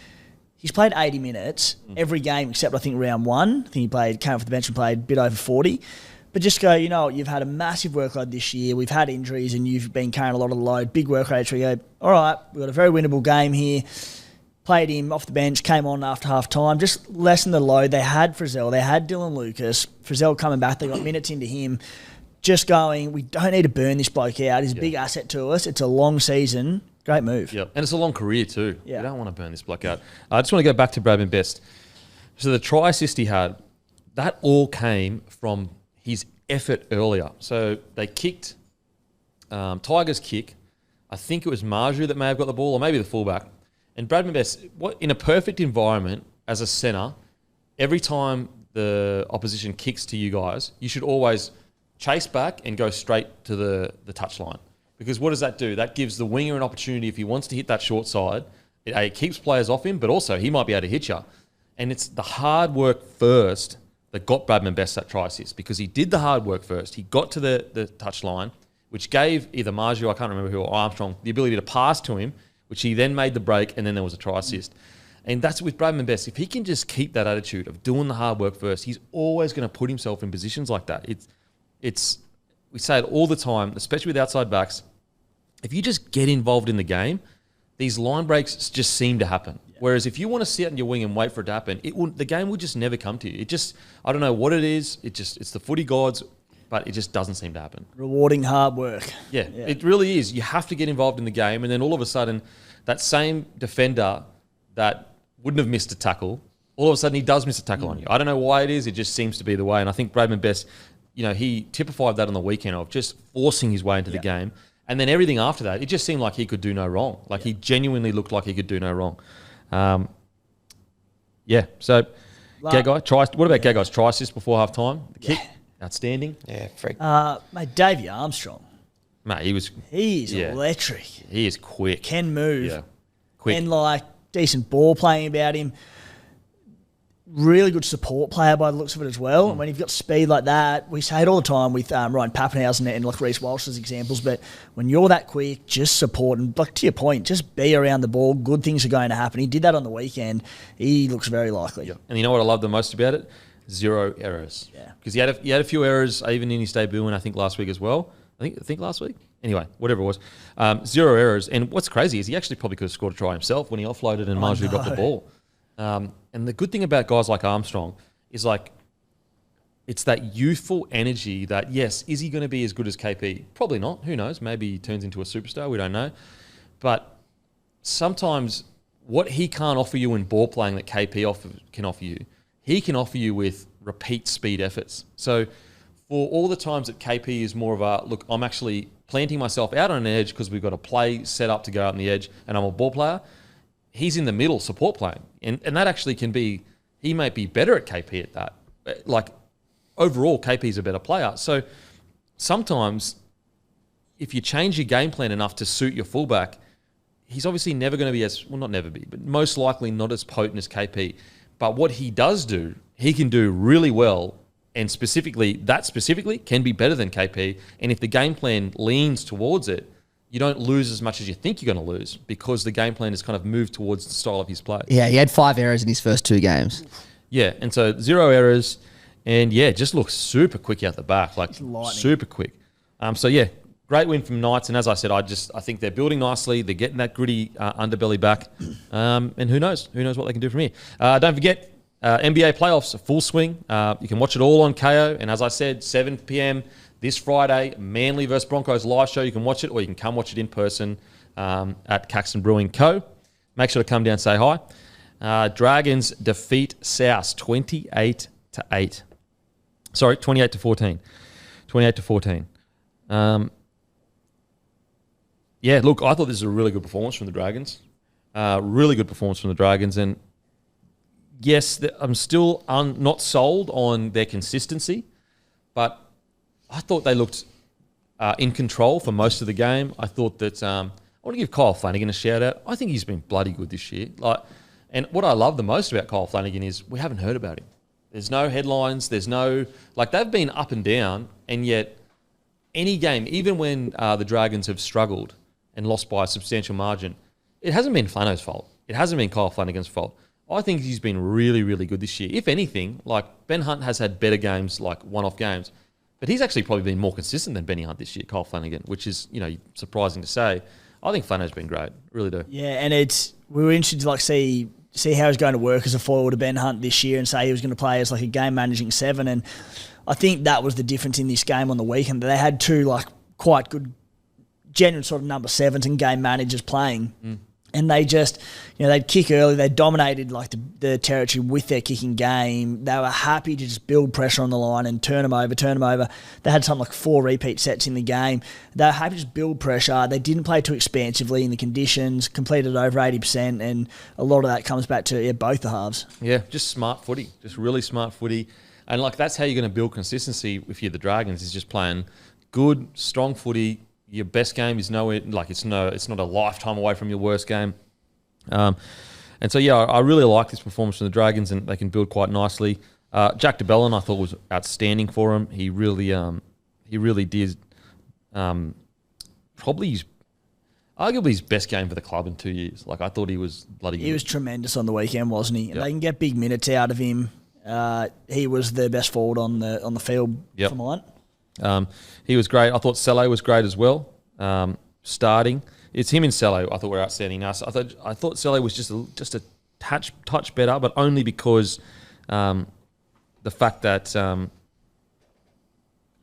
he's played 80 minutes every game except, I think, round 1. I think he came off the bench and played a bit over 40. But just go, you've had a massive workload this year. We've had injuries and you've been carrying a lot of the load. Big work rate. So we go, all right, we've got a very winnable game here. Played him off the bench, came on after half time. Just lessen the load. They had Frizzell. They had Dylan Lucas. Frizzell coming back. They got minutes into him. just going, we don't need to burn this bloke out. He's a big asset to us. It's a long season. Great move. Yeah, and it's a long career too. Yeah. You don't want to burn this bloke out. I just want to go back to Bradman Best. So the try assist he had, that all came from his effort earlier. So they kicked, Tigers kick. I think it was Marju that may have got the ball, or maybe the fullback. And Bradman Best, in a perfect environment as a centre, every time the opposition kicks to you guys, you should always chase back and go straight to the touchline. Because what does that do? That gives the winger an opportunity if he wants to hit that short side. It keeps players off him, but also he might be able to hit you. And it's the hard work first that got Bradman Best that try assist, because he did the hard work first. He got to the touchline, which gave either Marju, I can't remember who, or Armstrong, the ability to pass to him, which he then made the break, and then there was a try assist. And that's with Bradman Best. If he can just keep that attitude of doing the hard work first, he's always going to put himself in positions like that. It's we say it all the time, especially with outside backs. If you just get involved in the game, these line breaks just seem to happen. Yeah. Whereas if you want to sit on your wing and wait for it to happen, the game will just never come to you. I don't know what it is. It's the footy gods, but it just doesn't seem to happen. Rewarding hard work. Yeah, it really is. You have to get involved in the game, and then all of a sudden, that same defender that wouldn't have missed a tackle, all of a sudden he does miss a tackle on you. I don't know why it is. It just seems to be the way. And I think Bradman Best, he typified that on the weekend of just forcing his way into the game. And then everything after that, it just seemed like he could do no wrong. Like he genuinely looked like he could do no wrong. So Gagai, try. What about Gagai's try assist before half time? The kick, outstanding. Yeah, freak. Mate, Davey Armstrong. Mate, he's electric. He is quick. Can move. Yeah, quick. And decent ball playing about him. Really good support player by the looks of it as well. And when you've got speed like that, we say it all the time with Ryan Pappenhausen and Reece Walsh as examples, but when you're that quick, just support and to your point, just be around the ball. Good things are going to happen. He did that on the weekend. He looks very likely. Yeah. And you know what I love the most about it? 0 errors. Yeah. Because he had a few errors even in his debut, and I think last week as well. I think last week. Anyway, whatever it was. 0 errors. And what's crazy is he actually probably could have scored a try himself when he offloaded and Marjorie dropped the ball. And the good thing about guys like Armstrong is it's that youthful energy that, yes, is he going to be as good as KP? Probably not. Who knows? Maybe he turns into a superstar. We don't know. But sometimes what he can't offer you in ball playing that KP can offer you, he can offer you with repeat speed efforts. So for all the times that KP is more of a, look, I'm actually planting myself out on an edge because we've got a play set up to go out on the edge and I'm a ball player, he's in the middle support playing. And that actually can be, he might be better at KP at that. Overall, KP's a better player. So sometimes if you change your game plan enough to suit your fullback, he's obviously never going to be not never be, but most likely not as potent as KP. But what he does do, he can do really well, and specifically can be better than KP. And if the game plan leans towards it, you don't lose as much as you think you're going to lose because the game plan has kind of moved towards the style of his play. Yeah, he had 5 errors in his first 2 games. Yeah, and so 0 errors, and just looks super quick out the back, super quick. Great win from Knights, and as I said, I think they're building nicely. They're getting that gritty underbelly back, and who knows what they can do from here. Don't forget, NBA playoffs are full swing. You can watch it all on KO, and as I said, 7 p.m. this Friday, Manly versus Broncos live show. You can watch it, or you can come watch it in person at Caxton Brewing Co. Make sure to come down and say hi. Dragons defeat South 28-8. Sorry, 28-14. 28-14. Look, I thought this was a really good performance from the Dragons. Really good performance from the Dragons. And yes, I'm still not sold on their consistency, but I thought they looked in control for most of the game. I thought that I want to give Kyle Flanagan a shout out. I think he's been bloody good this year. And what I love the most about Kyle Flanagan is we haven't heard about him. There's no headlines. There's no they've been up and down, and yet any game, even when the Dragons have struggled and lost by a substantial margin, it hasn't been Flano's fault. It hasn't been Kyle Flanagan's fault. I think he's been really, really good this year. If anything, Ben Hunt has had better games, one-off games, but he's actually probably been more consistent than Benny Hunt this year, Kyle Flanagan, which is, surprising to say. I think Flano's been great. Really do. Yeah, and we were interested to see how he's going to work as a foil to Ben Hunt this year and say he was going to play as a game managing 7. And I think that was the difference in this game on the weekend. They had two like quite good, genuine sort of number 7s and game managers playing. And they just, they'd kick early. They dominated like the territory with their kicking game. They were happy to just build pressure on the line and turn them over. They had something like 4 repeat sets in the game. They were happy to just build pressure. They didn't play too expansively in the conditions, completed over 80%, and a lot of that comes back to both the halves. Yeah, just smart footy, just really smart footy. And like that's how you're going to build consistency if you're the Dragons, is just playing good, strong footy. Your best game is nowhere, like it's not a lifetime away from your worst game. And so, I really like this performance from the Dragons, and they can build quite nicely. Jack DeBellin, I thought, was outstanding for him. He really did. Probably arguably his best game for the club in 2 years. Like I thought he was bloody good. He was tremendous on the weekend, wasn't he? Yep. They can get big minutes out of him. He was the best forward on the field for mine. He was great. I thought Sello was great as well. Starting, it's him and Sello. I thought were outstanding. Now, I thought Sello was just a touch better, but only because the fact that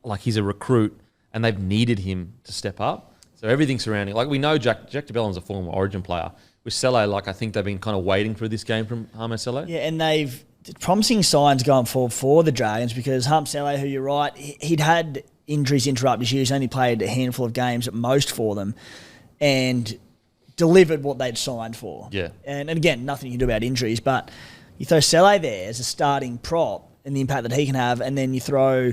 like he's a recruit and they've needed him to step up. So everything surrounding, like we know Jack DeBellin's a former Origin player. With Sello, like I think they've been kind of waiting for this game from Harmo Sello. Yeah, and they've promising signs going forward for the Dragons because Hamstring, who you're right, he'd had injuries interrupt his year. He's only played a handful of games at most for them and delivered what they'd signed for. Yeah. And again, nothing you can do about injuries, but you throw Selay there as a starting prop and the impact that he can have, and then you throw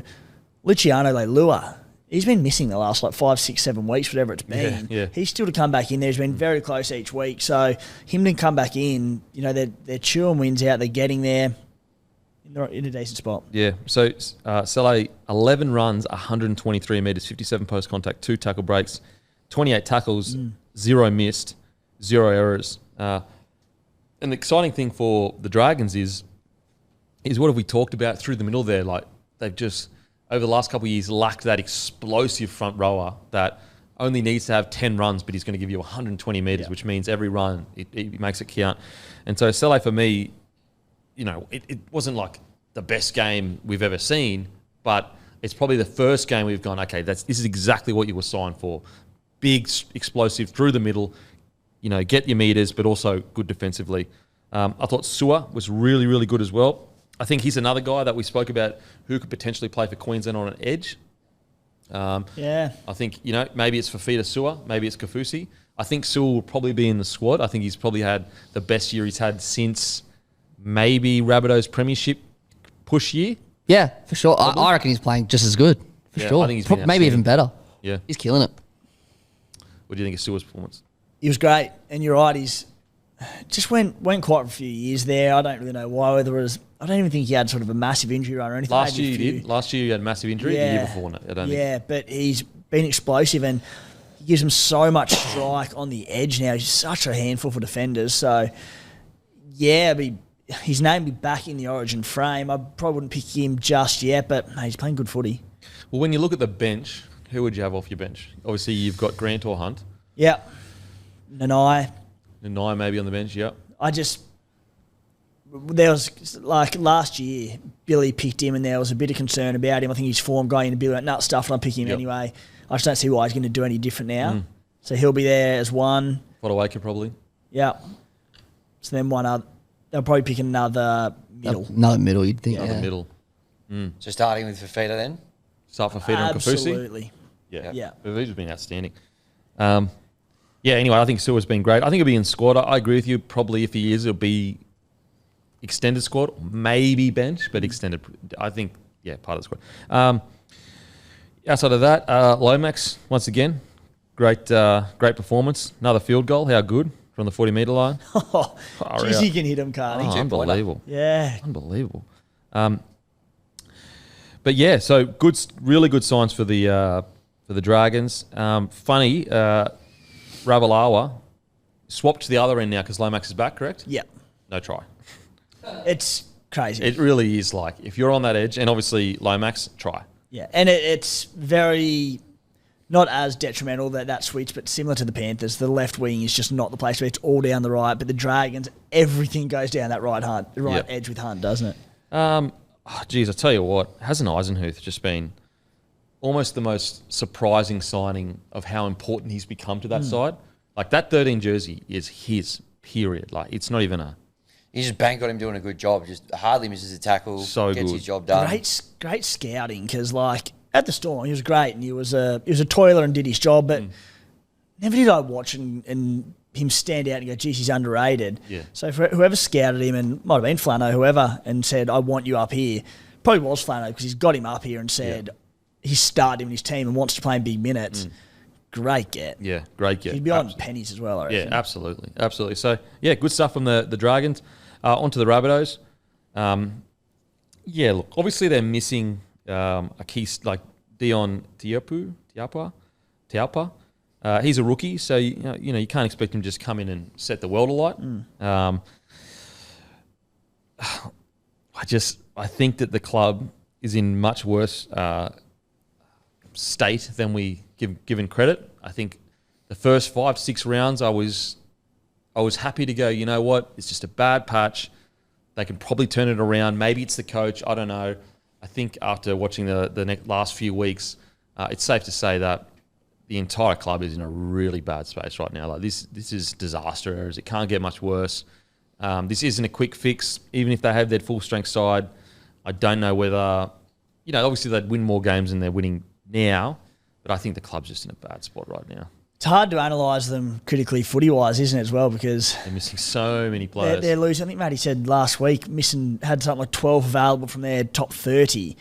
Luciano Leilua. He's been missing the last 5, 6, 7 weeks, whatever it's been. Yeah. He's still to come back in there. He's been very close each week. So him to come back in, they're chewing wins out. They're getting there in a decent spot. Yeah. So Selay, 11 runs, 123 metres, 57 post contact, 2 tackle breaks, 28 tackles, 0 missed, 0 errors. And the exciting thing for the Dragons is what have we talked about through the middle there? Like they've just, over the last couple of years, lacked that explosive front rower that only needs to have 10 runs, but he's going to give you 120 metres, which means every run, it makes it count. And so Selay, for me, it wasn't like the best game we've ever seen, but it's probably the first game we've gone, okay, this is exactly what you were signed for. Big, explosive, through the middle, get your metres, but also good defensively. I thought Sewer was really, really good as well. I think he's another guy that we spoke about who could potentially play for Queensland on an edge. I think, maybe it's Fafita Sewer, maybe it's Kafusi. I think Sewer will probably be in the squad. I think he's probably had the best year he's had since maybe Rabbitohs premiership push year. Yeah, for sure. I reckon he's playing just as good, for sure. I think he's been maybe even better. Yeah. He's killing it. What do you think of Sewer's performance? He was great, and you're right, he's just went quite for a few years there. I don't really know why, whether it was, I don't even think he had sort of a massive injury run or anything. Last year he did. Last year he had a massive injury. The year before, I don't think. Yeah, but he's been explosive and he gives him so much strike on the edge now. He's such a handful for defenders. So, his name be back in the Origin frame. I probably wouldn't pick him just yet, but he's playing good footy. Well, when you look at the bench, who would you have off your bench? Obviously, you've got Grant or Hunt. Yeah. Nanai maybe on the bench, yeah. There was, last year, Billy picked him and there was a bit of concern about him. I think his form going into Billy went, nut stuff, and I'm picking him anyway. I just don't see why he's going to do any different now. So he'll be there as one. Fodawaker probably. Yeah. So then one other. They'll probably pick another middle. Another middle, you'd think. Another middle. So starting with Fafita then? Start for Fafita and Kafusi? Absolutely. Yeah. Fafita's been outstanding. Anyway, I think Sewer's been great. I think he'll be in squad. I agree with you. Probably if he is, it'll be extended squad, maybe bench, but extended. I think, part of the squad. Outside of that, Lomax, once again, great performance. Another field goal. How good from the 40-metre line. Jeez, he can hit him, can't he? Unbelievable. Yeah. Unbelievable. So good, really good signs for the Dragons. Funny, Ravalawa swapped to the other end now because Lomax is back, correct? Yeah. No try. It's crazy. It really is like, if you're on that edge, and obviously Lomax, try. Yeah, and it's very, not as detrimental that switch, but similar to the Panthers. The left wing is just not the place where it's all down the right, but the Dragons, everything goes down that right edge with Hunt, doesn't it? Oh, geez, I tell you what, hasn't Eisenhuth just been almost the most surprising signing of how important he's become to that side? Like, that 13 jersey is his, period. Like, it's not even a... You just bank on him doing a good job. Just hardly misses a tackle. So gets good. his job done. Great scouting because, like, at the Storm, he was great and he was a toiler and did his job, but never did I watch and him stand out and go, geez, he's underrated. Yeah. So for whoever scouted him, and might have been Flano, whoever, and said, I want you up here, probably was Flano because he's got him up here and said he's started him in his team and wants to play in big minutes. Great get. Yeah, great get. He'd be on pennies as well, I reckon. Yeah, absolutely. Absolutely. So, yeah, good stuff from the Dragons. Onto the Rabbitohs. Look, obviously they're missing a key, like Dion Tiapa. He's a rookie, so you can't expect him to just come in and set the world alight. I think that the club is in much worse state than we given credit. I think the first 5-6 rounds, I was happy to go, you know what, it's just a bad patch. They can probably turn it around. Maybe it's the coach. I don't know. I think after watching the last few weeks, it's safe to say that the entire club is in a really bad space right now. Like this is disaster areas. It can't get much worse. This isn't a quick fix. Even if they have their full strength side, I don't know whether, obviously they'd win more games than they're winning now, but I think the club's just in a bad spot right now. It's hard to analyse them critically footy-wise, isn't it, as well, because... They're missing so many players. They're losing. I think Matty said last week, had something like 12 available from their top 30.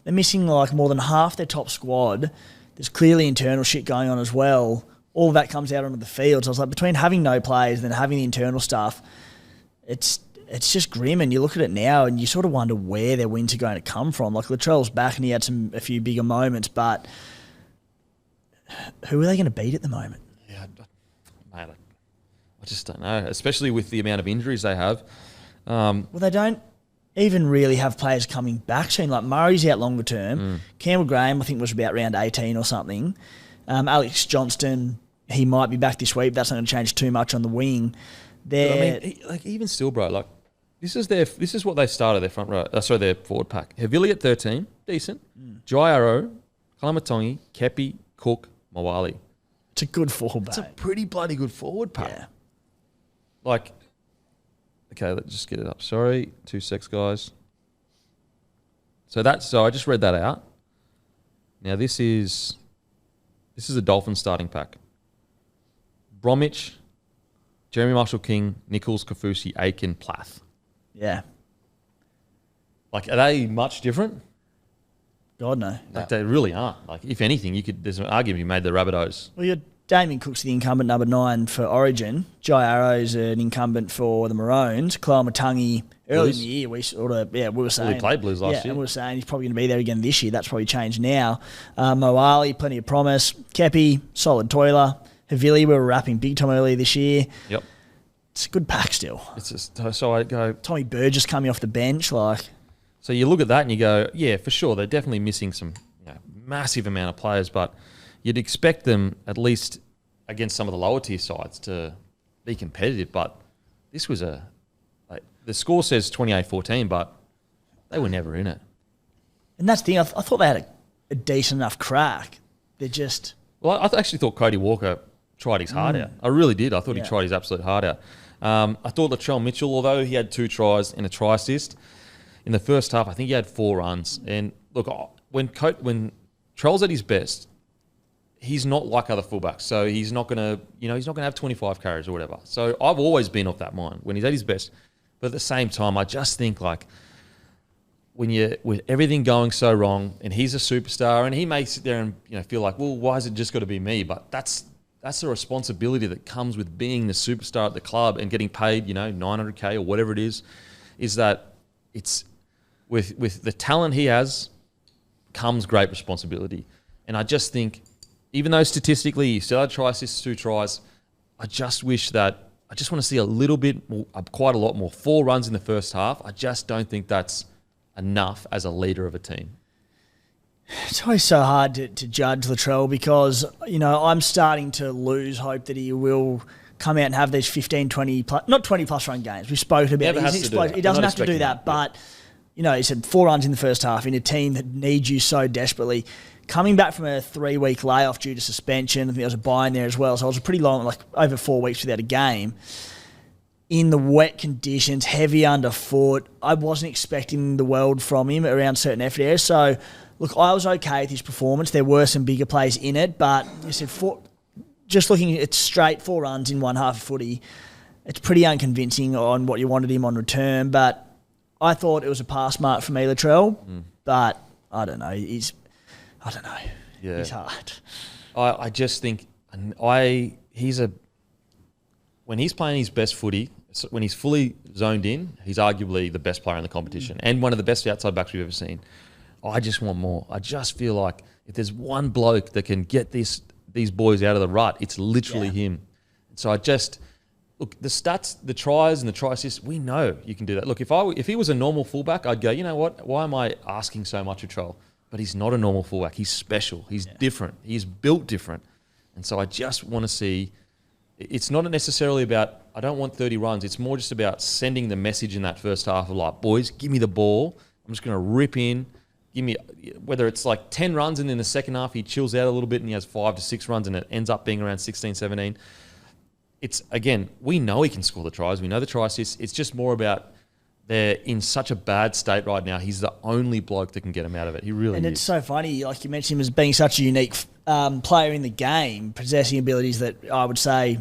They're missing like more than half their top squad. There's clearly internal shit going on as well. All of that comes out onto the field. So I was like, between having no players and then having the internal stuff, it's just grim. And you look at it now and you sort of wonder where their wins are going to come from. Like Latrell's back and he had a few bigger moments, but... who are they going to beat at the moment? Yeah, mate, I just don't know, especially with the amount of injuries they have. Well, they don't even really have players coming back soon. Like Murray's out longer term. Campbell Graham, I think, was about round 18 or something. Alex Johnston, he might be back this week. But that's not going to change too much on the wing. Even still, bro, like this is what they started their front row. Their forward pack. Havili at 13, decent. Jairo, Kalamatongi, Kepi, Cook, Mawali. It's a good forward pack. It's a pretty bloody good forward pack. Yeah. Like, okay, let's just get it up. Sorry, 2 secs, guys. So I just read that out. Now this is a Dolphins starting pack. Bromwich, Jeremy Marshall-King, Nichols, Kafusi, Aiken, Plath. Yeah. Like, are they much different? God, no. Like, they really aren't. Like, if anything, there's an argument you made the Rabbitohs. Well, Damien Cook's the incumbent number 9 for Origin. Jai Arrow's an incumbent for the Maroons. Kyle Matangi, early in the year, we were saying... Well, he played Blues last year. Yeah, we were saying he's probably going to be there again this year. That's probably changed now. Moali, plenty of promise. Kepi, solid toiler. Havili, we were wrapping big time earlier this year. Yep. It's a good pack still. It's just, so I go... Tommy Burgess coming off the bench, like... So you look at that and you go, yeah, for sure, they're definitely missing some massive amount of players, but you'd expect them, at least against some of the lower tier sides, to be competitive. But this was the score says 28-14, but they were never in it. And that's the thing, I thought they had a decent enough crack. They're just... Well, I actually thought Cody Walker tried his heart out. I really did. I thought he tried his absolute heart out. I thought Latrell Mitchell, although he had 2 tries and a try assist, in the first half, I think he had 4 runs. And look, when Trell's at his best, he's not like other fullbacks. So he's not gonna have 25 carries or whatever. So I've always been of that mind when he's at his best. But at the same time, I just think like with everything going so wrong, and he's a superstar, and he may sit there and feel like, well, why has it just got to be me? But that's the responsibility that comes with being the superstar at the club and getting paid, $900K or whatever it is that it's with the talent he has comes great responsibility. And I just think, even though statistically he still had try assists, 2 tries, I just want to see a little bit more, quite a lot more. 4 runs in the first half. I just don't think that's enough as a leader of a team. It's always so hard to judge Latrell because, I'm starting to lose hope that he will come out and have these 15, 20 plus, not 20 plus run games. We've spoken about it. He doesn't have to do that, but he said 4 runs in the first half in a team that needs you so desperately. Coming back from a 3-week layoff due to suspension, I think there was a bye in there as well, so it was a pretty long, like over 4 weeks without a game. In the wet conditions, heavy underfoot, I wasn't expecting the world from him around certain effort areas. So, look, I was okay with his performance. There were some bigger plays in it, but you said just looking at straight 4 runs in one half of footy, it's pretty unconvincing on what you wanted him on return. But I thought it was a pass mark for me, Latrell. But I don't know. He's hard. I just think when he's playing his best footy, when he's fully zoned in, he's arguably the best player in the competition and one of the best outside backs we've ever seen. I just want more. I just feel like if there's one bloke that can get these boys out of the rut, it's literally him. So look, the stats, the tries and the try assists, we know you can do that. Look, if he was a normal fullback, I'd go, you know what? Why am I asking so much of Troll? But he's not a normal fullback. He's special. He's different. He's built different. And so I just want to see, it's not necessarily about, I don't want 30 runs. It's more just about sending the message in that first half of like, boys, give me the ball. I'm just going to rip in. Give me, whether it's like 10 runs and in the second half he chills out a little bit and he has 5 to 6 runs and it ends up being around 16, 17. It's, again, we know he can score the tries. We know the try assists. It's just more about they're in such a bad state right now. He's the only bloke that can get him out of it. He really is. And it's so funny, like you mentioned him as being such a unique player in the game, possessing abilities that I would say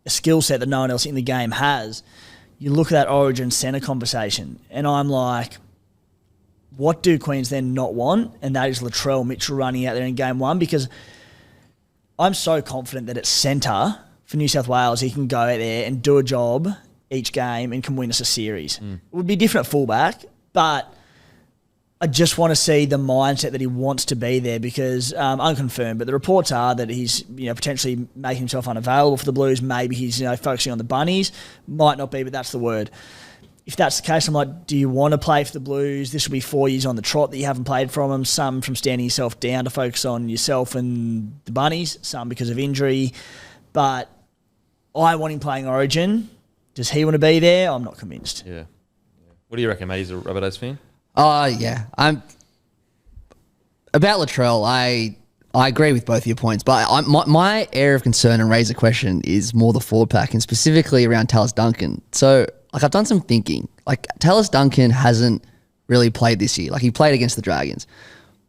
a skill set that no one else in the game has. You look at that Origin centre conversation and I'm like, what do Queensland not want? And that is Latrell Mitchell running out there in game 1, because I'm so confident that at centre for New South Wales, he can go out there and do a job each game and can win us a series. It would be different at fullback, but I just want to see the mindset that he wants to be there, because unconfirmed, but the reports are that he's potentially making himself unavailable for the Blues. Maybe he's focusing on the bunnies. Might not be, but that's the word. If that's the case, I'm like, do you want to play for the Blues? This will be 4 years on the trot that you haven't played from them. Some from standing yourself down to focus on yourself and the bunnies. Some because of injury. But I want him playing Origin. Does he want to be there? I'm not convinced. Yeah. What do you reckon, mate? He's a Rabbitohs fan? Yeah. I'm about Latrell. I agree with both of your points, but my area of concern and raise a question is more the forward pack, and specifically around Tallis Duncan. So, I've done some thinking. Tallis Duncan hasn't really played this year. He played against the Dragons,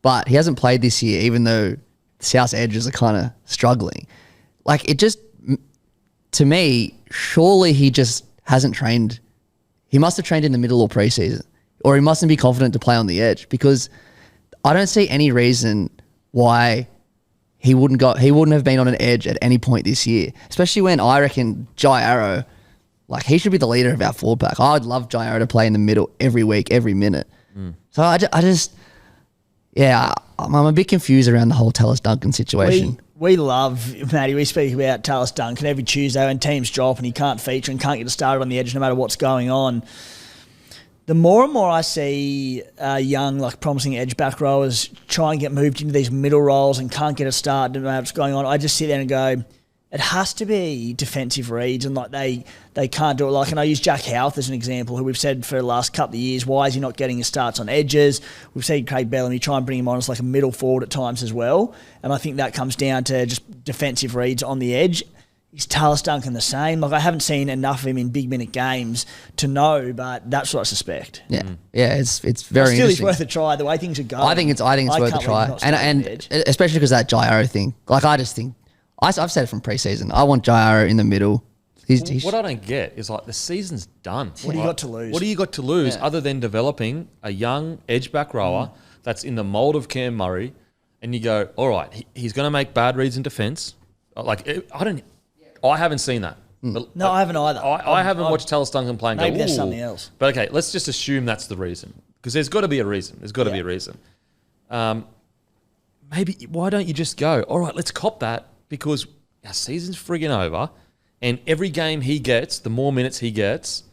but he hasn't played this year, even though the South Edges are kind of struggling. To me, surely he just hasn't trained. He must have trained in the middle or preseason, or he mustn't be confident to play on the edge, because I don't see any reason why he wouldn't have been on an edge at any point this year, especially when I reckon Jai Arrow, he should be the leader of our forward pack. I would love Jai Arrow to play in the middle every week, every minute. So I'm a bit confused around the whole Tallis Duncan situation. We love, Matty, we speak about Tallis Duncan every Tuesday when teams drop and he can't feature and can't get started on the edge no matter what's going on. The more and more I see young, promising edge back rowers try and get moved into these middle roles and can't get a start no matter what's going on, I just sit there and go, it has to be defensive reads, and they can't do it. And I use Jack Houth as an example, who we've said for the last couple of years, why is he not getting his starts on edges? We've seen Craig Bellamy try and bring him on as a middle forward at times as well, and I think that comes down to just defensive reads on the edge. Is Tallis Duncan the same? I haven't seen enough of him in big minute games to know, but that's what I suspect. Yeah, it's very still, interesting. It's worth a try. The way things are going, I think it's worth a try, and especially because that Jai Arrow thing. I just think. I've said it from preseason. I want Jai Arrow in the middle. What I don't get is the season's done. What do you got to lose? What do you got to lose other than developing a young edge back rower that's in the mould of Cam Murray, and you go, all right, he's going to make bad reads in defence. I haven't seen that. No, I haven't either. I haven't watched Tallis Duncan play and maybe go, there's something else. But okay, let's just assume that's the reason, because there's got to be a reason. There's got to be a reason. Maybe why don't you just go, all right, let's cop that, because our season's friggin' over, and every game he gets, the more minutes he gets,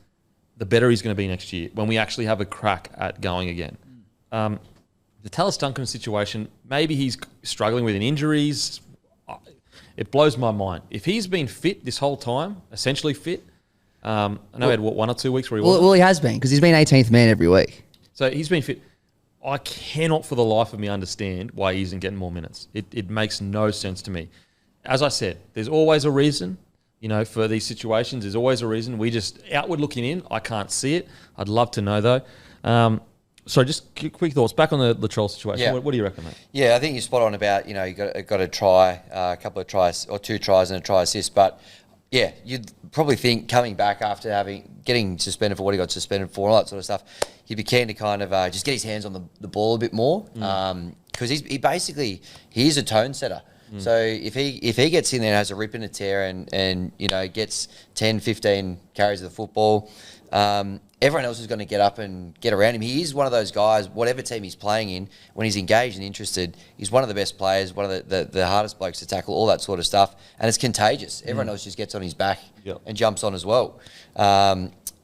the better he's going to be next year when we actually have a crack at going again. The Tallis Duncan situation, maybe he's struggling with injuries. It blows my mind. If he's been fit this whole time, essentially fit, I know he had 1 or 2 weeks where he wasn't. Well, he has been, because he's been 18th man every week. So he's been fit. I cannot for the life of me understand why he isn't getting more minutes. It makes no sense to me. As I said, there's always a reason, for these situations. There's always a reason. We just, outward looking in, I can't see it. I'd love to know, though. So just quick thoughts. Back on the Latrell situation, Yeah. what do you reckon, mate? Yeah, I think you're spot on about, you got to try a couple of tries or 2 tries and a try assist. But, yeah, you'd probably think coming back after getting suspended for what he got suspended for and all that sort of stuff, he'd be keen to kind of just get his hands on the ball a bit more because he is a tone setter. So if he gets in there and has a rip and a tear and gets 10, 15 carries of the football, everyone else is going to get up and get around him. He is one of those guys, whatever team he's playing in, when he's engaged and interested, he's one of the best players, one of the hardest blokes to tackle, all that sort of stuff. And it's contagious. Everyone else just gets on his back and jumps on as well.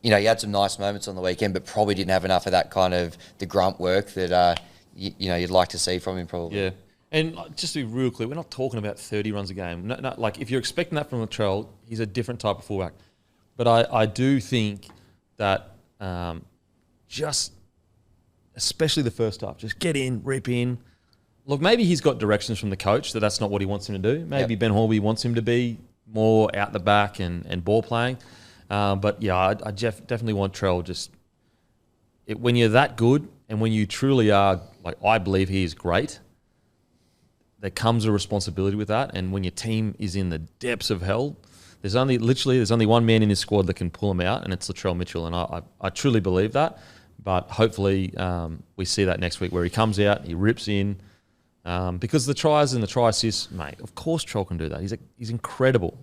He had some nice moments on the weekend, but probably didn't have enough of that kind of the grunt work that, you'd like to see from him probably. Yeah. And just to be real clear, we're not talking about 30 runs a game. No, like, if you're expecting that from Latrell, he's a different type of fullback. But I do think that especially the first half, just get in, rip in. Look, maybe he's got directions from the coach that that's not what he wants him to do. Maybe Ben Horby wants him to be more out the back and ball playing. But, yeah, I definitely want Trell when you're that good and when you truly are, like, I believe he is great, there comes a responsibility with that. And when your team is in the depths of hell, there's only one man in his squad that can pull him out, and it's Latrell Mitchell. And I truly believe that. But hopefully we see that next week where he comes out, he rips in. Because the tries and the try assists, mate, of course Trell can do that. He's incredible.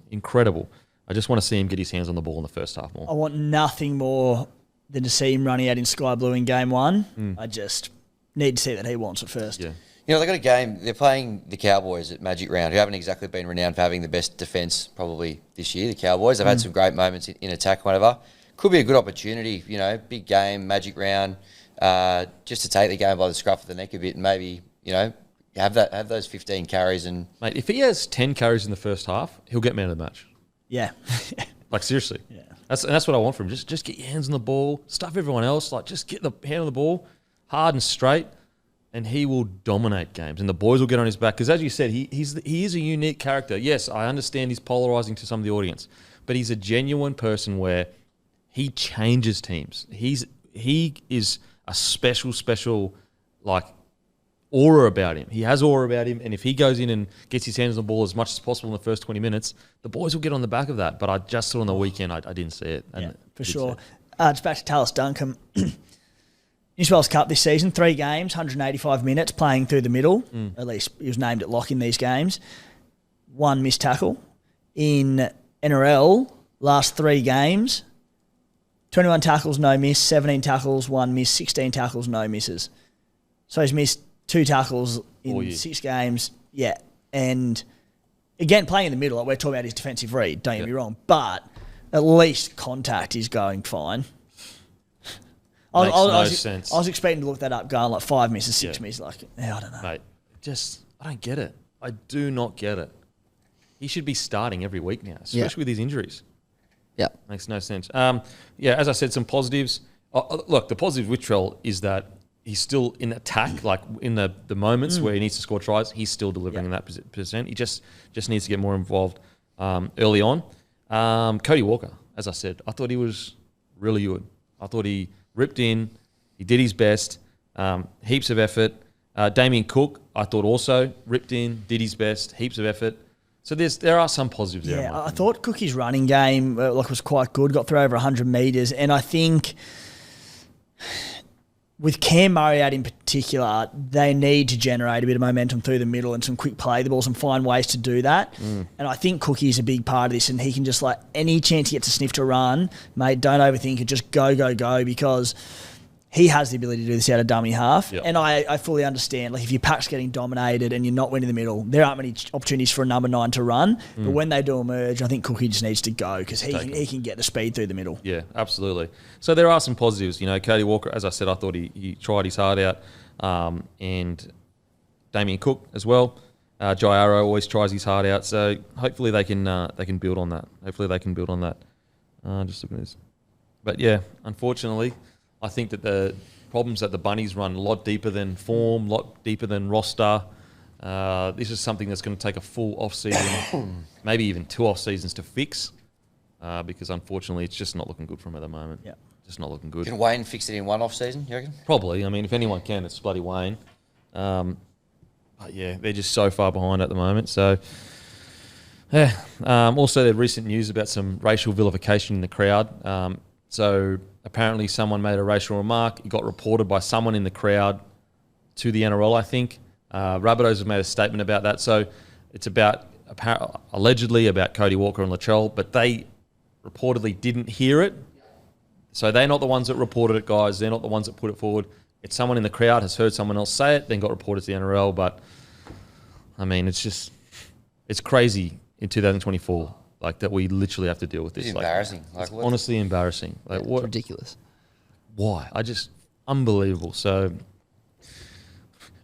I just want to see him get his hands on the ball in the first half more. I want nothing more than to see him running out in sky blue in game 1. I just need to see that he wants it first. Yeah. They've got a game. They're playing the Cowboys at Magic Round, who haven't exactly been renowned for having the best defence probably this year, the Cowboys. They've had some great moments in attack, whatever. Could be a good opportunity, big game, Magic Round, just to take the game by the scruff of the neck a bit and maybe, have those 15 carries. And mate, if he has 10 carries in the first half, he'll get man of the match. Yeah. Like, seriously. Yeah. That's what I want from him. Just get your hands on the ball, stuff everyone else. Like, just get the hand on the ball, hard and straight, and he will dominate games. And the boys will get on his back. Because as you said, he is a unique character. Yes, I understand he's polarising to some of the audience, but he's a genuine person where he changes teams. He is a special, like, aura about him. He has aura about him, and if he goes in and gets his hands on the ball as much as possible in the first 20 minutes, the boys will get on the back of that. But I just saw on the weekend, I didn't see it. Yeah, for sure. Just back to Tallis Duncombe. New South Wales Cup this season, 3 games, 185 minutes, playing through the middle. At least he was named at lock in these games. 1 missed tackle. In NRL, last 3 games, 21 tackles, no miss, 17 tackles, 1 miss, 16 tackles, no misses. So he's missed 2 tackles in 6 games. Yeah. And again, playing in the middle, like we're talking about his defensive read, don't get me wrong, but at least contact is going fine. Makes no sense. I was expecting to look that up, going like 5 misses, 6 misses. Like, I don't know. Mate, I don't get it. I do not get it. He should be starting every week now, especially with his injuries. Yeah. Makes no sense. As I said, some positives. Look, the positive with Trell is that he's still in attack, like in the moments where he needs to score tries, he's still delivering in that percent. He just needs to get more involved early on. Cody Walker, as I said, I thought he was really good. I thought he ripped in, he did his best, heaps of effort. Damien Cook, I thought also ripped in, did his best, heaps of effort. So there are some positives there. Yeah, I thought Cookie's running game was quite good, got through over 100 metres, and I think with Cam Murray out in particular, they need to generate a bit of momentum through the middle and some quick play the balls and find ways to do that. And I think Cookie's a big part of this, and he can just, like, any chance he gets a sniff to run, mate, don't overthink it, just go, because he has the ability to do this out of dummy half. Yep. And I fully understand, like, if your pack's getting dominated and you're not winning the middle, there aren't many opportunities for a number 9 to run. But when they do emerge, I think Cookie just needs to go because he can get the speed through the middle. Yeah, absolutely. So there are some positives. Cody Walker, as I said, I thought he tried his heart out. And Damien Cook as well. Jai Arrow always tries his heart out. So hopefully they can build on that. Just looking at this. But yeah, unfortunately, I think that problems that the Bunnies run a lot deeper than form, a lot deeper than roster. This is something that's going to take a full off-season, maybe even 2 off-seasons to fix, because unfortunately it's just not looking good for him at the moment. Yeah. Just not looking good. Can Wayne fix it in one off-season, you reckon? Probably. I mean, if anyone can, it's bloody Wayne. But yeah, they're just so far behind at the moment. So, yeah. Also, the recent news about some racial vilification in the crowd. So apparently someone made a racial remark. It got reported by someone in the crowd to the NRL, I think. Rabbitohs have made a statement about that. So it's allegedly about Cody Walker and Latrell, but they reportedly didn't hear it. So they're not the ones that reported it, guys. They're not the ones that put it forward. It's someone in the crowd has heard someone else say it, then got reported to the NRL. But, I mean, it's crazy in 2024, like, that we literally have to deal with this. It's embarrassing. It's honestly embarrassing. Like, It's what? ridiculous. Why? Unbelievable. So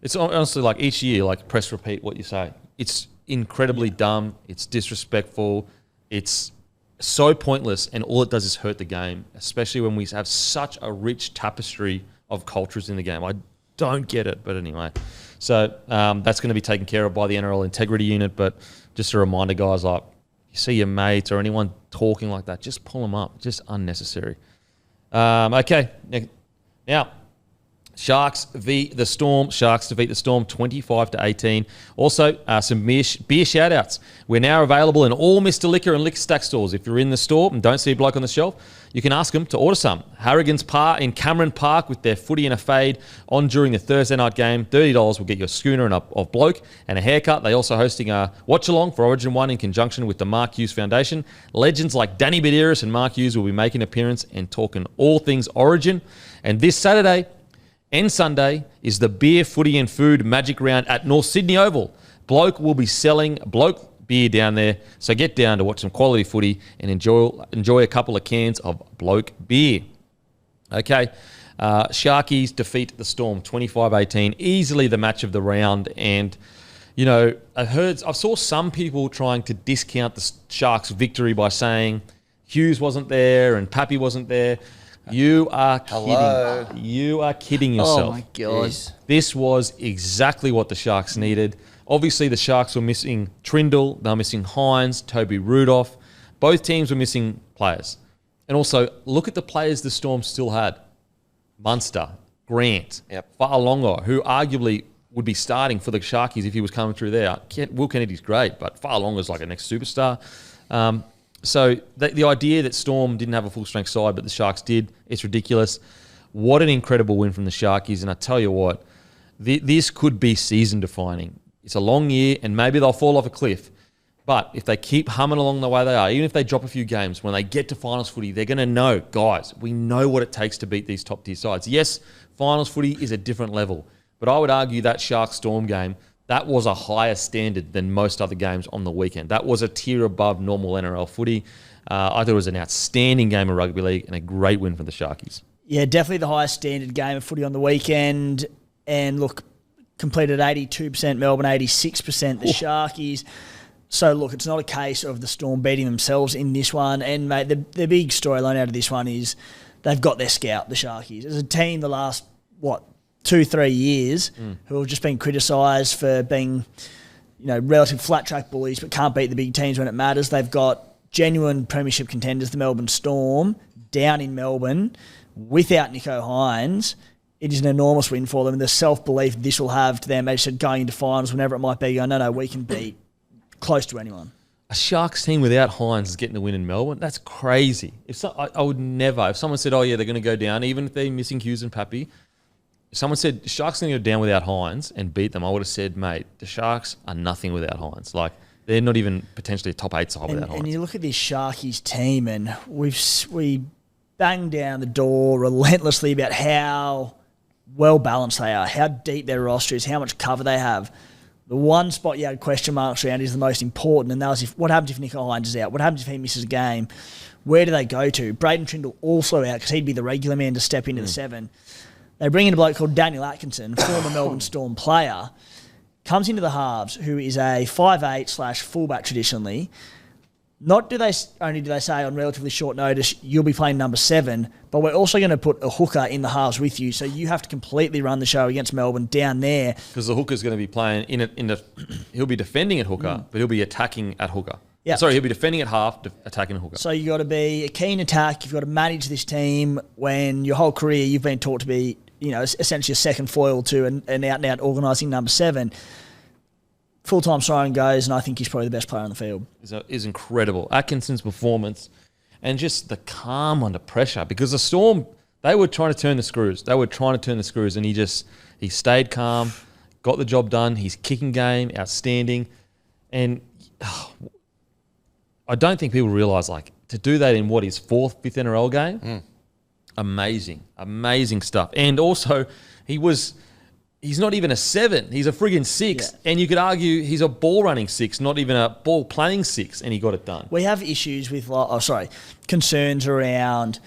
it's honestly like each year, like, press repeat what you say. It's incredibly dumb. It's disrespectful. It's so pointless, and all it does is hurt the game, especially when we have such a rich tapestry of cultures in the game. I don't get it, but anyway. So that's going to be taken care of by the NRL Integrity Unit, but just a reminder, guys, like, you see your mates or anyone talking like that, just pull them up. Just unnecessary. Okay, now, Sharks v the Storm. Sharks defeat the Storm 25-18. Also, some beer shout-outs. We're now available in all Mr. Liquor and Liquor Stack stores. If you're in the store and don't see a bloke on the shelf, you can ask them to order some. Harrigan's in Cameron Park with their footy and a fade on during the Thursday night game. $30 will get you a schooner and of bloke and a haircut. They're also hosting a watch-along for Origin 1 in conjunction with the Mark Hughes Foundation. Legends like Danny Badiris and Mark Hughes will be making an appearance and talking all things Origin. And this Saturday and Sunday is the beer, footy and food magic round at North Sydney Oval. Bloke will be selling Bloke beer down there, so get down to watch some quality footy and enjoy a couple of cans of Bloke beer. Okay, Sharkies defeat the Storm 25-18, easily the match of the round. And, you know, I saw some people trying to discount the Sharks' victory by saying Hughes wasn't there and Pappy wasn't there. You are kidding. Hello. You are kidding yourself. Oh, my God. Jeez. This was exactly what the Sharks needed. Obviously, the Sharks were missing Trindle. They were missing Hines, Toby Rudolph. Both teams were missing players. And also, look at the players the Storm still had. Munster, Grant, Fa'alongo, who arguably would be starting for the Sharkies if he was coming through there. Will Kennedy's great, but Fa'alongo's like a next superstar. So the idea that Storm didn't have a full-strength side, but the Sharks did, it's ridiculous. What an incredible win from the Sharkies. And I tell you what, this could be season-defining. It's a long year, and maybe they'll fall off a cliff. But if they keep humming along the way they are, even if they drop a few games, when they get to finals footy, they're going to know, guys, we know what it takes to beat these top-tier sides. Yes, finals footy is a different level. But I would argue that Sharks-Storm game, that was a higher standard than most other games on the weekend. That was a tier above normal NRL footy. I thought it was an outstanding game of rugby league and a great win for the Sharkies. Yeah, definitely the highest standard game of footy on the weekend. And look, completed 82% Melbourne, 86% the Sharkies. So, look, it's not a case of the Storm beating themselves in this one. And, mate, the big storyline out of this one is they've got their scout, the Sharkies. As a team the last, 2-3 years, who have just been criticised for being, relative flat track bullies, but can't beat the big teams when it matters. They've got genuine premiership contenders, the Melbourne Storm, down in Melbourne without Nicho Hines. It is an enormous win for them, and the self-belief this will have to them, as you said, going into finals, whenever it might be, going, no, we can beat close to anyone. A Sharks team without Hines is getting a win in Melbourne. That's crazy. I would never. If someone said, oh, yeah, they're going to go down, even if they're missing Hughes and Pappy, if someone said Sharks are going to go down without Hines and beat them, I would have said, mate, the Sharks are nothing without Hines. Like, they're not even potentially a top 8 side without Hines. And you look at this Sharkies team, and we bang down the door relentlessly about how well balanced they are, how deep their roster is, how much cover they have. The one spot you had question marks around is the most important, and that was what happens if Nicho Hines is out? What happens if he misses a game? Where do they go to? Braden Trindle also out because he'd be the regular man to step into the 7. They bring in a bloke called Daniel Atkinson, former Melbourne Storm player, comes into the halves, who is a 5'8" / fullback traditionally. Not only do they say on relatively short notice you'll be playing number 7, but we're also going to put a hooker in the halves with you, so you have to completely run the show against Melbourne down there. Because the hooker's going to be playing he'll be defending at hooker, but he'll be attacking at hooker. Yeah. Sorry, he'll be defending at half, attacking at hooker. So you got to be a keen attack. You've got to manage this team when your whole career you've been taught to be, essentially a second foil to an out-and-out organising number 7. Full-time throwing goes, and I think he's probably the best player on the field. Is incredible. Atkinson's performance and just the calm under pressure, because the Storm, they were trying to turn the screws. And he stayed calm, got the job done. His kicking game, outstanding. And I don't think people realise, to do that in his 4th, 5th NRL game, amazing stuff. And also, he's not even a 7. He's a friggin' 6. Yeah. And you could argue he's a ball-running 6, not even a ball-playing 6, and he got it done. We have issues with, concerns around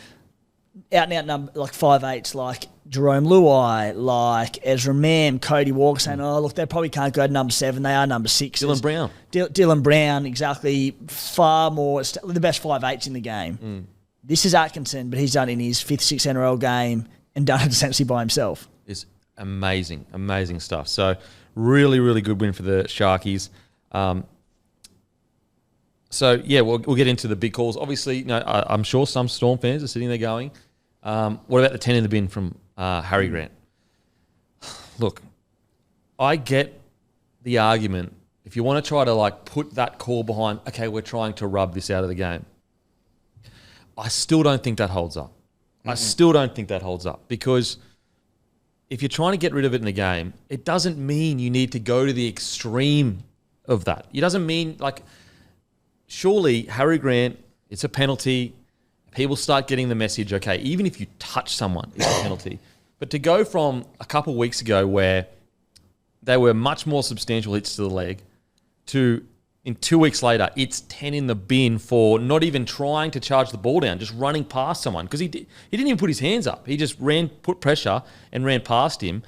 out-and-out number, 5'8", like Jerome Luai, like Ezra Mam, Cody Walker saying, they probably can't go to number 7. They are number 6. Dylan Brown. Dylan Brown, exactly. Far more, the best 5'8" in the game. This is Atkinson, but he's done it in his 5th, 6th NRL game and done it essentially by himself. It's amazing stuff. So really, really good win for the Sharkies. We'll get into the big calls. Obviously, I'm sure some Storm fans are sitting there going, what about the 10 in the bin from Harry Grant? Look, I get the argument. If you want to try to put that call behind, okay, we're trying to rub this out of the game. I still don't think that holds up. Because if you're trying to get rid of it in the game, it doesn't mean you need to go to the extreme of that. It doesn't mean, surely Harry Grant, it's a penalty. People start getting the message, okay, even if you touch someone, it's a penalty. But to go from a couple of weeks ago where they were much more substantial hits to the leg to in 2 weeks later, it's 10 in the bin for not even trying to charge the ball down, just running past someone. Because he didn't even put his hands up. He just put pressure and ran past him.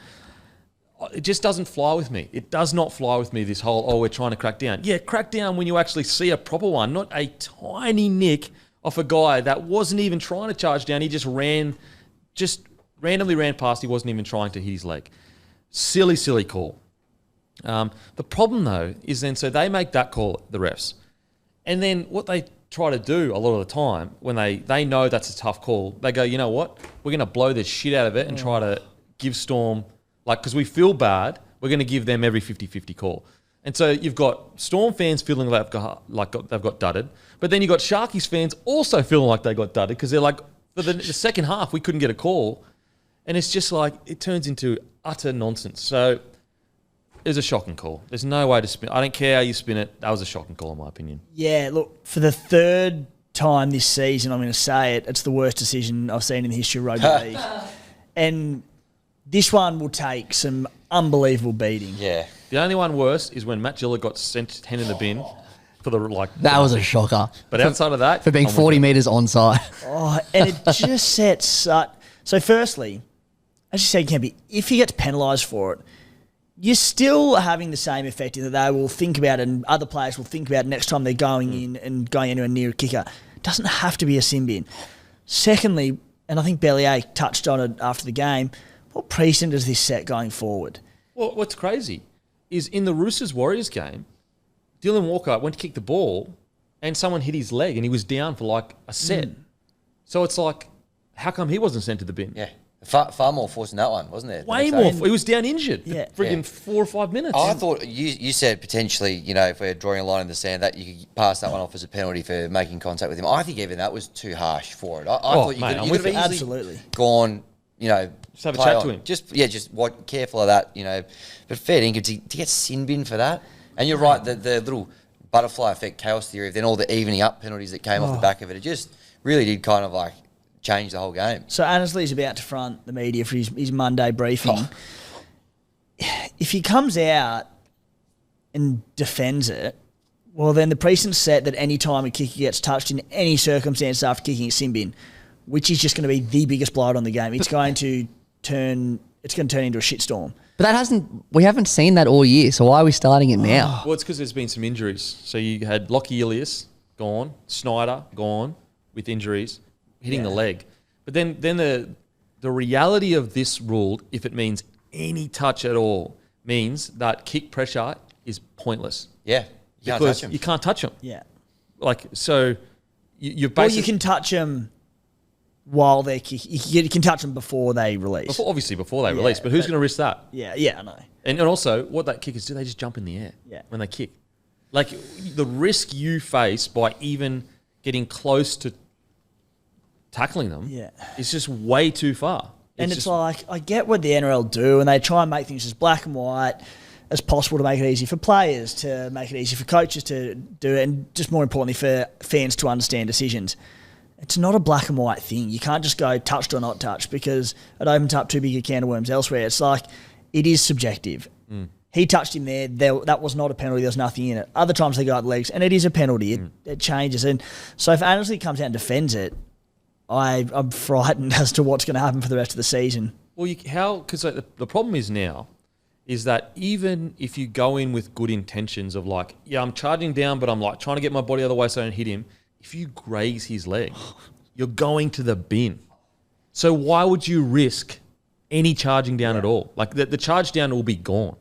It just doesn't fly with me. It does not fly with me, this whole, we're trying to crack down. Yeah, crack down when you actually see a proper one, not a tiny nick off a guy that wasn't even trying to charge down. He just randomly ran past. He wasn't even trying to hit his leg. Silly call. The problem, though, is then so they make that call, the refs. And then what they try to do a lot of the time when they know that's a tough call, they go, you know what? We're going to blow the shit out of it and try to give Storm, because we feel bad, we're going to give them every 50-50 call. And so you've got Storm fans feeling like they've got dudded, but then you've got Sharkies fans also feeling like they got dudded because they're like, for the second half, we couldn't get a call. And it's just it turns into utter nonsense. So it was a shocking call. There's no way to spin. I don't care how you spin it. That was a shocking call, in my opinion. Yeah, look, for the 3rd time this season, I'm going to say it's the worst decision I've seen in the history of rugby league. And this one will take some unbelievable beating. Yeah. The only one worse is when Matt Gillett got sent 10 in the bin for the That was a shocker. But outside of that, for being 40 metres onside. And it just sets. So firstly, as you said, Kempy, if he gets penalised for it, you're still having the same effect in that they will think about it and other players will think about it next time they're going in and going anywhere near a kicker. It doesn't have to be a sin bin. Secondly, and I think Bellier touched on it after the game, what precedent does this set going forward? Well, what's crazy is in the Roosters-Warriors game, Dylan Walker went to kick the ball and someone hit his leg and he was down for a set. So it's how come he wasn't sent to the bin? Yeah. Far more force in that one, wasn't there? Way more. He was down injured for friggin' 4 or 5 minutes. I thought you said potentially, if we're drawing a line in the sand, that you could pass that one off as a penalty for making contact with him. I think even that was too harsh for it. I thought you could have easily absolutely gone, just have a chat to him. Just careful of that, But fair dinkum to get sin bin for that. And you're right, the little butterfly effect chaos theory of then all the evening up penalties that came off the back of it just really did kind of change the whole game. So Annesley's about to front the media for his Monday briefing. If he comes out and defends it, well, then the precedent's set that any time a kicker gets touched in any circumstance after kicking a sin bin, which is just going to be the biggest blight on the game, it's going to turn into a shitstorm. But we haven't seen that all year, so why are we starting it now? Well, it's because there's been some injuries. So you had Lockie Ilias gone. Snyder, gone with injuries, hitting the leg. But then the reality of this rule, if it means any touch at all, means that kick pressure is pointless. Yeah. You can't Because touch him. you can't touch them. Yeah. Like, so you're Well, basically... you can touch them while they're kicking. You can touch them before they release. Obviously before they Yeah, release, but who's but- going to risk that? Yeah, I know. And also, what that kickers do, they just jump in the air when they kick. Like, the risk you face by even getting close to tackling them is just way too far. And it's just, like, I get what the NRL do, and they try and make things as black and white as possible to make it easy for players, to make it easy for coaches to do it, and just more importantly for fans to understand decisions. It's not a black and white thing. You can't just go touched or not touched, because it opens up too big a can of worms elsewhere. It's like, it is subjective. He touched him there. That was not a penalty. There was nothing in it. Other times they go at the legs, and it is a penalty. It changes. And so if Annesley comes out and defends it, I'm frightened as to what's going to happen for the rest of the season. well, because the problem is now is that even if you go in with good intentions of like, yeah, I'm charging down, but I'm like trying to get my body out of the way so I don't hit him, if you graze his leg, you're going to the bin. So why would you risk any charging down at all? Like, the charge down will be gone.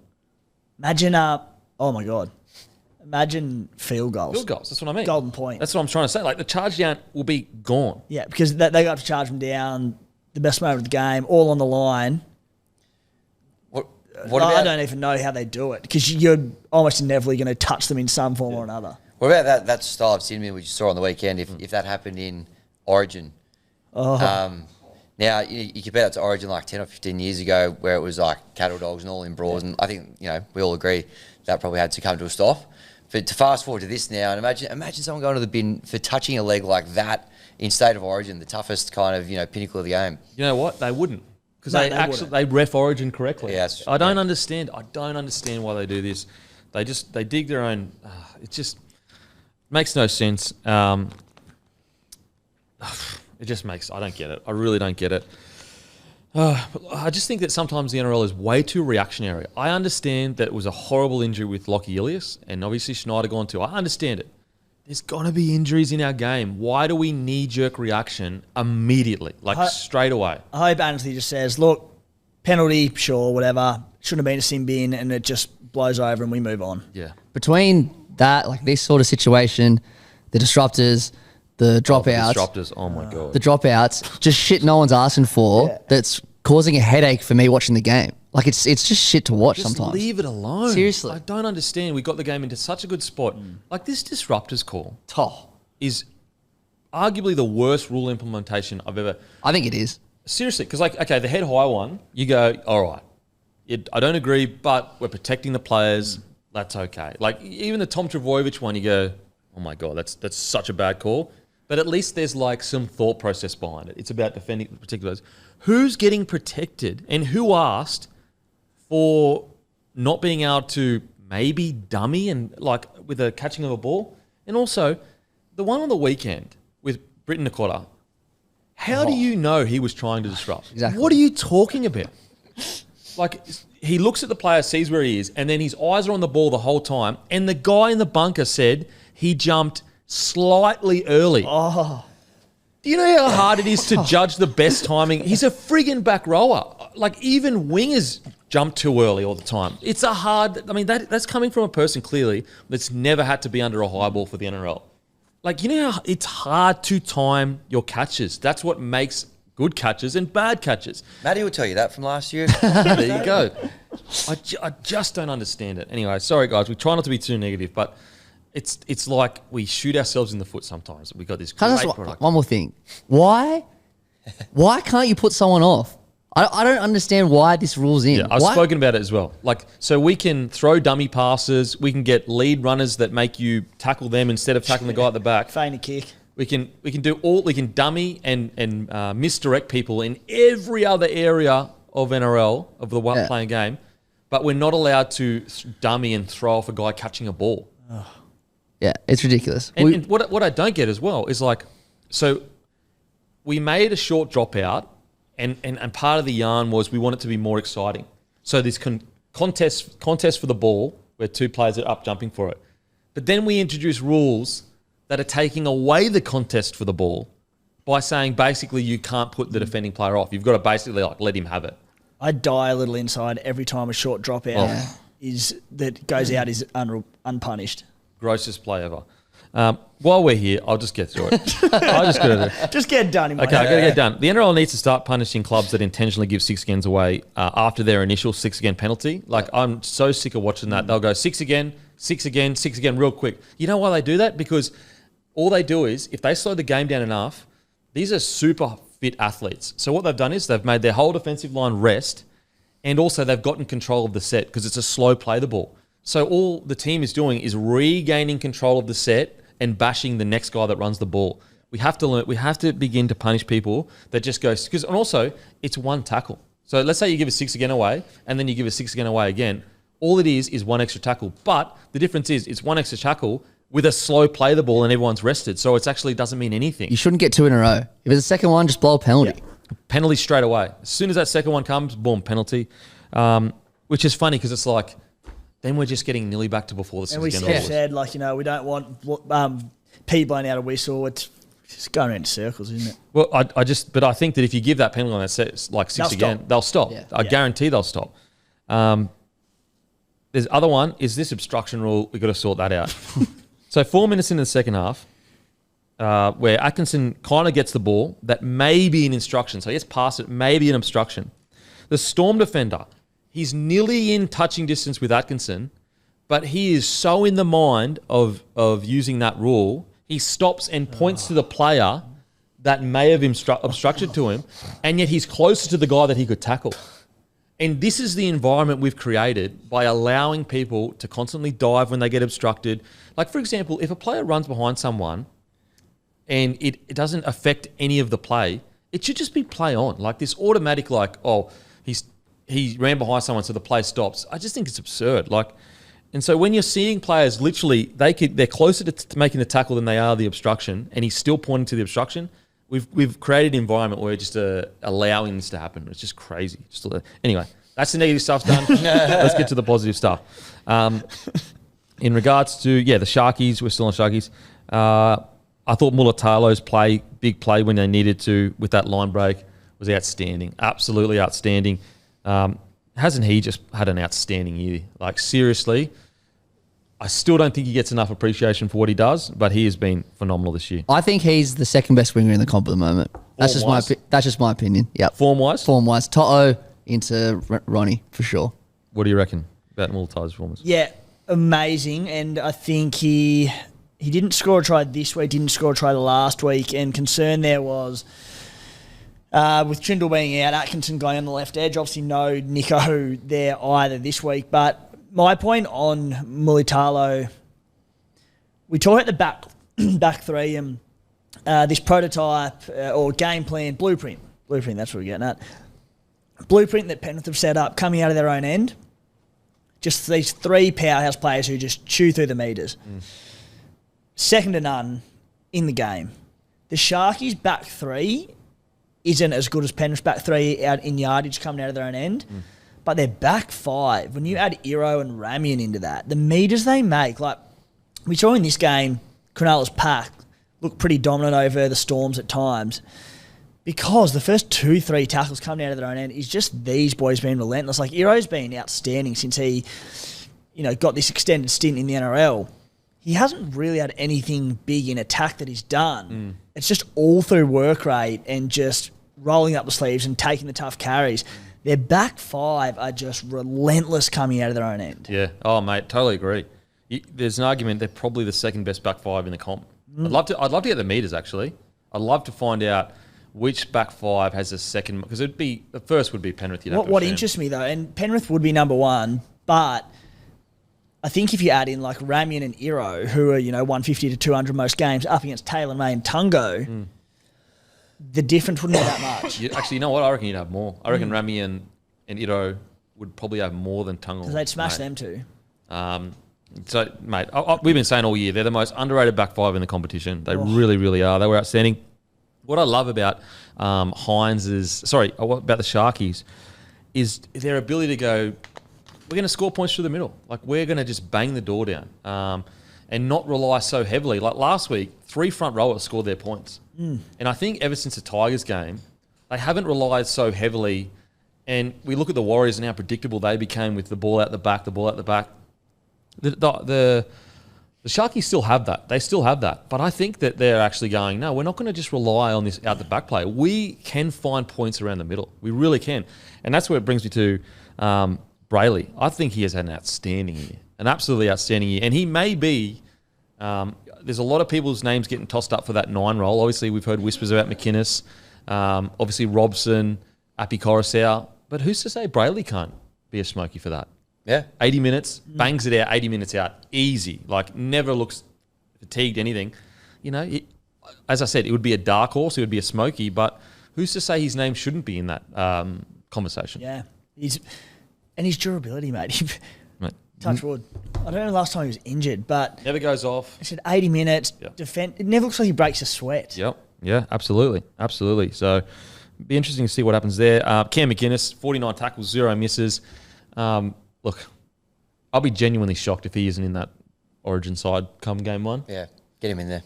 Imagine, oh my God. Imagine field goals. Field goals, that's what I mean. Golden point. That's what I'm trying to say. Like, the charge down will be gone. Yeah, because they got to charge them down, the best moment of the game, all on the line. What I about, don't even know how they do it, because you're almost inevitably going to touch them in some form or another. what about that style of cinnamon which you saw on the weekend, if that happened in Origin? Now, you compare that to Origin like 10 or 15 years ago, where it was like cattle dogs and all in brawls, and I think, we all agree that probably had to come to a stop. But to fast forward to this now, and imagine someone going to the bin for touching a leg like that in State of Origin, the toughest kind of, pinnacle of the game. You know what? They wouldn't. Because No, they ref Origin correctly. Yes. I don't understand. I don't understand why they do this. They dig their own. It just makes no sense. It just makes. I don't get it. I really don't get it. I just think that sometimes the NRL is way too reactionary. I understand that it was a horrible injury with Lockie Ilias, and obviously Schneider gone too. I understand it. There's going to be injuries in our game. Why do we knee-jerk reaction immediately, straight away? I hope Annesley just says, look, penalty, sure, whatever. Shouldn't have been a sin bin, and it just blows over and we move on. Yeah. Between that, like this sort of situation, the disruptors, the dropouts, Disruptors, oh my God. the dropouts, just shit no one's asking for that's causing a headache for me watching the game. Like, it's just shit to watch Just sometimes. leave it alone. Seriously. I don't understand. We got the game into such a good spot. Like, this disruptors call is arguably the worst rule implementation I've ever... I think it is. Seriously, because, the head high one, you go, all right, I don't agree, but we're protecting the players. That's okay. Like, even the Tom Trbojevic one, you go, oh, my God, that's such a bad call. But at least there's, some thought process behind it. It's about defending the particulars. Who's getting protected and who asked for not being able to maybe dummy and with a catching of a ball? And also, the one on the weekend with Britton Nakota, how do you know he was trying to disrupt? Exactly. What are you talking about? He looks at the player, sees where he is, and then his eyes are on the ball the whole time. And the guy in the bunker said he jumped slightly early. Do you know how hard it is to judge the best timing? He's a friggin' back rower. Even wingers jump too early all the time. It's a hard... I mean, that's coming from a person, clearly, that's never had to be under a high ball for the NRL. You know how it's hard to time your catches. That's what makes good catches and bad catches. Matty will tell you that from last year. There you go. I just don't understand it. Anyway, sorry, guys. We try not to be too negative, but... It's like we shoot ourselves in the foot sometimes. We got this great product. One more thing. Why can't you put someone off? I don't understand why this rule's in. Yeah, I've spoken about it as well. So we can throw dummy passes. We can get lead runners that make you tackle them instead of tackling the guy at the back. Feign a kick. We can do all. We can dummy and misdirect people in every other area of NRL of the playing game, but we're not allowed to dummy and throw off a guy catching a ball. Yeah, it's ridiculous. And what I don't get as well is so we made a short dropout, and part of the yarn was we want it to be more exciting. So this contest for the ball where two players are up jumping for it. But then we introduce rules that are taking away the contest for the ball by saying basically you can't put the defending player off. You've got to basically let him have it. I die a little inside every time a short dropout goes out is unpunished. Grossest play ever. While we're here, I'll just get through it. Just get it done. Okay, I've got to get it done. The NRL needs to start punishing clubs that intentionally give 6 agains away after their initial 6 again penalty. Like, I'm so sick of watching that. They'll go 6 again, 6 again, 6 again real quick. You know why they do that? Because all they do is, if they slow the game down enough, these are super fit athletes. So what they've done is they've made their whole defensive line rest, and also they've gotten control of the set because it's a slow play the ball. So all the team is doing is regaining control of the set and bashing the next guy that runs the ball. We have to begin to punish people that just go, and also it's one tackle. So let's say you give a 6 again away and then you give a 6 again away again. All it is one extra tackle. But the difference is it's one extra tackle with a slow play the ball and everyone's rested. So it actually doesn't mean anything. You shouldn't get 2 in a row. If it's a second one, just blow a penalty. Yeah. Penalty straight away. As soon as that second one comes, boom, penalty. Which is funny because it's like, then we're just getting nearly back to before the 6 again. And we said, we don't want P blowing out a whistle. It's just going around in circles, isn't it? Well, but I think that if you give that penalty on that set, like 6 again, they'll stop. Yeah. I guarantee they'll stop. There's other one, is this obstruction rule. We've got to sort that out. So 4 minutes into the second half, where Atkinson kind of gets the ball, that may be an instruction. So he gets past it, maybe an obstruction. The Storm defender, he's nearly in touching distance with Atkinson, but he is so in the mind of using that rule, he stops and points to the player that may have obstructed to him, and yet he's closer to the guy that he could tackle. And this is the environment we've created by allowing people to constantly dive when they get obstructed. Like, for example, if a player runs behind someone and it doesn't affect any of the play, it should just be play on. Like this automatic, he ran behind someone so the play stops. I just think it's absurd. And so when you're seeing players literally, they're closer to making the tackle than they are the obstruction, and he's still pointing to the obstruction. We've created an environment where we're just allowing this to happen. It's just crazy. Anyway, that's the negative stuff done. Let's get to the positive stuff. In regards to, the Sharkies, we're still on Sharkies. I thought Mulatalo's big play when they needed to with that line break was outstanding. Absolutely outstanding. Hasn't he just had an outstanding year? Like, seriously, I still don't think he gets enough appreciation for what he does, but he has been phenomenal this year. I think he's the second best winger in the comp at the moment. That's just my opinion. Yep. Form-wise? Form-wise. Toto into Ronnie, for sure. What do you reckon about Mulatalo's performance? Yeah, amazing. And I think he didn't score a try this week, didn't score a try the last week, and concern there was with Trindle being out, Atkinson going on the left edge. Obviously no Nico there either this week. But my point on Mulitalo, we talk about the back three and this prototype or game plan, blueprint, that's what we're getting at. Blueprint that Penrith have set up coming out of their own end. Just these 3 powerhouse players who just chew through the metres. Second to none in the game. The Sharkies' back three isn't as good as Penrith's back three out in yardage coming out of their own end. But their back 5, when you add Iro and Ramian into that, the metres they make, like we saw in this game, Cronulla's pack looked pretty dominant over the Storms at times because the first 2-3 tackles coming out of their own end is just these boys being relentless. Like Iro's been outstanding since he, got this extended stint in the NRL. He hasn't really had anything big in attack that he's done. It's just all through work rate and just rolling up the sleeves and taking the tough carries. Their back 5 are just relentless coming out of their own end. Yeah. Oh, mate, totally agree. There's an argument they're probably the second best back 5 in the comp. I'd love to get the meters, actually. I'd love to find out which back 5 has a second, because the first would be Penrith. What interests me, though, and Penrith would be number 1, but I think if you add in like Ramian and Iro, who are, 150 to 200 most games, up against Taylor May and Tungo, the difference wouldn't be that much. Actually, you know what? I reckon you'd have more. I reckon Ramian and Iro would probably have more than Tungo. Because they'd smash them too. So, mate, we've been saying all year, they're the most underrated back 5 in the competition. They really, really are. They were outstanding. What I love about about the Sharkies is their ability to go, we're going to score points through the middle. Like, we're going to just bang the door down. and not rely so heavily. Like last week, 3 front rowers scored their points. And I think ever since the Tigers game, they haven't relied so heavily. And we look at the Warriors and how predictable they became with the ball out the back. The Sharkies still have that. They still have that. But I think that they're actually going, no, we're not going to just rely on this out the back play. We can find points around the middle. We really can. And that's where it brings me to Brayley. I think he has had an outstanding year, an absolutely outstanding year. And he may be, there's a lot of people's names getting tossed up for that 9 role. Obviously, we've heard whispers about McInnes, obviously Robson, Api Coruscant. But who's to say Brayley can't be a smoky for that? Yeah. 80 minutes, bangs it out, 80 minutes out. Easy. Like, never looks fatigued, anything. You know, as I said, it would be a dark horse. It would be a smoky. But who's to say his name shouldn't be in that conversation? Yeah. His durability, mate. Right. Touch wood. I don't know the last time he was injured, but... Never goes off. I said 80 minutes, defend. It never looks like he breaks a sweat. Yep. Yeah, absolutely. Absolutely. So, it'd be interesting to see what happens there. Cam McInnes, 49 tackles, 0 misses. Look, I'll be genuinely shocked if he isn't in that Origin side come game 1. Yeah, get him in there.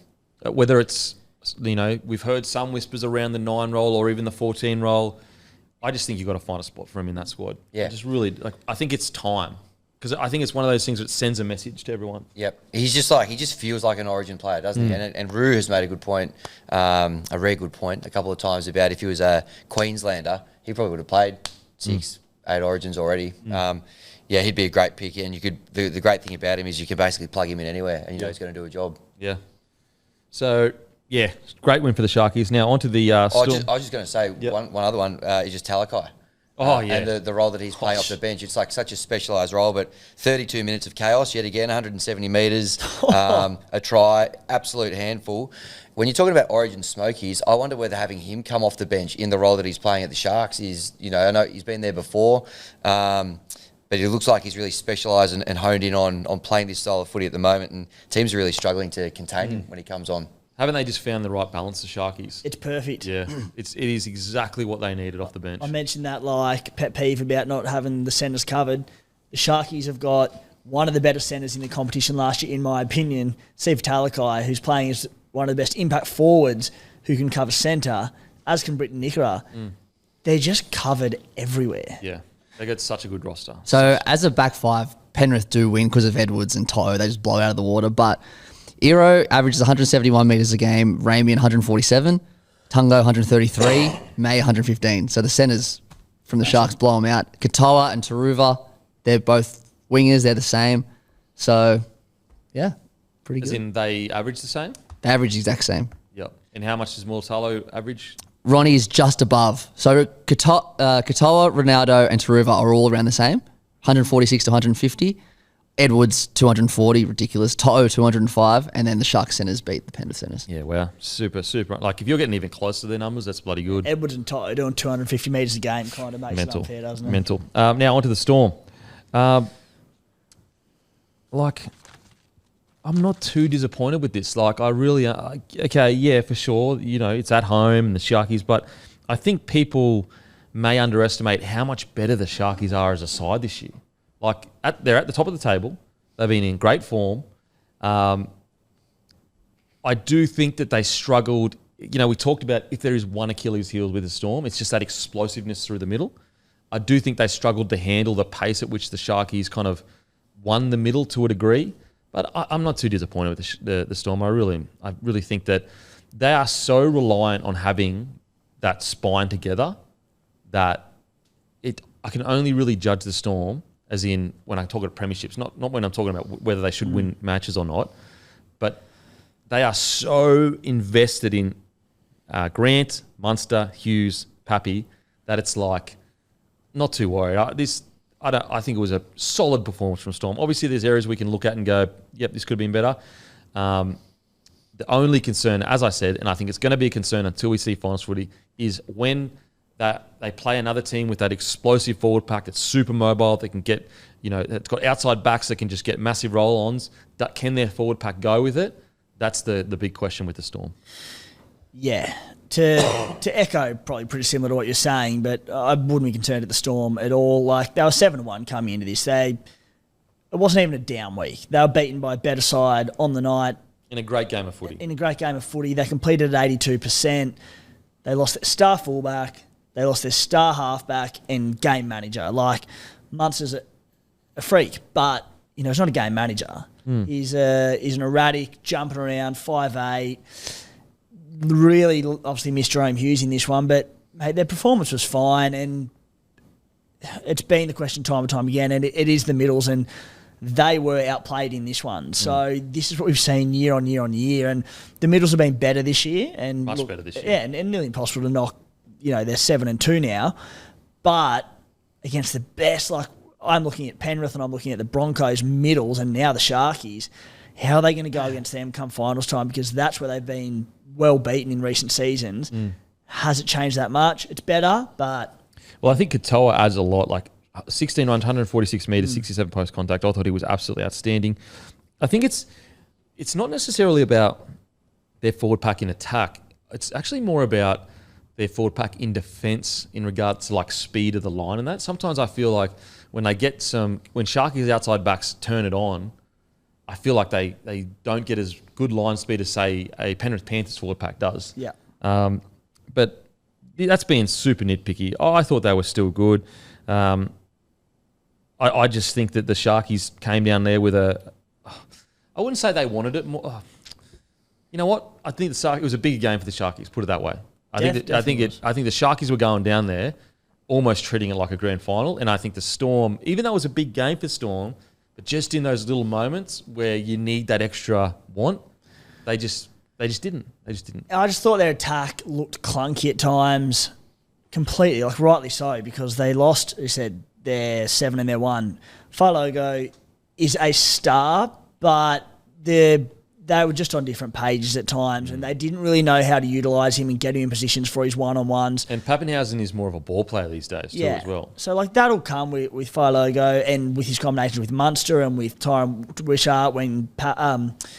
Whether it's, you know, we've heard some whispers around the 9 role or even the 14 role. I just think you've got to find a spot for him in that squad. Yeah. I just really, I think it's time. Because I think it's one of those things that sends a message to everyone. Yep. He just feels like an Origin player, doesn't he? And Roo has made a good point, a very good point a couple of times about if he was a Queenslander, he probably would have played 6, 8 Origins already. Yeah, he'd be a great pick, and you could. The great thing about him is you can basically plug him in anywhere, and you know he's going to do a job. Yeah. So yeah, great win for the Sharkies. Now onto the Storm. I was just going to say one other one is just Talakai. Oh yeah, and the role that he's playing off the bench, it's like such a specialised role. But 32 minutes of chaos yet again, 170 metres, a try, absolute handful. When you're talking about Origin Smokies, I wonder whether having him come off the bench in the role that he's playing at the Sharks is, you know, I know he's been there before. But it looks like he's really specialised and honed in on playing this style of footy at the moment, and teams are really struggling to contain him when he comes on. Haven't they just found the right balance, the Sharkies? It's perfect. Yeah, it is exactly what they needed off the bench. I mentioned that like pet peeve about not having the centres covered. The Sharkies have got one of the better centres in the competition last year, in my opinion, Steve Talakai, who's playing as one of the best impact forwards who can cover centre, as can Britton Nickera. They're just covered everywhere. Yeah. They got such a good roster. So as a back 5, Penrith do win because of Edwards and Toto. They just blow out of the water. But Ero averages 171 metres a game, Ramian 147, Tungo 133, May 115. So the centres from the Sharks blow them out. Katoa and Taruva, they're both wingers. They're the same. So, yeah, pretty As good. in they average the same? They average the exact same. Yep. And how much does Mulatalo average? Ronnie is just above. So Katoa, Ronaldo, and Taruva are all around the same, 146 to 150. Edwards, 240, ridiculous. Toto, 205. And then the Shark centres beat the Penrith centres. Yeah, wow. Super. Like, if you're getting even close to their numbers, that's bloody good. Edwards and Toto doing 250 metres a game kind of makes it unfair, doesn't it? Mental. Now, onto the Storm. I'm not too disappointed with this. Like, I really... okay, yeah, for sure. You know, it's at home and the Sharkies, but I think people may underestimate how much better the Sharkies are as a side this year. Like, they're at the top of the table. They've been in great form. I do think that they struggled. You know, we talked about if there is one Achilles heel with the Storm, it's just that explosiveness through the middle. I do think they struggled to handle the pace at which the Sharkies kind of won the middle to a degree. But I'm not too disappointed with the Storm. I really think that they are so reliant on having that spine together that I can only really judge the Storm as in when I talk about premierships, not when I'm talking about whether they should win matches or not, but they are so invested in Grant, Munster, Hughes, Pappy that it's like not too worried. I think it was a solid performance from Storm. Obviously, there's areas we can look at and go, yep, this could have been better. The only concern, as I said, and I think it's going to be a concern until we see finals footy, is when they play another team with that explosive forward pack that's super mobile, that can get, you know, it's got outside backs that can just get massive roll-ons. Can their forward pack go with it? That's the big question with the Storm. Yeah. To echo, probably pretty similar to what you're saying, but I wouldn't be concerned at the Storm at all. Like, they were 7-1 coming into this. it wasn't even a down week. They were beaten by a better side on the night. In a great game of footy. They completed at 82%. They lost their star fullback. They lost their star halfback and game manager. Like, Munster's a freak, but, he's not a game manager. He's an erratic, jumping around, 5'8". Really, obviously missed Jerome Hughes in this one, but, mate, their performance was fine, and it's been the question time and time again, and it is the middles, and they were outplayed in this one. So this is what we've seen year on year on year, and the middles have been better this year. And Much better this year. Yeah, and nearly impossible to knock, they're 7-2 now, but against the best, like, I'm looking at Penrith and I'm looking at the Broncos middles and now the Sharkies. How are they going to go against them come finals time? Because that's where they've been well beaten in recent seasons. Has it changed that much? It's better, but... Well, I think Katoa adds a lot. Like 16 runs, 146 metres, 67 post contact. I thought he was absolutely outstanding. I think it's not necessarily about their forward pack in attack. It's actually more about their forward pack in defence in regards to like speed of the line and that. Sometimes I feel like when Sharkies outside backs turn it on, I feel like they don't get as good line speed as, say, a Penrith Panthers forward pack does. Yeah. But that's being super nitpicky. I thought they were still good. I just think that the Sharkies came down there with I wouldn't say they wanted it more. You know what? I think it was a bigger game for the Sharkies, put it that way. I think the Sharkies were going down there almost treating it like a grand final, and I think the Storm, even though it was a big game for Storm, but just in those little moments where you need that extra want, they just didn't. I just thought their attack looked clunky at times, completely, like rightly so, because they lost, you said, their 7 and their 1. Falogo is a star, but they were just on different pages at times, and they didn't really know how to utilise him and get him in positions for his one-on-ones. And Pappenhausen is more of a ball player these days too, as well. So like that'll come with Falogo and with his combinations with Munster and with Tyron Wishart when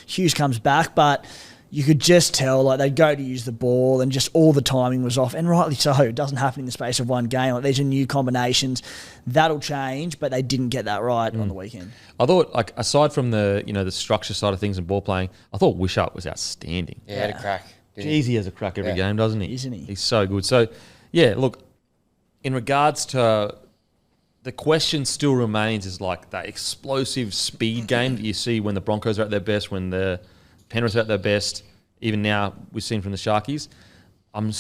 Hughes comes back, but you could just tell like they'd go to use the ball and just all the timing was off, and rightly so. It doesn't happen in the space of one game. Like these are new combinations. That'll change, but they didn't get that right on the weekend. I thought, like, aside from the the structure side of things and ball playing, I thought Wishart was outstanding. Yeah, had a crack. Jeez, he has a crack every game, doesn't he? Isn't he? He's so good. So, yeah, look, in regards to the question still remains is like that explosive speed game that you see when the Broncos are at their best, when the Penrith are at their best. Even now, we've seen from the Sharkies. I'm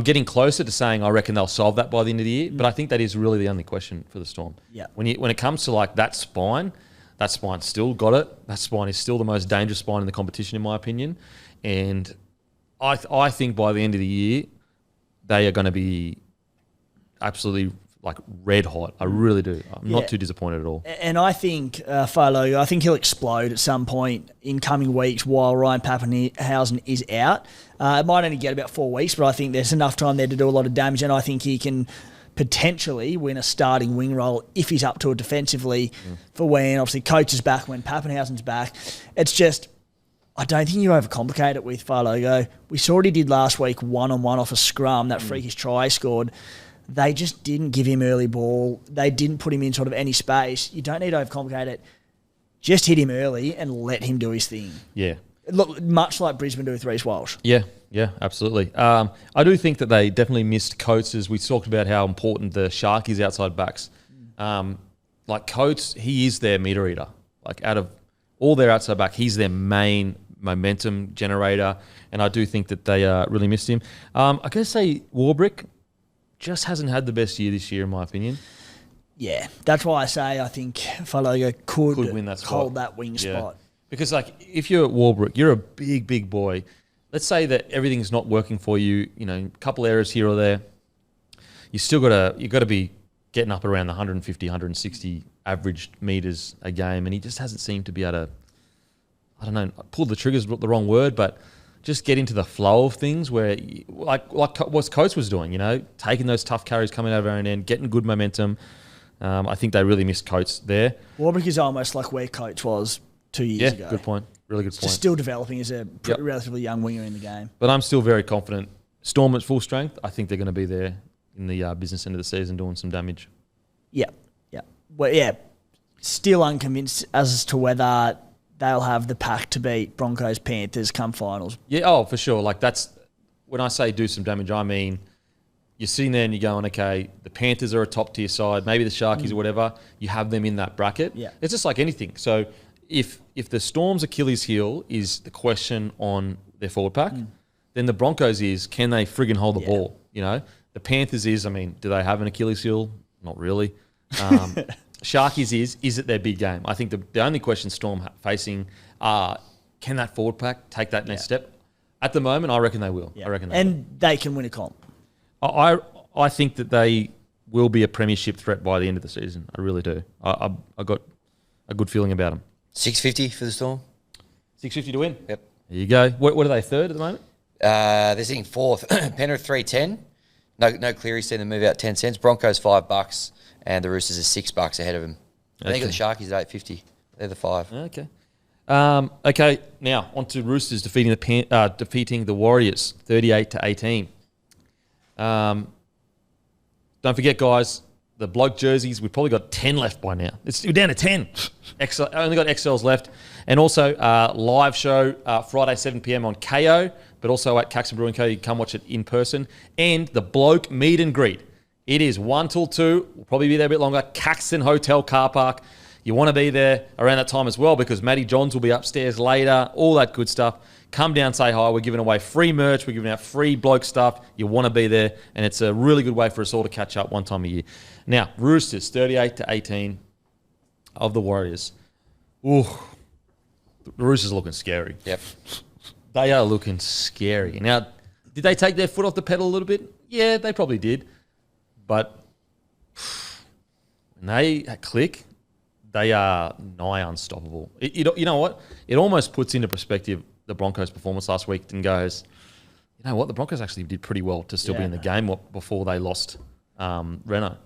getting closer to saying I reckon they'll solve that by the end of the year, but I think that is really the only question for the Storm. Yeah. When it comes to like that spine's still got it. That spine is still the most dangerous spine in the competition, in my opinion. And I think by the end of the year, they are going to be absolutely like red hot. I really do. I'm not too disappointed at all. And I think Falogo, I think he'll explode at some point in coming weeks while Ryan Pappenhausen is out. It might only get about 4 weeks, but I think there's enough time there to do a lot of damage, and I think he can potentially win a starting wing role if he's up to it defensively for when, obviously, Coates is back, when Pappenhausen's back. It's just, I don't think you overcomplicate it with Falogo. We saw what he did last week, one-on-one off a scrum, that freakish try he scored. They just didn't give him early ball. They didn't put him in sort of any space. You don't need to overcomplicate it. Just hit him early and let him do his thing. Yeah. Look, much like Brisbane do with Reece Walsh. Yeah, absolutely. I do think that they definitely missed Coates, as we talked about how important the Sharkies outside backs. Like Coates, he is their meter eater. Like out of all their outside back, he's their main momentum generator, and I do think that they really missed him. I gotta say, Warbrick just hasn't had the best year this year, in my opinion. Yeah, that's why I say I think Falogo could win that spot. hold that wing spot. Because like if you're at Warbrick, you're a big boy. Let's say that everything's not working for you. A couple errors here or there. You got to be getting up around the 150, 160 average meters a game, and he just hasn't seemed to be able to. I don't know. Pull the trigger's the wrong word, but just get into the flow of things where, like what Coates was doing, taking those tough carries coming out of our own end, getting good momentum. I think they really missed Coates there. Warbrick is almost like where Coates was 2 years ago. Yeah, good point. Really good point. Just still developing as a relatively young winger in the game. But I'm still very confident. Storm at full strength, I think they're going to be there in the business end of the season doing some damage. Yeah. Well, yeah. Still unconvinced as to whether they'll have the pack to beat Broncos, Panthers come finals. Yeah, oh, for sure. Like that's when I say do some damage, I mean you're sitting there and you're going, okay, the Panthers are a top tier side, maybe the Sharkies or whatever. You have them in that bracket. Yeah. It's just like anything. So if the Storm's Achilles heel is the question on their forward pack, then the Broncos is can they friggin' hold the ball? You know, the Panthers is, I mean, do they have an Achilles heel? Not really. Sharkies is it their big game? I think the only question Storm facing are can that forward pack take that next step? At the moment, I reckon they will. Yeah. I reckon they can win a comp. I think that they will be a premiership threat by the end of the season. I really do. I got a good feeling about them. 650 for the Storm. 650 to win. Yep. There you go. What are they, third at the moment? They're sitting fourth. Penrith 310. No Cleary seen them move out 10 cents. Broncos $5, and the Roosters are $6 ahead of them. I think the Sharkies at 850. They're the 5. Okay. Okay. Now on to Roosters defeating the Warriors 38-18. Don't forget, guys, the Bloke jerseys. We've probably got 10 left by now. We're down to 10. Only got XLs left, and also live show Friday 7 p.m. on KO, but also at Caxton Brewing Co. You can come watch it in person, and the Bloke meet and greet. It is 1 till 2. We'll probably be there a bit longer. Caxton Hotel car park. You want to be there around that time as well because Matty Johns will be upstairs later, all that good stuff. Come down, say hi. We're giving away free merch. We're giving out free Bloke stuff. You want to be there, and it's a really good way for us all to catch up one time a year. Now, Roosters, 38-18 of the Warriors. Ooh, the Roosters are looking scary. Yep. They are looking scary. Now, did they take their foot off the pedal a little bit? Yeah, they probably did. But when they click, they are nigh unstoppable. You know what? It almost puts into perspective the Broncos' performance last week and goes, you know what? The Broncos actually did pretty well to still be in the game before they lost Reno.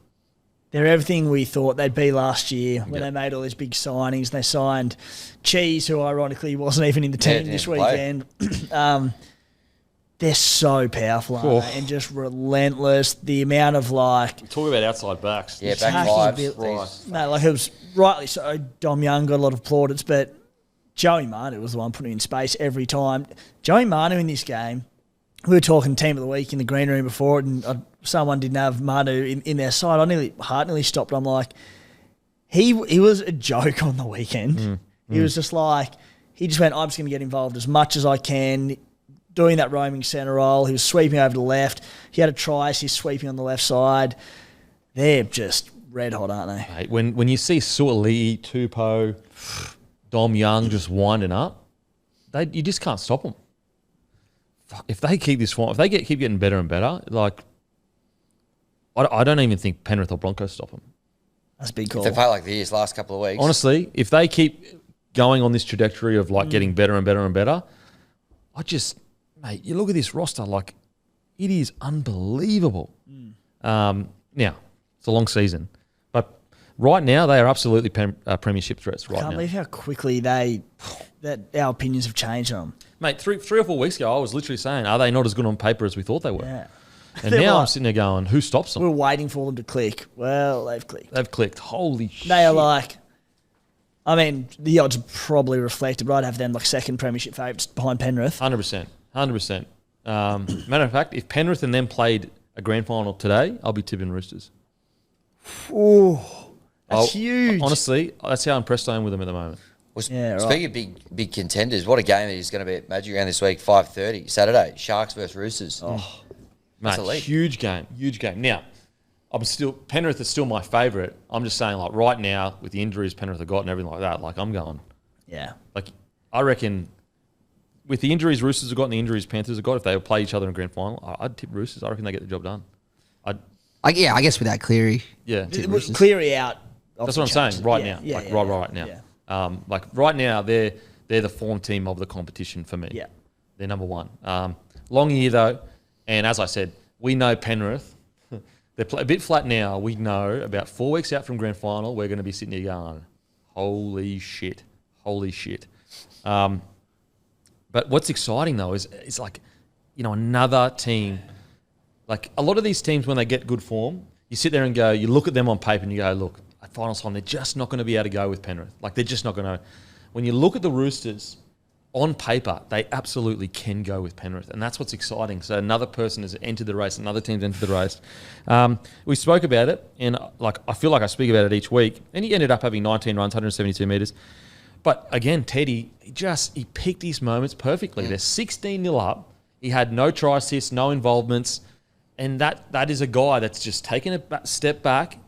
They're everything we thought they'd be last year when they made all these big signings. They signed Cheese, who ironically wasn't even in the team this weekend. They're so powerful, aren't they? And just relentless. The amount of talk about outside backs. Yeah, back fives. No, like it was rightly so. Dom Young got a lot of plaudits, but Joey Manu was the one putting in space every time. Joey Manu in this game, we were talking team of the week in the green room before it, and someone didn't have Manu in their side. Heart nearly stopped. I'm like, he was a joke on the weekend. He was just like, he just went, I'm just going to get involved as much as I can, doing that roaming centre role. He was sweeping over to the left. He had a try, he's sweeping on the left side. They're just red hot, aren't they? Mate, when you see Suaalii, Tupou, Dom Young just winding up, you just can't stop them. If they keep this form, if they keep getting better and better, like I don't even think Penrith or Broncos stop them. That's a big call. If they play like these last couple of weeks. Honestly, if they keep going on this trajectory of like getting better and better and better, mate, you look at this roster, like it is unbelievable. Now, it's a long season, but right now they are absolutely premiership threats. I can't believe how quickly that our opinions have changed on them. Mate, 3 or 4 weeks ago, I was literally saying, are they not as good on paper as we thought they were? Yeah. And now I'm sitting there going, who stops them? We're waiting for them to click. Well, they've clicked. They've clicked. Holy shit. They are like, I mean, the odds are probably reflected, but I'd have them like second premiership favourites behind Penrith. 100%. 100%. Matter of fact, if Penrith and them played a grand final today, I'll be tipping Roosters. Ooh, that's huge. Honestly, that's how impressed I am with them at the moment. Well, Yeah, right. speaking of big contenders, what a game it is going to be at Magic Round this week, 5:30, Saturday. Sharks versus Roosters. Mate, elite. huge game. Now, Penrith is still my favourite. I'm just saying, like, right now, with the injuries Penrith have got and everything like that, like, I'm going. Yeah. Like, I reckon with the injuries Roosters have got and the injuries Panthers have got, if they play each other in a grand final, I'd tip Roosters. I reckon they get the job done. I guess without Cleary. Yeah. Cleary out. That's what I'm saying right now. Right now. Yeah. Like right now, they're the form team of the competition for me. Yeah. They're number one. Long year though, and as I said, we know Penrith. They're a bit flat now. We know about 4 weeks out from grand final, we're going to be sitting here going, holy shit. But what's exciting though is like, you know, another team. Like a lot of these teams, when they get good form, you sit there and go, you look at them on paper and you go, look, at finals time, they're just not going to be able to go with Penrith. Like, they're just not going to. When you look at the Roosters, on paper, they absolutely can go with Penrith, and that's what's exciting. So another person has entered the race, another team's entered the race. We spoke about it, and I feel like I speak about it each week, and he ended up having 19 runs, 172 metres. But again, Teddy, he picked his moments perfectly. They're 16-0 up. He had no try assists, no involvements, and that is a guy that's just taken a step back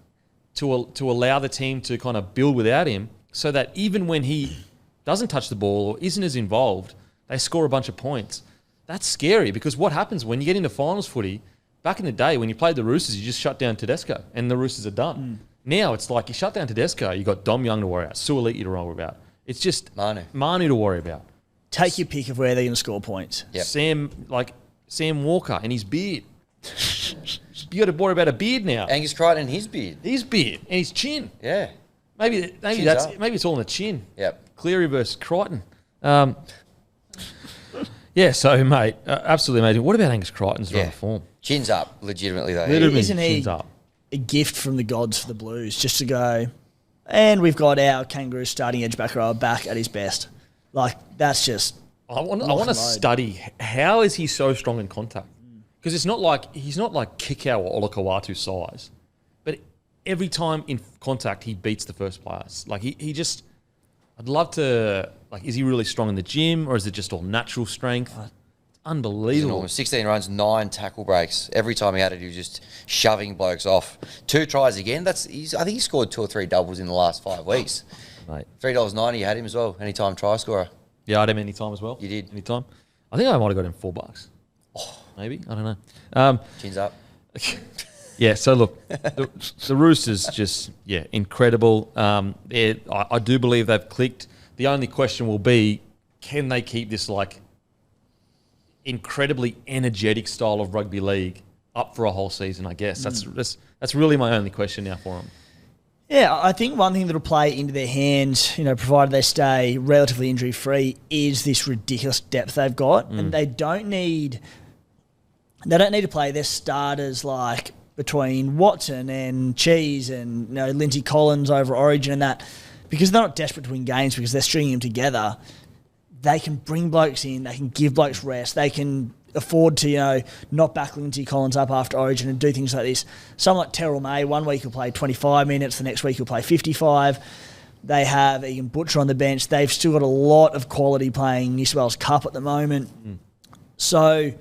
to allow the team to kind of build without him, so that even when he doesn't touch the ball or isn't as involved, they score a bunch of points. That's scary, because what happens when you get into finals footy, back in the day when you played the Roosters, you just shut down Tedesco and the Roosters are done. Now it's like you shut down Tedesco, you got Dom Young to worry about, Suoliti to worry about. It's just Manu to worry about. Take your pick of where they're going to score points. Yep. Sam Walker and his beard. You got to worry about a beard now. Angus Crichton and his beard. His beard and his chin. Yeah. Maybe it's all in the chin. Yep. Cleary versus Crichton. Yeah, so, mate, absolutely amazing. What about Angus Crichton's run of form? Chin's up, legitimately, though. Literally, Isn't he chin's up. a gift from the gods for the Blues just to go, and we've got our Kangaroo starting edge back rower back at his best. Like, that's just... I want to study how is he so strong in contact, because he's not like Kikau or Olakawatu size, but every time in contact he beats the first players. Like he just, I'd love to, like, is he really strong in the gym, or is it just all natural strength? It's unbelievable. 16 runs, 9 tackle breaks. Every time he had it, he was just shoving blokes off. 2 tries again. I think he scored 2 or 3 doubles in the last 5 weeks. Mate. $3.90 you had him as well. Anytime try scorer. Yeah, I had him anytime as well. You did? Anytime. I think I might have got him $4. Maybe. I don't know. Chins up. Yeah, so look, the Roosters just, incredible. I do believe they've clicked. The only question will be, can they keep this, like, incredibly energetic style of rugby league up for a whole season, I guess. That's really my only question now for them. Yeah, I think one thing that'll play into their hands, provided they stay relatively injury-free, is this ridiculous depth they've got. And they don't need to play their starters like between Watson and Cheese and Lindsay Collins over Origin and that, because they're not desperate to win games because they're stringing them together. They can bring blokes in, they can give blokes rest, they can afford to, not back Lindsay Collins up after Origin and do things like this. Someone like Terrell May, one week he'll play 25 minutes, the next week he'll play 55. They have Ian Butcher on the bench. They've still got a lot of quality playing New South Wales Cup at the moment. So,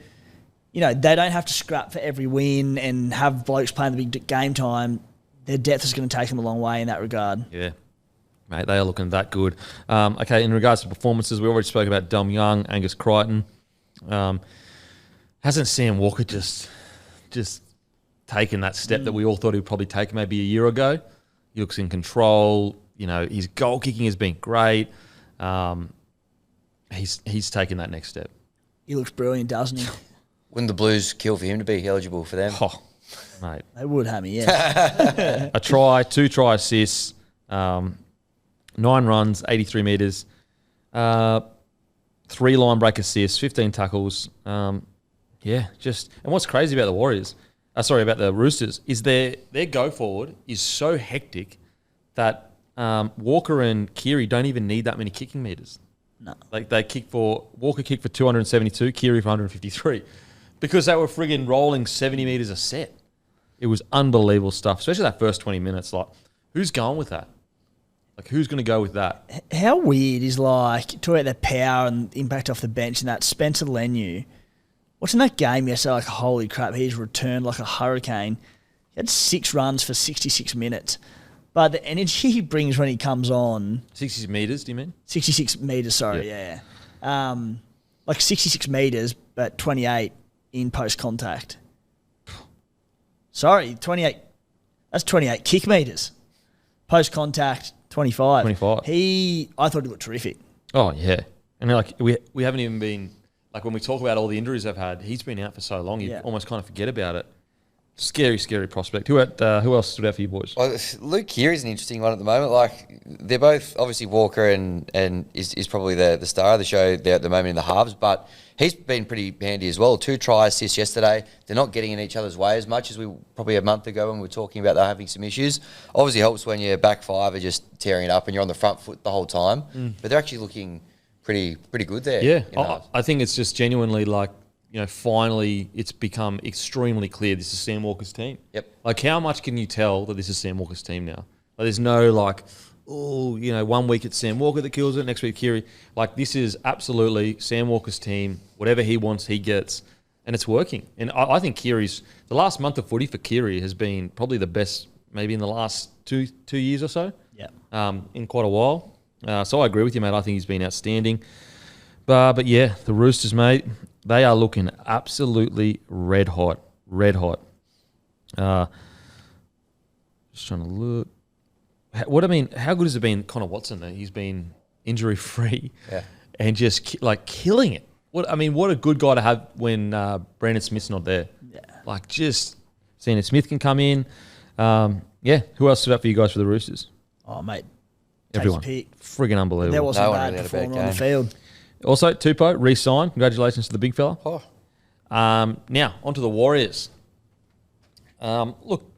they don't have to scrap for every win and have blokes playing the big game time. Their depth is going to take them a long way in that regard. Yeah. Mate, they are looking that good. Okay, in regards to performances, we already spoke about Dom Young, Angus Crichton. Hasn't Sam Walker just taken that step that we all thought he'd probably take maybe a year ago? He looks in control. His goal kicking has been great. He's taken that next step. He looks brilliant, doesn't he? Wouldn't the Blues kill for him to be eligible for them? Oh, mate. They would, Hammy, yeah. A try, 2 try assists, 9 runs, 83 metres, 3 line break assists, 15 tackles. And what's crazy about the Roosters is their go forward is so hectic that Walker and Keary don't even need that many kicking metres. No. Like Walker kicked for 272, Keary for 153, because they were friggin' rolling 70 metres a set. It was unbelievable stuff, especially that first 20 minutes. Like, who's going with that? Like, who's going to go with that? How weird is, talking about their power and impact off the bench and that Spencer Leniu. Watching that game yesterday, like, holy crap, he's returned like a hurricane. He had 6 runs for 66 minutes. But the energy he brings when he comes on... 66 metres, do you mean? 66 metres, sorry, yeah. 66 metres, but 28 in post-contact. Sorry, 28... That's 28 kick metres. Post-contact, 25. 25. I thought he looked terrific. Oh, yeah. And, we haven't even been... Like, when we talk about all the injuries they've had, he's been out for so long, you almost kind of forget about it. Scary, scary prospect. Who else stood out for you boys? Well, Luke Keary's an interesting one at the moment. Like, they're both obviously Walker and is probably the star of the show there at the moment in the halves, but he's been pretty handy as well. 2 try assists yesterday. They're not getting in each other's way as much as we probably a month ago when we were talking about they're having some issues. Obviously helps when your back five are just tearing it up and you're on the front foot the whole time. But they're actually looking pretty good there. Yeah, I think it's just genuinely like, finally it's become extremely clear this is Sam Walker's team. Yep. Like, how much can you tell that this is Sam Walker's team now? Like, there's no like, 1 week it's Sam Walker that kills it, next week Keary. Like, this is absolutely Sam Walker's team. Whatever he wants, he gets, and it's working. And I think the last month of footy for Keary has been probably the best, maybe in the last two years or so. Yeah. In quite a while. So I agree with you, mate. I think he's been outstanding. But yeah, the Roosters, mate, they are looking absolutely red hot. Red hot. Just trying to look. How good has it been, Connor Watson, though? He's been injury-free and just killing it. What a good guy to have when Brandon Smith's not there. Yeah. Like, just seeing if Smith can come in. Who else stood up for you guys for the Roosters? Oh, mate. Everyone. Friggin' unbelievable. There wasn't No a one bad really had a bad performer on the game. field. Also, Tupou, re-signed. Congratulations to the big fella. Oh. Now, onto the Warriors. Look,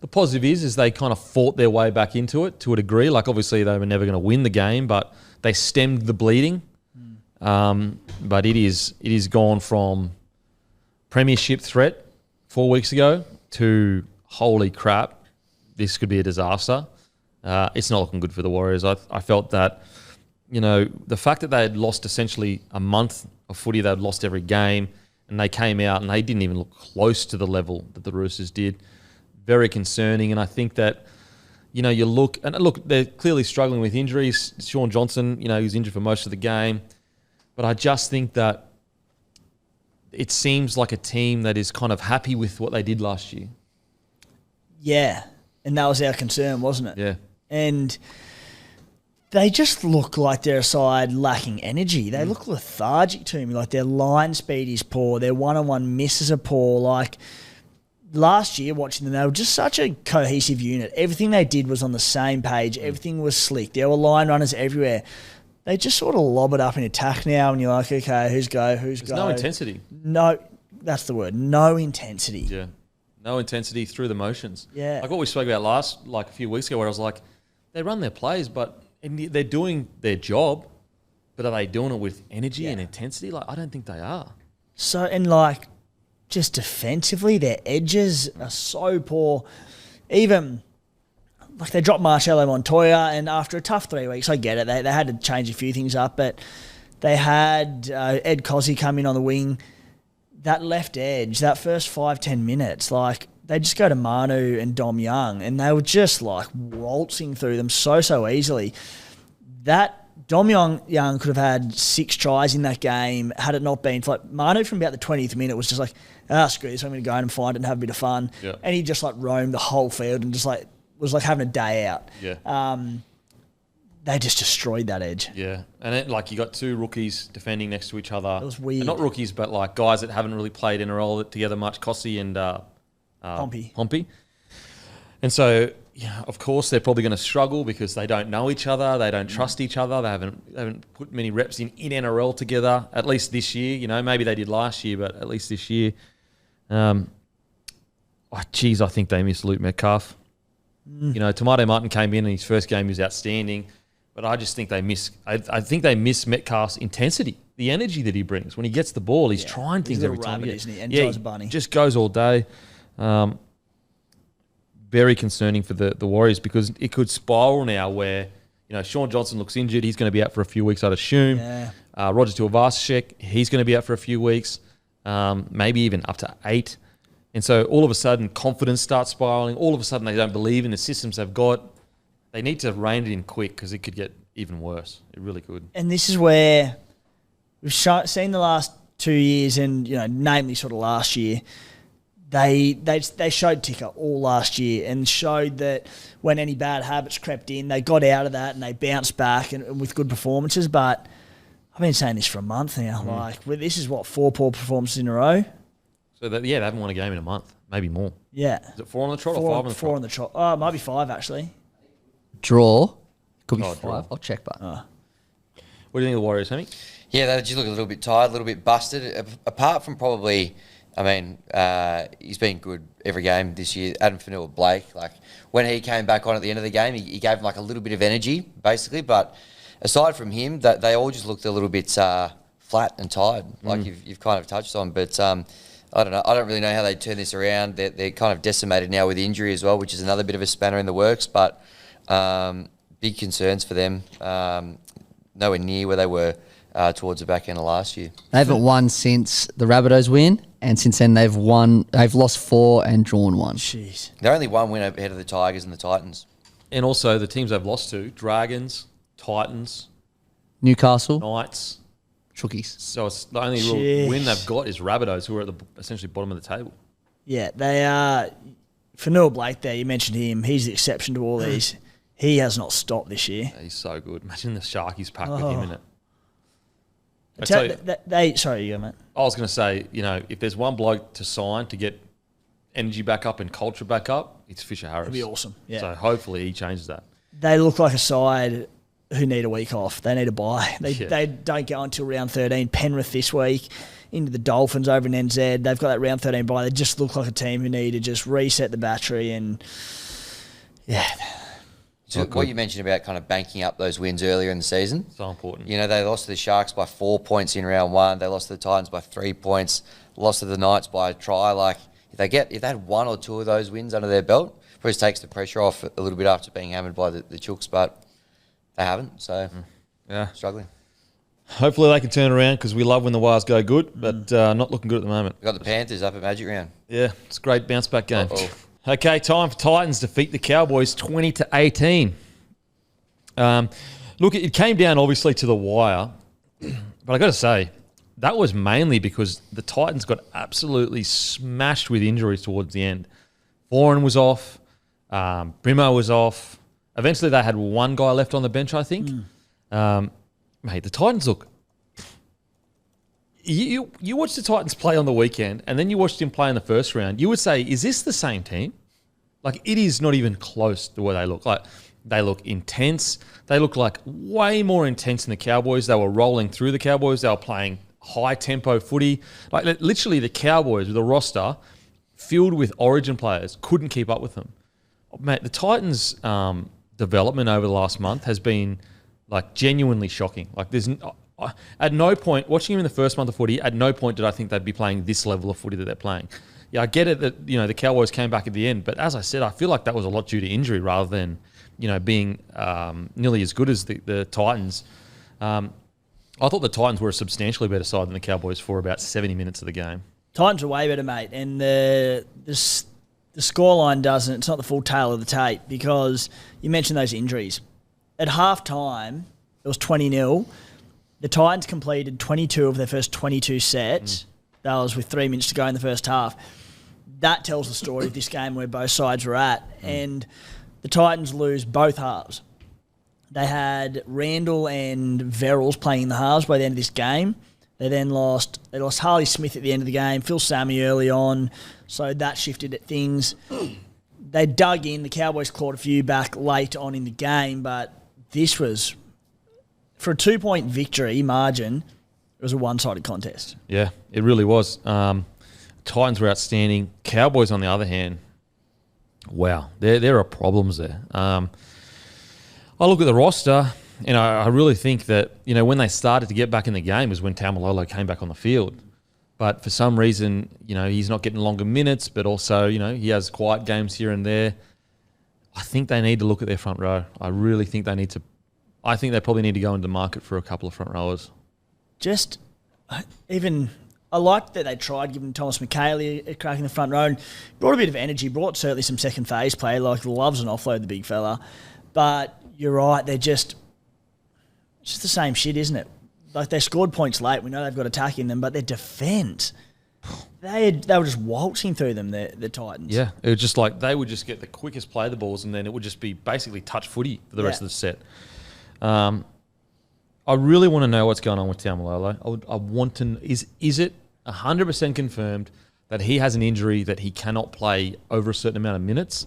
the positive is they kind of fought their way back into it to a degree. Like, obviously, they were never going to win the game, but they stemmed the bleeding. But it is gone from premiership threat 4 weeks ago to holy crap, this could be a disaster. It's not looking good for the Warriors. I felt that, the fact that they had lost essentially a month of footy, they'd lost every game, and they came out and they didn't even look close to the level that the Roosters did. Very concerning. And I think that, you look, they're clearly struggling with injuries. Sean Johnson, he was injured for most of the game. But I just think that it seems like a team that is kind of happy with what they did last year. Yeah. And that was our concern, wasn't it? Yeah. And they just look like they're a side lacking energy. They look lethargic to me. Like, their line speed is poor. Their one-on-one misses are poor. Like, last year watching them, they were just such a cohesive unit. Everything they did was on the same page. Everything was slick. There were line runners everywhere. They just sort of lob it up in attack now, and you're like, okay, who's go? There's no intensity. No, that's the word. No intensity. Yeah. No intensity through the motions. Yeah. Like what we spoke about a few weeks ago, where I was like, they run their plays, and they're doing their job, but are they doing it with energy and intensity? Like, I don't think they are. So, and just defensively, their edges are so poor. Even, they dropped Marcelo Montoya, and after a tough 3 weeks, I get it. They had to change a few things up, but they had Ed Cozzy come in on the wing. That left edge, that first 5-10 minutes, they just go to Manu and Dom Young, and they were just waltzing through them so easily. That Dom Young could have had 6 tries in that game had it not been for Manu from about the 20th minute was just screw this, I'm going to go in and find it and have a bit of fun. Yeah. And he just roamed the whole field and just was having a day out. Yeah. They just destroyed that edge. Yeah. And you got 2 rookies defending next to each other. It was weird. And not rookies, but guys that haven't really played NRL together much, Kossi and Pompey. And so, of course, they're probably going to struggle because they don't know each other, they don't trust each other, they haven't put many reps in NRL together, at least this year. Maybe they did last year, but at least this year. I think they miss Luke Metcalf. Tomato Martin came in his first game, he was outstanding. But I just think they miss. I think they miss Metcalf's intensity, the energy that he brings when he gets the ball. He's trying things every time. Rabbit, isn't he? And tries a bunny. Just goes all day. Very concerning for the Warriors because it could spiral now where Sean Johnson looks injured. He's going to be out for a few weeks, I'd assume. Yeah. Roger Tuivasa-Sheck, he's going to be out for a few weeks, maybe even up to 8. And so all of a sudden, confidence starts spiraling. All of a sudden, they don't believe in the systems they've got. They need to rein it in quick because it could get even worse. It really could. And this is where we've seen the last 2 years, and namely sort of last year, they showed ticker all last year and showed that when any bad habits crept in, they got out of that and they bounced back and with good performances. But I've been saying this for a month now. This is 4 poor performances in a row. So they haven't won a game in a month. maybe more. Yeah. Is it 4 on the trot or 5 on the trot? 4 on the trot. Oh, it might be 5 actually. Draw. Could be Oh, 5. draw. I'll check, but What do you think of the Warriors, Hammy? Yeah, they just look a little bit tired, a little bit busted. Apart from probably, he's been good every game this year. Adam Blake, like when he came back on at the end of the game, he gave him like a little bit of energy, basically. But aside from him, that they all just looked a little bit flat and tired, like you've kind of touched on. But I don't know. I don't really know how they turn this around. They're kind of decimated now with injury as well, which is another bit of a spanner in the works. But big concerns for them. Nowhere near where they were towards the back end of last year. they haven't won since the Rabbitohs win, and since then they've lost 4 and drawn 1. Jeez. They're only one win ahead of the Tigers and the Titans. And also the teams they've lost to, Dragons, Titans, Newcastle, Knights. Chookies. So it's the only real Jeez. win they've got is Rabbitohs, who are at the essentially bottom of the table. Yeah, they are. For Blake there, you mentioned him. He's the exception to all these. He has not stopped this year. He's so good. Imagine the Sharkies pack with him in it. Sorry, you go, mate. I was going to say, if there's one bloke to sign to get energy back up and culture back up, it's Fisher Harris. It'd be awesome. Yeah. So hopefully he changes that. They look like a side who need a week off. They need a bye. They don't go until round 13. Penrith this week, into the Dolphins over in NZ. They've got that round 13 bye. They just look like a team who need to just reset the battery and, yeah. So what you mentioned about kind of banking up those wins earlier in the season. So important. They lost to the Sharks by 4 points in round 1. They lost to the Titans by 3 points. Lost to the Knights by a try. Like if they had 1 or 2 of those wins under their belt, probably takes the pressure off a little bit after being hammered by the Chooks, but they haven't. So Yeah. struggling. Hopefully they can turn around because we love when the Wires go good, but not looking good at the moment. We've got the Panthers up at Magic Round. Yeah, it's a great bounce back game. Uh-oh. Okay, time for Titans defeat the Cowboys 20-18. Look, it came down obviously to the wire, but I got to say that was mainly because the Titans got absolutely smashed with injuries towards the end. Foran was off, Brimo was off. Eventually, they had one guy left on the bench, I think. Mate, the Titans look. You watched the Titans play on the weekend, and then you watched him play in the first round. You would say, is this the same team? Like, it is not even close to what they look like. They look intense. They look like way more intense than the Cowboys. They were rolling through the Cowboys. They were playing high-tempo footy. Like, literally, the Cowboys with a roster filled with Origin players couldn't keep up with them. Mate, the Titans' development over the last month has been, like, genuinely shocking. Like, there's... At no point, watching him in the first month of footy, at no point did I think they'd be playing this level of footy that they're playing. Yeah, I get it that, the Cowboys came back at the end, but as I said, I feel like that was a lot due to injury rather than, being nearly as good as the Titans. I thought the Titans were a substantially better side than the Cowboys for about 70 minutes of the game. Titans are way better, mate, and the scoreline doesn't. It's not the full tale of the tape because you mentioned those injuries. At halftime, it was 20-0. The Titans completed 22 of their first 22 sets. That was with 3 minutes to go in the first half. That tells the story of this game where both sides were at. And the Titans lose both halves. They had Randall and Verrills playing in the halves by the end of this game. They then lost Harley Smith at the end of the game, Phil Sammy early on, so that shifted at things. They dug in. The Cowboys clawed a few back late on in the game, but this was... For a 2-point victory margin, it was a one-sided contest. Yeah, it really was. Titans were outstanding. Cowboys, on the other hand, wow, there are problems there. I look at the roster, and I really think that, when they started to get back in the game was when Taumalolo came back on the field. But for some reason, he's not getting longer minutes, but also, he has quiet games here and there. I think they need to look at their front row. I really think they need to. I think they probably need to go into the market for a couple of front rowers. I liked that they tried giving Thomas McHaley a crack in the front row and brought a bit of energy, brought certainly some second phase play, like loves an offload, the big fella. But you're right, it's just the same shit, isn't it? Like, they scored points late. We know they've got attack in them, but their defence, they were just waltzing through them, the Titans. Yeah, it was just like they would just get the quickest play the balls, and then it would just be basically touch footy for the rest of the set. I really want to know what's going on with Taumalolo. I want to. Is it 100% confirmed that he has an injury that he cannot play over a certain amount of minutes.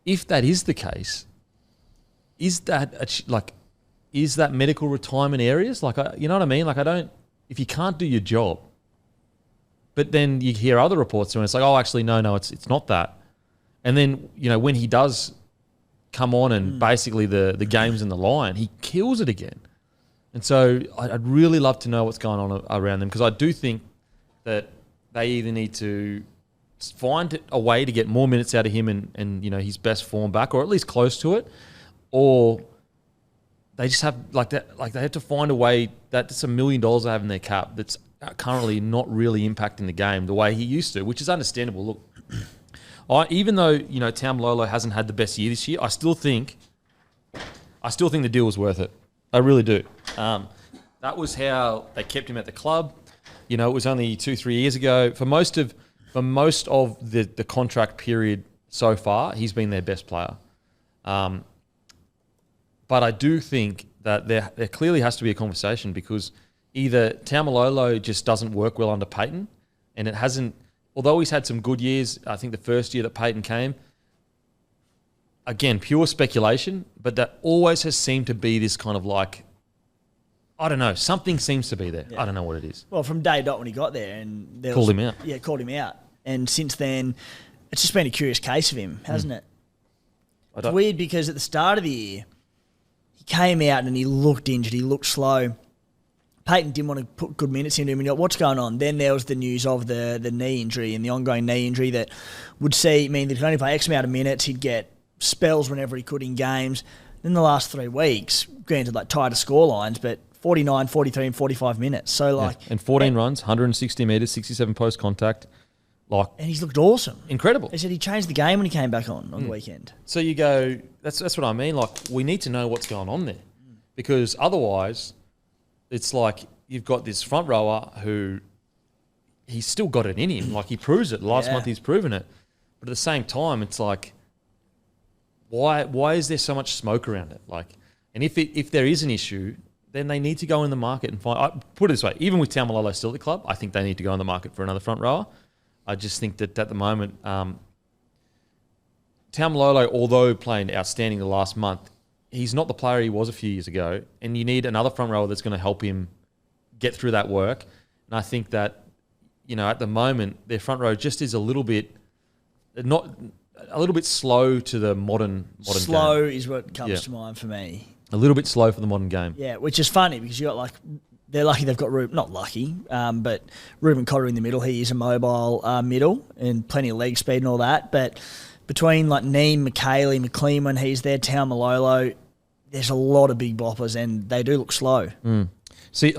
If that is the case, is that medical retirement areas? Like, you know what I mean? Like, if you can't do your job, but then you hear other reports and it's like, oh, actually, no, it's not that. And then, when he does come on and basically the game's in the line, he kills it again. And so I'd really love to know what's going on around them, because I do think that they either need to find a way to get more minutes out of him and his best form back, or at least close to it, or they just have they have to find a way. That's $1 million they have in their cap that's currently not really impacting the game the way he used to, which is understandable. Look, even though Tamalolo hasn't had the best year this year, I still think the deal was worth it. I really do. That was how they kept him at the club. It was only 2-3 years ago. For most of the contract period so far, he's been their best player. But I do think that there clearly has to be a conversation, because either Tamalolo just doesn't work well under Payton, and it hasn't. Although he's had some good years, I think the first year that Payton came, again, pure speculation, but that always has seemed to be this kind of like, I don't know, something seems to be there. Yeah. I don't know what it is. Well, from day dot when he got there, and called him out. Yeah, called him out. And since then, it's just been a curious case of him, hasn't it? It's weird, because at the start of the year, he came out and he looked injured. He looked slow. Payton didn't want to put good minutes into him. And you're like, what's going on? Then there was the news of the knee injury and the ongoing knee injury that would mean that he could only play X amount of minutes. He'd get spells whenever he could in games. Then the last 3 weeks, granted, tighter score lines, but 49, 43, and 45 minutes. So, and 14 runs, 160 metres, 67 post contact. And he's looked awesome. Incredible. They said he changed the game when he came back on the weekend. So you go, that's what I mean. We need to know what's going on there, because otherwise it's like you've got this front rower who he's still got it in him. He proves it. Last month he's proven it. But at the same time, it's like, why is there so much smoke around it? And if there is an issue, then they need to go in the market and find. Put it this way: even with Tamalolo still at the club, I think they need to go in the market for another front rower. I just think that at the moment, Tamalolo, although playing outstanding the last month, he's not the player he was a few years ago, and you need another front rower that's going to help him get through that work. And I think that, at the moment, their front row just is a little bit slow to the modern slow game. Is what comes to mind for me. A little bit slow for the modern game. Yeah, which is funny, because you got they're lucky they've got not lucky, but Ruben Cotter in the middle. He is a mobile middle and plenty of leg speed and all that. But between Neem, McKaylee, McLean when he's there, Tamalolo, there's a lot of big boppers, and they do look slow. See,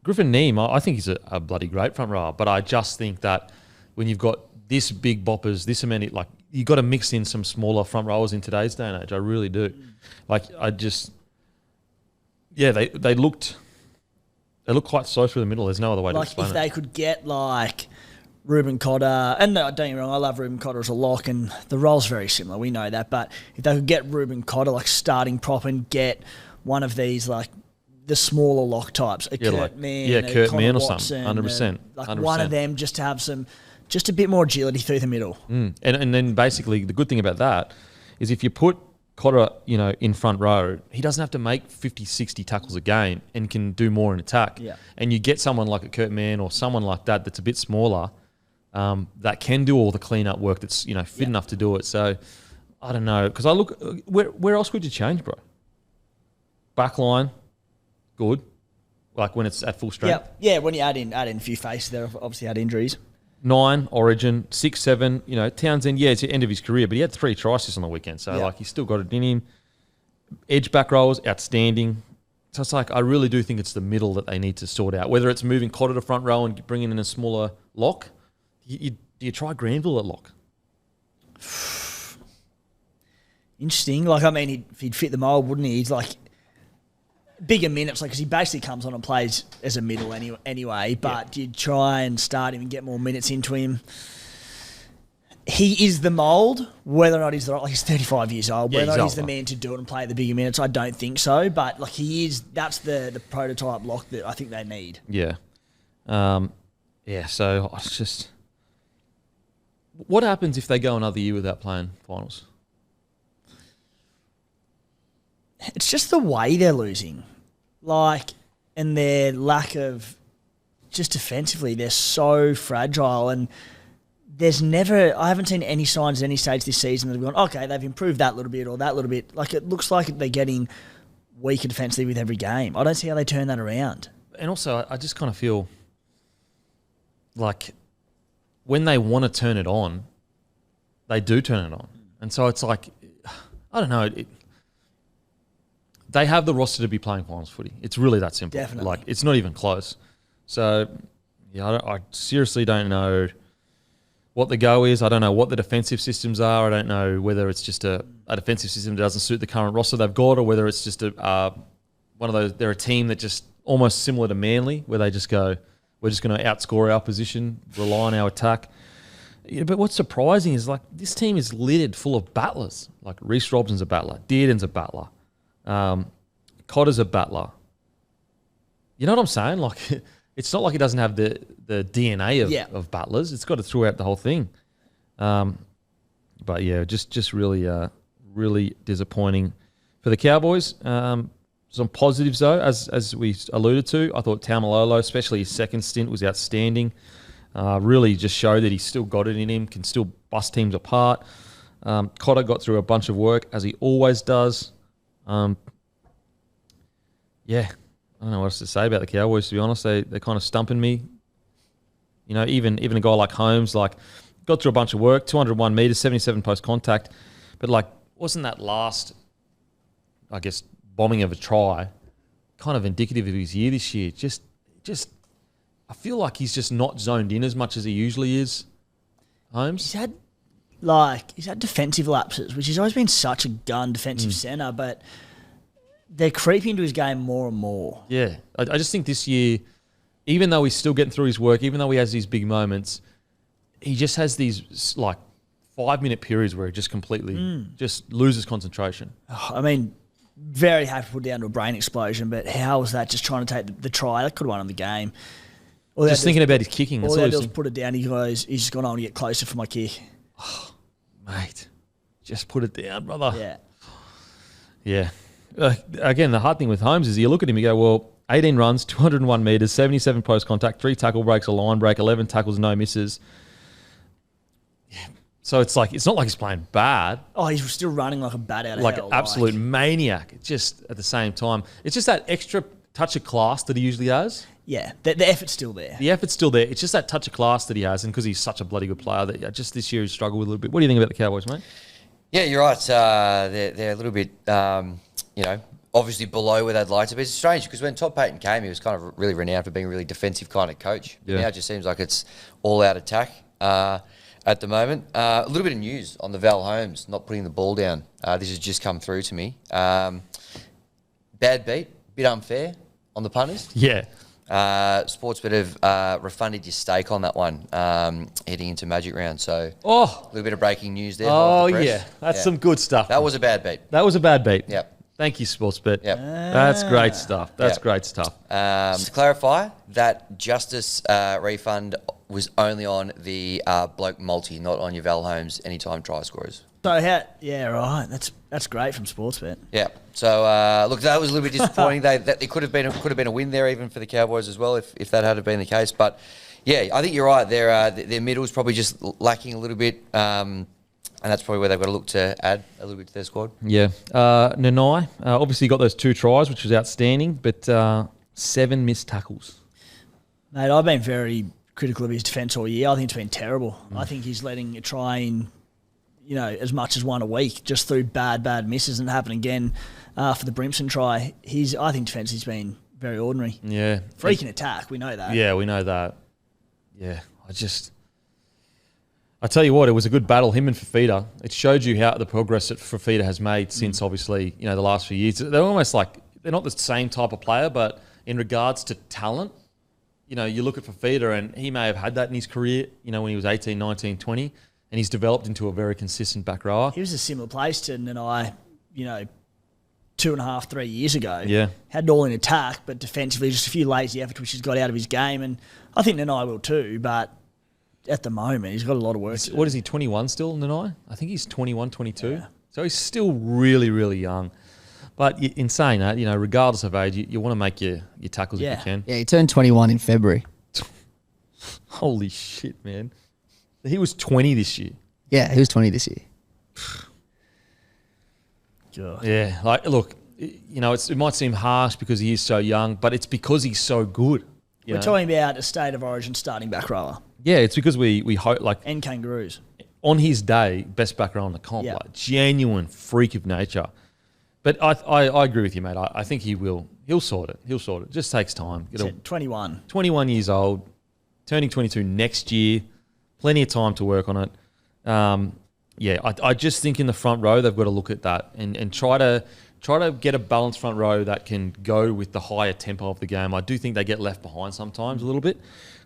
Griffin Neem, I think he's a bloody great front rower, but I just think that when you've got this big boppers, this amount, you got to mix in some smaller front rowers in today's day and age. I really do. They looked quite slow through the middle. There's no other way to explain it. If they could get Ruben Cotter, and no, don't get me wrong, I love Ruben Cotter as a lock, and the role's very similar. We know that, but if they could get Ruben Cotter starting prop and get one of these the smaller lock types, Kurt Mann, Kurt Mann or Watson, something, 100%. One of them just to have just a bit more agility through the middle. And then basically the good thing about that is if you put Cotter, in front row, he doesn't have to make 50, 60 tackles a game and can do more in attack. Yeah. And you get someone like a Kurt Mann or someone like that that's a bit smaller, that can do all the clean-up work that's, fit enough to do it. So, I don't know. Because I look, where else would you change, bro? Backline, good. When it's at full strength. Yeah, when you add in a few faces there, obviously had injuries. 9, Origin, 6, 7, Townsend, it's the end of his career, but he had 3 tries on the weekend, so he's still got it in him. Edge back rows, outstanding. So it's I really do think it's the middle that they need to sort out, whether it's moving Cotter to front row and bringing in a smaller lock. Do you try Granville at lock? Interesting. He'd fit the mould, wouldn't he? He's bigger minutes, because he basically comes on and plays as a middle anyway, but you'd try and start him and get more minutes into him. He is the mould, whether or not he's he's 35 years old, whether or not he's the man to do it and play the bigger minutes, I don't think so, but he is, that's the prototype lock that I think they need. Yeah. So it's just, What happens if they go another year without playing finals? It's just the way they're losing. And their lack of, just defensively, they're so fragile. And I haven't seen any signs at any stage this season that have gone, okay, they've improved that little bit or that little bit. It looks like they're getting weaker defensively with every game. I don't see how they turn that around. And also, I just kind of feel like when they want to turn it on, they do turn it on. And so it's like, I don't know, they have the roster to be playing finals footy. It's really that simple. Definitely. It's not even close. So, yeah, I seriously don't know what the go is. I don't know what the defensive systems are. I don't know whether it's just a defensive system that doesn't suit the current roster they've got, or whether it's just one of those. They're a team that just almost similar to Manly, where they just go, we're just going to outscore our position, rely on our attack. Yeah, but what's surprising is this team is littered full of battlers. Like Reece Robson's a battler, Dearden's a battler, Cotter's a battler. You know what I'm saying? It's not like he doesn't have the DNA of battlers. It's got it throughout the whole thing. But yeah, just really really disappointing for the Cowboys. Some positives though, as we alluded to. I thought Taumalolo, especially his second stint, was outstanding. Really just showed that he's still got it in him, can still bust teams apart. Cotter got through a bunch of work, as he always does. Yeah, I don't know what else to say about the Cowboys, to be honest. They're kind of stumping me. You know, even a guy like Holmes, got through a bunch of work, 201 metres, 77 post-contact. But, wasn't that last, I guess, bombing of a try kind of indicative of his year this year? Just I feel like he's just not zoned in as much as he usually is, Holmes. He's had defensive lapses, which has always been such a gun defensive centre, but they're creeping into his game more and more. Yeah. I just think this year, even though he's still getting through his work, even though he has these big moments, he just has these 5-minute periods where he just completely just loses concentration. I mean, very happy to put down to a brain explosion, but how was that just trying to take the try? That could have won him the game. Just thinking about his kicking. All they do is put it down. He goes, he's just gone, I want to get closer for my kick. Oh, mate, just put it down, brother. Yeah. Yeah. Again, the hard thing with Holmes is you look at him, you go, well, 18 runs, 201 metres, 77 post-contact, 3 tackle breaks, a line break, 11 tackles, no misses. Yeah. So it's not like he's playing bad. Oh, he's still running like a bat out of like hell. An absolute maniac. It's just at the same time. It's just that extra touch of class that he usually has. Yeah, the effort's still there. The effort's still there. It's just that touch of class that he has, and because he's such a bloody good player, that just this year he's struggled with a little bit. What do you think about the Cowboys, mate? Yeah, you're right. They're a little bit, obviously below where they'd like to be. It's strange because when Todd Payton came, he was kind of really renowned for being a really defensive kind of coach. Yeah. Now it just seems like it's all out attack at the moment. A little bit of news on the Val Holmes not putting the ball down. This has just come through to me. Bad beat, bit unfair on the punters. Yeah. Sportsbet have refunded your stake on that one heading into Magic Round. So a little bit of breaking news there. Oh, yeah. That's some good stuff. That was a bad beat. That was a bad beat. Yep. Thank you, Sportsbet. Yep. That's great stuff. That's great stuff. To clarify, that Justice refund was only on the Bloke multi, not on your Val Holmes anytime try scorers. So right. That's great from Sportsbet. Yeah. So look, that was a little bit disappointing. It could have been a win there even for the Cowboys as well if that had been the case. But yeah, I think you're right. Their middle's probably just lacking a little bit. And that's probably where they've got to look to add a little bit to their squad. Yeah. Nanai obviously got those 2 tries, which was outstanding, but 7 missed tackles. Mate, I've been very critical of his defence all year. I think it's been terrible. I think he's letting it try in, as much as one a week, just through bad misses, and happen again for the Brimson try. I think defence has been very ordinary. Yeah. Freaking attack, we know that. Yeah, we know that. Yeah, I tell you what, it was a good battle, him and Fafita. It showed you how the progress that Fafita has made since, obviously, the last few years. They're almost they're not the same type of player, but in regards to talent, you look at Fafita and he may have had that in his career, when he was 18, 19, 20, and he's developed into a very consistent back rower. He was a similar place to Nanai, 2.5, 3 years ago. Yeah. Had it all in attack, but defensively just a few lazy efforts which he's got out of his game, and I think Nanai will too, but At the moment, he's got a lot of work to do. What is he, 21 still, Nanai? I think he's 21, 22. Yeah. So he's still really, really young. But in saying that, regardless of age, you want to make your tackles if you can. Yeah, he turned 21 in February. Holy shit, man. He was 20 this year. Yeah, he was 20 this year. God. Yeah, look, it might seem harsh because he is so young, but it's because he's so good. We're talking about a State of Origin starting back rower. Yeah, it's because we hope, And kangaroos. on his day, best back row on the comp, Yeah. genuine freak of nature. But I agree with you, mate. I think he will. He'll sort it. It just takes time. 21. 21 years old, turning 22 next year. Plenty of time to work on it. I just think in the front row they've got to look at that and try to get a balanced front row that can go with the higher tempo of the game. I do think they get left behind sometimes a little bit.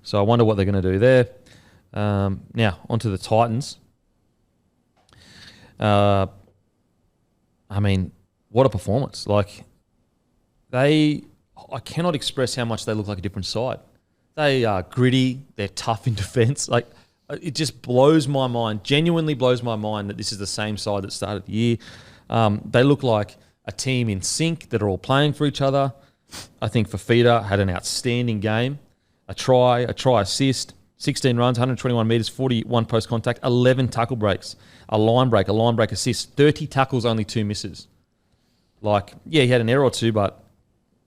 So I wonder what they're going to do there. Now, onto the Titans. What a performance. I cannot express how much they look like a different side. They are gritty. They're tough in defence. It just blows my mind, genuinely blows my mind that this is the same side that started the year. They look like a team in sync that are all playing for each other. I think Fafita had an outstanding game. A try assist, 16 runs, 121 metres, 41 post contact, 11 tackle breaks, a line break assist, 30 tackles, only 2 misses. He had an error or two, but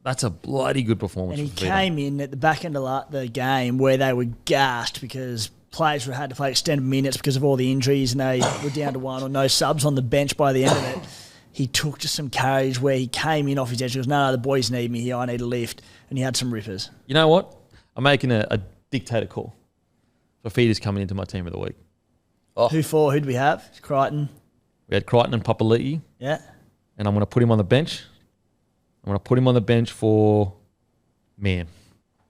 that's a bloody good performance. And he came in at the back end of the game where they were gassed because players had to play extended minutes because of all the injuries and they were down to one or no subs on the bench by the end of it. He took just some carries where he came in off his edge. He goes, no, the boys need me here. I need a lift. And he had some rippers. You know what? I'm making a dictator call. Fafita's coming into my team of the week. Oh. Who for? Who do we have? Crichton. We had Crichton and Papali'i. Yeah. And I'm going to put him on the bench. I'm going to put him on the bench for Man.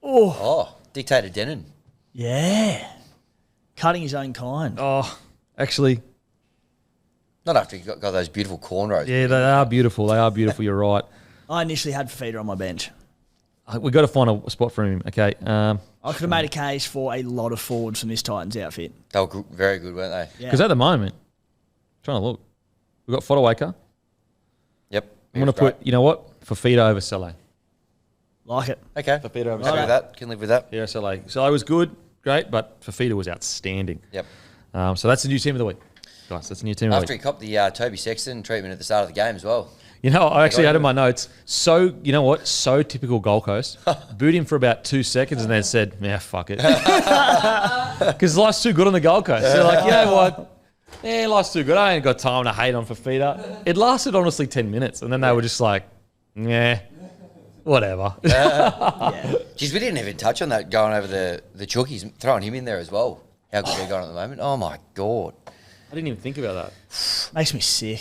Oh, Dictator Denon. Yeah. Cutting his own kind. Oh, actually. Not after he got those beautiful cornrows. Yeah, they are beautiful. You're right. I initially had Fafita on my bench. We've got to find a spot for him. Okay. I could have made a case for a lot of forwards from this Titans outfit. They were very good, weren't they? Because at the moment, trying to look, we've got Fodawaker. Yep. I'm going to put, you know what? Fafita over Saleh. Like it. Okay. Fafita over Happy with that. Can live with that. Yeah, Saleh. Saleh was good, great, but Fafita was outstanding. Yep. So that's the new team of the week. Guys, that's the new team of the After week. he copped the Toby Sexton treatment at the start of the game as well. I actually had in my notes, so, you know what? So typical Gold Coast. Booed him for about 2 seconds and then said, yeah, fuck it. Because life's too good on the Gold Coast. They're like, you know what? Yeah, life's too good. I ain't got time to hate on Fafita. It lasted, honestly, 10 minutes. And then they were just like, yeah, whatever. Geez, we didn't even touch on that going over the Chookies, throwing him in there as well. How good they're going at the moment. Oh, my God. I didn't even think about that. Makes me sick.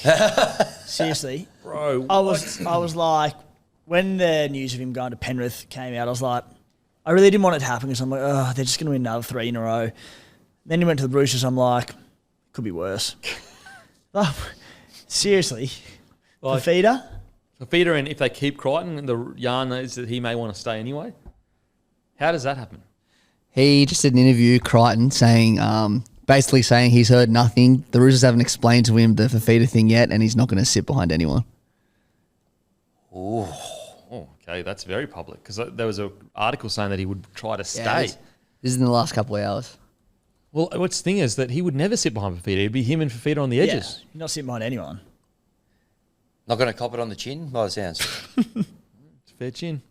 Seriously. Bro, I was like, when the news of him going to Penrith came out, I was like, I really didn't want it to happen because I'm like, oh, they're just going to win another 3 in a row. Then he went to the Roosters. I'm like, could be worse. Seriously. Fafita? Fafita, and if they keep Crichton, and the yarn is that he may want to stay anyway. How does that happen? He just did an interview, Crichton, saying, basically saying he's heard nothing. The Roosters haven't explained to him the Fafita thing yet, and he's not going to sit behind anyone. Ooh. Oh, okay, that's very public because there was an article saying that he would try to stay. Yeah, this is in the last couple of hours. Well, what's the thing is that he would never sit behind Fafita. It'd be him and Fafita on the edges. Yeah, not sitting behind anyone. Not going to cop it on the chin by the sounds. It's a fair chin.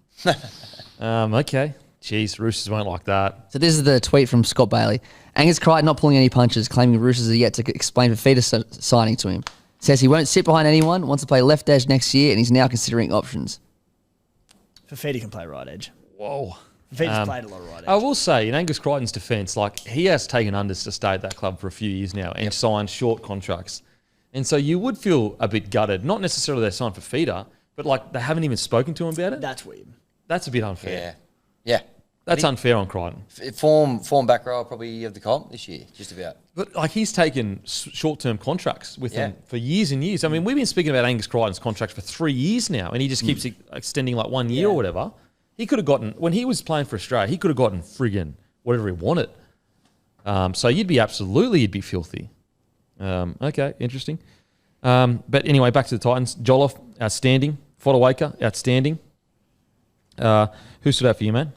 Okay. Jeez, Roosters won't like that. So this is the tweet from Scott Bailey. Angus Crichton not pulling any punches, claiming Roosters are yet to explain Fafita signing to him. Says he won't sit behind anyone, wants to play left edge next year, and he's now considering options. Fafita can play right edge. Whoa. Fafita's played a lot of right edge. I will say, in Angus Crichton's defence, he has taken unders to stay at that club for a few years now and signed short contracts. And so you would feel a bit gutted. Not necessarily they signed Fafita, but they haven't even spoken to him about it. That's weird. That's a bit unfair. Yeah. That's unfair on Crichton. Form back row probably of the comp this year, just about. But he's taken short-term contracts with him for years and years. I mean, we've been speaking about Angus Crichton's contract for 3 years now, and he just keeps extending 1 year or whatever. He could have gotten, when he was playing for Australia, he could have gotten friggin' whatever he wanted. So you'd be filthy. Okay, interesting. But anyway, back to the Titans. Jolliffe, outstanding. Fodawaker, outstanding. Who stood out for you, man?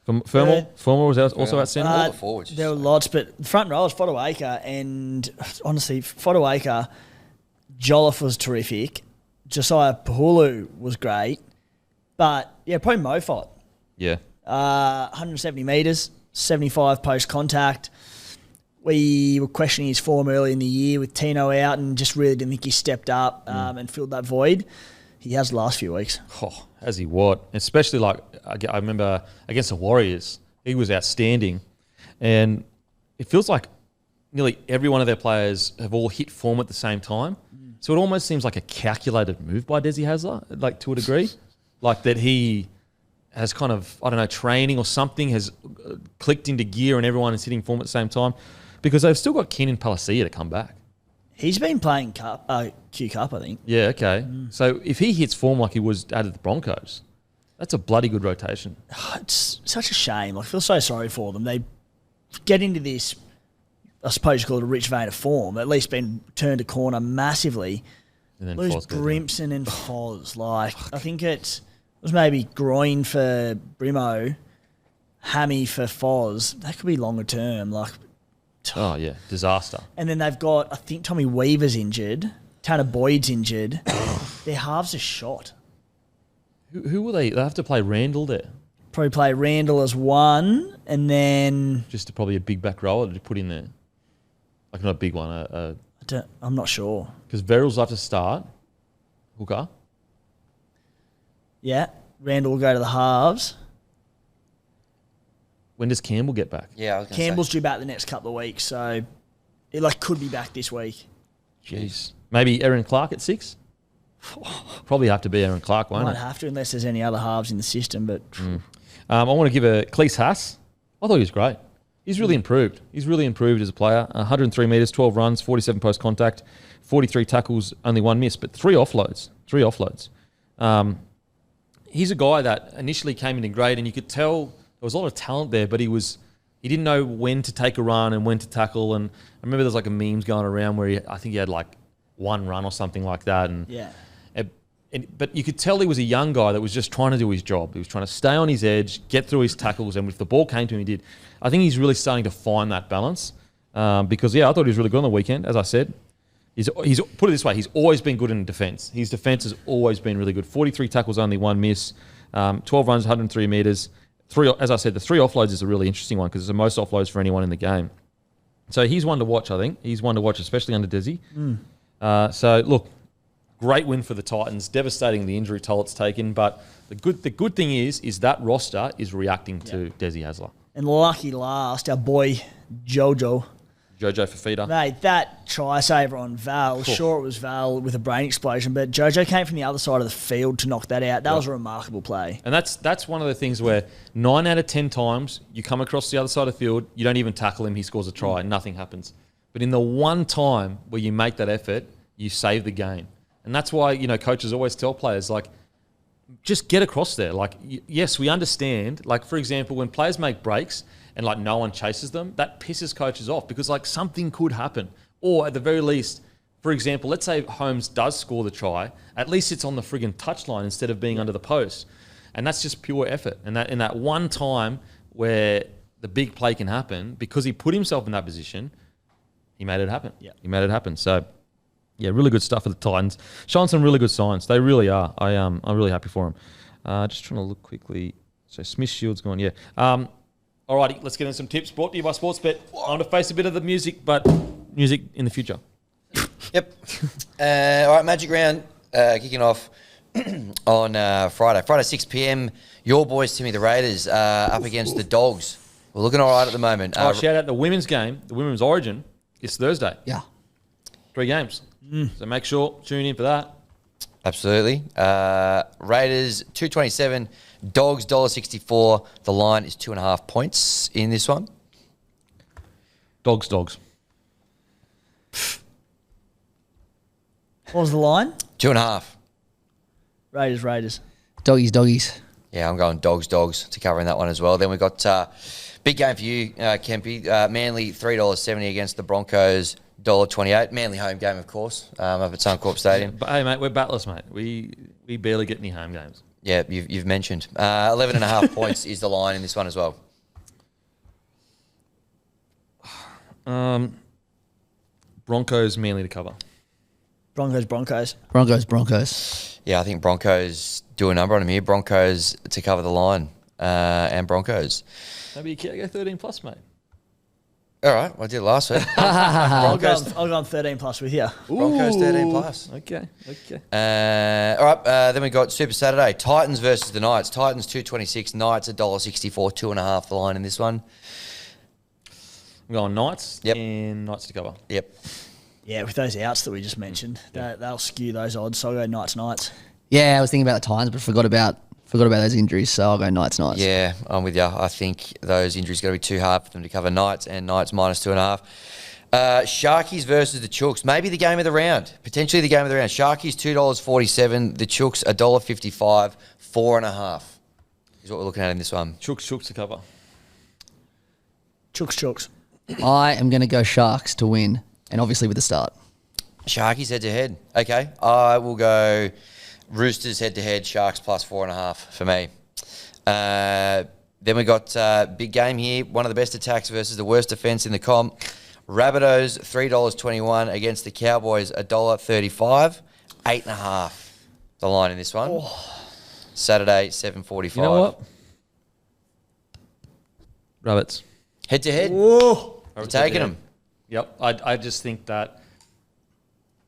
Fermel was also outstanding. All the forwards. There were lots, but the front row was Fodawaker, and honestly, Fodawaker, Jolliffe was terrific. Josiah Pahulu was great. But, yeah, probably Mofot. Yeah. 170 metres, 75 post-contact. We were questioning his form early in the year with Tino out and just really didn't think he stepped up and filled that void. He has the last few weeks. Oh, has he what? Especially like, I remember against the Warriors, he was outstanding. And it feels like nearly every one of their players have all hit form at the same time. So it almost seems like a calculated move by Desi Hasler, like to a degree. Like that he has kind of, I don't know, training or something has clicked into gear and everyone is hitting form at the same time. Because they've still got Keenan Palacia to come back. He's been playing Q Cup, I think. Yeah, okay. So if he hits form like he was out of the Broncos, that's a bloody good rotation. It's such a shame. I feel so sorry for them. They get into this, I suppose you call it a rich vein of form, at least been turned a corner massively. And then Lose Foz goes Grimson and Foz. Like, I think it was maybe groin for Brimo, Hammy for Foz. That could be longer term. Like, oh, yeah. Disaster. and then they've got, I think Tommy Weaver's injured. Tanner Boyd's injured. Their halves are shot. Who will they? They have to play Randall there. Probably play Randall as one, and then Just probably a big back rower to put in there. Like not a big one. I'm not sure. Because Verrills will have to start. Hooker. Yeah, Randall will go to the halves. When does Campbell get back? Yeah, I was going to Campbell's due back the next couple of weeks, so it could be back this week. Jeez. Maybe Aaron Clark at 6? Probably have to be Aaron Clark, won't Might it? have to unless there's any other halves in the system, but I want to give a Cleese Haas. I thought he was great. He's really improved. He's really improved as a player. 103 metres, 12 runs, 47 post contact, 43 tackles, only 1 miss, but 3 offloads. He's a guy that initially came in great, and you could tell there was a lot of talent there, but he didn't know when to take a run and when to tackle. And I remember there's like a memes going around where I think he had like 1 run or something like that. And yeah. But you could tell he was a young guy that was just trying to do his job. He was trying to stay on his edge, get through his tackles, and if the ball came to him, he did. I think he's really starting to find that balance because, I thought he was really good on the weekend, as I said. He's put it this way, he's always been good in defence. His defence has always been really good. 43 tackles, only 1 miss, 12 runs, 103 metres. As I said, the 3 offloads is a really interesting one because it's the most offloads for anyone in the game. So he's one to watch, I think. He's one to watch, especially under Desi. So, look, great win for the Titans. Devastating the injury toll it's taken. But the good thing is that roster is reacting to Desi Hasler. And lucky last, our boy Jojo Fafita. Mate, that try saver on Val, sure it was Val with a brain explosion, but Jojo came from the other side of the field to knock that out. That was a remarkable play. And that's one of the things where 9 out of 10 times you come across the other side of the field, you don't even tackle him, he scores a try, nothing happens. But in the one time where you make that effort, you save the game. And that's why, coaches always tell players, like, just get across there. Like, yes, we understand. Like, for example, when players make breaks and, like, no one chases them, that pisses coaches off because, like, something could happen. Or, at the very least, for example, let's say Holmes does score the try. At least it's on the friggin' touchline instead of being under the post. And that's just pure effort. And that in that one time where the big play can happen, because he put himself in that position, he made it happen. Yeah. He made it happen. So, yeah, really good stuff for the Titans. Showing some really good signs. They really are. I'm really happy for them. Just trying to look quickly. So Smith Shield's gone, yeah. Alrighty, let's get into some tips brought to you by Sportsbet. I want to face a bit of the music, but music in the future. Yep. All right, Magic Round kicking off on Friday. Friday, 6 p.m. Your boys, Timmy the Raiders, up against the Dogs. We're looking all right at the moment. Shout out the women's game, the women's origin. It's Thursday. Yeah. 3 games. So make sure, tune in for that. Absolutely. Raiders, 227. Dogs, $1.64. The line is 2.5 points in this one. Dogs. What was the line? 2.5. Raiders. Doggies. Yeah, I'm going dogs to covering that one as well. Then we've got Big game for you, Kempy. Manly $3.70 against the Broncos, $1.28. Manly home game, of course, up at Suncorp Stadium. But hey, mate, we're batless, mate. We barely get any home games. Yeah, you've mentioned. 11.5 points is the line in this one as well. Broncos, Manly to cover. Broncos. Yeah, I think Broncos do a number on them here. Broncos to cover the line, and Broncos. Maybe you can go 13 plus, mate. All right, I did last week. I'll go on 13 plus with you. Broncos 13 plus. Okay. All right, then we got Super Saturday. Titans versus the Knights. Titans 2.26, Knights $1.64, 2.5 the line in this one. I'm going Knights. Yep. And Knights to cover. Yep. Yeah, with those outs that we just mentioned, they'll skew those odds. So I'll go Knights. Yeah, I was thinking about the Titans, but forgot about those injuries, so I'll go Knights. Yeah, I'm with you. I think those injuries are going to be too hard for them to cover. Knights and Knights minus 2.5. Sharkies versus the Chooks. Maybe the game of the round. Potentially the game of the round. Sharkies $2.47. The Chooks $1.55. 4.5 is what we're looking at in this one. Chooks to cover. Chooks. I am going to go Sharks to win, and obviously with the start. Sharkies head to head. Okay, I will go Roosters head to head. Sharks plus 4.5 for me. Then we got big game here. One of the best attacks versus the worst defence in the comp. Rabbitohs $3.21 against the Cowboys $1.35. 8.5 the line in this one. Oh. Saturday 7:45. You know what? Rabbits. Head to head. You're taking them. Yep. I just think that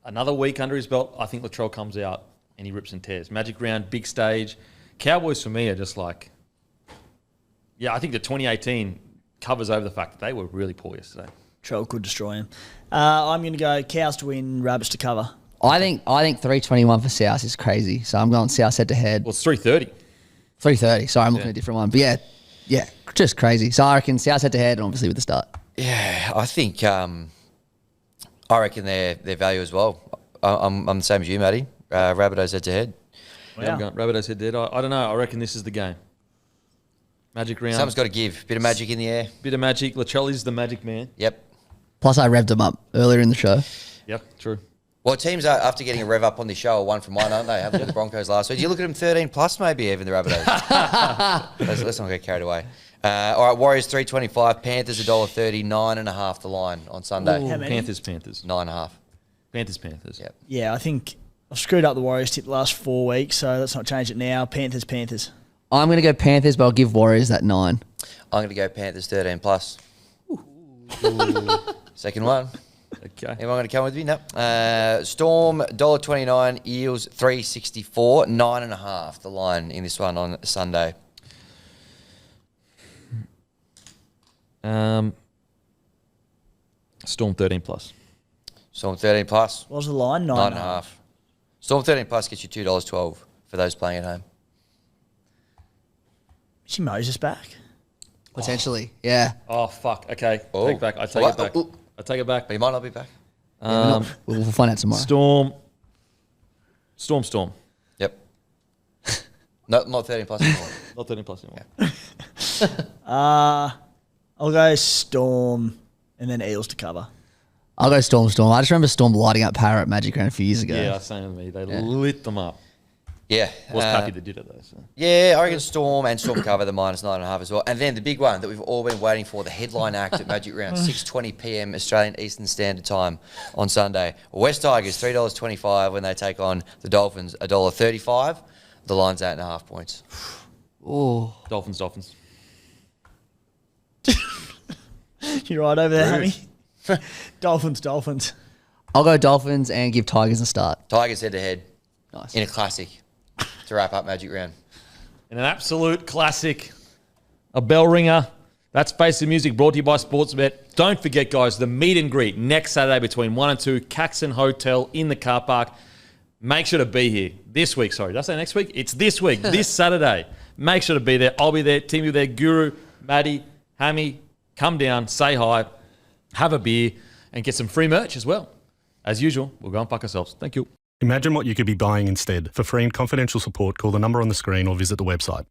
another week under his belt, I think Latrell comes out and he rips and tears. Magic round, big stage. Cowboys for me are just like, I think the 2018 covers over the fact that they were really poor yesterday. Trell could destroy him. I'm going to go Cows to win, Rabbits to cover. I think 3.21 for South is crazy, so I'm going South head to head. Well, it's 3.30. 3.30. Sorry, I'm looking at a different one, but yeah, just crazy. So I reckon South head to head, and obviously with the start. Yeah, I think I reckon their value as well. I'm the same as you, Matty. Rabbitohs head to head. Yeah, I'm going Rabbitohs head to head. I don't know. I reckon this is the game. Magic round. Something's got to give. Bit of magic in the air. Bit of magic. Latrelli's the magic man. Yep. Plus, I revved him up earlier in the show. Yep, true. Well, teams are, after getting a rev up on the show, are 1 from 1, aren't they? Have a look at the Broncos last week. Did you look at them 13 plus maybe, even the Rabbitohs? let's not get carried away. All right, Warriors $3.25, Panthers $1.30, 9.5 the line on Sunday. Ooh, Panthers. 9.5. Panthers. Yep. Yeah, I think I've screwed up the Warriors tip the last 4 weeks, so let's not change it now. Panthers. I'm going to go Panthers, but I'll give Warriors that 9. I'm going to go Panthers 13 plus. Second one. Okay. Anyone going to come with me? No. Storm $1.29, Eels $3.64, 9.5 the line in this one on Sunday. Storm 13 plus. Storm 13 plus. What was the line? 9.5. Storm 13 plus gets you $2.12 for those playing at home. Is she Moses back? Potentially, yeah. Oh, fuck. Okay. Oh. Take it back. I take it back. I take it back. But he might not be back. We'll find out tomorrow. Storm. Yep. No, not 13 plus anymore. Not 13 plus anymore. I'll go Storm and then Eels to cover. I'll go Storm. I just remember Storm lighting up Parrot Magic Round a few years ago. Yeah, same with me. They lit them up. Yeah. Was happy they did it though. So. Yeah, I reckon Storm and Storm cover the minus 9.5 as well. And then the big one that we've all been waiting for, the headline act at Magic Round, 6:20 p.m. Australian Eastern Standard Time on Sunday. West Tigers $3.25 when they take on the Dolphins $1.35. The line's 8.5 points. Oh, Dolphins. You're right over there, Hammy. Dolphins. I'll go Dolphins and give Tigers a start. Tigers head to head. Nice. In a classic to wrap up Magic Round. In an absolute classic, a bell ringer. That's Face the Music, brought to you by Sportsbet. Don't forget, guys, the meet and greet next Saturday between 1 and 2, Caxton Hotel in the car park. Make sure to be here this week. Sorry, did I say next week? It's this week, this Saturday. Make sure to be there. I'll be there. Team will be there. Guru, Matty, Hammy, come down, say hi, have a beer, and get some free merch as well. As usual, we'll go and fuck ourselves. Thank you. Imagine what you could be buying instead. For free and confidential support, call the number on the screen or visit the website.